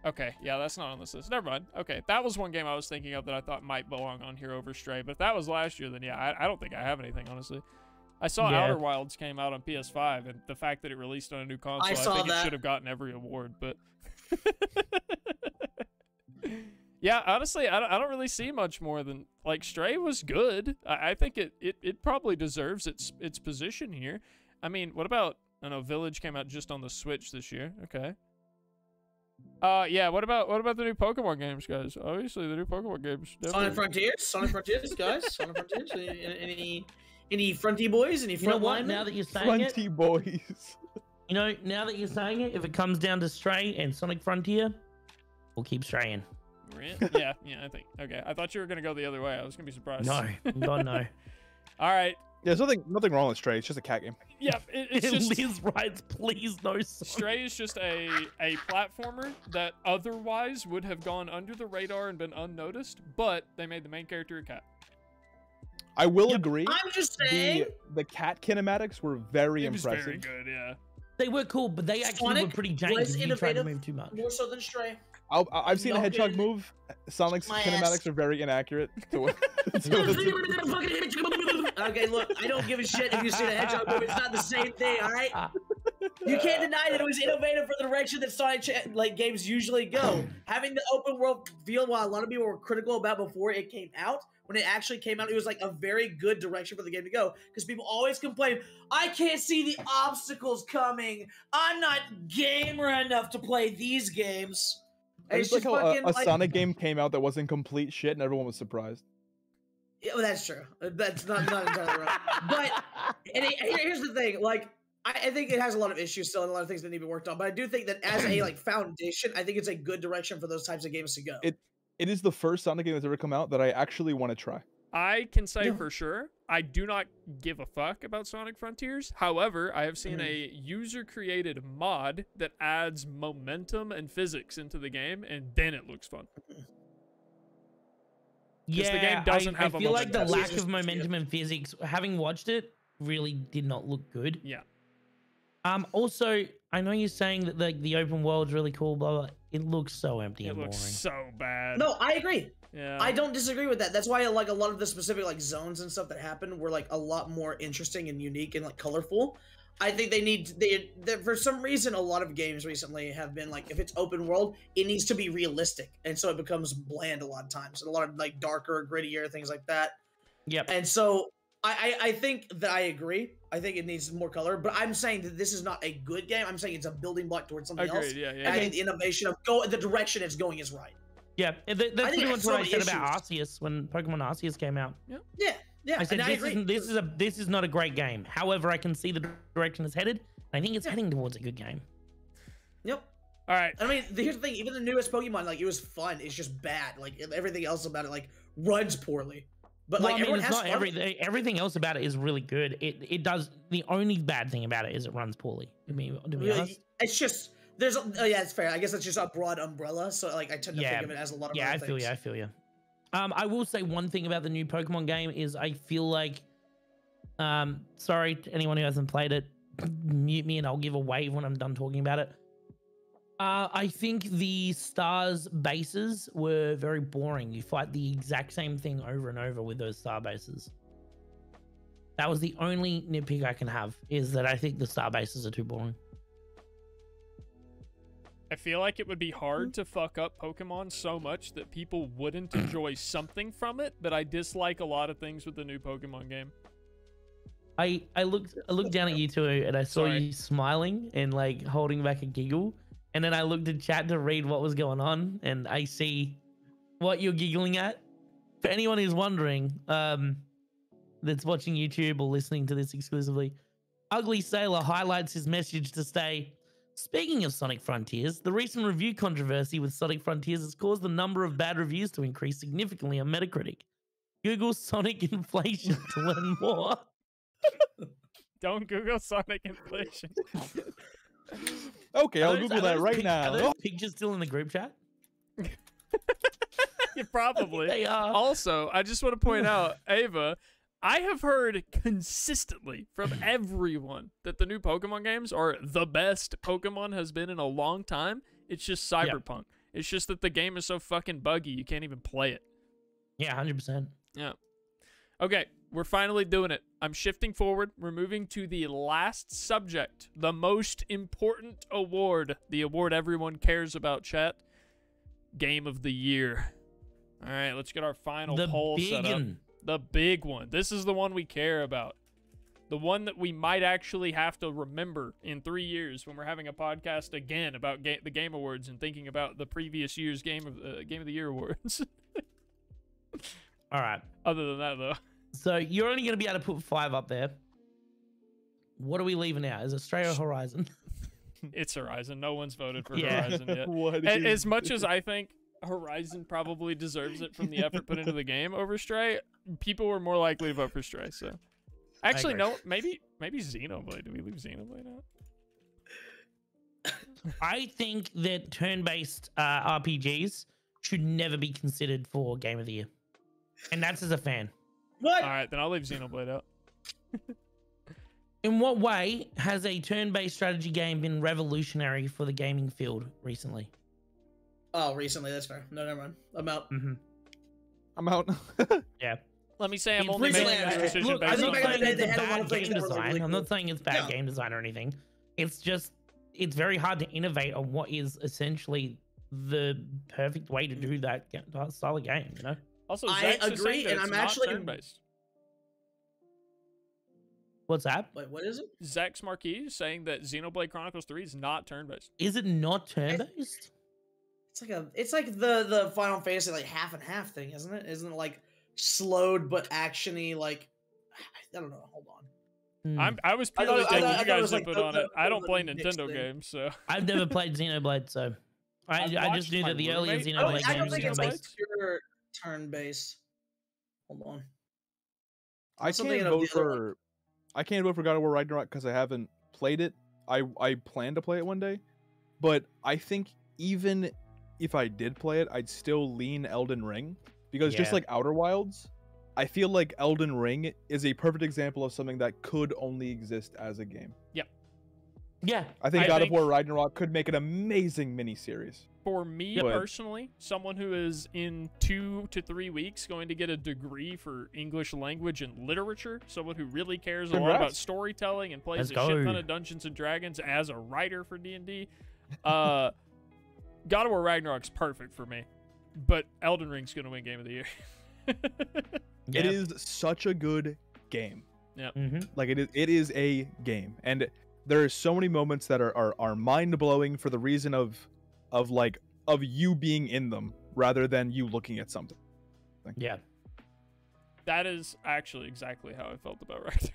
Okay, yeah, that's not on this list. Never mind. Okay, that was one game I was thinking of that I thought might belong on here over Stray. But if that was last year, then yeah, I don't think I have anything, honestly. I saw Outer Wilds came out on PS5, and the fact that it released on a new console, I think it should have gotten every award, but... Yeah, honestly, I don't really see much more than... Like, Stray was good. I think it probably deserves its position here. I mean, what about... I don't know, Village came out just on the Switch this year. Okay. Yeah, what about the new Pokemon games, guys? Obviously, the new Pokemon games. Sonic Frontiers, guys. Sonic Frontiers. Any Fronty boys? Any front linemen? Now that you're saying it, Fronty boys. You know, now that you're saying it, if it comes down to Stray and Sonic Frontier, we'll keep straying. Yeah, I think. Okay, I thought you were gonna go the other way. I was gonna be surprised. No, God no. All right. Yeah, there's nothing wrong with Stray. It's just a cat game. Yeah, it's just... Liz writes, please no Sonic. Stray is just a platformer that otherwise would have gone under the radar and been unnoticed, but they made the main character a cat. I will agree. I'm just saying. The cat kinematics were very impressive. Very good, yeah. They were cool, but they actually were pretty janky if you tried to move too much. More so than Stray. I've seen a hedgehog move. Sonic's kinematics are very inaccurate. Okay, look, I don't give a shit if you see the hedgehog move. It's not the same thing, all right? You can't deny that it was innovative for the direction that Sonic games usually go. Having the open world feel, while a lot of people were critical about before it came out, when it actually came out, it was like a very good direction for the game to go. Because people always complain, I can't see the obstacles coming. I'm not gamer enough to play these games. It's like how a Sonic game came out that wasn't complete shit and everyone was surprised. Yeah, well, that's true. That's not entirely right. But here's the thing, like, I think it has a lot of issues still and a lot of things that need to be worked on. But I do think that as a foundation, I think it's a good direction for those types of games to go. It is the first Sonic game that's ever come out that I actually want to try. I can say for sure, I do not give a fuck about Sonic Frontiers. However, I have seen a user-created mod that adds momentum and physics into the game, and then it looks fun. Yeah, the game doesn't have I feel like the lack of momentum and physics, having watched it, really did not look good. Yeah. Also, I know you're saying that the open world's really cool, blah, blah. It looks so empty and boring. It looks so bad. No, I agree. Yeah. I don't disagree with that. That's why like a lot of the specific zones and stuff that happen were like a lot more interesting and unique and like colorful. I think they for some reason a lot of games recently have been like, if it's open world, it needs to be realistic, and so it becomes bland a lot of times, and a lot of like darker, grittier things like that. Yep. And so I think that I agree. I think it needs more color, but I'm saying that this is not a good game. I'm saying it's a building block towards something else. Agreed, yeah. I think the innovation of the direction it's going is right. Yeah, that's pretty much what I said about issues. Arceus when Pokemon Arceus came out. Yeah. I said and I agree. this is not a great game. However, I can see the direction it's headed. And I think it's heading towards a good game. Yep. All right. I mean, here's the thing. Even the newest Pokemon, like, it was fun. It's just bad. Like, everything else about it, like, runs poorly. But, Well, like, I mean, it's everyone not has fun. everything else about it is really good. It does. The only bad thing about it is it runs poorly. To be honest. It's just, there's, yeah, it's fair. I guess it's just a broad umbrella. So, like, I tend to think of it as a lot of other things. I feel you. I will say one thing about the new Pokemon game is I feel like, sorry to anyone who hasn't played it, mute me and I'll give a wave when I'm done talking about it. I think the Stars bases were very boring. You fight the exact same thing over and over with those Star bases. That was the only nitpick I can have, is that I think the Star bases are too boring. I feel like it would be hard to fuck up Pokemon so much that people wouldn't enjoy something from it, but I dislike a lot of things with the new Pokemon game. I looked down at you two and I saw you smiling and like holding back a giggle. And then I looked at chat to read what was going on, and I see what you're giggling at. For anyone who's wondering, that's watching YouTube or listening to this exclusively, Ugly Sailor highlights his message to say, speaking of Sonic Frontiers, the recent review controversy with Sonic Frontiers has caused the number of bad reviews to increase significantly on Metacritic. Google Sonic inflation to learn more. Don't Google Sonic inflation. Okay, I'll Google that right now. Are those pictures still in the group chat? Yeah, probably. They are. Also, I just want to point out, Ava, I have heard consistently from everyone that the new Pokemon games are the best Pokemon has been in a long time. It's just Cyberpunk. It's just that the game is so fucking buggy, you can't even play it. Yeah, 100%. Yeah. Okay, we're finally doing it. I'm shifting forward. We're moving to the last subject, the most important award, the award everyone cares about, chat. Game of the Year. All right, let's get our final poll set up. The big one. This is the one we care about. The one that we might actually have to remember in 3 years when we're having a podcast again about the Game Awards and thinking about the previous year's Game of the Year awards. All right. Other than that, though. So you're only going to be able to put 5 up there. What are we leaving out? Is it Stray or Horizon? It's Horizon. No one's voted for Horizon yet. What As much as I think Horizon probably deserves it from the effort put into the game over Stray, people were more likely to vote for Stray. So, actually, no. Maybe Xenoblade. Do we leave Xenoblade out? I think that turn-based RPGs should never be considered for Game of the Year, and that's as a fan. What? All right, then I'll leave Xenoblade out. In what way has a turn-based strategy game been revolutionary for the gaming field recently? Oh, recently. That's fair. No, never mind. I'm out. Mm-hmm. I'm out. Yeah. Let me say I'm It's only recently, making this I- decision Look, based I'm not on back in the saying day, it's they had a lot bad of things game that were really, design. really I'm cool. not saying it's bad Yeah. game design or anything. It's just, it's very hard to innovate on what is essentially the perfect way to do that style of game, you know? Also, I Zach's just agree, saying that and it's I'm not actually- turn-based. What's that? Wait, what is it? Zach's Marquis is saying that Xenoblade Chronicles 3 is not turn-based. Is it not turn-based? It's like the Final Fantasy like half and half thing, isn't it? Isn't it like slowed but actiony? Like I don't know. Hold on. I was I thought- purely I taking thought- I you thought it guys' was like input the- on the- it. I don't the play mixed Nintendo thing. games, so I've never played Xenoblade, so I just watched knew my that the earlier roommate- Xenoblade I don't games think were it's like turn-based. pure turn based. Hold on. I Something can't of vote the other one. for. I can't vote for God of War Ragnarok because I haven't played it. I plan to play it one day, but I think even if I did play it, I'd still lean Elden Ring because just Yeah. like Outer Wilds, I feel like Elden Ring is a perfect example of something that could only exist as a game. Yeah. I think I God think- of War Ragnarok could make an amazing miniseries. for me Go ahead. personally, someone who is in 2 to 3 weeks going to get a degree for English language and literature, someone who really cares a lot Congrats. about storytelling and plays Let's a shit ton go. of Dungeons and Dragons as a writer for D&D, God of War Ragnarok's perfect for me, but Elden Ring's going to win Game of the Year. It is such a good game. Yeah. Like it is a game, and there are so many moments that are mind blowing for the reason of you being in them rather than you looking at something. Yeah. That is actually exactly how I felt about Rector.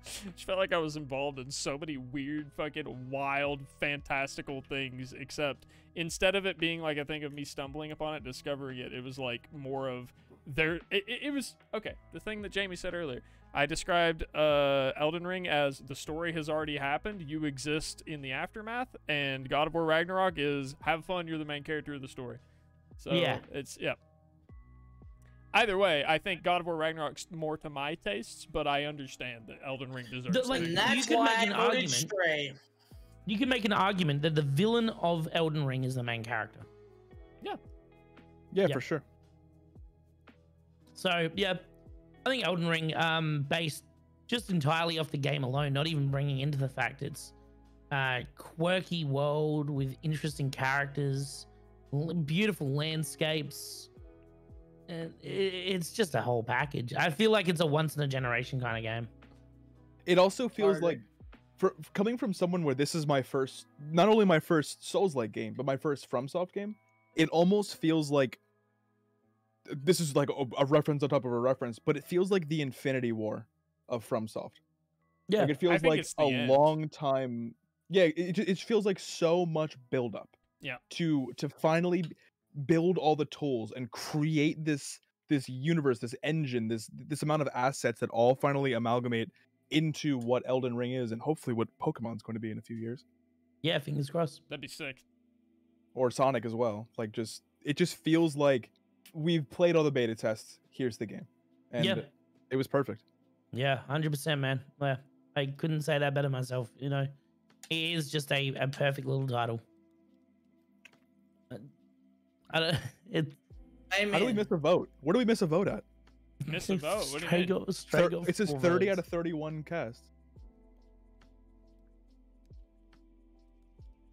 Just felt like I was involved in so many weird, fucking wild, fantastical things, except instead of it being like a thing of me stumbling upon it, discovering it, it was like more of it was okay. The thing that Jamie said earlier, I described Elden Ring as the story has already happened, you exist in the aftermath, and God of War Ragnarok is have fun, you're the main character of the story. So it's either way, I think God of War Ragnarok's more to my tastes, but I understand that Elden Ring deserves to like, be. you can make an argument. You can make an argument that the villain of Elden Ring is the main character. Yeah, for sure. So yeah, I think Elden Ring, based just entirely off the game alone, not even bringing into the fact it's quirky world with interesting characters, beautiful landscapes. It's just a whole package. I feel like it's a once in a generation kind of game. It also feels like, for coming from someone where this is my first, not only my first Souls-like game, but my first FromSoft game, it almost feels like, this is like a reference on top of a reference, but it feels like the Infinity War of FromSoft. Yeah, like it feels like a long time. Yeah, it feels like so much buildup. Yeah. To finally build all the tools and create this universe, this engine, this amount of assets that all finally amalgamate into what Elden Ring is, and hopefully what Pokemon's going to be in a few years. Yeah, fingers crossed. That'd be sick. Or Sonic as well. Like, it just feels like we've played all the beta tests. Here's the game, and it was perfect. Yeah, 100%, man. Yeah, I couldn't say that better myself. You know, it is just a perfect little title. I don't. How do we miss a vote? Where do we miss a vote at? Miss a vote? What do you mean? It says 30 out of 31 cast.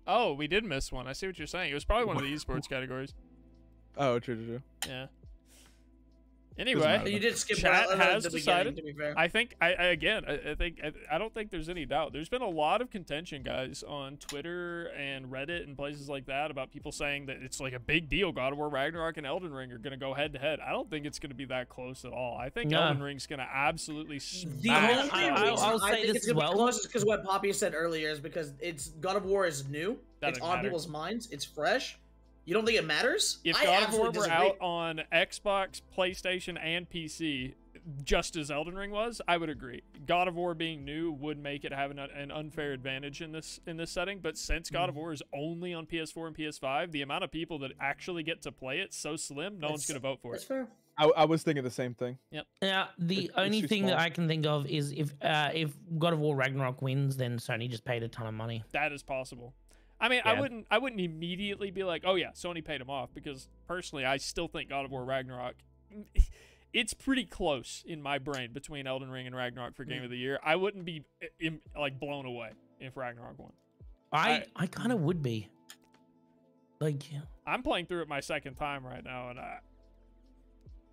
Oh, we did miss one. I see what you're saying. It was probably one of the esports categories. Oh, true. Yeah. Anyway, you did skip chat right has at the decided. beginning, to be fair. I think I don't think there's any doubt. There's been a lot of contention, guys, on Twitter and Reddit and places like that about people saying that it's like a big deal. God of War Ragnarok and Elden Ring are going to go head to head. I don't think it's going to be that close at all. I think Elden Ring's going to absolutely smash. I'll say I think this it's as going to well. be close because what Poppy said earlier is because it's God of War is new. It's on people's minds. It's fresh. You don't think it matters? If God of War were out on Xbox, PlayStation, and PC, just as Elden Ring was, I would agree. God of War being new would make it have an unfair advantage in this setting. But since God of War is only on PS4 and PS5, the amount of people that actually get to play it so slim, no one's going to vote for it. That's fair. I was thinking the same thing. Yep. Now, the only thing that I can think of is if God of War Ragnarok wins, then Sony just paid a ton of money. That is possible. I mean, I wouldn't immediately be like, oh yeah, Sony paid him off, because personally, I still think God of War Ragnarok, it's pretty close in my brain between Elden Ring and Ragnarok for Game of the Year. I wouldn't be like blown away if Ragnarok won. I kind of would be. Like, I'm playing through it my second time right now, and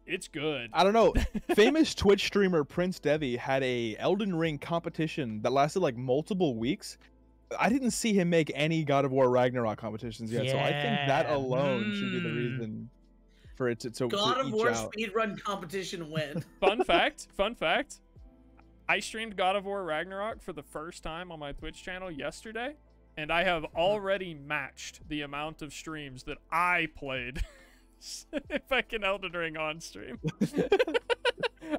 it's good. I don't know. Famous Twitch streamer Prince Devi had a Elden Ring competition that lasted like multiple weeks. I didn't see him make any God of War Ragnarok competitions yet, so I think that alone should be the reason for it to God of War out. speedrun competition win. Fun fact. I streamed God of War Ragnarok for the first time on my Twitch channel yesterday, and I have already matched the amount of streams that I played fucking Elden Ring on stream.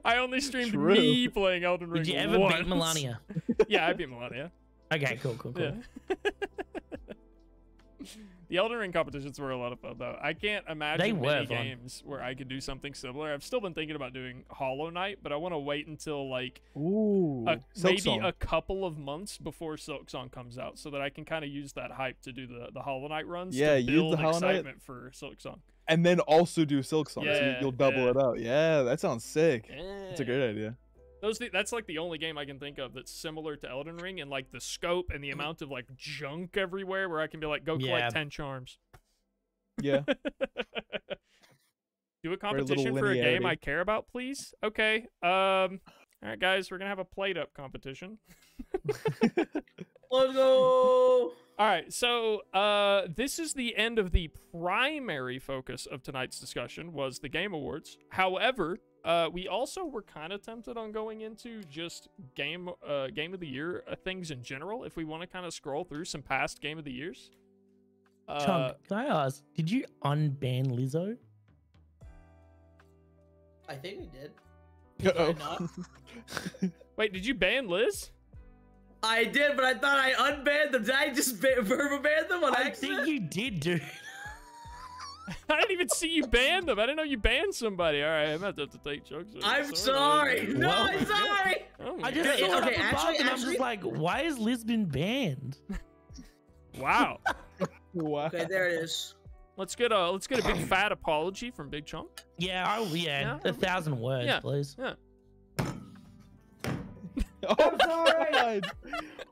I only streamed me playing Elden Ring. Did you ever beat Melania? Yeah, I beat Melania. Okay, cool. Yeah. The Elden Ring competitions were a lot of fun, though. I can't imagine many games where I could do something similar. I've still been thinking about doing Hollow Knight, but I want to wait until like maybe a couple of months before Silksong comes out, so that I can kind of use that hype to do the Hollow Knight runs. Yeah, to build use the Hollow excitement for Silksong. And then also do Silksong, yeah, so you'll double it out. Yeah, that sounds sick. Yeah. That's a great idea. That's like the only game I can think of that's similar to Elden Ring, and like the scope and the amount of like junk everywhere, where I can be like, go collect 10 charms. Yeah. Do a competition for a game linearity. I care about, please. Okay. All right, guys, we're gonna have a plate up competition. Let's go. All right, so this is the end of the primary focus of tonight's discussion, was the Game Awards. However, we also were kind of tempted on going into just Game of the Year things in general, if we want to kind of scroll through some past Game of the Years. Chunk, can I ask, did you unban Lizzo? I think we did. Uh-oh. Did I not? Wait, did you ban Liz? I did, but I thought I unbanned them. Did I just verbal ban them on I accident? think you did, dude. I didn't even see you ban them. I didn't know you banned somebody. All right, I'm about to have to take chunks. I'm sorry. No, Well, I'm sorry. Oh my I just God. saw it okay, up above actually- and I'm just like, why has Liz been banned? Wow. Wow. Okay, there it is. Let's get a big fat apology from Big Chunk. Yeah, Yeah. 1,000 words, Yeah. please. Yeah. Oh God!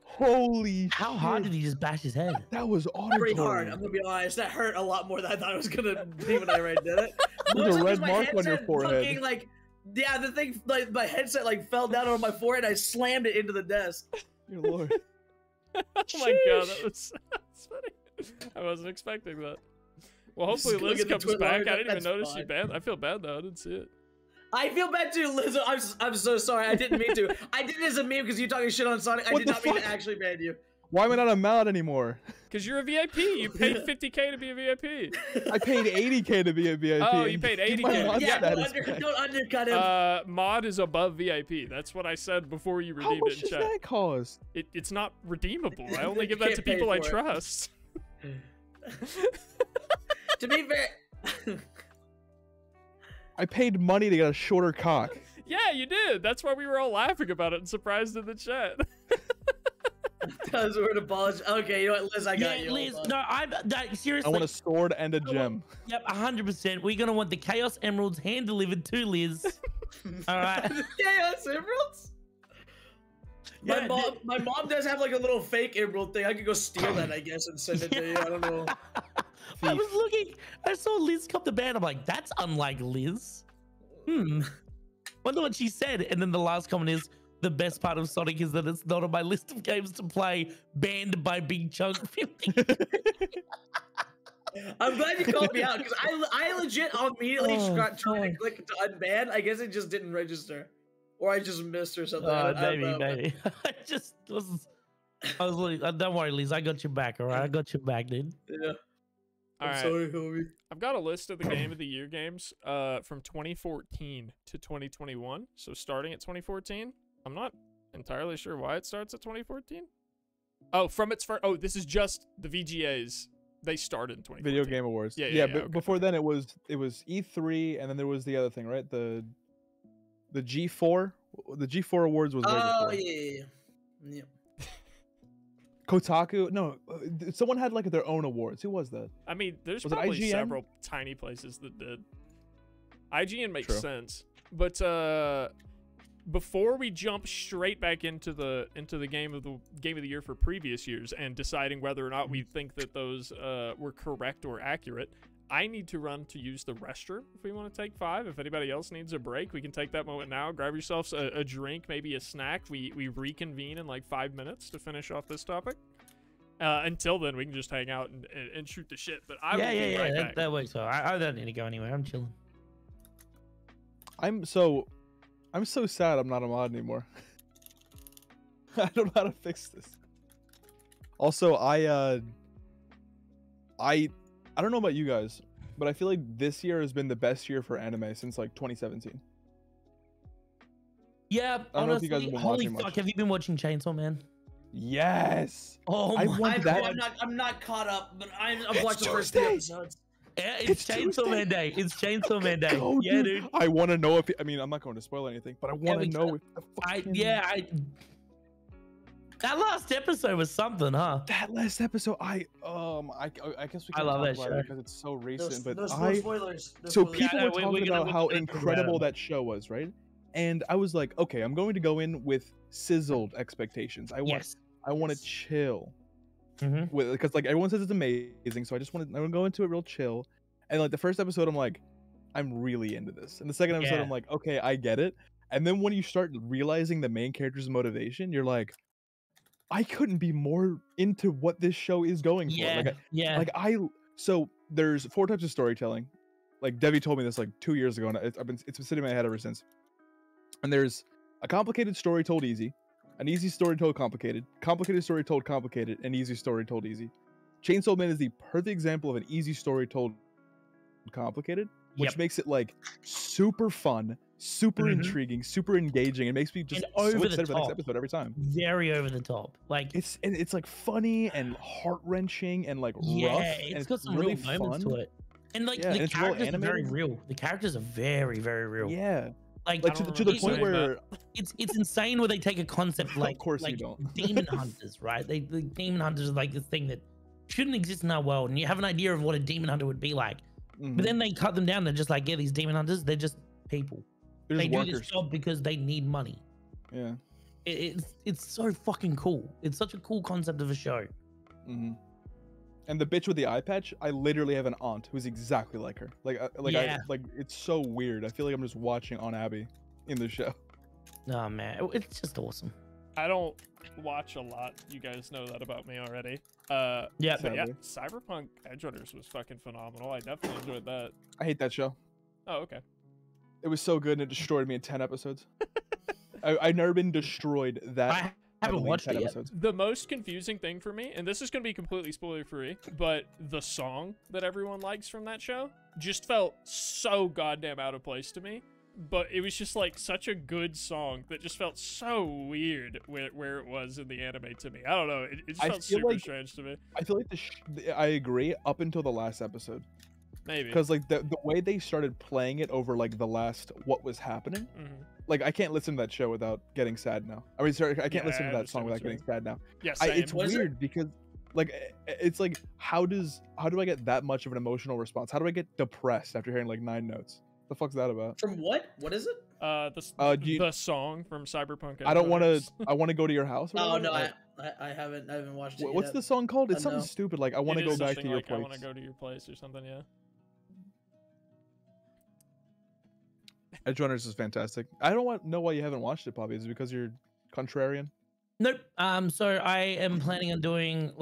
Holy How shit. hard did he just bash his head? That was auditory. Pretty hard. I'm gonna be honest. That hurt a lot more than I thought it was gonna be when I already did it. There's a Mostly red 'cause my mark on your headset forehead. fucking, like, yeah, the thing, like, my headset like fell down on my forehead. I slammed it into the desk. Dear Lord. Oh my God, that's funny. I wasn't expecting that. Well, hopefully Just look Liz at the comes Twitter back. I article, didn't even that's notice you fine. banned. I feel bad though. I didn't see it. I feel bad too, Liz. I'm so sorry. I didn't mean to. I did it as a meme because you talking shit on Sonic. I What did the not mean to fuck? actually ban you. Why am I not a mallet anymore? Because you're a VIP. You paid 50K to be a VIP. I paid 80K to be a VIP. Oh, you paid Give my 80K. mod Yeah, status don't, back. don't undercut him. Mod is above VIP. That's what I said before you How redeemed much it in does chat. that cost? It's not redeemable. I only You give that can't to pay people I for it. trust. To be fair, I paid money to get a shorter cock. Yeah, you did. That's why we were all laughing about it and surprised in the chat. those were apology. Okay, you know what, Liz, I got Yeah, you. Liz, Hold on. no, I seriously. want a sword and a gem. Yep, 100%. We're going to want the Chaos Emeralds hand delivered to Liz. All right. Chaos Emeralds? Yeah, My mom does have like a little fake emerald thing. I could go steal that, I guess, and send it to you. I don't know. I was looking, I saw Liz come to band. I'm like, that's unlike Liz. Wonder what she said. And then the last comment is, the best part of Sonic is that it's not on my list of games to play, banned by Big Chunk. I'm glad you called me out because I legit immediately Oh, tried to fuck. click to unban. I guess it just didn't register, or I just missed or something. Maybe. I just was. I was like, don't worry, Liz. I got your back. All right, I got your back, dude. Yeah. All I'm right. sorry, homie. I've got a list of the Game of the Year games from 2014 to 2021. So starting at 2014, I'm not entirely sure why it starts at 2014. Oh, from its first. Oh, this is just the VGAs. They started in 2014. Video Game Awards. Yeah, but okay. before then it was E3, and then there was the other thing, right? The G4. The G4 Awards was way Oh before. yeah. Kotaku. No, someone had like their own awards. Who was that? I mean, there's Was it probably IGN? several tiny places that did. IGN makes True. sense, but before we jump straight back into the game of the year for previous years and deciding whether or not we think that those were correct or accurate, I need to run to use the restroom if we want to take 5. If anybody else needs a break, we can take that moment now. Grab yourselves a drink, maybe a snack. We reconvene in like 5 minutes to finish off this topic. Until then, we can just hang out and shoot the shit. But I will be right back. That works well. I don't need to go anywhere. I'm chilling. I'm so sad I'm not a mod anymore. I don't know how to fix this. Also, I don't know about you guys, but I feel like this year has been the best year for anime since like 2017. Yeah, I don't know if you honestly, guys have been holy watching fuck, much. have you been watching Chainsaw Man? Yes. Oh I my want that. I'm not caught up, but I've It's watched the first 3 Tuesday. episodes. Yeah, It's it's Chainsaw Tuesday. Man Day. It's Chainsaw Man Day. Go, Yeah, dude. I want to know if I mean I'm not going to spoil anything, but I want to we know if the fucking, That last episode was something, huh? that last episode. I guess we I can love talk that about show. it because it's so recent. But No I spoilers. No so spoilers. people Yeah, were no, we're talking gonna- about how we're gonna talk incredible about it. that show was, right? And I was like, okay, I'm going to go in with sizzled expectations. I want to chill Mm-hmm. because like everyone says it's amazing, so I want to go into it real chill. And like the first episode, I'm like, I'm really into this. And the second episode, Yeah. I'm like, okay, I get it. And then when you start realizing the main character's motivation, you're like, I couldn't be more into what this show is going for. Yeah, yeah. So there's 4 types of storytelling. Like Debbie told me this like 2 years ago, and it's been sitting in my head ever since. And there's a complicated story told easy, an easy story told complicated, complicated story told complicated, and easy story told easy. Chainsaw Man is the perfect example of an easy story told complicated, which Yep. makes it like super fun, super intriguing, super engaging. It makes me just And so over the excited for the next top. episode every time. Very over the top. Like, It's like funny and heart wrenching and like rough. yeah, And it's got some really real moments fun. to it. And like Yeah, the and it's well characters are very animated. real. The characters are very, very real. Yeah, Like, like I to, don't to the remember point saying where it's insane where they take a concept like of course like you don't. demon hunters, right? The demon hunters are like this thing that shouldn't exist in our world, and you have an idea of what a demon hunter would be like. Mhm. But then they cut them down. They're just like, yeah, these demon hunters, they're just people. They're They just do workers. this job because they need money. Yeah. It's so fucking cool. It's such a cool concept of a show. hmm And the bitch with the eye patch, I literally have an aunt who's exactly like her. Yeah. It's so weird. I feel like I'm just watching Aunt Abby in the show. Oh man, it's just awesome. I don't watch a lot. You guys know that about me already. Yeah, But yeah, Sadly. Cyberpunk Edgerunners was fucking phenomenal. I definitely enjoyed that. I hate that show. Oh, okay. It was so good and it destroyed me in 10 episodes. I've never been destroyed that I haven't heavily in watched 10 it yet. episodes. The most confusing thing for me, and this is going to be completely spoiler free, but the song that everyone likes from that show just felt so goddamn out of place to me. But it was just like such a good song that just felt so weird where it was in the anime to me. I don't know. It just I felt feel super like- strange to me. I feel like I agree up until the last episode. Maybe. Because like the way they started playing it over like the last what was happening, Mhm. like I can't listen to that show without getting sad now. I mean, sorry, I can't Yeah, listen I to that understand song what without you getting sad now. Yeah, It's same. What is it? weird because like it's like how do I get that much of an emotional response? How do I get depressed after hearing like 9 notes? The fuck's that about? From what? What is it? Do you- The song from Cyberpunk. I don't want to. Edgerunners. I want to go to your house. or Oh whatever. no, I haven't watched it. What's yet. the song called? It's something no. stupid like I want to It go is back to something your like, I want place. to go to your place or something. Yeah. Edgerunners is fantastic. I don't know why you haven't watched it, Poppy. Is it because you're contrarian? Nope. So I am planning on doing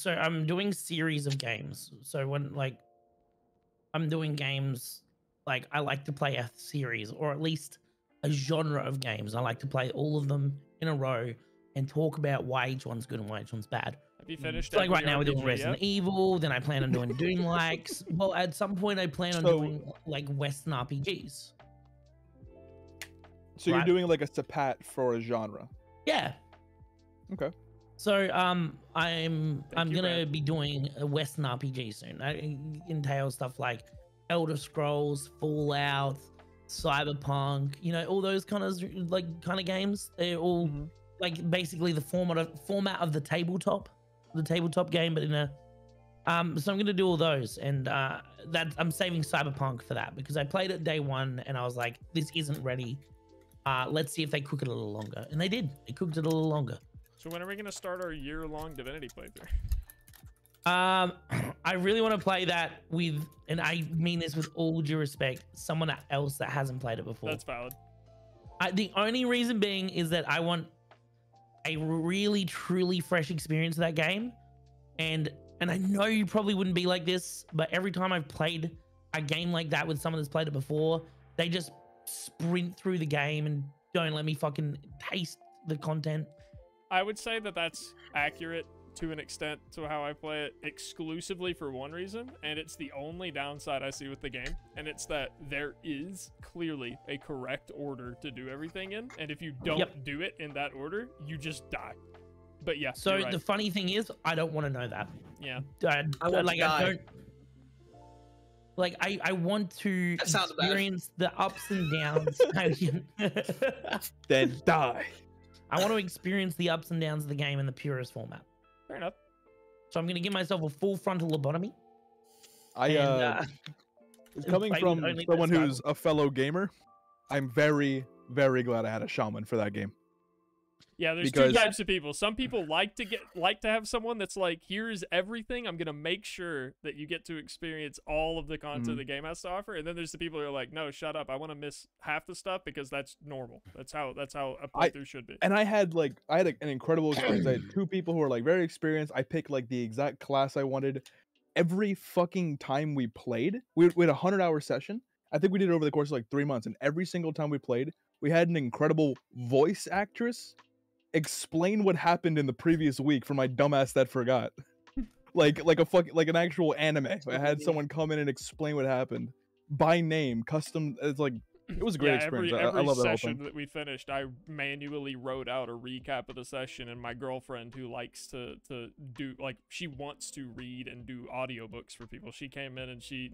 I'm doing series of games. So when I'm doing games, like I like to play a series or at least a genre of games. I like to play all of them in a row and talk about why each one's good and why each one's bad. Have you finished? So like right every now we're doing RPG Resident yet? Evil, then I plan on doing Doom likes. Well, at some point I plan on So- doing like Western RPGs. So you're Right. doing like a sapat for a genre. Yeah. Okay. So I'm you, gonna Brad. be doing a Western RPG soon. That entails stuff like Elder Scrolls, Fallout, Cyberpunk. You know, all those kind of games. They're all Mhm. like basically the format of the tabletop game, but in a so I'm gonna do all those, and that I'm saving Cyberpunk for that because I played it day one and I was like, this isn't ready. Let's see if they cook it a little longer, and they did. They cooked it a little longer. So when are we gonna start our year-long Divinity playthrough? I really want to play that with, and I mean this with all due respect, someone else that hasn't played it before. That's valid. The only reason being is that I want a really truly fresh experience of that game, and I know you probably wouldn't be like this, but every time I've played a game like that with someone that's played it before, they just sprint through the game and don't let me fucking taste the content. I would say that that's accurate to an extent to how I play it exclusively for one reason, and it's the only downside I see with the game, and it's that there is clearly a correct order to do everything in, and if you don't Yep. do it in that order, you just die. But yeah, So you're right. the funny thing is, I don't want to know that. Yeah. I want to I die. don't like. I want to That sounds bad. experience the ups and downs. Then die. I want to experience the ups and downs of the game in the purest format. Fair enough. So I'm going to give myself a full frontal lobotomy. I And, it's coming play from with only someone best who's a fellow gamer. I'm very, very glad I had a shaman for that game. Yeah, there's Because- two types of people. Some people like to have someone that's like, here's everything. I'm gonna make sure that you get to experience all of the content the game has to offer. And then there's the people who are like, no, shut up. I want to miss half the stuff because that's normal. That's how a playthrough should be. And I had an incredible experience. I had two people who were like very experienced. I picked like the exact class I wanted. Every fucking time we played, we had a 100-hour session. I think we did it over the course of like 3 months. And every single time we played, we had an incredible voice actress explain what happened in the previous week for my dumbass that forgot. like an actual anime. I had someone come in and explain what happened by name, custom. It's like it was a great experience. Every I love that whole session thing. that we finished, I manually wrote out a recap of the session, and my girlfriend, who likes to do, like, she wants to read and do audiobooks for people, she came in and she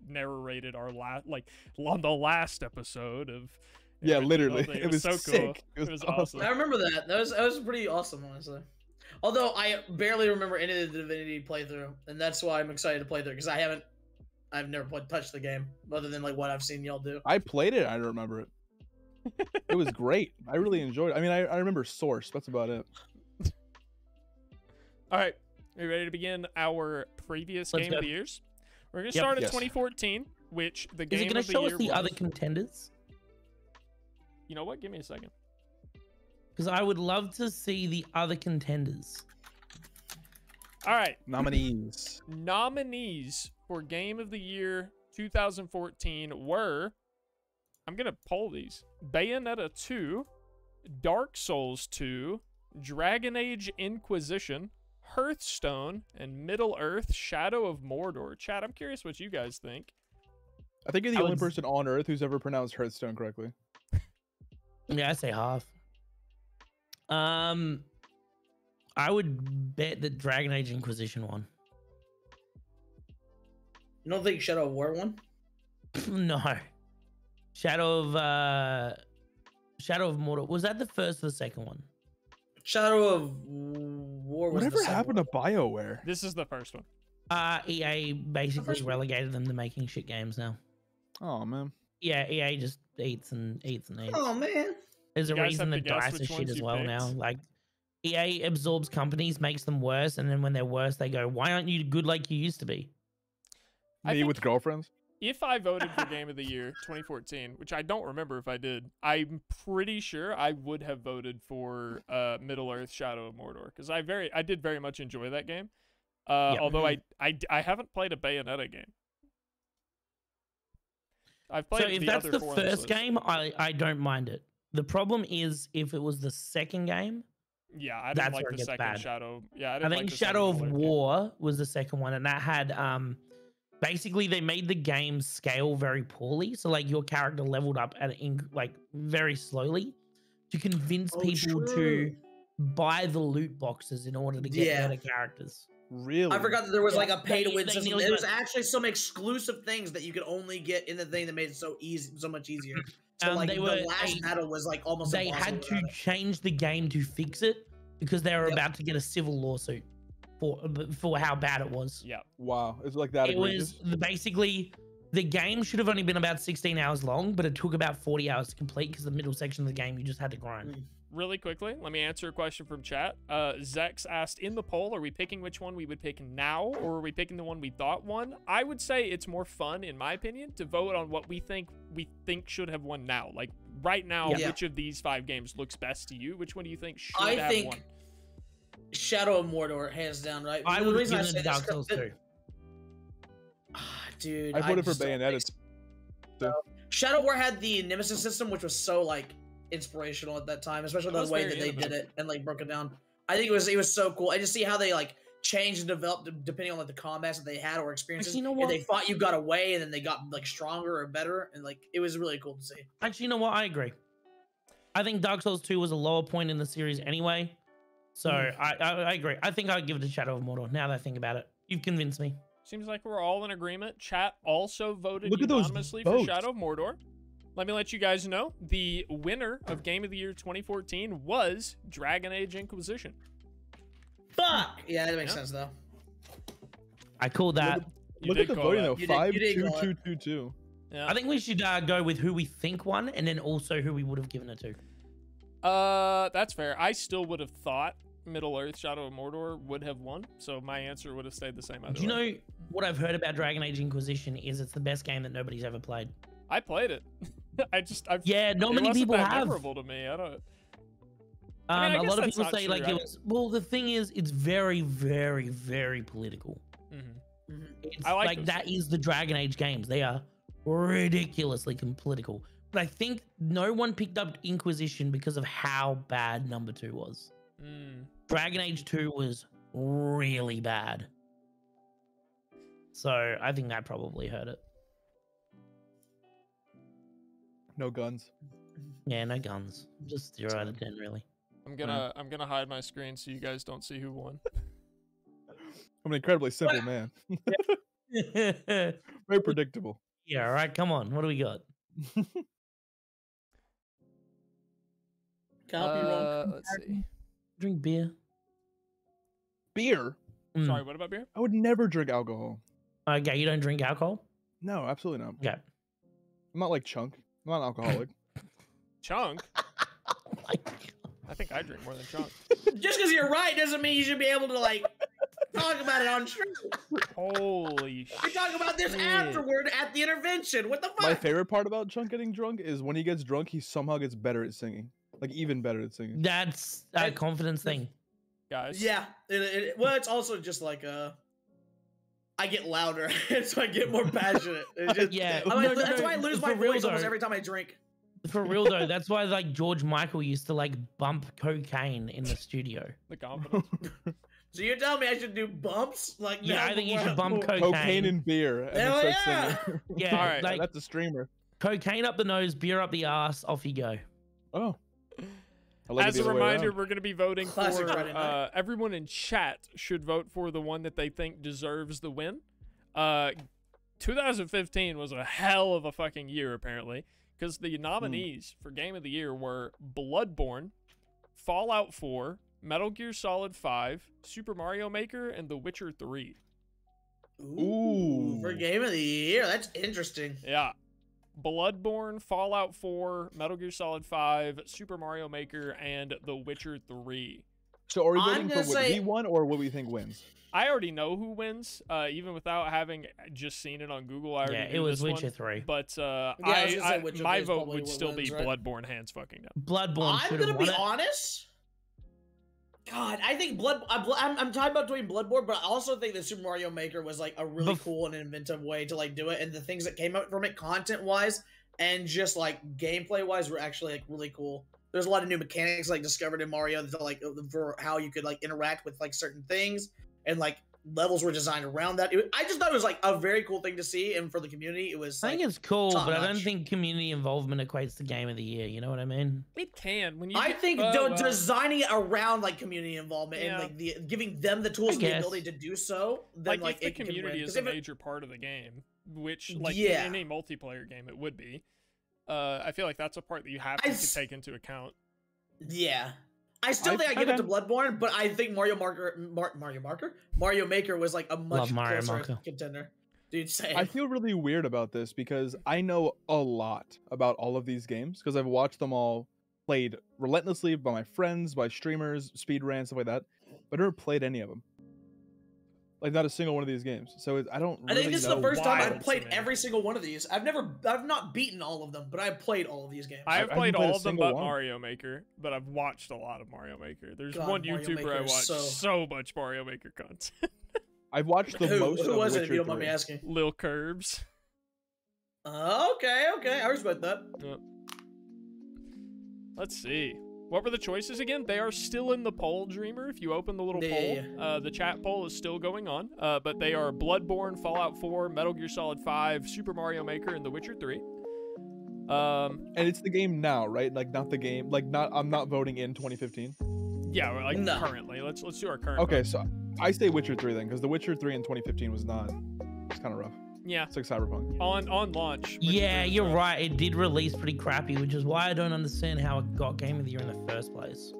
narrated our the last episode of. Yeah, literally. It was so sick. cool. It was awesome. I remember that. That was pretty awesome, honestly. Although I barely remember any of the Divinity playthrough, and that's why I'm excited to play through, because I've never touched the game other than like what I've seen y'all do. I played it. I don't remember it. It was great. I really enjoyed it. I mean, I remember Source. That's about it. All right, are you ready to begin our previous Let's game go. of the years? We're gonna start at Yes. 2014, which the Is game it going of to the show us year the was. other contenders? You know what? Give me a second. Because I would love to see the other contenders. All right, Nominees. nominees for Game of the Year 2014 were, I'm going to poll these, Bayonetta 2, Dark Souls 2, Dragon Age Inquisition, Hearthstone, and Middle-earth Shadow of Mordor. Chat, I'm curious what you guys think. I think you're the I only would- person on Earth who's ever pronounced Hearthstone correctly. Yeah, I say half. I would bet that Dragon Age Inquisition won. You don't think Shadow of War won? No. Shadow of Mordor. Was that the first or the second one? Shadow of War was Whatever the second happened one. to BioWare? This is the first one. EA basically first one. relegated them to making shit games now. Oh man. Yeah, EA just eats and eats and eats. Oh man. There's a You guys reason have that to guess DICE is which shit ones as you well now. picked. Like EA absorbs companies, makes them worse, and then when they're worse, they go, "Why aren't you good like you used to be?" I Me think- with girlfriends? If I voted for Game of the Year 2014, which I don't remember if I did, I'm pretty sure I would have voted for Middle-earth Shadow of Mordor, because I did very much enjoy that game. Yeah. Although I haven't played a Bayonetta game. I've played So if the that's other the four on first this list. game, I don't mind it. The problem is if it was the second game. Yeah, I didn't that's like where it the gets second bad. Shadow. Yeah, I I didn't think like the second Shadow of Middle-earth game. War was the second one, and that had basically they made the game scale very poorly. So like your character leveled up at like very slowly to convince Oh, people true. to buy the loot boxes in order to get Yeah. better characers. Really? I forgot that there was like a pay to win They system. nearly There was got- actually some exclusive things that you could only get in the thing that made it so easy, so much easier. So like they the were- last battle was like almost They impossible had to without it. change the game to fix it because they were Yep. about to get a civil lawsuit for how bad it was. Yeah. Wow. It's like that It egregious? was basically the game should have only been about 16 hours long, but it took about 40 hours to complete because the middle section of the game you just had to grind. Really quickly, let me answer a question from chat. Zex asked, in the poll, are we picking which one we would pick now, or are we picking the one we thought won? I would say it's more fun, in my opinion, to vote on what we think should have won now. Like, right now, Yeah. which of these 5 games looks best to you? Which one do you think should I have think won? Shadow of Mordor, hands down, right? I The would have reason given it say to this Dark is 'cause Souls it- 2. Dude, I voted for just don't Bayonetta. think so. Shadow War had the Nemesis system, which was so like inspirational at that time, especially It the was way very that they did innovative. it and like broke it down. I think it was so cool. I just see how they like changed and developed depending on like the combats that they had or experiences. Actually, you know If what? they fought, you got away, and then they got like stronger or better, and like it was really cool to see. Actually, you know what? I agree. I think Dark Souls 2 was a lower point in the series anyway. So I agree. I think I'd give it to Shadow of Mordor now that I think about it. You've convinced me. Seems like we're all in agreement. Chat also voted Look at those unanimously for votes. Shadow of Mordor. Let me let you guys know, the winner of Game of the Year 2014 was Dragon Age Inquisition. Fuck. Yeah, that makes Yeah. sense though. I called that. You Look did at the call voting that. though. You did- 5 you did 2 call it. 2 2 2. Yeah. I think we should go with who we think won and then also who we would have given it to. That's fair. I still would have thought Middle-earth Shadow of Mordor would have won, so my answer would have stayed the same either Do you way. know what I've heard about Dragon Age Inquisition is it's the best game that nobody's ever played. I played it. Yeah, not it many wasn't people that have. memorable to me. I don't. A guess lot of that's people not say true. like it was. Well, the thing is, it's very, very, very political. It's I like those that is the Dragon Age games. They are ridiculously political. But I think no one picked up Inquisition because of how bad number 2 was. Dragon Age 2 was really bad. So I think that probably hurt it. No guns. Yeah, no guns. Just 0 out of 10, really. I'm gonna hide my screen so you guys don't see who won. I'm an incredibly simple man. Very predictable. Yeah, all right, come on. What do we got? Copy wrong. Let's see. Drink beer. Beer? Sorry, what about beer? I would never drink alcohol. Okay, you don't drink alcohol? No, absolutely not. Okay. I'm not like Chunk. I'm not an alcoholic. Chunk? Oh my God. I think I drink more than Chunk. Just because you're right doesn't mean you should be able to like talk about it on stream. Holy shit. We talk about this afterward at the intervention. What the fuck? My favorite part about Chunk getting drunk is when he gets drunk, he somehow gets better at singing. Like, even better at singing. That's a confidence thing. Guys. Yeah. Well, it's also just like I get louder, so I get more passionate. It's just, Yeah. that's why I lose my For real, voice almost though. every time I drink. For real though, that's why like George Michael used to like bump cocaine in the studio. The confidence. So you're telling me I should do bumps? Like Yeah, now I think you before should bump I- Cocaine and beer. And Hell then start yeah! singing. Yeah, All right, like That's a streamer. cocaine up the nose, beer up the ass, off you go. Oh. I like it As the a other way reminder, around. we're going to be voting Classic for Friday night. everyone in chat should vote for the one that they think deserves the win. 2015 was a hell of a fucking year, apparently, because the nominees for Game of the Year were Bloodborne, Fallout 4, Metal Gear Solid 5, Super Mario Maker, and The Witcher 3. Ooh, for game of the year. That's interesting. Yeah. Bloodborne, Fallout 4, Metal Gear Solid 5, Super Mario Maker, and The Witcher 3. So are we I'm voting for gonna what say- we won or what we think wins? I already know who wins, even without having just seen it on Google. I already Yeah, knew it was this Witcher one, 3. But I was gonna say Witcher 3 my is vote probably would what still wins, be right? Bloodborne, hands fucking down. Bloodborne I'm should gonna have be won it. honest. God, I think I'm talking about doing Bloodborne, but I also think that Super Mario Maker was like a really cool and inventive way to like do it, and the things that came out from it, content-wise and just like gameplay-wise, were actually like really cool. There's a lot of new mechanics like discovered in Mario that like for how you could like interact with like certain things, and like levels were designed around that. I just thought it was like a very cool thing to see, and for the community, it was. I think like, it's cool, top but I don't notch. think community involvement equates to game of the year. You know what I mean? It can when you. I get- think oh, well. designing it around like community involvement Yeah. and like the giving them the tools and the guess. ability to do so, then like, like if the it can community win. is 'Cause a if it- major part of the game, which like Yeah. in any multiplayer game it would be. I feel like that's a part that you have I to s- take into account. Yeah. I still think I give it to okay. Bloodborne, but I think Mario Maker was like a much Love Mario closer Maker. contender. Dude, say I feel really weird about this because I know a lot about all of these games because I've watched them all played relentlessly by my friends, by streamers, speedruns, stuff like that, but I never played any of them. Like not a single one of these games. So I don't. I Really think this is know the first time wild I've played to me. every single one of these. I've not beaten all of them, but I've played all of these games. I have I haven't played played a all of them single but one. Mario Maker, but I've watched a lot of Mario Maker. There's God, one Mario YouTuber Maker I is watched so much Mario Maker content. I've watched the most Who of was it, Witcher if you don't mind me 3. asking? Lil Curbs. Okay, I respect that. Yep. Let's see. What were the choices again? They are still in the poll, Dreamer. If you open the little Yeah. poll, the chat poll is still going on. But they are Bloodborne, Fallout 4, Metal Gear Solid 5, Super Mario Maker, and The Witcher 3. And it's the game now, right? Like not the game. Like not. I'm not voting in 2015. Yeah, we're like No. currently. Let's do our current. Okay, vote. so I say Witcher 3 then, because The Witcher 3 in 2015 was not. It's kind of rough. Yeah. It's like Cyberpunk. On launch. Witcher Yeah, 3 was you're rough. right. It did release pretty crappy, which is why I don't understand how it got Game of the Year in the first place.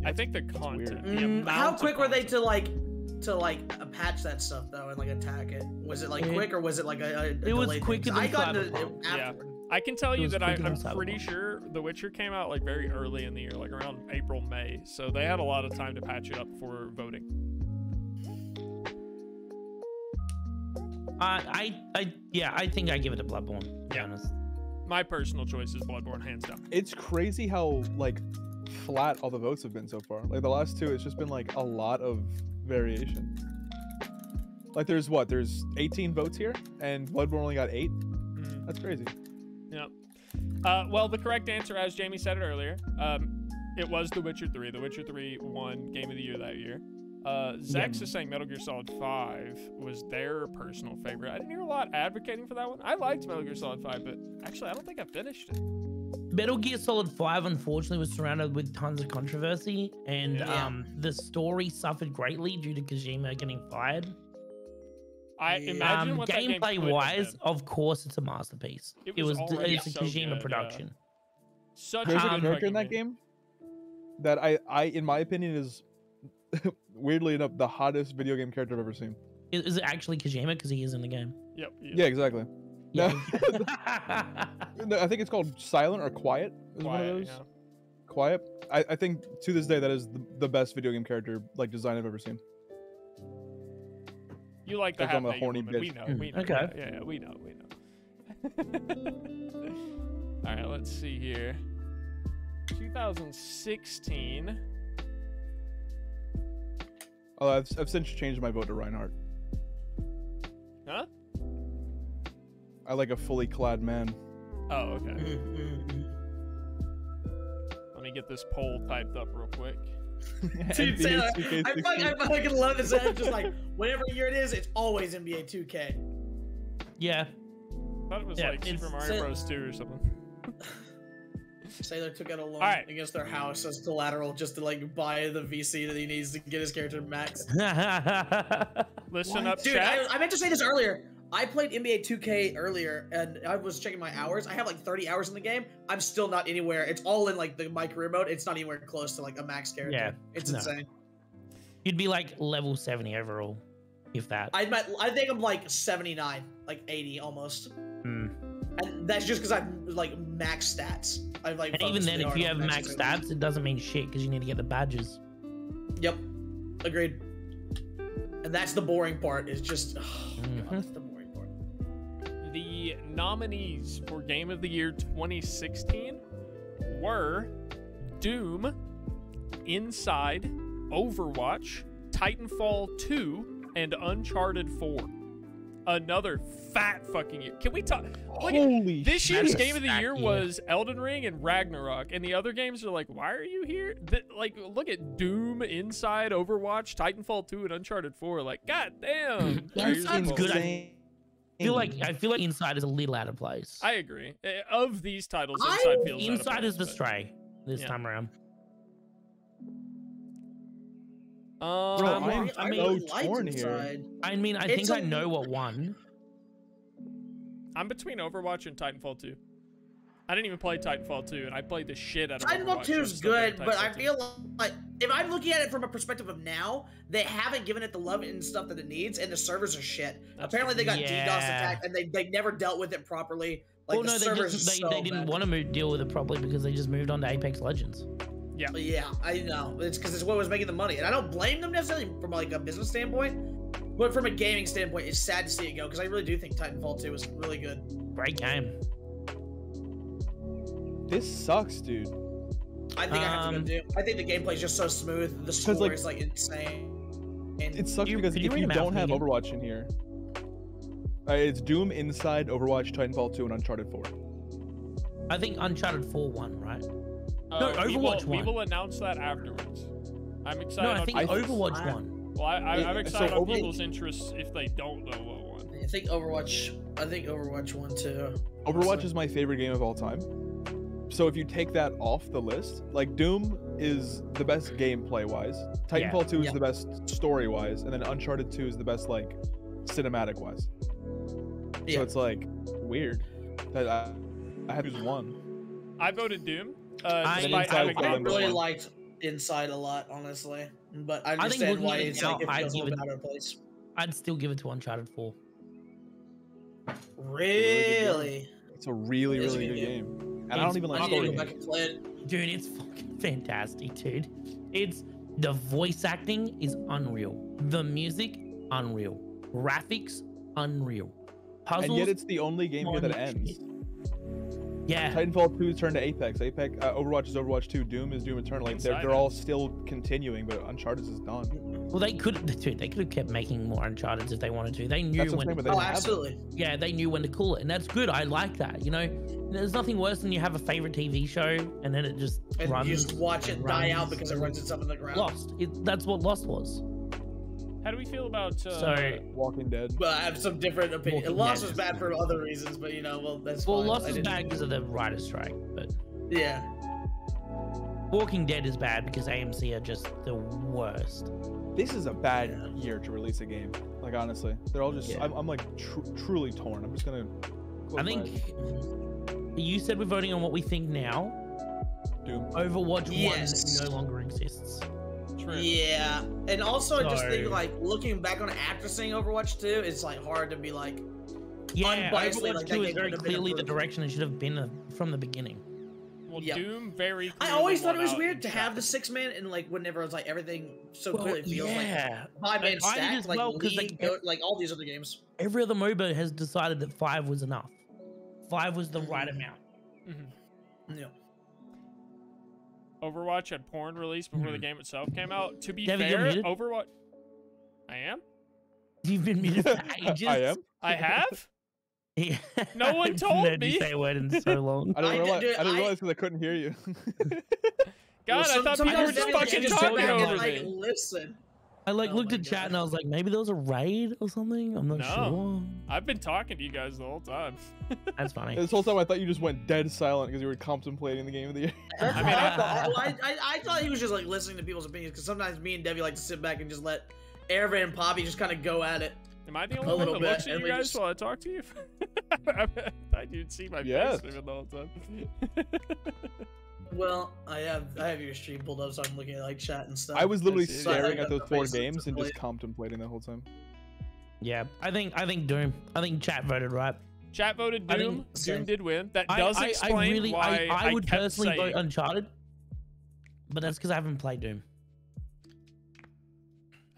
I think the content. The How amount of quick were they content. to patch that stuff though and like attack it? Was it like It- quick or was it like a it was delayed quicker thing? 'Cause than I got into Cyberpunk. it afterward. I can tell It you was that quicker I'm than pretty Cyberpunk. sure The Witcher came out like very early in the year, like around April, May. So they had a lot of time to patch it up for voting. I think I give it to Bloodborne. To be Yeah. honest. My personal choice is Bloodborne, hands down. It's crazy how like flat all the votes have been so far. Like the last two, it's just been like a lot of variation. Like there's 18 votes here, and Bloodborne only got 8. Mhm. That's crazy. Yeah. Well, the correct answer, as Jamie said it earlier, it was The Witcher 3. The Witcher 3 won Game of the Year that year. Zex is saying Metal Gear Solid 5 was their personal favorite. I didn't hear a lot advocating for that one. I liked Metal Gear Solid 5, but actually, I don't think I finished it. Metal Gear Solid 5 unfortunately was surrounded with tons of controversy, and Yeah. the story suffered greatly due to Kojima getting fired. I imagine what that game could Gameplay have wise, been. of course, it's a masterpiece. It was already it's a so Kojima good, yeah. production. Such There's a a good character in fucking that game that I in my opinion is weirdly enough the hottest video game character I've ever seen. Is it actually Kojima? Because he is in the game. Yep. Yeah, exactly. Yeah. No, I think it's called Silent or Quiet. Is one of Quiet, those. yeah. Quiet. I think to this day that is the best video game character like design I've ever seen. You like the Like I'm a half-naked horny woman. We bitch. know. We know. Okay. Yeah, we know. All right, let's see here. 2016. Oh, I've since changed my vote to Reinhardt. Huh? I like a fully clad man. Oh, okay. Let me get this poll typed up real quick. Dude, NBA Taylor, 2K16. I fucking love this. I'm just like, whatever year it is, it's always NBA 2K. Yeah. I thought it was Yeah, like Super it's- Mario Bros. 2 or something. Sailor took out a loan Alright. against their house as collateral just to like buy the VC that he needs to get his character max. Listen up, Dude, chat. I meant to say this earlier. I played NBA 2K earlier, and I was checking my hours. I have like 30 hours in the game. I'm still not anywhere. It's all in like my career mode. It's not anywhere close to like a max character. Yeah, It's no. insane. You'd be like level 70 overall, if that. I think I'm like 79, like 80 almost. Hmm. And that's just because I'm like max stats. I've like. And even focused then, really if hard you on have max maxing stats, it doesn't mean shit because you need to get the badges. Yep, agreed. And that's the boring part. Is just God, that's the boring part. The nominees for Game of the Year 2016 were Doom, Inside, Overwatch, Titanfall 2, and Uncharted 4. Another fat fucking year. Can we talk? Look at, Holy this shit. year's That's a Game of the fat Year year. was Elden Ring and Ragnarok, and the other games are like, why are you here? Like, look at Doom, Inside, Overwatch, Titanfall 2, and Uncharted 4. Like, god damn. Inside's good. insane. I feel like Inside is a little out of place. I agree. Of these titles, I- Inside feels out of Inside place, is the but- stray this Yeah. time around. Bro, I I'm mean, so liked torn here. Inside. I mean, I It's think I a- know what won. I'm between Overwatch and Titanfall 2. I didn't even play Titanfall 2, and I played the shit out of Titanfall Overwatch. 2 so is I'm still playing good, but I Titanfall 2. feel like if I'm looking at it from a perspective of now, they haven't given it the love and stuff that it needs, and the servers are shit. That's Apparently, they got Yeah. DDoS attacked, and they never dealt with it properly. Like Well, the no, servers they are so didn't bad. want to deal with it properly because they just moved on to Apex Legends. Yeah, I know. It's because it's what was making the money, and I don't blame them necessarily from like a business standpoint, but from a gaming standpoint, it's sad to see it go because I really do think Titanfall 2 is really good. Great game. This sucks, dude. I think I have to go do. I think the gameplay is just so smooth. The score like, is like insane. And It sucks You- because could you if read you them out don't for me have again? Overwatch in here, it's Doom, Inside, Overwatch, Titanfall 2, and Uncharted 4. I think Uncharted 4 won, right? No, we Overwatch we won. will announce that afterwards. I'm excited. No, I on think people's- Overwatch I- won. Well, I'm so excited on Overwatch- people's interests if they don't know what won. I think Overwatch won too. Overwatch is my favorite game of all time. So if you take that off the list, like Doom is the best gameplay wise, Titanfall 2 is Yeah. the best story wise, and then Uncharted 2 is the best like cinematic wise. Yeah. So it's like weird that I had to choose one. I voted Doom. I- Despite Inside having was I the gameplay. number really one. liked Inside a lot, honestly, but I I think understand looking why at it it's now, like it I'd feels a give little it- bit out of place. I'd still give it to Uncharted 4. Really? It's a really, It is a really good good game. game. And I don't even I like need to story go back games. and play it. Dude, it's fucking fantastic, dude. It's the voice acting is unreal. The music, unreal. Graphics, unreal. Puzzles, And yet it's the only game here that on ends. shit. Yeah. Titanfall 2 turned to Apex. Overwatch is Overwatch 2. Doom is Doom Eternal. Like they're all still continuing, but Uncharted is done. Well, they could have kept making more Uncharted if they wanted to. They knew That's what when. I'm saying, but they Oh, didn't have absolutely. Yeah, they knew when to call it, and that's good. I like that. You know, there's nothing worse than you have a favorite TV show and then it just And runs. you just watch it and die runs out because it runs itself in the ground. Lost. That's what Lost was. How do we feel about So, Walking Dead. But I have some different opinions. Walking Lost Dead was is bad for other reasons, but well, that's well, fine. Lost I is didn't- bad because of the writer's strike, but Yeah. Walking Dead is bad because AMC are just the worst. This is a bad Yeah. year to release a game. Like honestly, they're all just. Yeah. I'm like truly torn. I'm just gonna. close I my think eyes. you said we're voting on what we think now. Doom. Overwatch Yes. 1 no longer exists. True. Yeah. And also, I just think, So- like, looking back on it after seeing Overwatch 2, it's, like, hard to be, like, Yeah, Unbiasedly, Overwatch like, 2 that is game very could have been clearly the improved. direction it should have been from the beginning. Well, Yep. Doom very. I clearly always thought it won was out weird in to have the traffic. 6-man and, like, whenever it's, like, everything so Well, clearly feels yeah. like 5-man I did stack, as like, well, 'cause, League, like, like, all these other games. Every other MOBA has decided that 5 was enough. 5 was the right Mhm. amount. Mhm. Yeah. Overwatch had porn released before the game itself came out. To be Devin, you're fair, muted. Overwatch. I am. You've been muted for ages. I am. I have. Yeah. No one I've told heard you me. say a word in so long. I didn't I did- realize. dude, I didn't I- realize because I couldn't hear you. God, I thought people were sometimes just Devin fucking can't just talking sit back over and, like, me. listen. I like Oh looked my at chat God. and I was like, maybe there was a raid or something. I'm not No. sure. I've been talking to you guys the whole time. That's funny. This whole time I thought you just went dead silent because you were contemplating the game of the year. That's I what mean, I thought. Well, I thought he was just like listening to people's opinions because sometimes me and Debbie like to sit back and just let Ervin and Poppy just kind of go at it. Am I the A only one little that bit, looks at and you we guys just- while I talk to you? I thought you'd see my Yes. face even the whole time. Well, I have your stream pulled up, so I'm looking at like chat and stuff. I was literally see it. staring Yeah. at those 4 Faces games and just played. contemplating the whole time. Yeah, I think Doom. I think chat voted right. Chat voted I Doom. think- Doom did win. That I- does I explain really, why I would kept personally saying, vote Uncharted, but that's because I haven't played Doom.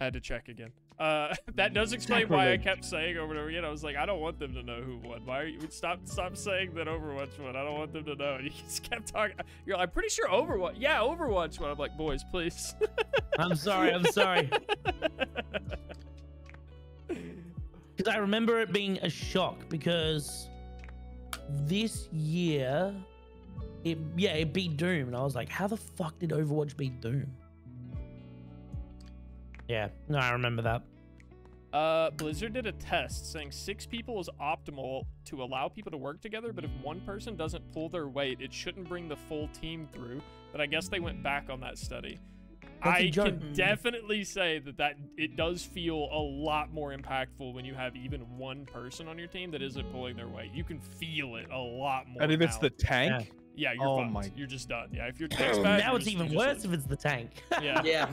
I had to check again. That does explain why I Sacrilege. kept saying over and over again. I was like, I don't want them to know who won. Why are you stop saying that Overwatch won? I don't want them to know. And you just kept talking. You're like, I'm pretty sure Overwatch. Yeah, Overwatch won. I'm like, boys, please. I'm sorry. I'm sorry. Because I remember it being a shock because this year, it beat Doom, and I was like, how the fuck did Overwatch beat Doom? Yeah, no, I remember that. Blizzard did a test saying 6 people is optimal to allow people to work together, but if one person doesn't pull their weight, it shouldn't bring the full team through. But I guess they went back on that study. That's a I joke. can definitely say that it does feel a lot more impactful when you have even one person on your team that isn't pulling their weight. You can feel it a lot more. And if it's now. the tank, yeah, you're oh fucked. my- You're just done. Yeah, if your tank's bad, Now you're it's just- even you're worse just if it's the tank. yeah. Yeah.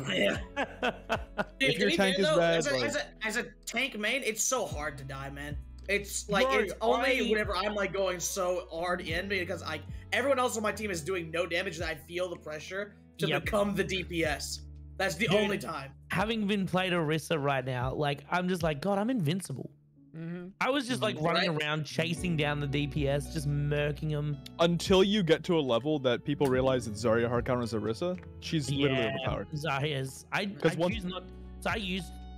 If your to be tank fair, is though, bad, as like- as a tank main, it's so hard to die, man. It's like Bro, it's only whenever I'm like going so hard in because like everyone else on my team is doing no damage that I feel the pressure to Yep. become the DPS. That's the Dude. only time. Having been played Orisa right now, like I'm just like, God, I'm invincible. Mm-hmm. I was just like running Right. around chasing down the DPS, just murking them. until you get to a level that people realize that Zarya hard counters Orisa, she's literally overpowered. Zarya's. I 'Cause once- choose not. So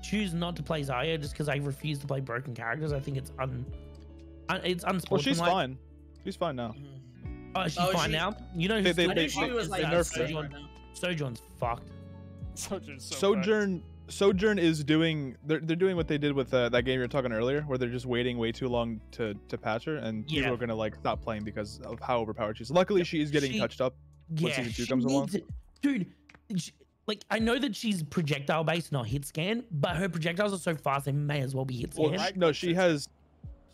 choose not to play Zarya just because I refuse to play broken characters. I think it's it's unsportsmanlike. Well, she's fine. She's fine now. Oh, she's Oh, fine she- now. You know who's They- I they- knew she was like nerfed her. right now. Sojourn's fucked. Sojourn is doing. They're doing what they did with that game you were talking earlier, where they're just waiting way too long to patch her, and Yeah. people are gonna like stop playing because of how overpowered she is. Luckily, she is getting She- touched up. When season 2 she comes along? needs it. Dude. Like I know that she's projectile based, not hit scan, but her projectiles are so fast they may as well be hit Well, scan. right- no, she has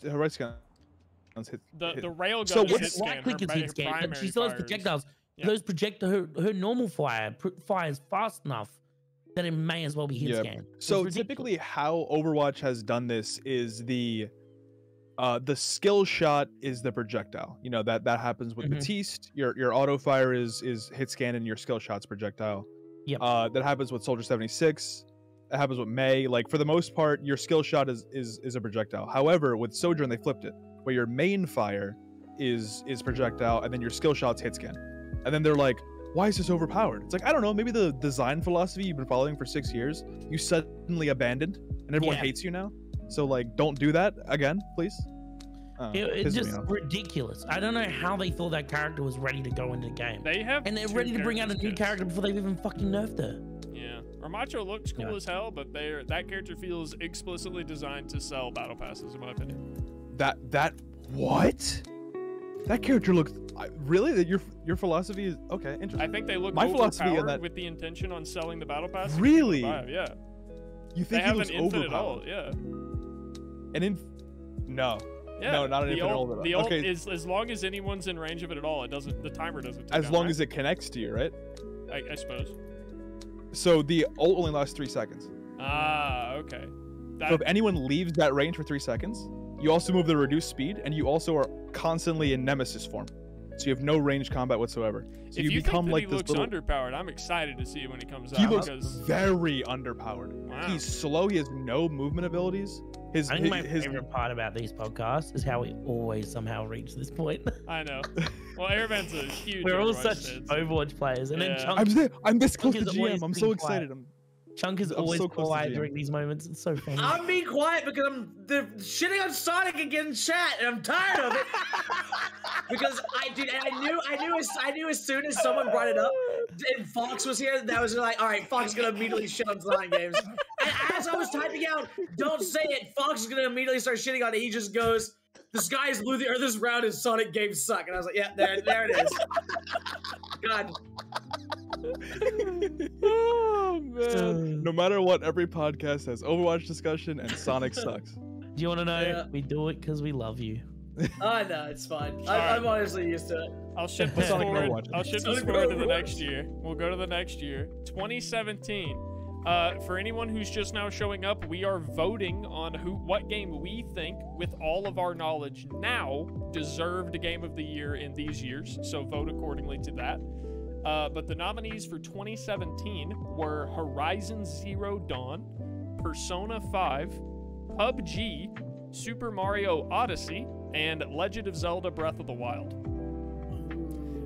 her right scan. Hit, The rail gun So is what's- hit scan. Right click her is hit scan, but primary she still has fires. projectiles. Yeah. Those her normal fire fires fast enough that it may as well be hit Yeah. scan. So It's ridiculous. typically, how Overwatch has done this is The skill shot is the projectile. You know that happens with Batiste. Your auto fire is hit scan and your skill shot's projectile. Yep. That happens with Soldier 76. That happens with May. Like for the most part, your skill shot is a projectile. However, with Sojourn they flipped it, where your main fire is projectile and then your skill shot's hit scan. And then they're like, why is this overpowered? It's like, I don't know, maybe the design philosophy you've been following for 6 years, you suddenly abandoned and everyone hates you now. So like, don't do that again, please. It's just ridiculous. I don't know how they thought that character was ready to go into the game. And they're ready to bring out a new character before they've even fucking nerfed her. Yeah. Ramacho looks cool as hell, but that character feels explicitly designed to sell battle passes, in my opinion. What? That character looks really. Your philosophy is okay. Interesting. I think they look overpowered with the intention on selling the battle pass. Really? Yeah. You think they he have looks an infinite overpowered? ult? Yeah. No. Yeah. No, not an infinite ult. The ult is as long as anyone's in range of it at all. The timer doesn't. Tick as long as it connects to you, right? I suppose. So the ult only lasts 3 seconds. Ah, okay. So if anyone leaves that range for 3 seconds, you also move the reduced speed, and you also are constantly in Nemesis form. So you have no range combat whatsoever. So if you become think that like he this looks underpowered, I'm excited to see it when he comes out. He looks very underpowered. Wow. He's slow. He has no movement abilities. I think my favorite part about these podcasts is how we always somehow reach this point. I know. Well, Airman's a huge. We're all such Overwatch players, and then Chunk. I'm this close to GM. I'm so excited. Chunk is always so quiet during these moments. It's so funny. I'm being quiet because they're shitting on Sonic again in chat, and I'm tired of it. Because I knew as soon as someone brought it up, and Fox was here, that was like, all right, Fox is gonna immediately shit on Sonic games. And as I was typing out, "Don't say it," Fox is gonna immediately start shitting on it. He just goes, "The sky is blue, the earth is round, and Sonic games suck." And I was like, yeah, there it is. God. Oh man! No matter what, every podcast has Overwatch discussion and Sonic sucks. Do you want to know? Yeah. We do it because we love you. Oh no, it's fine. I'm honestly used to it. I'll shift this forward. I'll shift this forward to the next year. We'll go to the next year, 2017. For anyone who's just now showing up, we are voting on what game we think, with all of our knowledge now, deserved Game of the Year in these years. So vote accordingly to that. But the nominees for 2017 were Horizon Zero Dawn, Persona 5, PUBG, Super Mario Odyssey, and Legend of Zelda Breath of the Wild.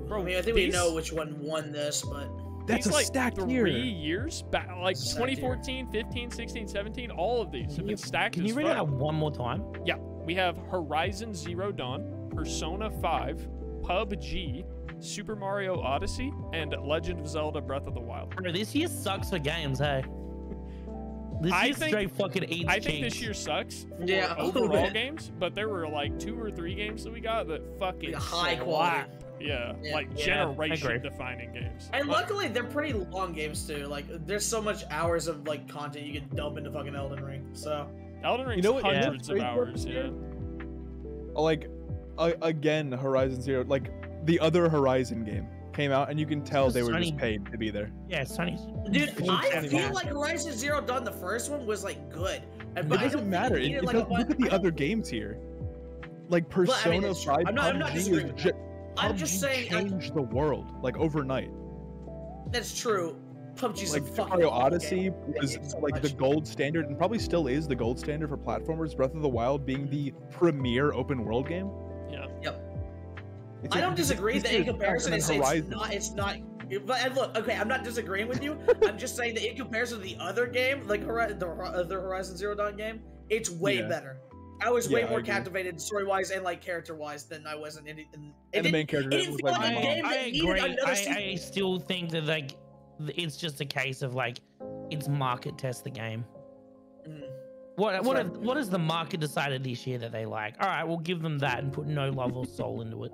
Bro, I mean, I think we know which one won this, but... That's a stacked year. 3 years back, like 2014, 15, 16, 17, all of these have been stacked. Can you read it out one more time? Yeah, we have Horizon Zero Dawn, Persona 5, PUBG, Super Mario Odyssey, and Legend of Zelda Breath of the Wild. Bro, this year sucks for games, hey. This year straight fucking eats I think this year sucks for overall games, but there were like 2 or 3 games that we got that fucking high quality. Yeah, like generation-defining games. And luckily, they're pretty long games too. Like, there's so much hours of like content you can dump into fucking Elden Ring. So Elden Ring's hundreds of hours. Yeah. Like, again, Horizon Zero, like the other Horizon game came out, and you can tell they were just paid to be there. Yeah, Sony. Dude, I feel like Horizon Zero Dawn, the first one, was like good. It doesn't matter. Look at the other games here. Like Persona 5, I'm not disagreeing. I'm just saying, changed the world like overnight. That's true. PUBG's like Mario Odyssey was like the gold standard, and probably still is the gold standard for platformers. Breath of the Wild being the premier open world game. Yeah. Yep. I don't disagree that in comparison, it's not. But look, okay, I'm not disagreeing with you. I'm just saying that in comparison to the other game, like the other Horizon Zero Dawn game, it's way better. I was way more captivated story-wise and like character-wise than I was in the main character. It didn't feel like a game that needed another season. I still think that like it's just a case of like it's market test the game. What has the market decided this year that they like? All right, we'll give them that and put no love or soul into it.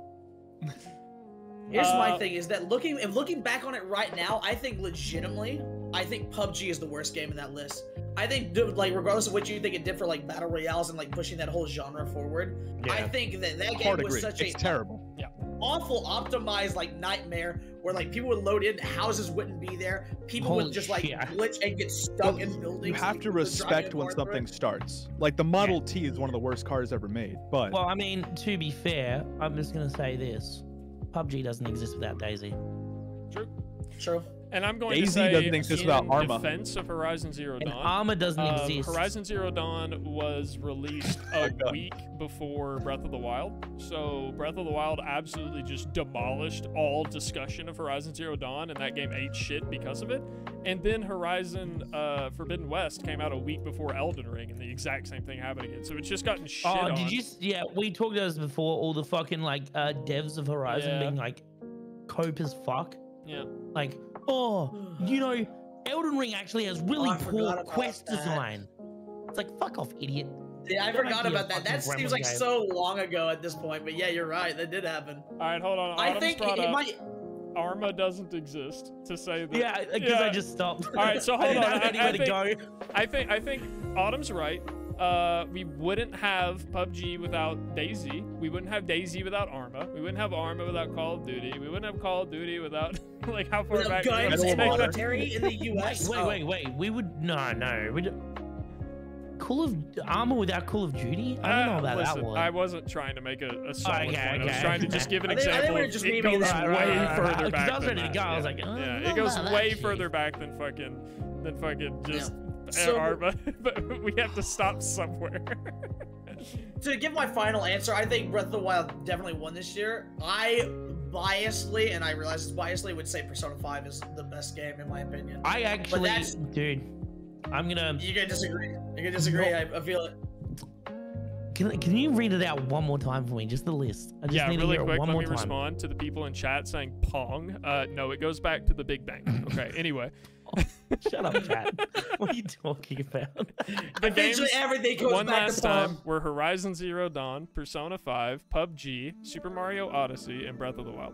Here's my thing: is that looking back on it right now, I think legitimately, I think PUBG is the worst game in that list. I think, like, regardless of what you think it did for like battle royales and like pushing that whole genre forward, I think that game was such it's terrible. Yeah. awful optimized like nightmare where like people would load in, houses wouldn't be there, people would just like glitch and get stuck in buildings. You have to respect when something starts. Like the Model T is one of the worst cars ever made, but well, I mean, to be fair, I'm just gonna say this: PUBG doesn't exist without Daisy. True. And I'm going Daisy to say doesn't exist without in Arma. defense of Horizon Zero Dawn. Arma doesn't exist. Horizon Zero Dawn was released a week before Breath of the Wild. So Breath of the Wild absolutely just demolished all discussion of Horizon Zero Dawn, and that game ate shit because of it. And then Horizon Forbidden West came out a week before Elden Ring, and the exact same thing happened again. So it's just gotten shit on. Did you? Yeah, we talked about this before. All the fucking like devs of Horizon being like cope as fuck. Yeah. Like, oh, you know, Elden Ring actually has really poor quest design. It's like, fuck off, idiot. Yeah, I forgot about that. That seems like so long ago at this point, but yeah, you're right. That did happen. All right, hold on. I think it might. Arma doesn't exist to say that. Yeah, because I just stopped. All right, so hold on. I think Autumn's right. We wouldn't have PUBG without Daisy. We wouldn't have Daisy without Arma. We wouldn't have Arma without Call of Duty. We wouldn't have Call of Duty without like how far back? Guns and military in the U.S. Wait. We would no. We Call of Arma without Call of Duty? I don't know about that one. I wasn't trying to make a solid point. I was trying to just give an I think example. we were just It goes way further back. I was ready to go. I was like, it goes way further back than fucking just Arma. But we have to stop somewhere. To give my final answer, I think Breath of the Wild definitely won this year. I biasly, and I realize it's biasly, would say Persona 5 is the best game in my opinion. I actually, dude, I'm gonna. You're gonna disagree. You're gonna disagree. I feel it. Can you read it out one more time for me? Just the list. I just need really to hear quick. it one Let more me time. respond to the people in chat saying Pong. No, it goes back to the Big Bang. Okay. Anyway. Shut up, chat. What are you talking about? The games everything goes one back last to Pong. time were Horizon Zero Dawn, Persona 5, PUBG, Super Mario Odyssey, and Breath of the Wild.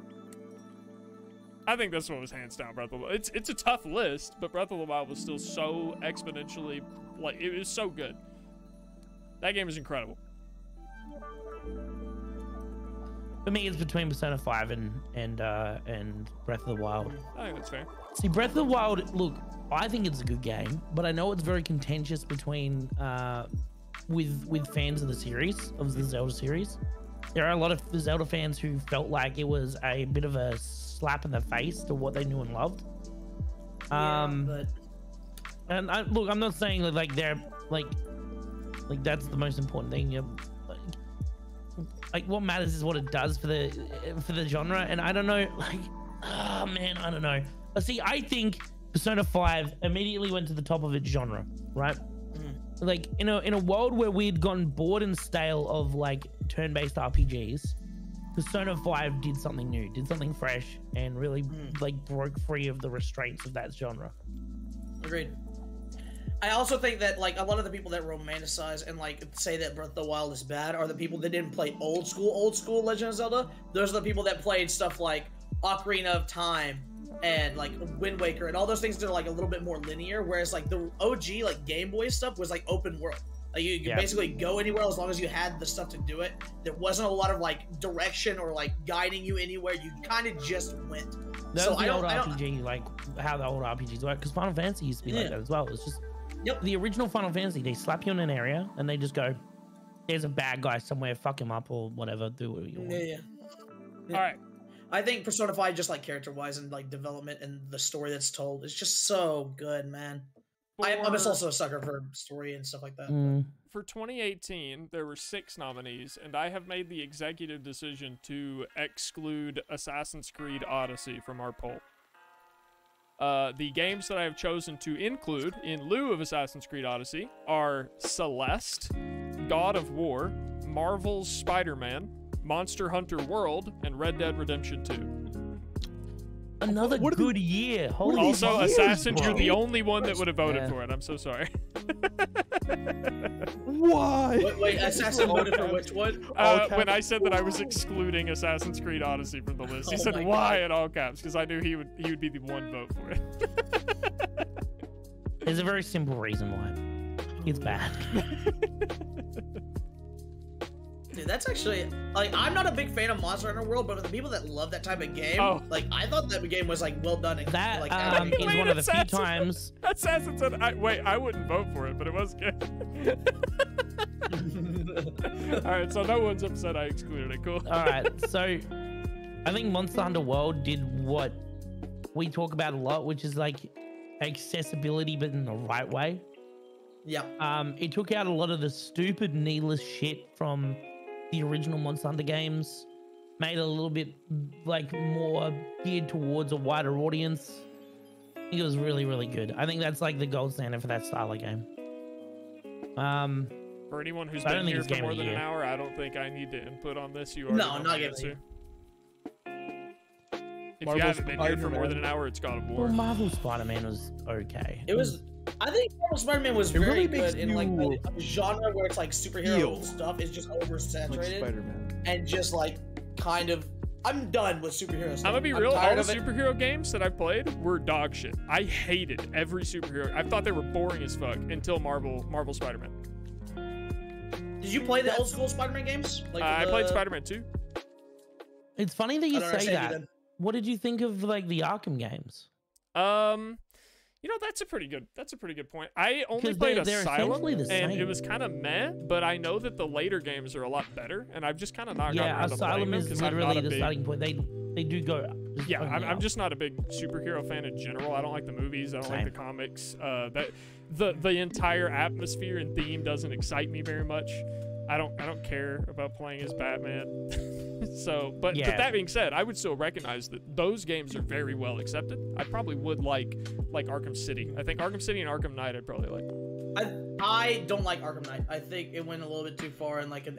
I think this one was hands down Breath of the Wild. It's a tough list, but Breath of the Wild was still so exponentially, like, it was so good. That game is incredible. For me, it's between Persona 5 and Breath of the Wild. I think that's fair. See, Breath of the Wild, look, I think it's a good game, but I know it's very contentious between with fans of the series, of the Zelda series. There are a lot of Zelda fans who felt like it was a bit of a slap in the face to what they knew and loved. And look, I'm not saying that like they're like that's the most important thing. Like what matters is what it does for the genre, and I don't know, like, oh man, I don't know. See, I think Persona 5 immediately went to the top of its genre, right? Like in a world where we'd gotten bored and stale of like turn-based RPGs, Persona 5 did something new, did something fresh, and really like broke free of the restraints of that genre. Agreed. I also think that like a lot of the people that romanticize and like say that Breath of the Wild is bad are the people that didn't play old school Legend of Zelda. Those are the people that played stuff like Ocarina of Time and like Wind Waker and all those things that are like a little bit more linear, whereas like the OG like Game Boy stuff was like open world. Like you could basically go anywhere as long as you had the stuff to do it. There wasn't a lot of like direction or like guiding you anywhere. You kind of just went. That was the old RPG, like how the old RPGs work, because Final Fantasy used to be like that as well. It's just the original Final Fantasy, they slap you in an area and they just go, there's a bad guy somewhere, fuck him up or whatever, do what you want. Yeah. All right. I think Persona 5, just like character-wise and like development and the story that's told, is just so good, man. I'm just also a sucker for story and stuff like that. For 2018, there were 6 nominees, and I have made the executive decision to exclude Assassin's Creed Odyssey from our poll. The games that I have chosen to include in lieu of Assassin's Creed Odyssey are Celeste, God of War, Marvel's Spider-Man, Monster Hunter World, and Red Dead Redemption 2. Another good year. Holy also, years, Assassin, bro. you're the only one that would have voted for it. I'm so sorry. Why? Wait, Assassin voted for which one? When I said that I was excluding Assassin's Creed Odyssey from the list, he said why in all caps, because I knew he would be the one vote for it. There's a very simple reason why. It's bad. Dude, that's actually like I'm not a big fan of Monster Hunter World, but for the people that love that type of game, like I thought that game was like well done. And, That like, is one of the few times. Assassin said, I wouldn't vote for it, but it was good. All right, so no one's upset I excluded it. Cool. All right, so I think Monster Hunter World did what we talk about a lot, which is like accessibility, but in the right way. Yeah. It took out a lot of the stupid, needless shit from the original Monster Hunter games, made it a little bit like more geared towards a wider audience. I think it was really, really good. I think that's like the gold standard for that style of game. For anyone who's been here for more than an hour, I don't think I need to input on this. You already know the answer. If you haven't been here for more than an hour, it's God of War. Well, Marvel Spider-Man was okay. It was. I think Marvel Spider-Man was very good in like a genre where it's like superhero stuff is just oversaturated, like and just like kind of. I'm done with superhero stuff. I'm gonna be real. All the superhero games that I've played were dog shit. I hated every superhero. I thought they were boring as fuck until Marvel Spider-Man. Did you play the old school Spider-Man games? Like I played Spider-Man 2. It's funny that you say that. What did you think of like the Arkham games? You know, that's a pretty good point. I only played Asylum, and it was kind of meh, but I know that the later games are a lot better, and I've just kind of not gotten around to playing them. Yeah, Asylum is literally the starting point. They do go. Yeah, I'm just not a big superhero fan in general. I don't like the movies. I don't like the comics. The entire atmosphere and theme doesn't excite me very much. I don't care about playing as Batman. So, but that being said, I would still recognize that those games are very well accepted. I probably would like Arkham City. I think Arkham City and Arkham Knight I'd probably like. I don't like Arkham Knight. I think it went a little bit too far in like a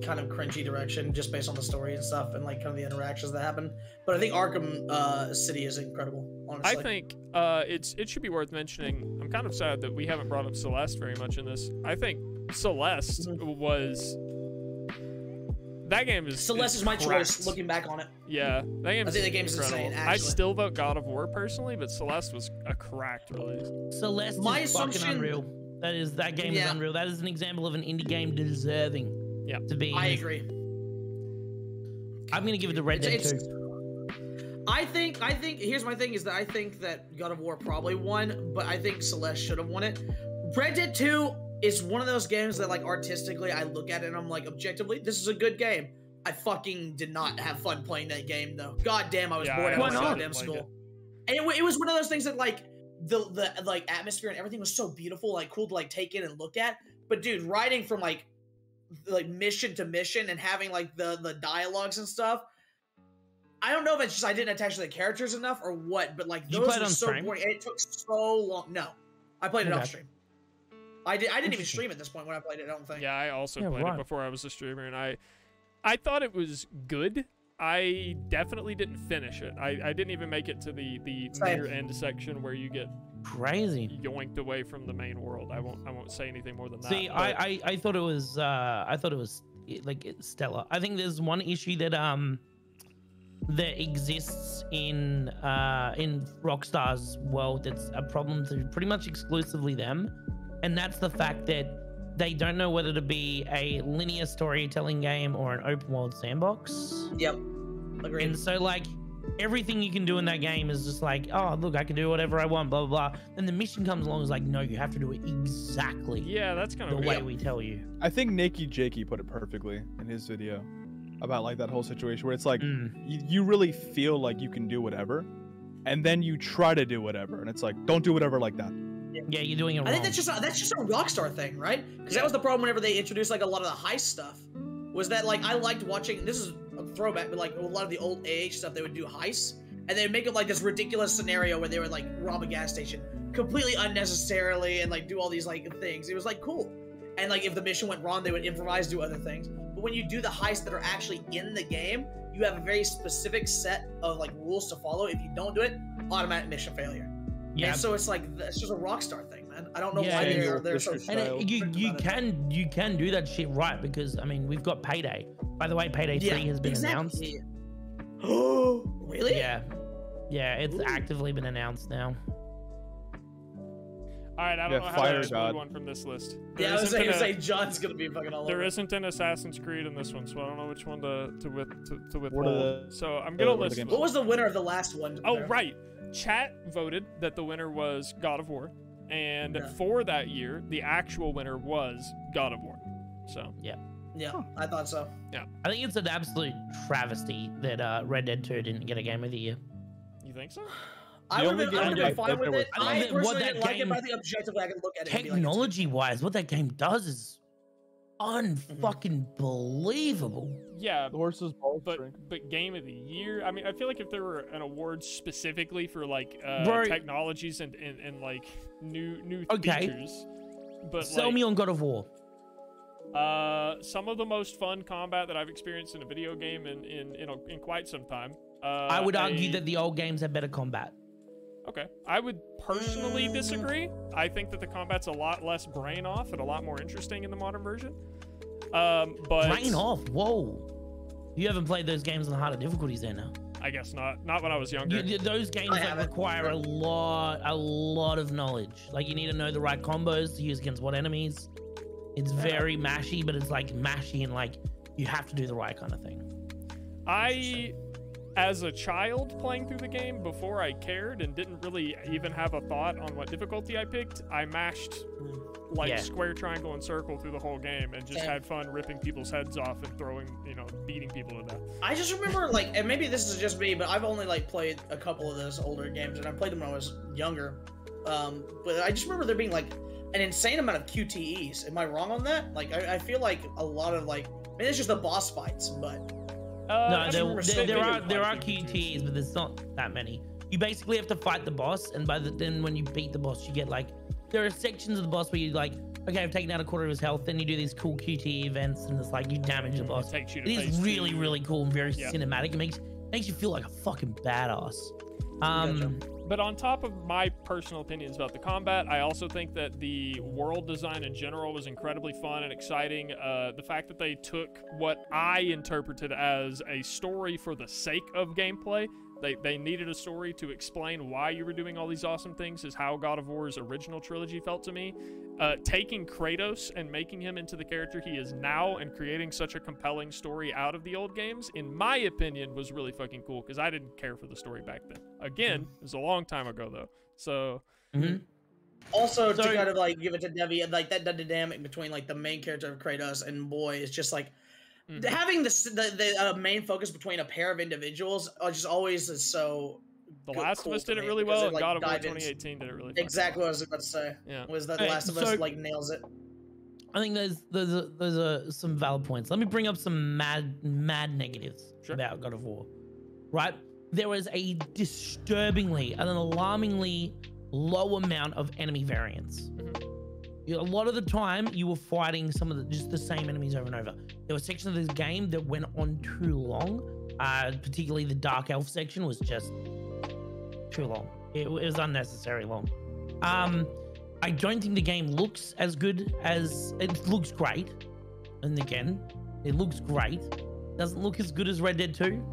kind of cringy direction just based on the story and stuff and like kind of the interactions that happen. But I think Arkham City is incredible, honestly. I think it should be worth mentioning. I'm kind of sad that we haven't brought up Celeste very much in this. I think Celeste was... That game is... Celeste is my choice, looking back on it. Yeah, that game is incredible. I think the game's insane, actually. I still vote God of War, personally, but Celeste was a cracked release. Celeste is fucking unreal. That game is unreal. That is an example of an indie game deserving to be... I agree. I'm going to give it to Red Dead 2. I think, here's my thing, is that I think that God of War probably won, but I think Celeste should have won it. Red Dead 2 is one of those games that, like, artistically, I look at it and I'm like, objectively, this is a good game. I fucking did not have fun playing that game, though. God damn, I was bored out of goddamn school. And it was one of those things that, like, the like, atmosphere and everything was so beautiful, like, cool to, like, take in and look at. But, dude, riding from, like mission to mission and having, like, the dialogues and stuff, I don't know if it's just I didn't attach to the characters enough or what, but, like, those were so boring. And it took so long. No. I played it off stream. I didn't even stream at this point when I played it, I don't think. Yeah, I also played it before I was a streamer, and I thought it was good. I definitely didn't finish it. I didn't even make it to the near end section where you get yoinked away from the main world. I won't say anything more than that. See, I thought it was like stellar. I think there's one issue that that exists in Rockstar's world that's a problem to pretty much exclusively them. And that's the fact that they don't know whether to be a linear storytelling game or an open world sandbox. Yep. Agreed. And so, like, everything you can do in that game is just like, oh, look, I can do whatever I want, blah, blah, blah. Then the mission comes along and is like, no, you have to do it exactly that's kind of the way we tell you. I think Nakey Jakey put it perfectly in his video about, like, that whole situation where it's like, you really feel like you can do whatever, and then you try to do whatever, and it's like, don't do whatever like that. Yeah, you're doing it wrong. I think that's just a Rockstar thing, right? Because that was the problem whenever they introduced like a lot of the heist stuff. Was that like I liked watching? This is a throwback, but like a lot of the old AH stuff, they would do heists, and they would make it like this ridiculous scenario where they would like rob a gas station completely unnecessarily and like do all these like things. It was like cool, and like if the mission went wrong, they would improvise, do other things. But when you do the heists that are actually in the game, you have a very specific set of like rules to follow. If you don't do it, automatic mission failure. Yeah, and so it's like it's just a Rockstar thing, man. I don't know why they're so. And you can do that shit right because I mean we've got Payday. By the way, Payday 3 has been announced. Oh, really? Yeah, it's actively been announced now. All right, I don't know how Fire to exclude God. one from this list. Yeah, I was going to say John's gonna be fucking all There over. isn't an Assassin's Creed in this one, so I don't know which one to withhold. What are the- So I'm gonna what are the list. games? What was the winner of the last one? Oh, right. Chat voted that the winner was God of War, and Yeah. for that year, the actual winner was God of War. So Yeah. Yeah, I thought so. I think it's an absolute travesty that Red Dead 2 didn't get a game of the year. you think so? I would have only been game I fine played with there it. was- I I think what personally that didn't like it, game- but I think objectively I can look at it. and be like, it's Technology wise, what that game does is unfucking believable. Yeah, The horse's balls drink. but game of the year. I mean, I feel like if there were an award specifically for like Bro. technologies and like new Okay. features, but Sell like, me on God of War. some of the most fun combat that I've experienced in a video game in quite some time. I would argue that the old games have better combat. Okay, I would personally disagree. I think that the combat's a lot less brain off and a lot more interesting in the modern version. But Brain off. Whoa. You haven't played those games on the harder difficulties there now. I guess not. Not when I was younger. Those games I like, haven't. require a lot of knowledge. Like you need to know the right combos to use against what enemies. It's very mashy, but it's like mashy and like you have to do the right kind of thing. I, as a child playing through the game, before I cared and didn't really even have a thought on what difficulty I picked, I mashed like Yeah. square, triangle, and circle through the whole game and just Yeah. had fun ripping people's heads off and throwing, beating people to death. I just remember like, and maybe this is just me, but I've only like played a couple of those older games, and I played them when I was younger. But I just remember there being like an insane amount of QTEs. Am I wrong on that? Like, I feel like a lot of like, maybe it's just the boss fights, but I No, remember there are quite a few QTEs, but there's not that many. You basically have to fight the boss, and then when you beat the boss, you get like there are sections of the boss where you like, okay, I've taken out a quarter of his health. Then you do these cool QTE events, and it's like you damage the boss. It takes you It to is phase really, 2. really cool and very Yeah. cinematic. It makes you feel like a fucking badass. Gotcha. But on top of my personal opinions about the combat, I also think that the world design in general was incredibly fun and exciting. The fact that they took what I interpreted as a story for the sake of gameplay, they needed a story to explain why you were doing all these awesome things, is how God of War's original trilogy felt to me. Taking Kratos and making him into the character he is now and creating such a compelling story out of the old games, in my opinion, was really fucking cool because I didn't care for the story back then. Again, it was a long time ago though. So also to So- kind of like give it to Devi, like that dynamic between like the main character of Kratos and Boy is just like having the main focus between a pair of individuals just always is so. The Good- Last cool of Us to did it me really because well, it, and like, God of War dive in- 2018 did it really fucking Exactly what I was about to say. Yeah. Was that Hey, Last of Us so- like nails it? I think those are some valid points. Let me bring up some mad negatives Sure. about God of War. Right, there was a disturbingly and an alarmingly low amount of enemy variants. A lot of the time, you were fighting some of just the same enemies over and over. There were sections of this game that went on too long. Particularly the Dark Elf section was just too long. It was unnecessary long. I don't think the game looks as good as it looks great. And again, it looks great. Doesn't look as good as Red Dead 2.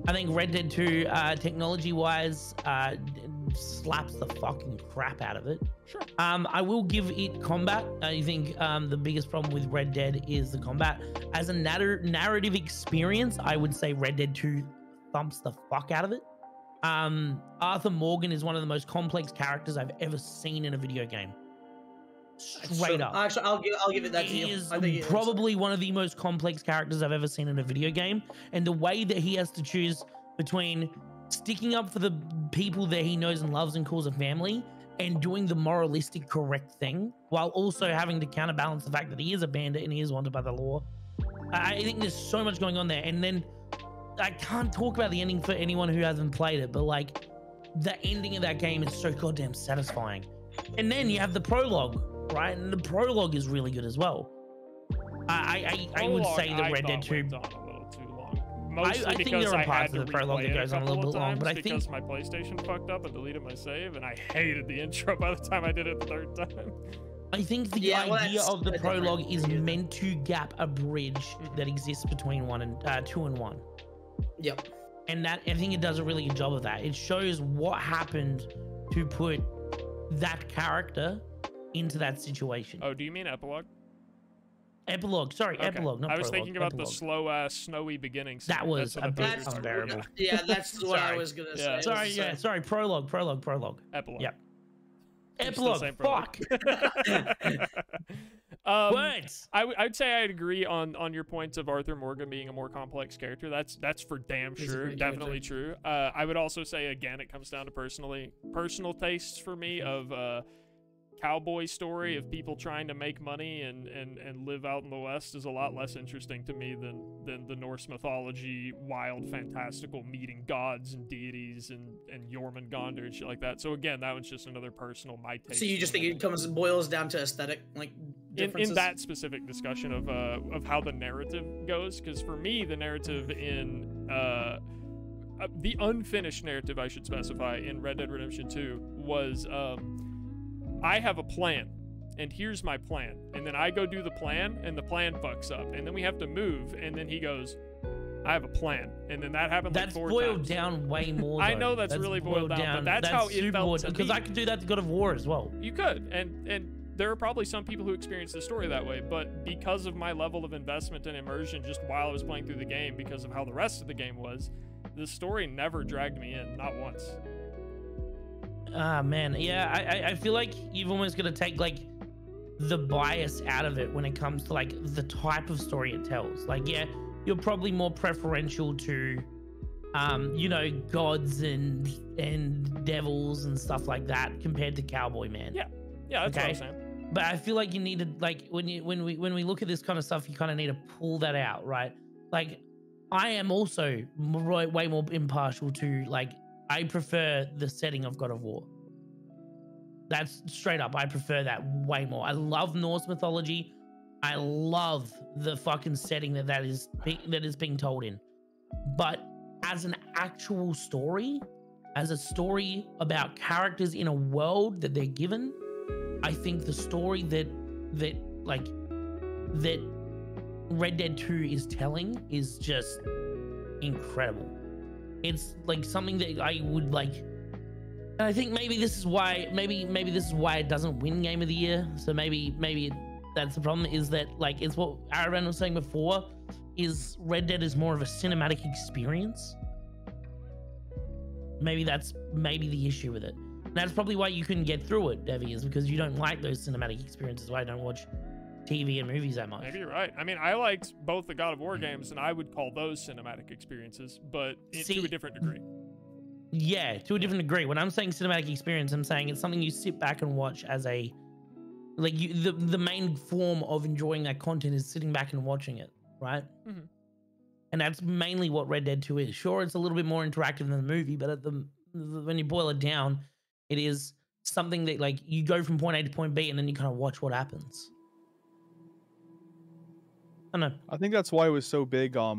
I think Red Dead 2, technology-wise, slaps the fucking crap out of it. Sure. I will give it combat. I think the biggest problem with Red Dead is the combat. As a narrative experience, I would say Red Dead 2 thumps the fuck out of it. Arthur Morgan is one of the most complex characters I've ever seen in a video game. Straight up. Actually, I'll give it that to He you. is I think he is. probably one of the most complex characters I've ever seen in a video game. And the way that he has to choose between sticking up for the people that he knows and loves and calls a family and doing the moralistic correct thing while also having to counterbalance the fact that he is a bandit and he is wanted by the law. I think there's so much going on there. And then I can't talk about the ending for anyone who hasn't played it, but like the ending of that game is so goddamn satisfying. And then you have the prologue, right? And the prologue is really good as well. I would say the Red Dead 2. Went on a little too long. Mostly I think because there are I parts had of to the prologue replay that it goes on a little couple bit of long, but I times think because my PlayStation fucked up and deleted my save, and I hated the intro by the time I did it the third time. I think the Yeah, well, idea that's of the a different prologue is review. meant to gap a bridge that exists between 2 and 1. Yep. And that I think it does a really good job of that. It shows what happened to put that character into that situation. Oh, do you mean epilogue? Epilogue, sorry, Okay. epilogue, not I was prologue, thinking about epilogue. the slow ass snowy beginning. That scene. was That's what I a thought bit you were talking about. unbearable. Yeah, that's what I Sorry. was gonna Yeah. say. Sorry, yeah, sorry, prologue. Epilogue. Yep. We're still Epilogue, saying fuck. Words. I'd say I'd agree on your points of Arthur Morgan being a more complex character. That's for damn He's a sure, great definitely true. I would also say again, it comes down to personal tastes for me of cowboy story of people trying to make money and live out in the West is a lot less interesting to me than the Norse mythology, wild, fantastical meeting gods and deities and Jormungandr and shit like that. So again, that was just another personal my taste. So you just think it boils down to aesthetic, like differences? In that specific discussion of how the narrative goes, because for me the narrative in the unfinished narrative, I should specify, in Red Dead Redemption 2 was I have a plan, and here's my plan, and then I go do the plan, and the plan fucks up, and then we have to move, and then he goes, I have a plan, and then that happened like That's 4 boiled times. down way more. I though. know that's really boiled down, but that's how it felt to because me. I could do that to God of War as well. You could, and there are probably some people who experience the story that way, but because of my level of investment and immersion just while I was playing through the game, because of how the rest of the game was, the story never dragged me in, not once. Ah, man, yeah, I feel like you've almost got to take like the bias out of it when it comes to like the type of story it tells. Like, yeah, you're probably more preferential to you know, gods and devils and stuff like that compared to Cowboy Man. Yeah, that's what I'm saying. But I feel like you need to, like, when we look at this kind of stuff, you kind of need to pull that out, right? Like, I am also way more impartial to, like, I prefer the setting of God of War. That's straight up. I prefer that way more. I love Norse mythology. I love the fucking setting that is being told in. But as an actual story, as a story about characters in a world that they're given, I think the story that Red Dead 2 is telling is just incredible. It's like something that I would like. And I think maybe this is why it doesn't win Game of the Year. So maybe that's the problem, is that, like, it's what Aravan was saying before, is Red Dead is more of a cinematic experience. Maybe that's the issue with it. And that's probably why you couldn't get through it, Devi, is because you don't like those cinematic experiences. Why I don't watch TV and movies that much. Maybe you're right. I mean, I liked both the God of War games, and I would call those cinematic experiences, but to a different degree. Yeah, to a different degree. When I'm saying cinematic experience, I'm saying it's something you sit back and watch as a, like, the main form of enjoying that content is sitting back and watching it, right? Mm-hmm. And that's mainly what Red Dead 2 is. Sure, it's a little bit more interactive than the movie, but when you boil it down, it is something that, like, you go from point A to point B and then you kind of watch what happens. I don't know. I think that's why it was so big. I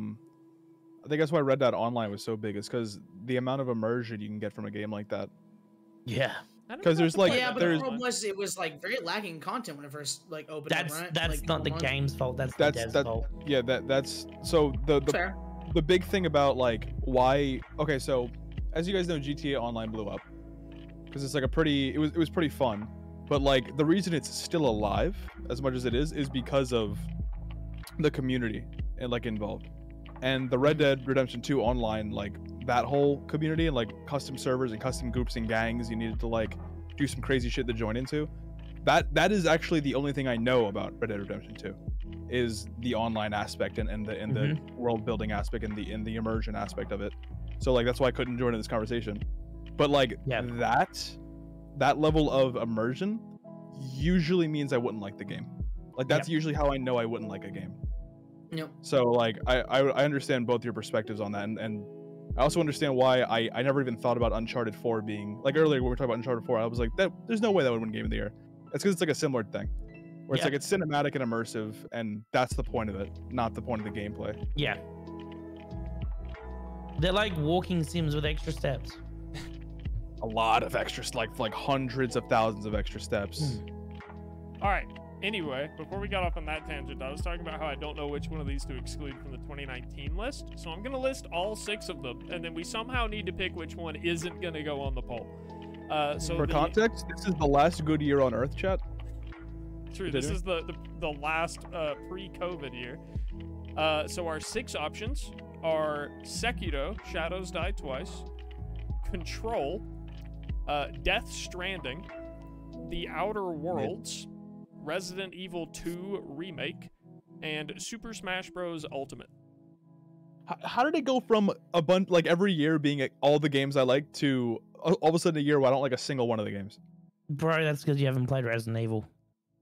think that's why Red Dead Online was so big, is because the amount of immersion you can get from a game like that. Yeah. Because there's like, yeah, but the problem was it was like very lacking content when it first like opened up, right? That's like, not the game's fault. That's the dev's fault. Yeah, that's so the big thing about, like, why. Okay, so as you guys know, GTA Online blew up because it's like it was pretty fun, but like the reason it's still alive as much as it is because of the community and like involved, and the Red Dead Redemption 2 Online, like that whole community and like custom servers and custom groups and gangs you needed to like do some crazy shit to join into. That is actually the only thing I know about Red Dead Redemption 2 is the online aspect and the world building aspect and the immersion aspect of it. So like that's why I couldn't join in this conversation. But like that level of immersion usually means I wouldn't like the game. Like that's usually how I know I wouldn't like a game. Yep. So like I understand both your perspectives on that, and I also understand why I never even thought about Uncharted 4 being, like, earlier when we were talking about Uncharted 4, I was like, there's no way that would win Game of the Year. It's because it's like a similar thing, where it's like it's cinematic and immersive, and that's the point of it, not the point of the gameplay. Yeah. They're like walking sims with extra steps. A lot of extra, like hundreds of thousands of extra steps. All right. Anyway, before we got off on that tangent, I was talking about how I don't know which one of these to exclude from the 2019 list. So I'm going to list all 6 of them, and then we somehow need to pick which one isn't going to go on the poll. So for context, this is the last good year on Earth, chat. true. This is the last pre-COVID year. So our 6 options are Sekiro, Shadows Die Twice, Control, Death Stranding, The Outer Worlds, Resident Evil 2 Remake, and Super Smash Bros. Ultimate. How did it go from a bunch, like every year being all the games I like, to all of a sudden a year where I don't like a single one of the games? Bro, that's because you haven't played Resident Evil.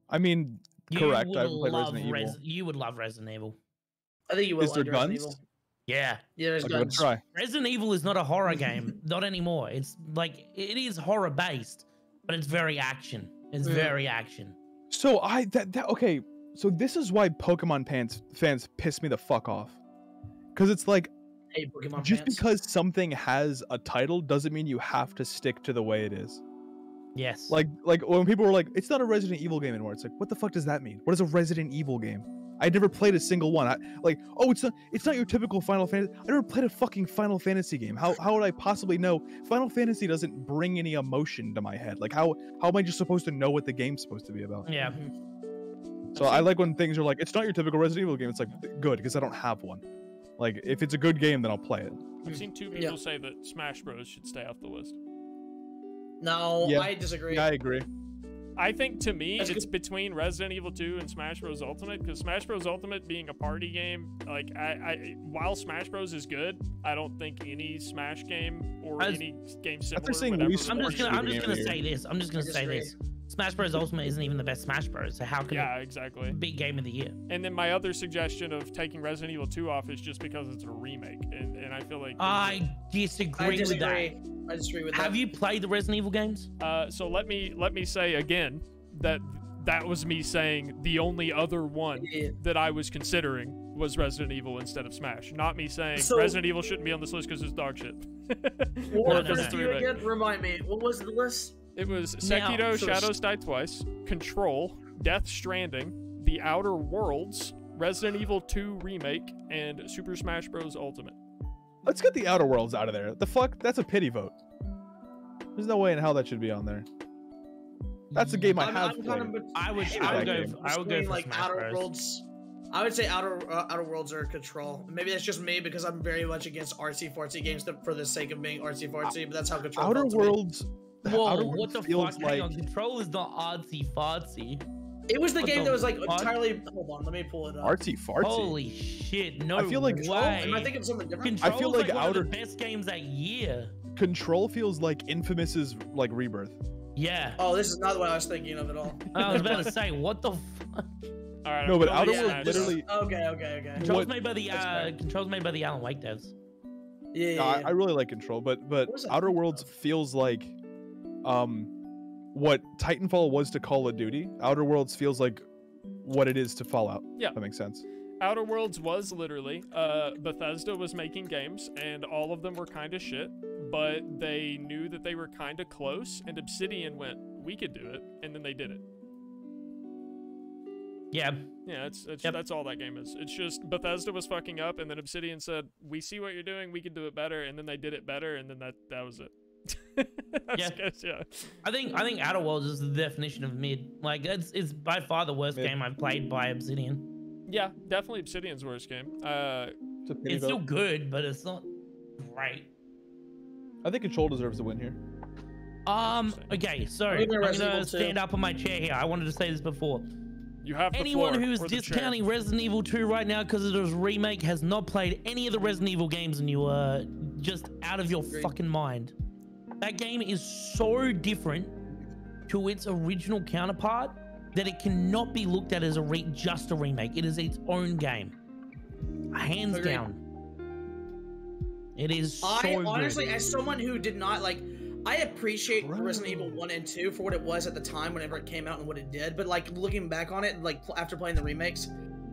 I mean, correct. I haven't played Resident Evil. You would love Resident Evil. I think you will. Is there like Resident guns? Evil. Yeah. Yeah, there's Okay, guns. try. Resident Evil is not a horror game. Not anymore. It's like, it is horror based, but it's very action. It's very action. So okay. So this is why Pokemon fans piss me the fuck off. Because it's like, Hey, Pokemon just fans. because something has a title doesn't mean you have to stick to the way it is. Yes. Like when people were like, it's not a Resident Evil game anymore. It's like, what the fuck does that mean? What is a Resident Evil game? I never played a single one. It's not your typical Final Fantasy. I never played a fucking Final Fantasy game. How would I possibly know? Final Fantasy doesn't bring any emotion to my head. Like how am I just supposed to know what the game's supposed to be about? Yeah. So I like when things are like, it's not your typical Resident Evil game. It's like, good, because I don't have one. Like, if it's a good game, then I'll play it. I've seen 2 people say that Smash Bros. Should stay off the list. No, Yeah. I disagree. Yeah, I agree. I think to me, That's it's between Resident Evil 2 and Smash Bros. Ultimate, because Smash Bros. Ultimate being a party game, like while Smash Bros. Is good, I don't think any Smash game or any game similar. saying would Wii ever Sports replace I'm it. just gonna say this. I'm just gonna say this. Smash Bros. Ultimate isn't even the best Smash Bros. So how can Yeah, exactly. it be game of the year? And then my other suggestion of taking Resident Evil 2 off is just because it's a remake, and I feel like I disagree with that. I disagree with that. Have you played the Resident Evil games? So let me say again that was me saying the only other one that I was considering was Resident Evil instead of Smash. Not me saying Resident Evil shouldn't be on this list because it's dog shit. What was you again? Remind me. What was the list? It was Sekiro, Shadows Die Twice, Control, Death Stranding, The Outer Worlds, Resident Evil 2 Remake, and Super Smash Bros. Ultimate. Let's get the Outer Worlds out of there. The fuck? That's a pity vote. There's no way in hell that should be on there. That's a game I have played. I would go for like Smash Outer Bros. Worlds. I would say Outer Worlds or Control. Maybe that's just me because I'm very much against artsy fartsy games for the sake of being artsy fartsy. But that's how Control. Outer felt to me. Worlds. Whoa, Outer what Worlds the feels fuck? like Hang on, Control is not artsy fartsy. It was the What game the that was like fuck? entirely. Hold on, let me pull it up. artsy fartsy. Holy shit! No I feel like way. Am I thinking of something different? Control I feel is like one Outer- of the best games that year. Control feels like Infamous's like rebirth. Yeah. Oh, this is not what I was thinking of at all. I was about to say, what the fuck? All right. No, I'm but going Outer with Worlds Smash. literally. Okay. Control's What- made by the Alan Wake devs. Yeah. I really like Control, but What was I Outer thinking Worlds of? feels like, what Titanfall was to Call of Duty. Outer Worlds feels like what it is to Fallout. Yeah. If that makes sense. Outer Worlds was literally Bethesda was making games, and all of them were kind of shit, but they knew that they were kind of close, and Obsidian went, we could do it, and then they did it. Yeah. Yeah, that's all that game is. It's just Bethesda was fucking up, and then Obsidian said, we see what you're doing, we can do it better, and then they did it better, and then that was it. Yeah. Yeah. I think Outer Worlds is the definition of mid. Like it's by far the worst Mid. game I've played by Obsidian. Yeah, definitely Obsidian's worst game. It's a pity It's vote. still good, but it's not great. I think Control deserves the win here. Okay, so I'm I'm gonna Resident gonna Evil 2. stand up on my chair here. I wanted to say this before. you have the Anyone floor, who's or the chair. discounting Resident Evil 2 right now because it was a remake has not played any of the Resident Evil games, and you are just out of your fucking mind. That game is so different to its original counterpart that it cannot be looked at as just a remake. It is its own game, hands Agreed. down. It is so I honestly, good. as someone who did not like, I appreciate Resident Evil 1 and 2 for what it was at the time whenever it came out and what it did. But like looking back on it, like after playing the remakes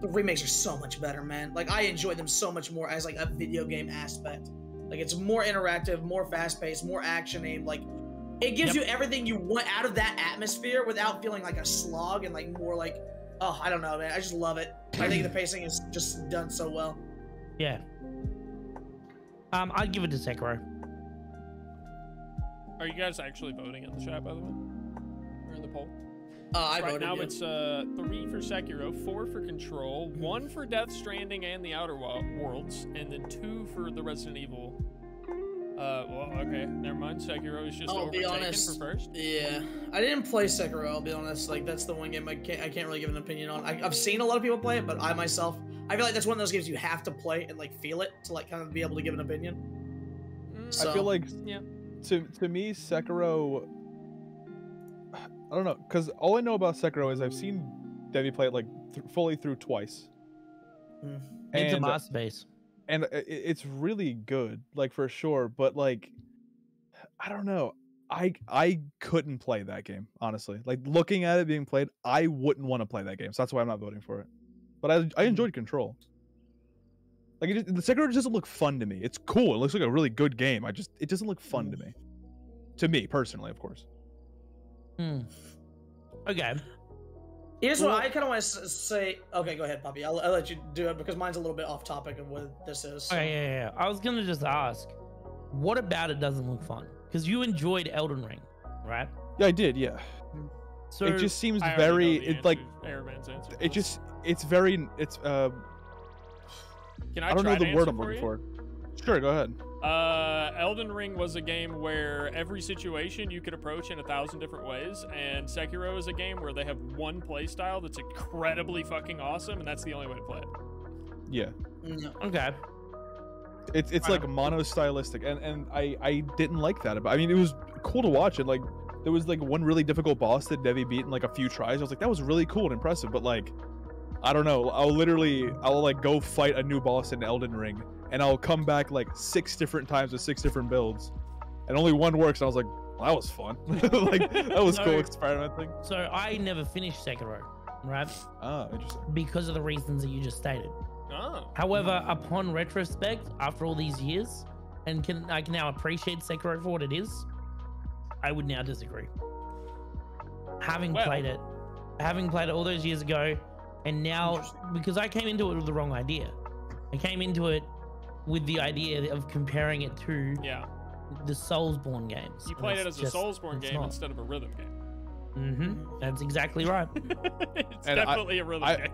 are so much better, man. Like I enjoy them so much more as like a video game aspect. Like it's more interactive, more fast-paced, more action-aimed. Like it gives you everything you want out of that atmosphere without feeling like a slog and like more like, oh, I don't know, man. I just love it. I think the pacing is just done so well. Yeah. I'd give it to Sekiro. Are you guys actually voting in the chat, by the way? Or in the poll? I Right voted. now Yeah. it's 3 for Sekiro, 4 for Control, 1 for Death Stranding and the Outer Worlds, and then 2 for the Resident Evil. Well, okay, never mind. Sekiro is just I'll be overtaken honest. for first. Yeah, I didn't play Sekiro. I'll be honest. Like that's the one game I can't really give an opinion on. I've seen a lot of people play it, but I myself, I feel like that's one of those games you have to play and like feel it to like kind of be able to give an opinion. So, I feel like yeah. to me, Sekiro. I don't know, because all I know about Sekiro is I've seen Devi play it like fully through twice. It's a And- masterpiece. and it's really good, like for sure. But like, I don't know. I couldn't play that game honestly. Like looking at it being played, I wouldn't want to play that game. So that's why I'm not voting for it. But I enjoyed Control. Like the Sekiro just doesn't look fun to me. It's cool. It looks like a really good game. It doesn't look fun to me. To me personally, of course. Okay. here's what I kind of want to say. Okay, go ahead, Poppy. I'll let you do it because mine's a little bit off topic of what this is. So. Okay, yeah. I was gonna just ask, what about it doesn't look fun? Because you enjoyed Elden Ring, right? Yeah, I did. Yeah. So It just seems I already very. know the It's like answer, Airman's answer. to it this. just. It's very. It's Can I don't try know to the word answer I'm looking you? for. Sure, go ahead. Elden Ring was a game where every situation you could approach in 1,000 different ways, and Sekiro is a game where they have one play style that's incredibly fucking awesome, and that's the only way to play it. Yeah. No. okay. It's like mono-stylistic, and I didn't like that about. I mean, it was cool to watch it. Like there was like one really difficult boss that Devi beat in like a few tries. I was like, that was really cool and impressive. But like, I don't know. I'll like go fight a new boss in Elden Ring, and I'll come back like 6 different times with 6 different builds, and only one works. And I was like, well, that was fun. Like that was cool experimenting. So I never finished Sekiro, right? Ah, interesting. Because of the reasons that you just stated. Oh. However, upon retrospect, after all these years, and I can now appreciate Sekiro for what it is, I would now disagree. Having played it all those years ago, and now because I came into it with the wrong idea. I came into it with the idea of comparing it to the Soulsborne games. You played it as a Soulsborne game instead of a rhythm game. That's exactly right. It's And definitely a rhythm game.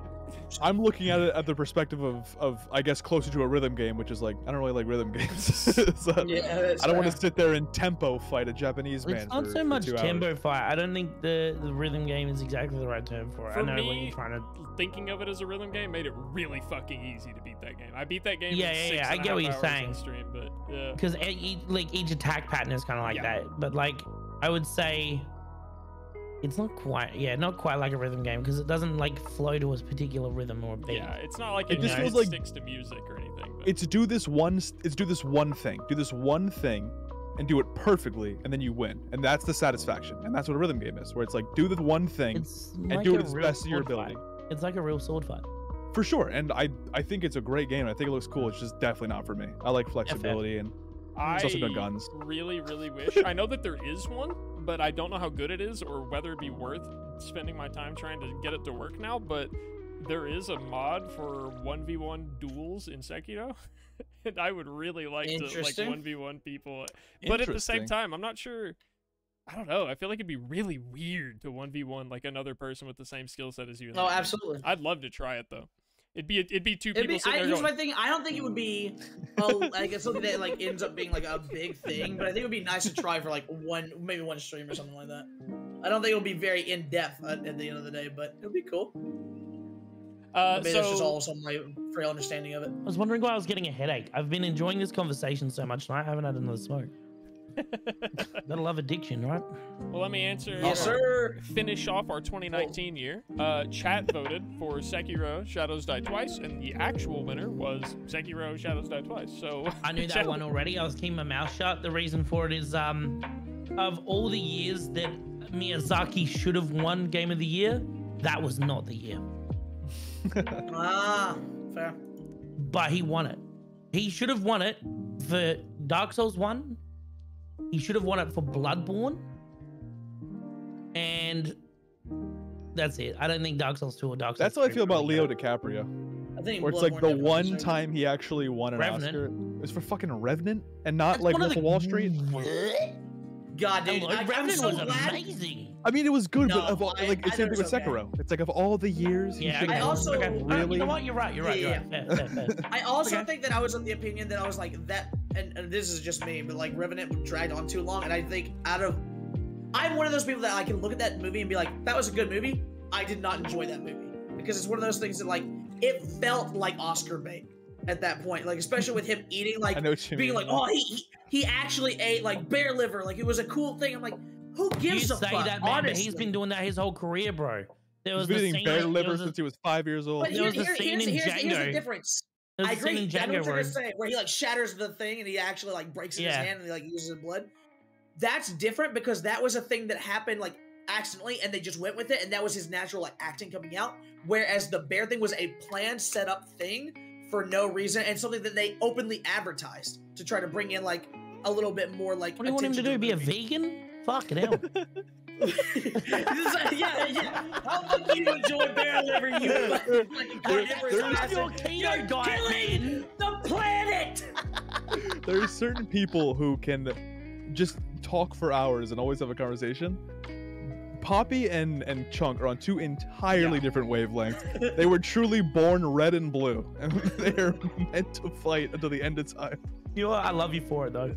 I'm looking at it at the perspective of I guess closer to a rhythm game, which is like I don't really like rhythm games. So Yeah, I don't want to sit there and tempo fight a Japanese man. It's not for so much 2 hours. tempo fight. I don't think the rhythm game is exactly the right term for it. For I know me, when you're trying to. thinking of it as a rhythm game made it really fucking easy to beat that game. I beat that game. Yeah, in yeah, 6 I and a get what half you're hours saying. on stream, but yeah. Because each attack pattern is kind of like that, but like I would say it's not quite like a rhythm game because it doesn't like flow to a particular rhythm or beat. Yeah, it's not like It it just just feels like- sticks to music or anything. But It's do this one thing, and do it perfectly, and then you win, and that's the satisfaction, and that's what a rhythm game is, where it's like do the one thing It's and like do a it as real best of your sword fight. ability. It's like a real sword fight. For sure, and I think it's a great game. I think it looks cool. It's just definitely not for me. I like flexibility, and it's also got guns. really, really wish. I know that there is one, but I don't know how good it is or whether it'd be worth spending my time trying to get it to work now. But there is a mod for 1v1 duels in Sekiro, and I would really like to like Interesting. 1v1 people. But at the same Interesting. time, I'm not sure. I don't know. I feel like it'd be really weird to 1v1 like another person with the same skill set as you. in Oh, that game. absolutely. I'd love to try it though. It'd be two It'd people be, sitting there here's going, my thing. I don't think it would be like it's something that like ends up being like a big thing, but I think it would be nice to try for like maybe one stream or something like that. I don't think it'll be very in depth at the end of the day, but it'll be cool. Maybe that's just also my frail understanding of it. I was wondering why I was getting a headache. I've been enjoying this conversation so much tonight. I haven't had another smoke. Gotta love addiction, right? Well, let me answer. Yes, sir. Finish off our 2019 year. Chat voted for Sekiro Shadows Die Twice, and the actual winner was Sekiro Shadows Die Twice. So I knew that one already. I was keeping my mouth shut. The reason for it is of all the years that Miyazaki should have won Game of the Year, that was not the year. Ah, fair. But he won it. He should have won it for Dark Souls 1. He should have won it for Bloodborne. And that's it. I don't think Dark Souls 2 or Dark Souls That's how I 3 feel about really Leo go. DiCaprio. I think Where it's like Bloodborne the definitely one deserves it. time he actually won an Revenant. Oscar was for fucking Revenant and not That's like one of Wolf of Wall Street. God, dude, Hello, I'm Revenant so was glad. amazing. I mean, it was good, No, but of all, I- like I it's same thought thing with it was okay. Sekiro. It's like of all the years, he Yeah, should okay. have also- okay. really. You know what? You're right. You're right. Yeah, You're right. Fair. I also Okay. think that I was of the opinion that I was like that, and this is just me, but like Revenant dragged on too long, and I think I'm one of those people that I can look at that movie and be like, that was a good movie. I did not enjoy that movie because it's one of those things that like it felt like Oscar bait at that point, like especially with him eating like I know what you being mean. like, oh, he actually ate like bear liver, like it was a cool thing. I'm like, who You gives a say fuck? that, man, but honestly. he's been doing that his whole career, bro. There was He's the been scene. eating bear there liver was a- since he was 5 years old. But There was a scene in here's the Django. difference. there was I a scene agree. in I know Django what you're where gonna say, where he like shatters the thing and he actually like breaks it in Yeah. his hand and he like uses his blood. That's different because that was a thing that happened like accidentally and they just went with it and that was his natural like acting coming out. Whereas the bear thing was a planned set up thing for no reason and something that they openly advertised to try to bring in like a little bit more like. What do you want him to do? attention Be a the movie. vegan? Fucking hell. yeah. How much you enjoy bear liver, you fucking carnivorous there's bastard. your keto You're diet, killing man. the planet. There's certain people who can just talk for hours and always have a conversation. Poppy and Chunk are on two entirely different wavelengths. They were truly born red and blue, and they're meant to fight until the end of time. You know what? I love you for it, though.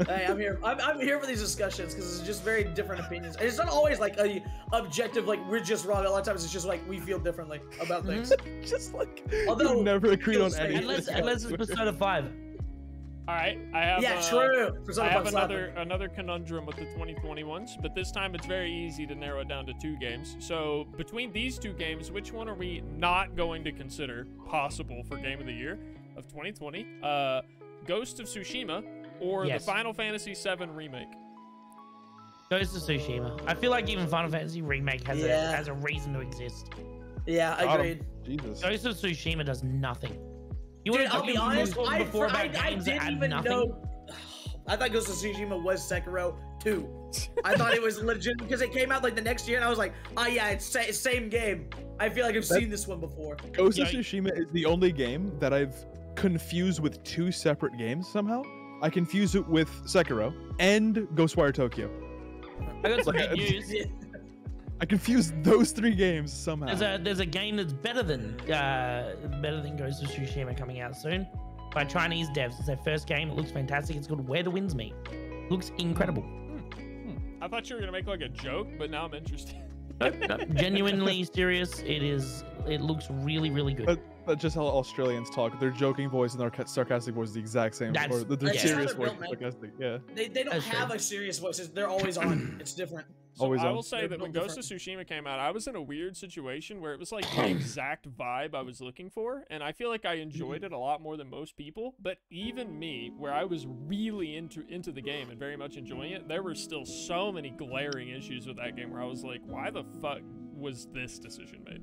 Hey, I'm here. I'm here for these discussions because it's just very different opinions. And it's not always like a objective, like we're just wrong. A lot of times it's just like we feel differently about things. Just like Although, we've never agreed on feels anything. Unless it's Persona 5. All right, I have. Yeah, true. Persona I have 5 slapping. another conundrum with the 2021s, but this time it's very easy to narrow it down to 2 games. So between these 2 games, which one are we not going to consider possible for Game of the Year of 2020? Ghost of Tsushima or Yes. the Final Fantasy VII Remake? Ghost of Tsushima. I feel like even Final Fantasy Remake has a reason to exist. Yeah, Got 'em. agreed. Jesus. Ghost of Tsushima does nothing. You Dude, wanna I'll talk be about honest. what we were before about I games that didn't had even nothing? know. I thought Ghost of Tsushima was Sekiro 2. I thought it was legit because it came out like the next year, and I was like, oh yeah, it's same game. I feel like I've seen this one before. Ghost of Yeah. Tsushima is the only game that I've confused with 2 separate games somehow. I confused it with Sekiro and Ghostwire Tokyo. I got some Like, good news. I confused those 3 games somehow. There's a game that's better than Ghost of Tsushima coming out soon by Chinese devs. It's their first game. It looks fantastic. It's called Where the Winds Meet. Looks incredible. I thought you were gonna make like a joke, but now I'm interested. No, genuinely serious. It looks really, really good. That's just how Australians talk. Their joking voice and their sarcastic voice is the exact same. That's- Or their that's how serious they're voice built, man. is sarcastic. Yeah. They don't That's have true. a serious voice. They're always on. It's different. So Always I on. will say They're that when built Ghost of Tsushima came out, I was in a weird situation where it was like the exact vibe I was looking for, and I feel like I enjoyed it a lot more than most people. But even me, where I was really into the game and very much enjoying it, there were still so many glaring issues with that game where I was like, why the fuck was this decision made?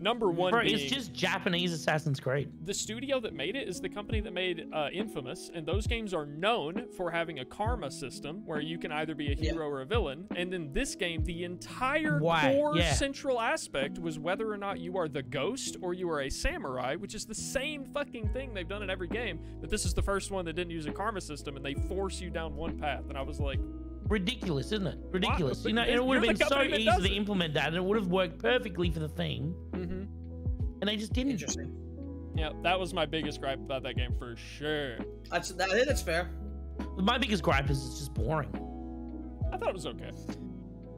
Number one Bro, being, it's just Japanese Assassin's Creed. the studio that made it is the company that made Infamous, and those games are known for having a karma system where you can either be a hero or a villain. And in this game, the entire Why? core Yeah. central aspect was whether or not you are the ghost or you are a samurai, which is the same fucking thing they've done in every game. But this is the first one that didn't use a karma system, and they force you down one path. And I was like, Ridiculous, isn't it? Ridiculous. But You know, it would have you're been the so company that easy does to it. implement that, and it would have worked perfectly for the theme, mm-hmm. and they just didn't. Interesting. Yeah, that was my biggest gripe about that game for sure. I think that's fair. My biggest gripe is it's just boring. I thought it was okay.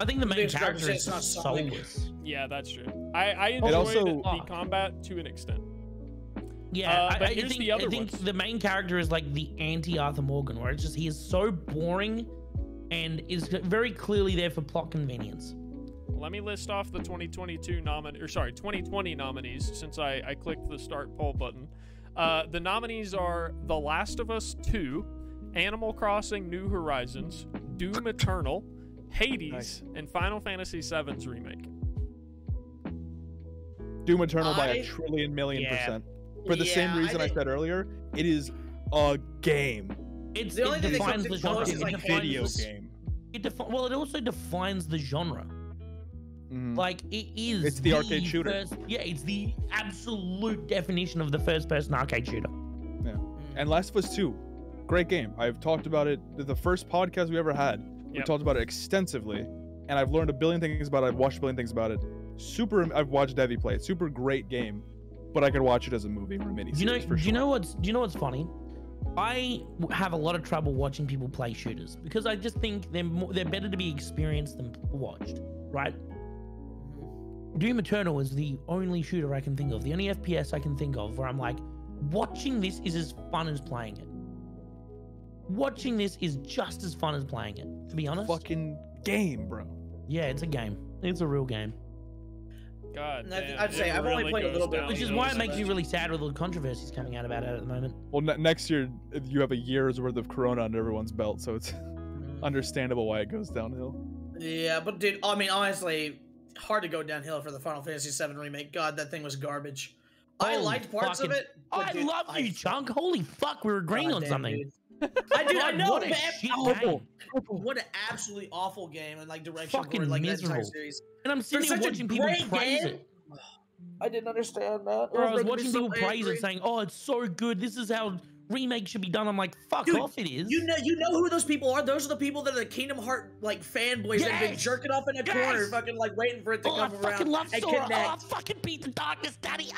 I think the main biggest gripe character is is it's not just Sonic. soulless. Yeah, that's true. I enjoyed also- the combat to an extent. Yeah, but I here's think, the other I think ones. the main character is like the anti-Arthur Morgan, where it's just he is so boring and is very clearly there for plot convenience. Let me list off the 2020 nominees since I clicked the start poll button. The nominees are The Last of Us 2, Animal Crossing New Horizons, Doom Eternal, Hades, Nice. and Final Fantasy VII's remake. Doom Eternal by I- a trillion million Yeah. percent. For the same Yeah, reason I think- said earlier, it is a game. It's, The only it thing that defines comes the in genre. close It is, like, defines, Video Hades. game. well, it also defines the genre. Mhm. Like it is. It's the arcade shooter. It's the absolute definition of the first-person arcade shooter. Yeah. And Last of Us 2, great game. I've talked about it the first podcast we ever had. We talked about it extensively, and I've learned a billion things about it. I've watched a billion things about it. I've watched Devi play it. Super great game, but I could watch it as a movie or a mini. Do you know what's funny? I have a lot of trouble watching people play shooters because I just think they're better to be experienced than watched, right? Doom Eternal is the only shooter I can think of, the only FPS I can think of where I'm like, watching this is as fun as playing it. Watching this is just as fun as playing it, to be honest. Fucking game, bro. Yeah, it's a game. It's a real game. God damn, I'd say I've only played a little bit. Which is why it makes me really sad with all the controversies coming out about it at the moment. Well, next year you have a year's worth of Corona under everyone's belt, so it's understandable why it goes downhill. Yeah, but dude, I mean, honestly, hard to go downhill for the Final Fantasy VII remake. God, that thing was garbage. I liked parts of it. I love you, Chunk. Holy fuck, we're agreeing on something. Dude. I know, what a man. shit game. What an absolutely awful game and like direction Fucking for like miserable. that entire series. And I'm sitting here watching people praise it. I didn't understand, man. Bro, I was watching people praise it, saying, "Oh, it's so good. This is how remake should be done." I'm like, "Fuck off, it is." You know who those people are? Those are the people that are the Kingdom Heart like fanboys that have been jerking off in a corner, fucking like waiting for it to come around. I fucking love and Sora. connect. Oh, I fucking beat the darkness, daddy.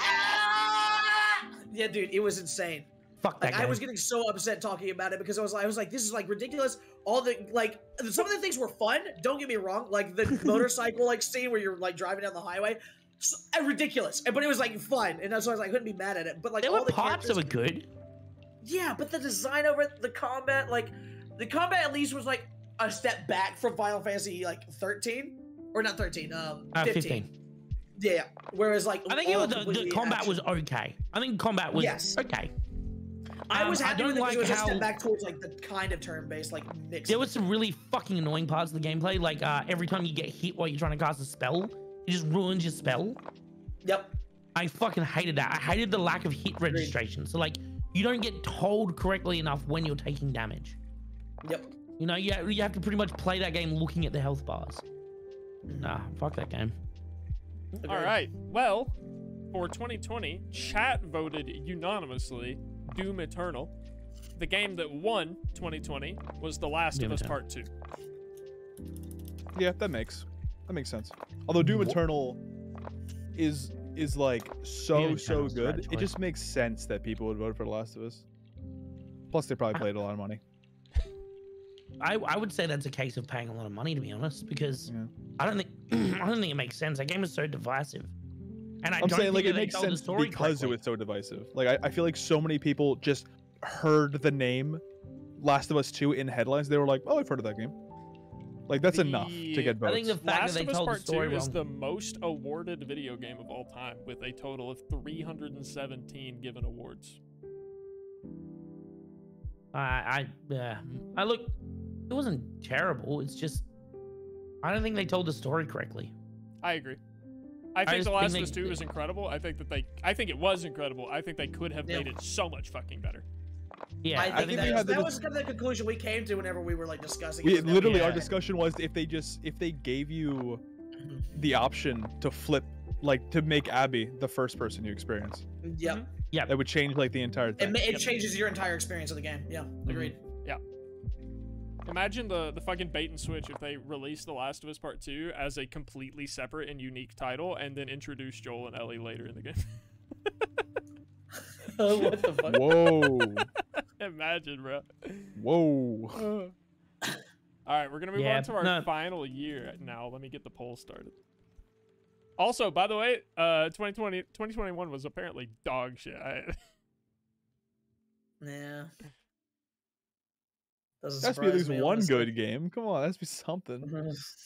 Yeah, dude, it was insane. Fuck that Like, game. I was getting so upset talking about it because I was like, this is like ridiculous. All the like, some of the things were fun. Don't get me wrong. Like the motorcycle like scene where you're like driving down the highway, ridiculous. But it was like fun, and that's why I couldn't be mad at it. But like there all were the parts that characters, were good. yeah. But the design over it, the combat, like the combat at least was like a step back from Final Fantasy like 13 or not 13, 15. Yeah. Whereas like I think the combat was okay. I think combat was okay. I was happy with it because it was a how step back towards like the kind of turn-based like mix. there was some really fucking annoying parts of the gameplay, like every time you get hit while you're trying to cast a spell, it just ruins your spell. Yep. I fucking hated that. I hated the lack of hit registration. So like, you don't get told correctly enough when you're taking damage. Yep. You know, you have to pretty much play that game looking at the health bars. Nah, fuck that game. All right. Well, for 2020, chat voted unanimously Doom Eternal. The game that won 2020 was The Last of Us Part 2. Yeah, that makes sense. Although Doom Eternal is like so good, it just makes sense that people would vote for The Last of Us. Plus, they probably paid a lot of money. I would say that's a case of paying a lot of money, to be honest, because I don't think it makes sense. That game is so divisive. And I'm saying like it makes sense because it was so divisive. Like I feel like so many people just heard the name Last of Us 2 in headlines. They were like, "Oh, I've heard of that game." Like that's enough to get votes. I think the fact Last that of they Us told Part the story 2 is wrong. the most awarded video game of all time, with a total of 317 given awards. Look, it wasn't terrible. It's just I don't think they told the story correctly. I agree. I think The Last of Us 2 is incredible. I think it was incredible. I think they could have made it so much fucking better. Yeah, I think that was kind of the conclusion we came to whenever we were like discussing. Literally, our discussion was if they gave you the option to flip, like to make Abby the first person you experience. Yep. Yeah, that would change like the entire thing. It changes your entire experience of the game. Yeah, agreed. Yeah. Imagine the fucking bait and switch if they released The Last of Us Part 2 as a completely separate and unique title and then introduce Joel and Ellie later in the game. What the fuck? Whoa. Imagine, bro. Whoa. All right, we're going to move on to our final year now. Let me get the poll started. Also, by the way, 2021 was apparently dog shit. Yeah. That's be at least one good game. Come on, that's be something.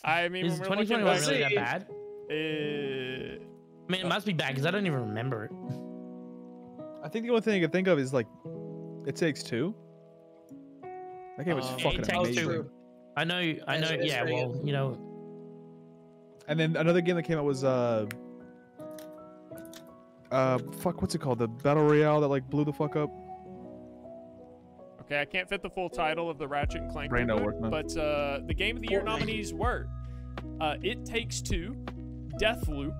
I mean, is 2021 really that bad? I mean, it must be bad because I don't even remember it. I think the only thing I can think of is like, It Takes Two. That game was fucking amazing. I know. Yeah, well, you know. And then another game that came out was fuck, what's it called? The Battle Royale that like blew the fuck up. Okay, I can't fit the full title of the Ratchet & Clank reboot, but the Game of the Year nominees were It Takes Two, Deathloop,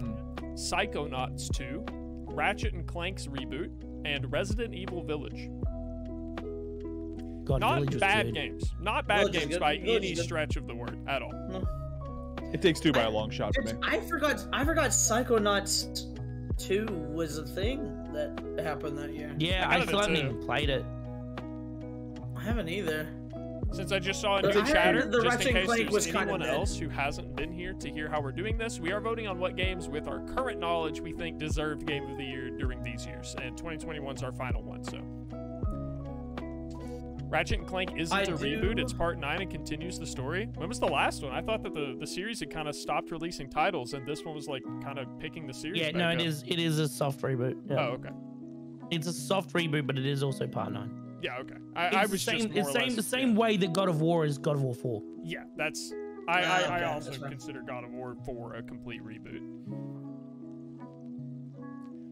Psychonauts 2, Ratchet & Clank's reboot, and Resident Evil Village. God, Not Village was bad good. games. Not bad Village is games good. by Village any is good. stretch of the word at all. It Takes Two by a long shot for me. I forgot Psychonauts 2 was a thing that happened that year. Yeah, I I got still it haven't too. even played it. I haven't either. Since I just saw in But good I heard chatter, the just Ratchet in and case Clank there's was kinda anyone dead. else who hasn't been here to hear how we're doing this, we are voting on what games with our current knowledge we think deserved Game of the Year during these years, and 2021's our final one, so. Ratchet and Clank isn't a reboot, it's part 9 and continues the story. When was the last one? I thought that the series had kind of stopped releasing titles, and this one was like kind of picking the series Yeah, back no, up. it is a soft reboot. Yeah. Oh, okay. It's a soft reboot, but it is also part 9. Yeah, okay. I It's was the just same, more it's or same, less, the same way that God of War is God of War 4. Yeah, that's... Ah, I okay, also that's fine. consider God of War 4 a complete reboot.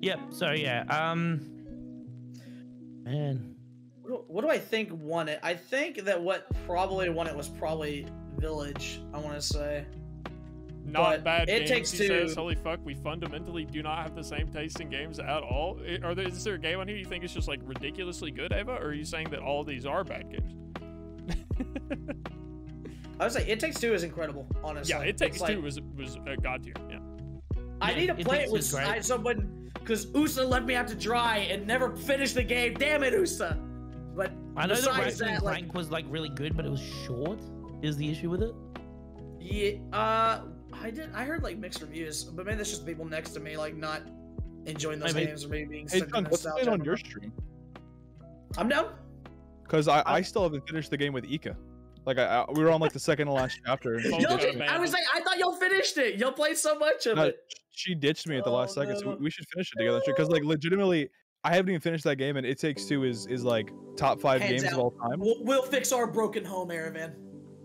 Yep. So yeah, man, What do I think won it? I think that what probably won it was probably Village, I want to say. Not But bad It games, Takes he Two- says. Holy fuck, we fundamentally do not have the same taste in games at all. Is there a game on here you think is just like ridiculously good, Ava? Or are you saying that all of these are bad games? I would say It Takes Two is incredible, honestly. Yeah, It Takes It's like- Two was a god tier. Yeah. I Yeah, need to It play Takes it Two with is great. someone because USA let me out to dry and never finished the game. Damn it, USA! But I know that besides Ratchet and that, like, Clank was like really good, but it was short. Is the issue with it? yeah, I heard like mixed reviews, but maybe that's just people next to me like not enjoying those Maybe. games or maybe being Hey, stuck in Chunk, let's play it nostalgia. on your stream. I'm down. Because I still haven't finished the game with Ika. Like, we were on like the second to last chapter. and she Oh, Y'all ditched yeah, did, me. man. I was like, I thought y'all finished it. Y'all played so much of No, it. she ditched me at the last Oh, second, so no. we should finish it together. Because like legitimately, I haven't even finished that game, and It Takes Two is like top 5 Hands games out. of all time. We'll fix our broken home, Aravan.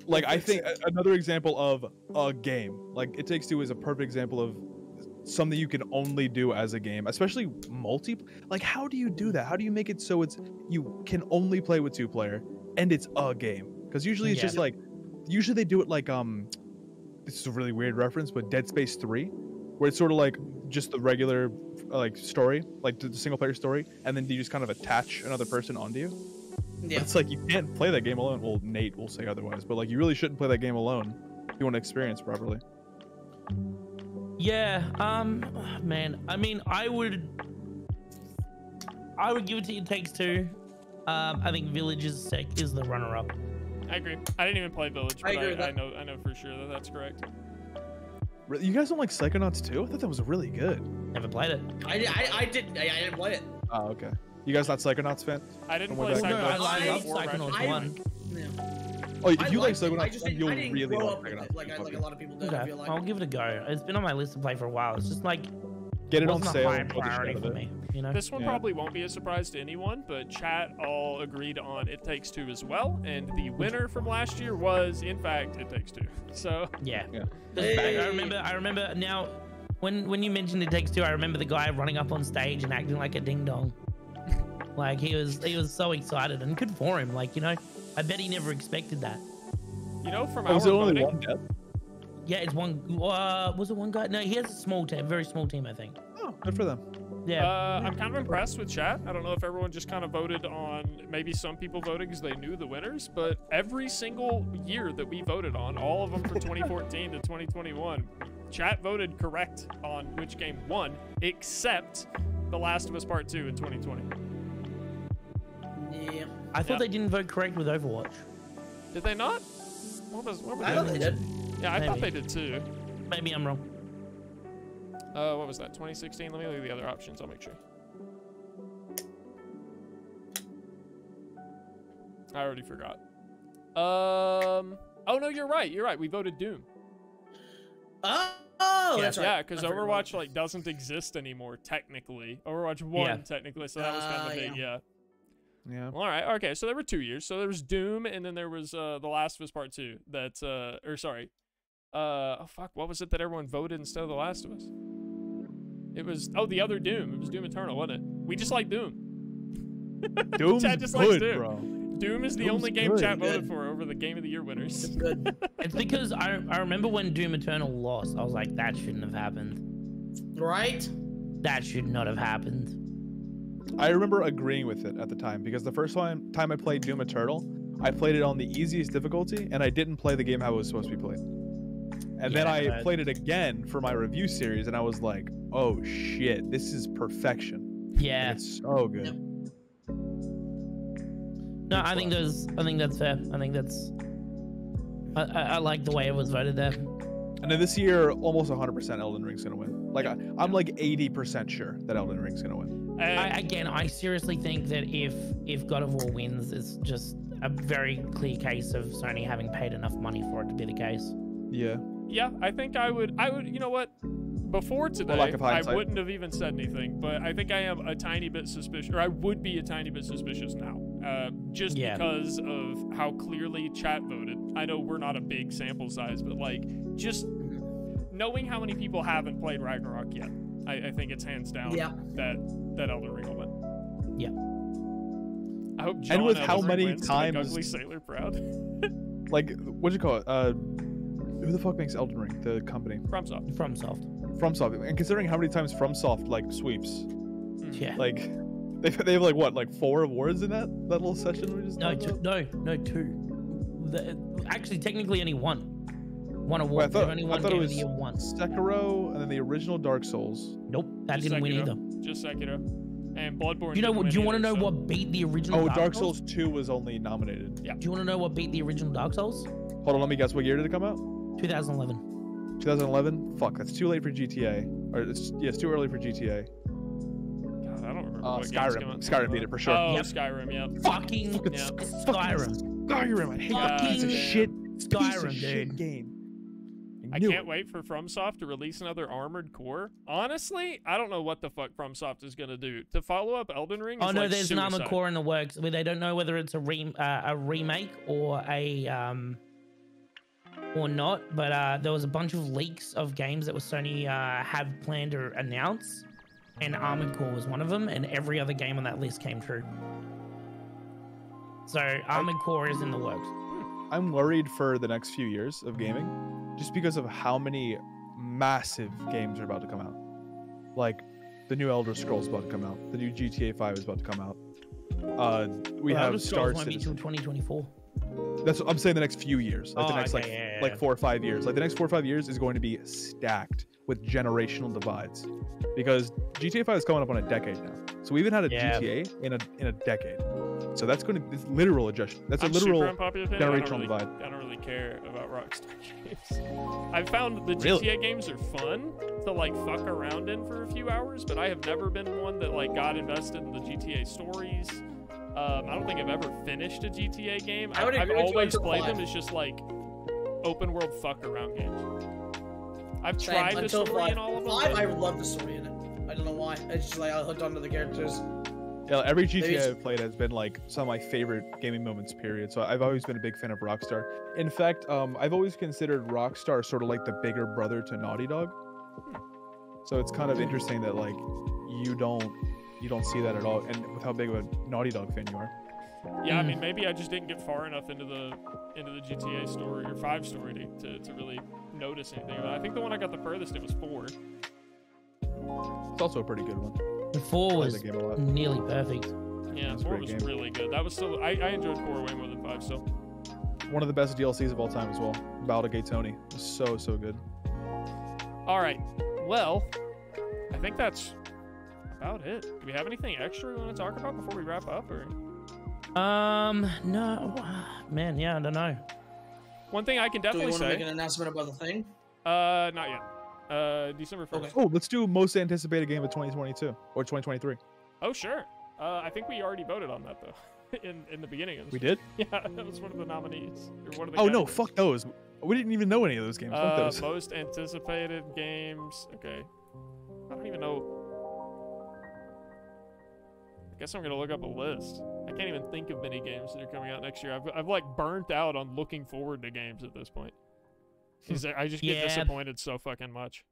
Like I fix think it. another example of a game, like It Takes Two, is a perfect example of something you can only do as a game, especially multi. Like, how do you do that? How do you make it so you can only play with 2-player and it's a game? Because usually it's Yeah. just like, usually they do it like this is a really weird reference, but Dead Space 3, where it's sort of like just the regular like story, like the single player story, and then you just kind of attach another person onto you. Yeah. It's like you can't play that game alone. Well, Nate will say otherwise, but like you really shouldn't play that game alone if you want to experience properly. Yeah. Man. I mean, I would give it to It Takes Two. I think Village is the runner-up. I agree. I didn't even play Village, I but agree with I that. know for sure that that's correct. You guys don't like Psychonauts 2? I thought that was really good. Never played it. I didn't play it. Oh, okay. You guys not Psychonauts fan? I didn't Oh my play God. No, I Psychonauts love 2 or Ratchet. Psychonauts I- 1. Yeah. Oh, if I you like liked it, I Psychonauts, just 1, didn't, you'll I didn't really grow like up with Psychonauts. it like a lot of people did. I Okay, feel like. I'll give it a go. It's been on my list to play for a while. It's just like Get it on wasn't sale. a high and play the shit priority out of for it. me. You know. This one Yeah. probably won't be a surprise to anyone, but chat all agreed on It Takes Two as well, and the winner from last year was, in fact, It Takes Two. So, Yeah. Yeah. It's back. Hey. I remember now when you mentioned It Takes Two, I remember the guy running up on stage and acting like a ding dong. Like he was so excited, and good for him. Like, you know, I bet he never expected that. you know, from Oh, our was it only voting, one death? Yeah, it's one. Was it one guy? No, he has a small team, very small team, I think. Oh, good for them. Yeah. I'm kind of impressed with chat. I don't know if everyone just kind of voted on, maybe some people voted because they knew the winners, but every single year that we voted on, all of them from 2014 to 2021, chat voted correct on which game won, except The Last of Us Part 2 in 2020. Yeah. I thought yeah. they didn't vote correct with Overwatch. Did they not? What was I thought they did. Yeah, I thought they Maybe. did too. Maybe I'm wrong. What was that? 2016? Let me look at the other options. I'll make sure. I already forgot. Oh no, you're right. You're right. We voted Doom. Oh, that's right. Yeah, because I forgot about Overwatch that. like doesn't exist anymore technically. Overwatch 1 Yeah. technically, so that was kind of a big Yeah. Yeah. All right. Okay, so there were 2 years. So there was Doom, and then there was The Last of Us Part 2. That or sorry, oh fuck, what was it that everyone voted instead of The Last of Us? It was the other Doom. It was Doom Eternal, wasn't it? We just like Doom. Doom's Chat just likes good, Doom. bro. Doom is the Doom's only game good. chat voted Good. for over the Game of the Year winners. It's good. It's because I remember when Doom Eternal lost. I was like, that shouldn't have happened. Right? That should not have happened. I remember agreeing with it at the time because the first time I played Doom Eternal, I played it on the easiest difficulty and I didn't play the game how it was supposed to be played. And then I played it again for my review series and I was like, oh shit, this is perfection. Yeah. And it's so good. Yep. No, I think that's fair. I think that's. I like the way it was voted there. And then this year, almost 100% Elden Ring's gonna win. Like I'm like 80% sure that Elden Ring's gonna win. I seriously think that if God of War wins, it's just a very clear case of Sony having paid enough money for it to be the case. Yeah. Yeah, I think I would. You know what? Before today, I wouldn't have even said anything, but I think I am a tiny bit suspicious, or I would be a tiny bit suspicious now, just because of how clearly chat voted. I know we're not a big sample size, but like just knowing how many people haven't played Ragnarok yet, I think it's hands down that Elden Ring will win. Yeah. I hope John and with Elden how Ring many wins, times, Ugly Sailor proud. like what'd you call it? Who the fuck makes Elden Ring? The company. FromSoft. And considering how many times FromSoft like sweeps, yeah, like they have like what, like 4 awards in that little session we just two. Actually, technically only one award. Well, only I one thought game it of was the year once. Sekiro and then the original Dark Souls. Nope, that Just didn't win either. Just Sekiro. And Bloodborne. Do you want to know so. what beat the original? Dark Souls 2 was only nominated. Yeah. Do you want to know what beat the original Dark Souls? Hold on, let me guess. What year did it come out? 2011. 2011? Fuck, that's too late for GTA. Or it's too early for GTA. God, I don't remember what Skyrim. Skyrim beat it for sure. Oh, Yep. Skyrim, yeah. Fucking Skyrim. Skyrim, I hate that piece of shit. Skyrim, piece of shit game. I can't wait for FromSoft to release another Armored Core. Honestly, I don't know what the fuck FromSoft is gonna do to follow up Elden Ring. Oh no, like there's suicide. an Armored Core in the works. They don't know whether it's a remake or a or not. But there was a bunch of leaks of games that was Sony have planned to announce, and Armored Core was one of them. And every other game on that list came true. So Armored Core is in the works. I'm worried for the next few years of gaming, just because of how many massive games are about to come out. Like, the new Elder Scrolls is about to come out. The new GTA 5 is about to come out. We have Star Won't be till Citizen. 2024. That's what I'm saying. The next few years, like the next okay, like 4 or 5 years, like the next 4 or 5 years is going to be stacked with generational divides, because GTA 5 is coming up on a decade now. So we haven't had a GTA in a decade. So that's going to be literal adjustment. That's a literal generational divide. I don't really care about Rockstar games. I've found the GTA games are fun to like fuck around in for a few hours, but I have never been one that like got invested in the GTA stories. I don't think I've ever finished a GTA game. I've always played them as just like open world fuck around games. I've tried the story in all of them. 5, I love the story in it. I don't know why. It's just like I hooked onto the characters. Yeah, every GTA I've played has been like some of my favorite gaming moments, period. So I've always been a big fan of Rockstar. In fact, I've always considered Rockstar sort of like the bigger brother to Naughty Dog. So it's kind of interesting that like you don't see that at all, and with how big of a Naughty Dog fan you are. Yeah, I mean, maybe I just didn't get far enough into the GTA story or 5 story to really notice anything. But I think the one I got the furthest, it was 4. It's also a pretty good one. The 4 was nearly perfect. Yeah, 4 was really good. That was still I enjoyed 4 way more than 5. So one of the best DLCs of all time as well. Battle Gate Tony was so good. All right, well, I think that's about it. Do we have anything extra we want to talk about before we wrap up, or? No, man. Yeah, I don't know. One thing I can definitely say. Do we want to make an announcement about the thing? Not yet. December 1st. Okay. Oh, let's do most anticipated game of 2022 or 2023. Oh, sure. I think we already voted on that though, in the beginning of this. We did? Yeah, that was one of the nominees. Or one of the no, categories. fuck those. We didn't even know any of those games. Fuck those. Most anticipated games. Okay. I don't even know. I guess I'm gonna look up a list. I can't even think of many games that are coming out next year. I've like burnt out on looking forward to games at this point. I just get disappointed so fucking much.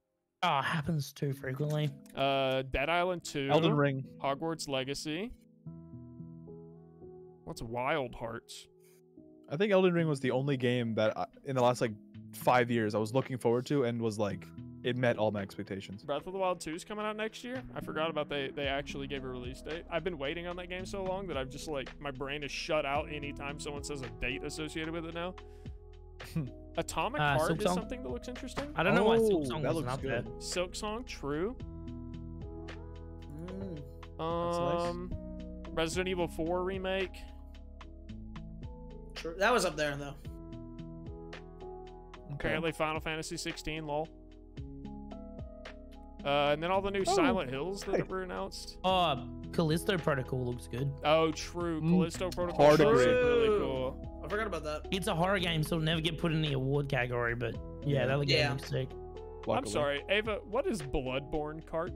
Oh, it happens too frequently. Dead Island 2. Elden Ring. Hogwarts Legacy. What's Wild Hearts? I think Elden Ring was the only game that in the last like 5 years I was looking forward to and was like it met all my expectations. Breath of the Wild 2 is coming out next year. I forgot about they actually gave a release date. I've been waiting on that game so long that I've just like my brain is shut out anytime someone says a date associated with it now. Atomic Heart is something that looks interesting. I don't know why Silk Song wasn't up there. Silk Song, true. Nice. Resident Evil 4 remake. True. That was up there though. Apparently Final Fantasy 16, lol. And then all the new Silent Hills that were announced. Callisto Protocol looks good. Oh, true. Callisto Protocol Hard looks agree. really cool. I forgot about that. It's a horror game, so it'll never get put in the award category, but yeah, that game looks sick. I'm sorry, Ava, what is Bloodborne Cart?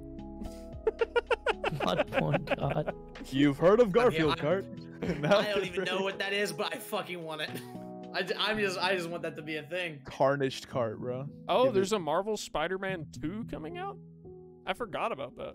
Bloodborne Cart. You've heard of Garfield Cart? I don't even know what that is, but I fucking want it. I just want that to be a thing. Tarnished Cart, bro. Oh, there's a Marvel Spider-Man 2 coming out? I forgot about that.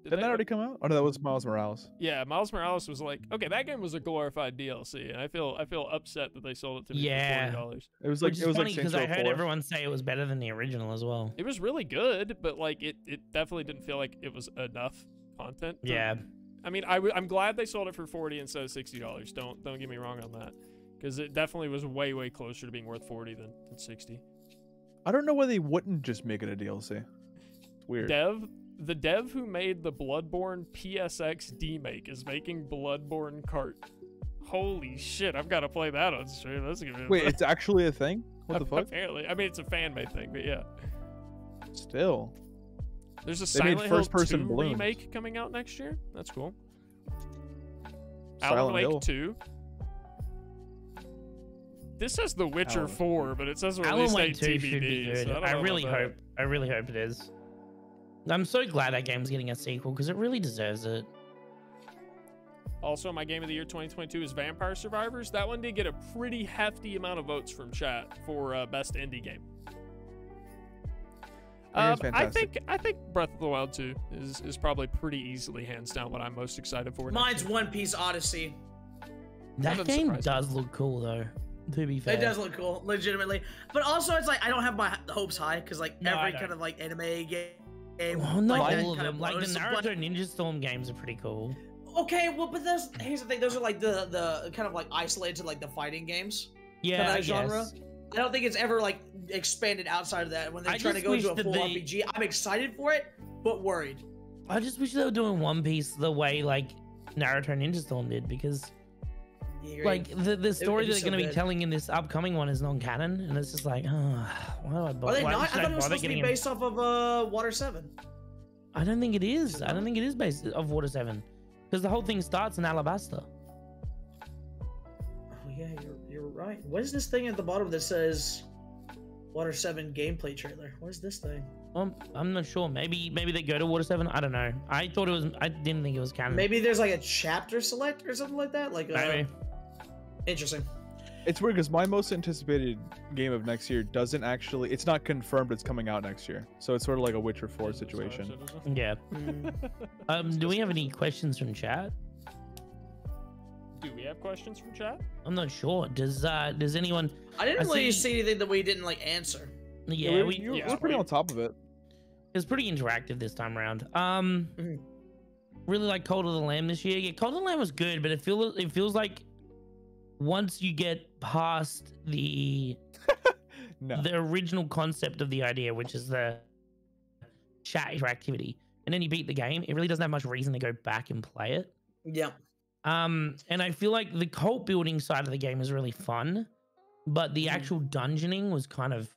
Didn't that already come out? Oh no, that was Miles Morales. Yeah, Miles Morales was like, okay, that game was a glorified DLC, and I feel upset that they sold it to me for $40. It was like Which is it was funny like because Saints I Row heard 4. everyone say it was better than the original as well. It was really good, but like it definitely didn't feel like it was enough content. Yeah. I mean, I'm glad they sold it for $40 instead of $60. Don't get me wrong on that, because it definitely was way closer to being worth $40 than $60. I don't know why they wouldn't just make it a DLC. It's weird. The dev who made the Bloodborne PSX demake is making Bloodborne Cart. Holy shit, I've got to play that on stream. That's gonna be Wait, it's actually a thing? What the fuck? Apparently. I mean, it's a fan-made thing, but yeah. Still. There's a They made Silent Hill 2 first-person balloons. remake coming out next year. That's cool. Silent Alan Wake Hill. 2. This says The Witcher Alan 4, but it says release Alan Wake date 2 should be TBD. good. So I don't I know really about hope. I really hope it is. I'm so glad that game's getting a sequel because it really deserves it. that. Also, my game of the year 2022 is Vampire Survivors. That one did get a pretty hefty amount of votes from chat for best indie game. I think Breath of the Wild 2 is probably pretty easily hands down what I'm most excited for. Mine's One Piece Odyssey. That game does look cool though. To be fair, It does look cool, legitimately. But also, it's like I don't have my hopes high because like No, I every don't. kind of like anime game. Well, not like, that all of kind them. Like the blows. Naruto Ninja Storm games are pretty cool. Okay, well, but here's the thing: those are like the kind of like isolated to like the fighting games. Yeah, that I genre. guess. I don't think it's ever like expanded outside of that. When they're I trying to just go wish into a that full they- RPG, I'm excited for it, but worried. I just wish they were doing One Piece the way like Naruto Ninja Storm did because like the story be that they're so going to be good. telling in this upcoming one is non-canon, and it's just like, why do I Are bother? they Why not? I should thought it was bother supposed to be getting based off of Water 7. I don't think it is. I don't think it is based off Water 7 because the whole thing starts in Alabasta. Oh yeah, you're right. What is this thing at the bottom that says Water 7 gameplay trailer? What is this thing? I'm not sure. Maybe they go to Water 7. I don't know. I thought it was. I didn't think it was canon. Maybe there's like a chapter select or something like that. Like Maybe. Interesting. It's weird because my most anticipated game of next year doesn't actually. It's not confirmed it's coming out next year. So it's sort of like a Witcher 4 situation. Yeah. Do we have any questions from chat? Do we have questions from chat? I'm not sure. Does anyone? I didn't really see- see anything that we didn't like answer. Yeah, we're pretty on top of it. It was pretty interactive this time around. Mm-hmm. Really like Cult of the Lamb this year. Yeah, Cult of the Lamb was good, but it feels like once you get past the the original concept of the idea, which is the chat interactivity, and then you beat the game, it really doesn't have much reason to go back and play it. Yeah. And I feel like the cult building side of the game is really fun, but the actual dungeoning was kind of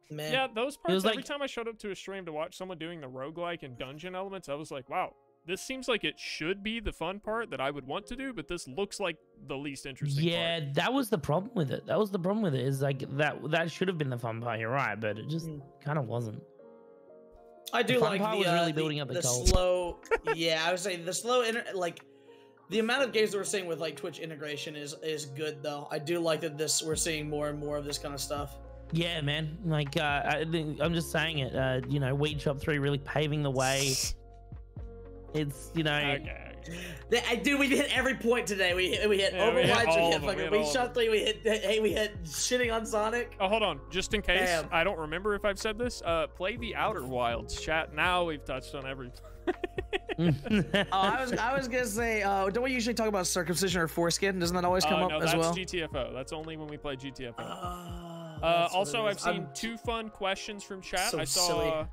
Man. Yeah, those parts, was every like- time I showed up to a stream to watch someone doing the roguelike and dungeon elements, I was like, wow, this seems like it should be the fun part that I would want to do, but this looks like the least interesting Yeah, part. that was the problem with it. That was the problem with it. Is like that should have been the fun part. You're right, but it just kind of wasn't. I do The fun like part the, was really building up the cult. slow. Yeah, I would say the slow like the amount of games that we're seeing with like Twitch integration is good though. I do like that we're seeing more and more of this kind of stuff. Yeah, man. Like I'm just saying it. You know, Weed Shop 3 really paving the way. It's Okay. Dude, we hit every point today. We hit Yeah, we hit Overwatch, all we of hit them, fucking we hit all of Shuttling, we hit shitting on Sonic. Oh, hold on. Just in case, Damn. I don't remember if I've said this. Play the Outer Wilds, chat. Now we've touched on every. I was gonna say, don't we usually talk about circumcision or foreskin? Doesn't that always come up No, as that's well? GTFO. That's only when we play GTFO. That's what Also, it I've is. seen two fun questions from chat. So I saw,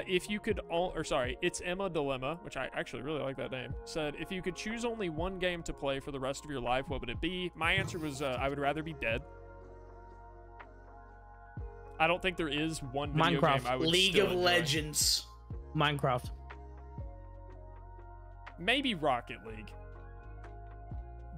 if you could, it's Emma Dilemma, which I actually really like that name. Said, if you could choose only one game to play for the rest of your life, what would it be? My answer was, I would rather be dead. I don't think there is one video Minecraft. game I would League still of enjoy. Legends. Minecraft. Maybe Rocket League.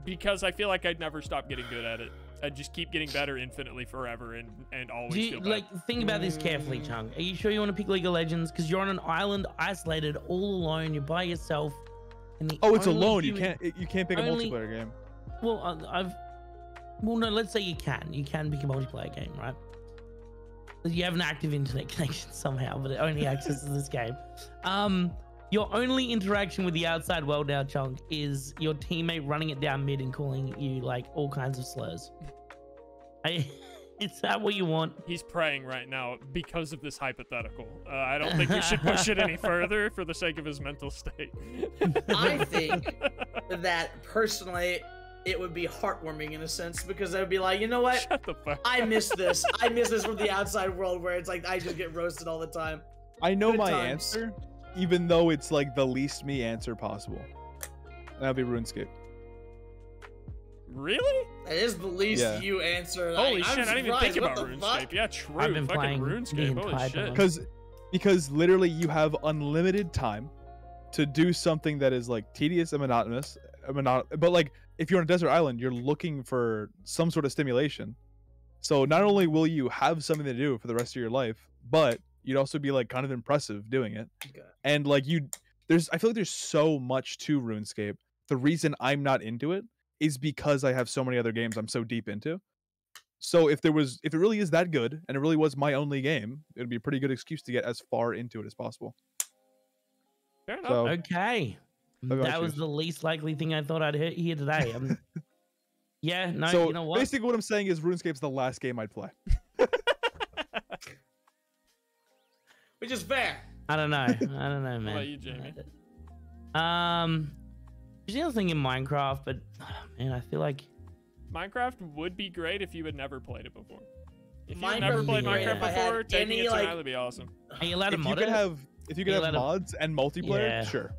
Because I feel like I'd never stop getting good at it. I'd just keep getting better infinitely forever and always Do you, feel bad. like, think about this carefully, Chung. Are you sure you want to pick League of Legends? Because you're on an island, isolated, all alone. You're by yourself. And the Oh, it's only alone. You human- can't pick a only- multiplayer game. Well, well, no. Let's say you can. You can pick a multiplayer game, right? You have an active internet connection somehow, but it only accesses this game. Your only interaction with the outside world now, Chunk, is your teammate running it down mid and calling you like all kinds of slurs. Is that what you want? He's praying right now because of this hypothetical. I don't think you should push it any further for the sake of his mental state. I think that personally, it would be heartwarming in a sense because I would be like, you know what? Shut the fuck. I miss this. I miss this from the outside world where it's like I just get roasted all the time. I know Good my times. answer, even though it's like the least me answer possible. That'd be RuneScape. Really? It is the least Yeah. you answer. Holy I'm shit! I didn't even think surprised. about What the RuneScape. fuck? Yeah, true. I've been Fucking playing the RuneScape. Holy entire shit. time. Because literally you have unlimited time to do something that is like tedious and monotonous, but like if you're on a desert island, you're looking for some sort of stimulation. So not only will you have something to do for the rest of your life, but you'd also be like kind of impressive doing it. Okay. And like I feel like there's so much to RuneScape. The reason I'm not into it is because I have so many other games I'm so deep into. So if it really is that good and it really was my only game, it'd be a pretty good excuse to get as far into it as possible. Fair enough. So Okay. What about That was you? the least likely thing I thought I'd hear today. Yeah, no, so you know what? basically what I'm saying is RuneScape's the last game I'd play. Which is fair. I don't know. Man. What about you, Jamie? Usually I was thinking Minecraft, but man, I feel like Minecraft would be great if you had never played it before. If you've Minecraft never would played be great Minecraft if I had before, taking any, it to like- an island would be awesome. are you allowed to If you mod could it? have You let 'em- mods and multiplayer, Yeah. sure.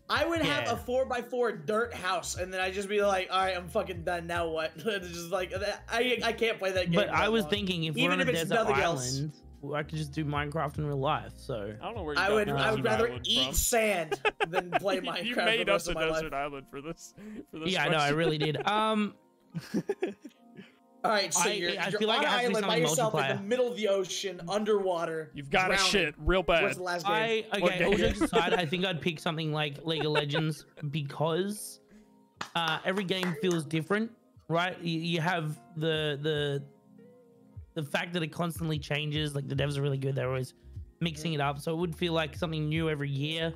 I would have Yeah. a 4x4 dirt house, and then I'd just be like, all right, I'm fucking done. Now what? It's just like I can't play that game. But I that was long. thinking if we're Even on a if it's desert nothing else. island, I could just do Minecraft in real life. So I don't know where you I got would the I would desert rather island eat from. sand than play Minecraft You for made the up rest the of my life. desert island for this. yeah, I know, I question. really did. All right, so I you're feel like on it an has to be island by something yourself in the multiplayer. middle of the ocean, underwater. You've got to drowning. shit real What's bad. the last game? What Okay, all game? jokes aside, I think I'd pick something like League of Legends because every game feels different, right? You have the fact that it constantly changes. Like the devs are really good; they're always mixing it up, so it would feel like something new every year.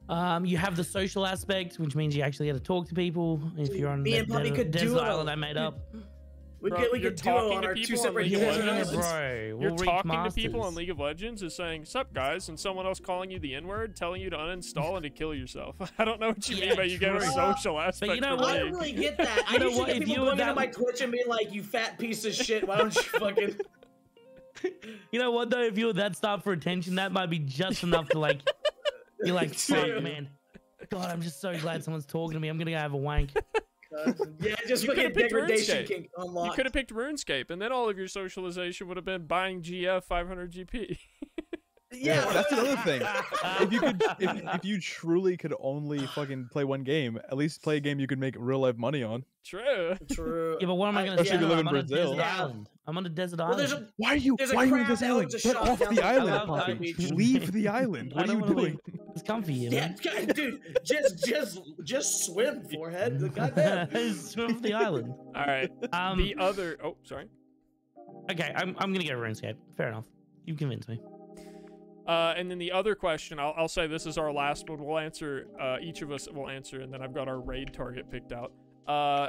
You have the social aspect, which means you actually get to talk to people. If you're on Me the and Poppy could desert duo. island I made up, We Bro, could you're duo talking on to our people two on separate League of desert Legends? islands. bro. You're We'll reach talking to people masters. on League of Legends is saying, "Sup, guys," and someone else calling you the N-word, telling you to uninstall and to kill yourself. I don't know what you Yeah, mean by you get a true. social aspect. you know for what? I don't League. really get that. I You know usually what, get if people you going were into my that- Twitch and being like, "You fat piece of shit! Why don't you fucking?" You know what though? If you were that starved for attention, that might be just enough to like. You're like, fuck, True. man. God, I'm just so glad someone's talking to me. I'm gonna go have a wank. Yeah, just You fucking could've picked degradation RuneScape. kink You unlocked. could have picked RuneScape, and then all of your socialization would have been buying GF 500 GP. Yeah, that's another thing. If you truly could only fucking play one game, at least play a game you could make real life money on. True. True. Yeah, but what am I gonna Especially do? if you live I'm in on a Brazil. desert Yeah. island. I'm on a desert Well, island. there's a Why are you There's a why are you in crab this that island? owns a Get shop off down the the- island, I love Poppy. beach. Leave the island. What I are you don't wanna doing? leave. It's comfy here, yeah, man. God, dude, just swim, forehead. Goddamn. Swim off the island. All right. The other. Oh, sorry. Okay, I'm gonna go RuneScape. Fair enough. You convinced me. And then the other question, I'll say this is our last one. We'll answer, each of us will answer, and then I've got our raid target picked out.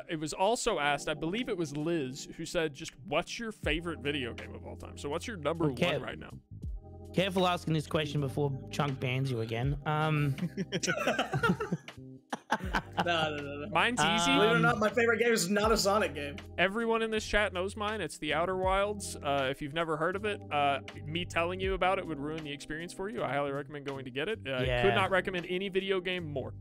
It was also asked, I believe it was Liz, who said, just what's your favorite video game of all time? So what's your number one right now? Careful asking this question before Chunk bans you again. No. Mine's easy. Believe it or not, my favorite game is not a Sonic game. Everyone in this chat knows mine. It's the Outer Wilds. If you've never heard of it, me telling you about it would ruin the experience for you. I highly recommend going to get it. I could not recommend any video game more.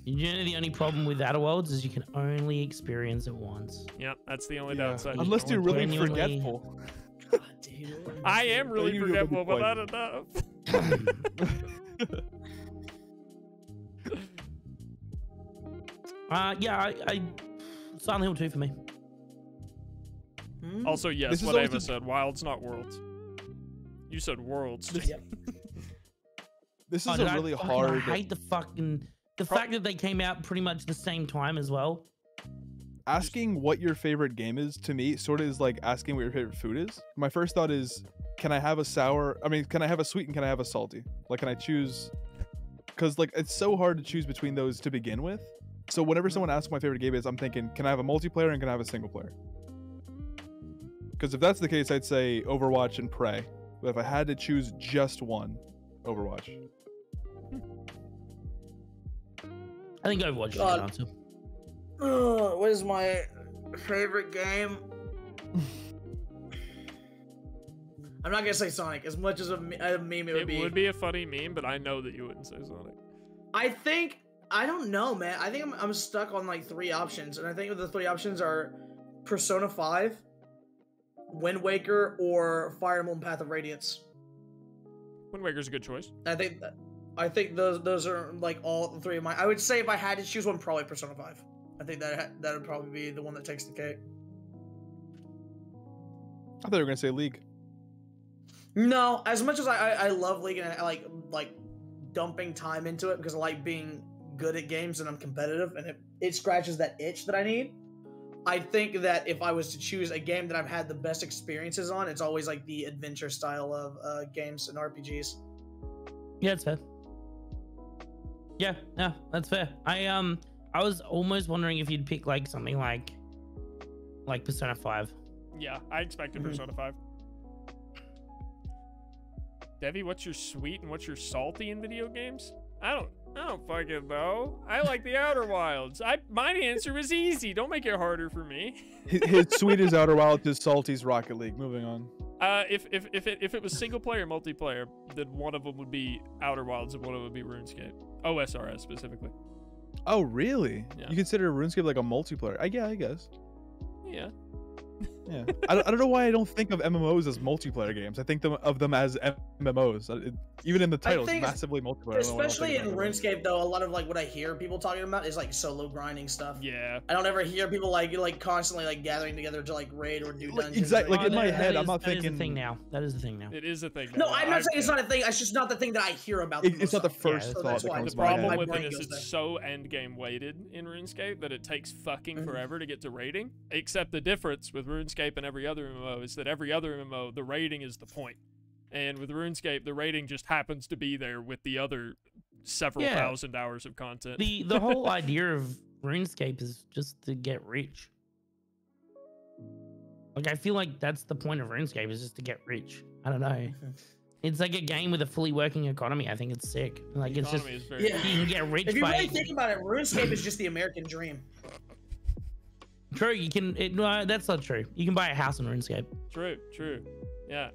You know, the only problem with Outer Worlds is you can only experience it once. Yeah, that's the only downside. Unless you're really Genuinely- forgetful. I am really You have a forgetful, good but not enough. Yeah, I Silent Hill 2 for me. Also, yes, This is what always Ava said. Wilds, not worlds. You said worlds. This is Oh, a dude, really I hard. hate the fact that they came out pretty much the same time as well. Asking what your favorite game is to me sort of is like asking what your favorite food is. My first thought is, can I have a sour? I mean, can I have a sweet and can I have a salty? Like, can I choose? Because like it's so hard to choose between those to begin with. So whenever someone asks what my favorite game is, I'm thinking, can I have a multiplayer and can I have a single player? Because if that's the case, I'd say Overwatch and Prey. But if I had to choose just one, Overwatch. I think Overwatch is a good answer. What is my favorite game? I'm not gonna say Sonic as much as a meme it would be. It would be a funny meme, but I know that you wouldn't say Sonic. I don't know, man. I think I'm stuck on like 3 options, and I think the 3 options are Persona 5, Wind Waker, or Fire Emblem Path of Radiance. Wind Waker's a good choice. I think those are like all 3 of mine. I would say if I had to choose one, probably Persona 5. I think that would probably be the one that takes the cake. I thought you were gonna say League. No, as much as I love League and I like dumping time into it because I like being good at games and I'm competitive and it scratches that itch that I need. I think that if I was to choose a game that I've had the best experiences on, it's always like the adventure style of games and RPGs. Yeah, that's fair. Yeah, that's fair. I was almost wondering if you'd pick like something like Persona 5. Yeah, I expected Persona 5. Devi, what's your sweet and what's your salty in video games? I don't fucking know. I like the Outer Wilds. My answer was easy. Don't make it harder for me. His sweet is Outer Wilds, his salty's Rocket League. Moving on. If it was single player, multiplayer, then one of them would be Outer Wilds and one of them would be RuneScape. OSRS specifically. Oh, really? Yeah. You consider RuneScape like a multiplayer? Yeah, I guess. Yeah. Yeah. I don't know why I don't think of MMOs as multiplayer games. I think of them as MMOs. Even in the title, it's massively multiplayer. Especially in RuneScape, though, a lot of like what I hear people talking about is like solo grinding stuff. Yeah. I don't ever hear people like constantly like gathering together to like raid or do dungeons. Exactly. Like in my that head, is- I'm not that is thinking. the thing now. That is the thing now. It is a thing. No, I'm not saying it's not a thing. It's just not the thing that I hear about. It's not the first Yeah, thought that's that why. comes The to my problem head. with brain it is goes it's there. so end game weighted in RuneScape that it takes fucking forever to get to raiding. Except the difference with RuneScape and every other MMO is that every other MMO, the raiding is the point. And with RuneScape, the raiding just happens to be there with the other several thousand hours of content. The whole idea of RuneScape is just to get rich. Like, I feel like that's the point of RuneScape, is just to get rich. I don't know. It's like a game with a fully working economy. I think it's sick. Like, it's just, Economy is very Yeah. you can get rich If you by... really think about it, RuneScape is just the American dream. True, you can... no, that's not true. You can buy a house in RuneScape. True. Yeah.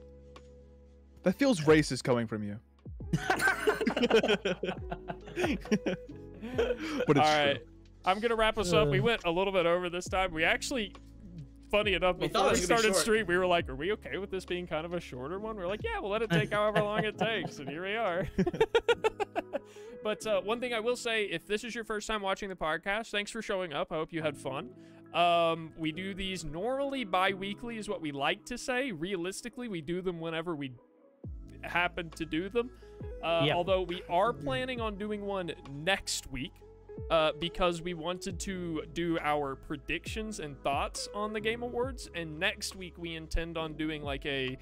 That feels racist coming from you. But it's All right. true. I'm going to wrap us up. We went a little bit over this time. We actually, funny enough, We before thought it we was gonna be started short. stream, we were like, are we okay with this being kind of a shorter one? We're like, yeah, we'll let it take however long it takes. And here we are. But one thing I will say, if this is your first time watching the podcast, thanks for showing up. I hope you had fun. We do these normally bi-weekly is what we like to say. Realistically, we do them whenever we happen to do them. Although we are planning on doing one next week because we wanted to do our predictions and thoughts on the Game Awards. And next week we intend on doing like a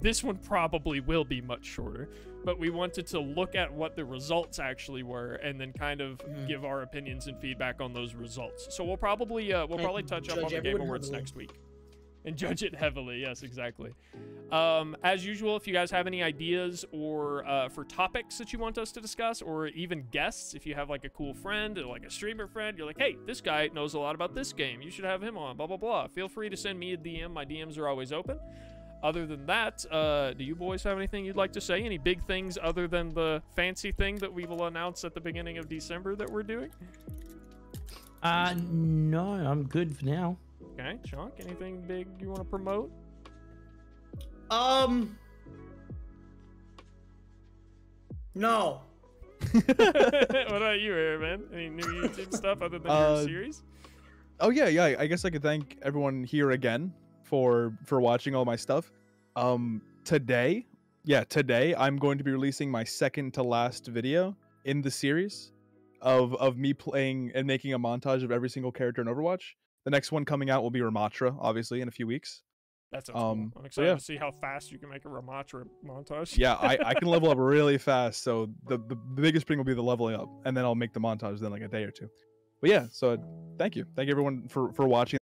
this one probably will be much shorter, but we wanted to look at what the results actually were and then kind of give our opinions and feedback on those results. So we'll probably touch up on the Game Awards next week. And judge it heavily. Yes, exactly. As usual, if you guys have any ideas or for topics that you want us to discuss, or even guests, if you have like a cool friend or like a streamer friend, you're like, hey, this guy knows a lot about this game, you should have him on, blah, blah, blah. Feel free to send me a DM. My DMs are always open. Other than that, do you boys have anything you'd like to say? Any big things other than the fancy thing that we will announce at the beginning of December that we're doing? No, I'm good for now. Okay, Chunk, anything big you want to promote? No. What about you, Airman? Any new YouTube stuff other than your series? Oh yeah. I guess I could thank everyone here again for watching all my stuff. Today I'm going to be releasing my second to last video in the series of me playing and making a montage of every single character in Overwatch. The next one coming out will be Ramatra, obviously, in a few weeks. That sounds cool. I'm excited to see how fast you can make a Ramatra montage. Yeah, I can level up really fast, so the biggest thing will be the leveling up, and then I'll make the montage then like a day or two. But yeah, so thank you everyone for watching.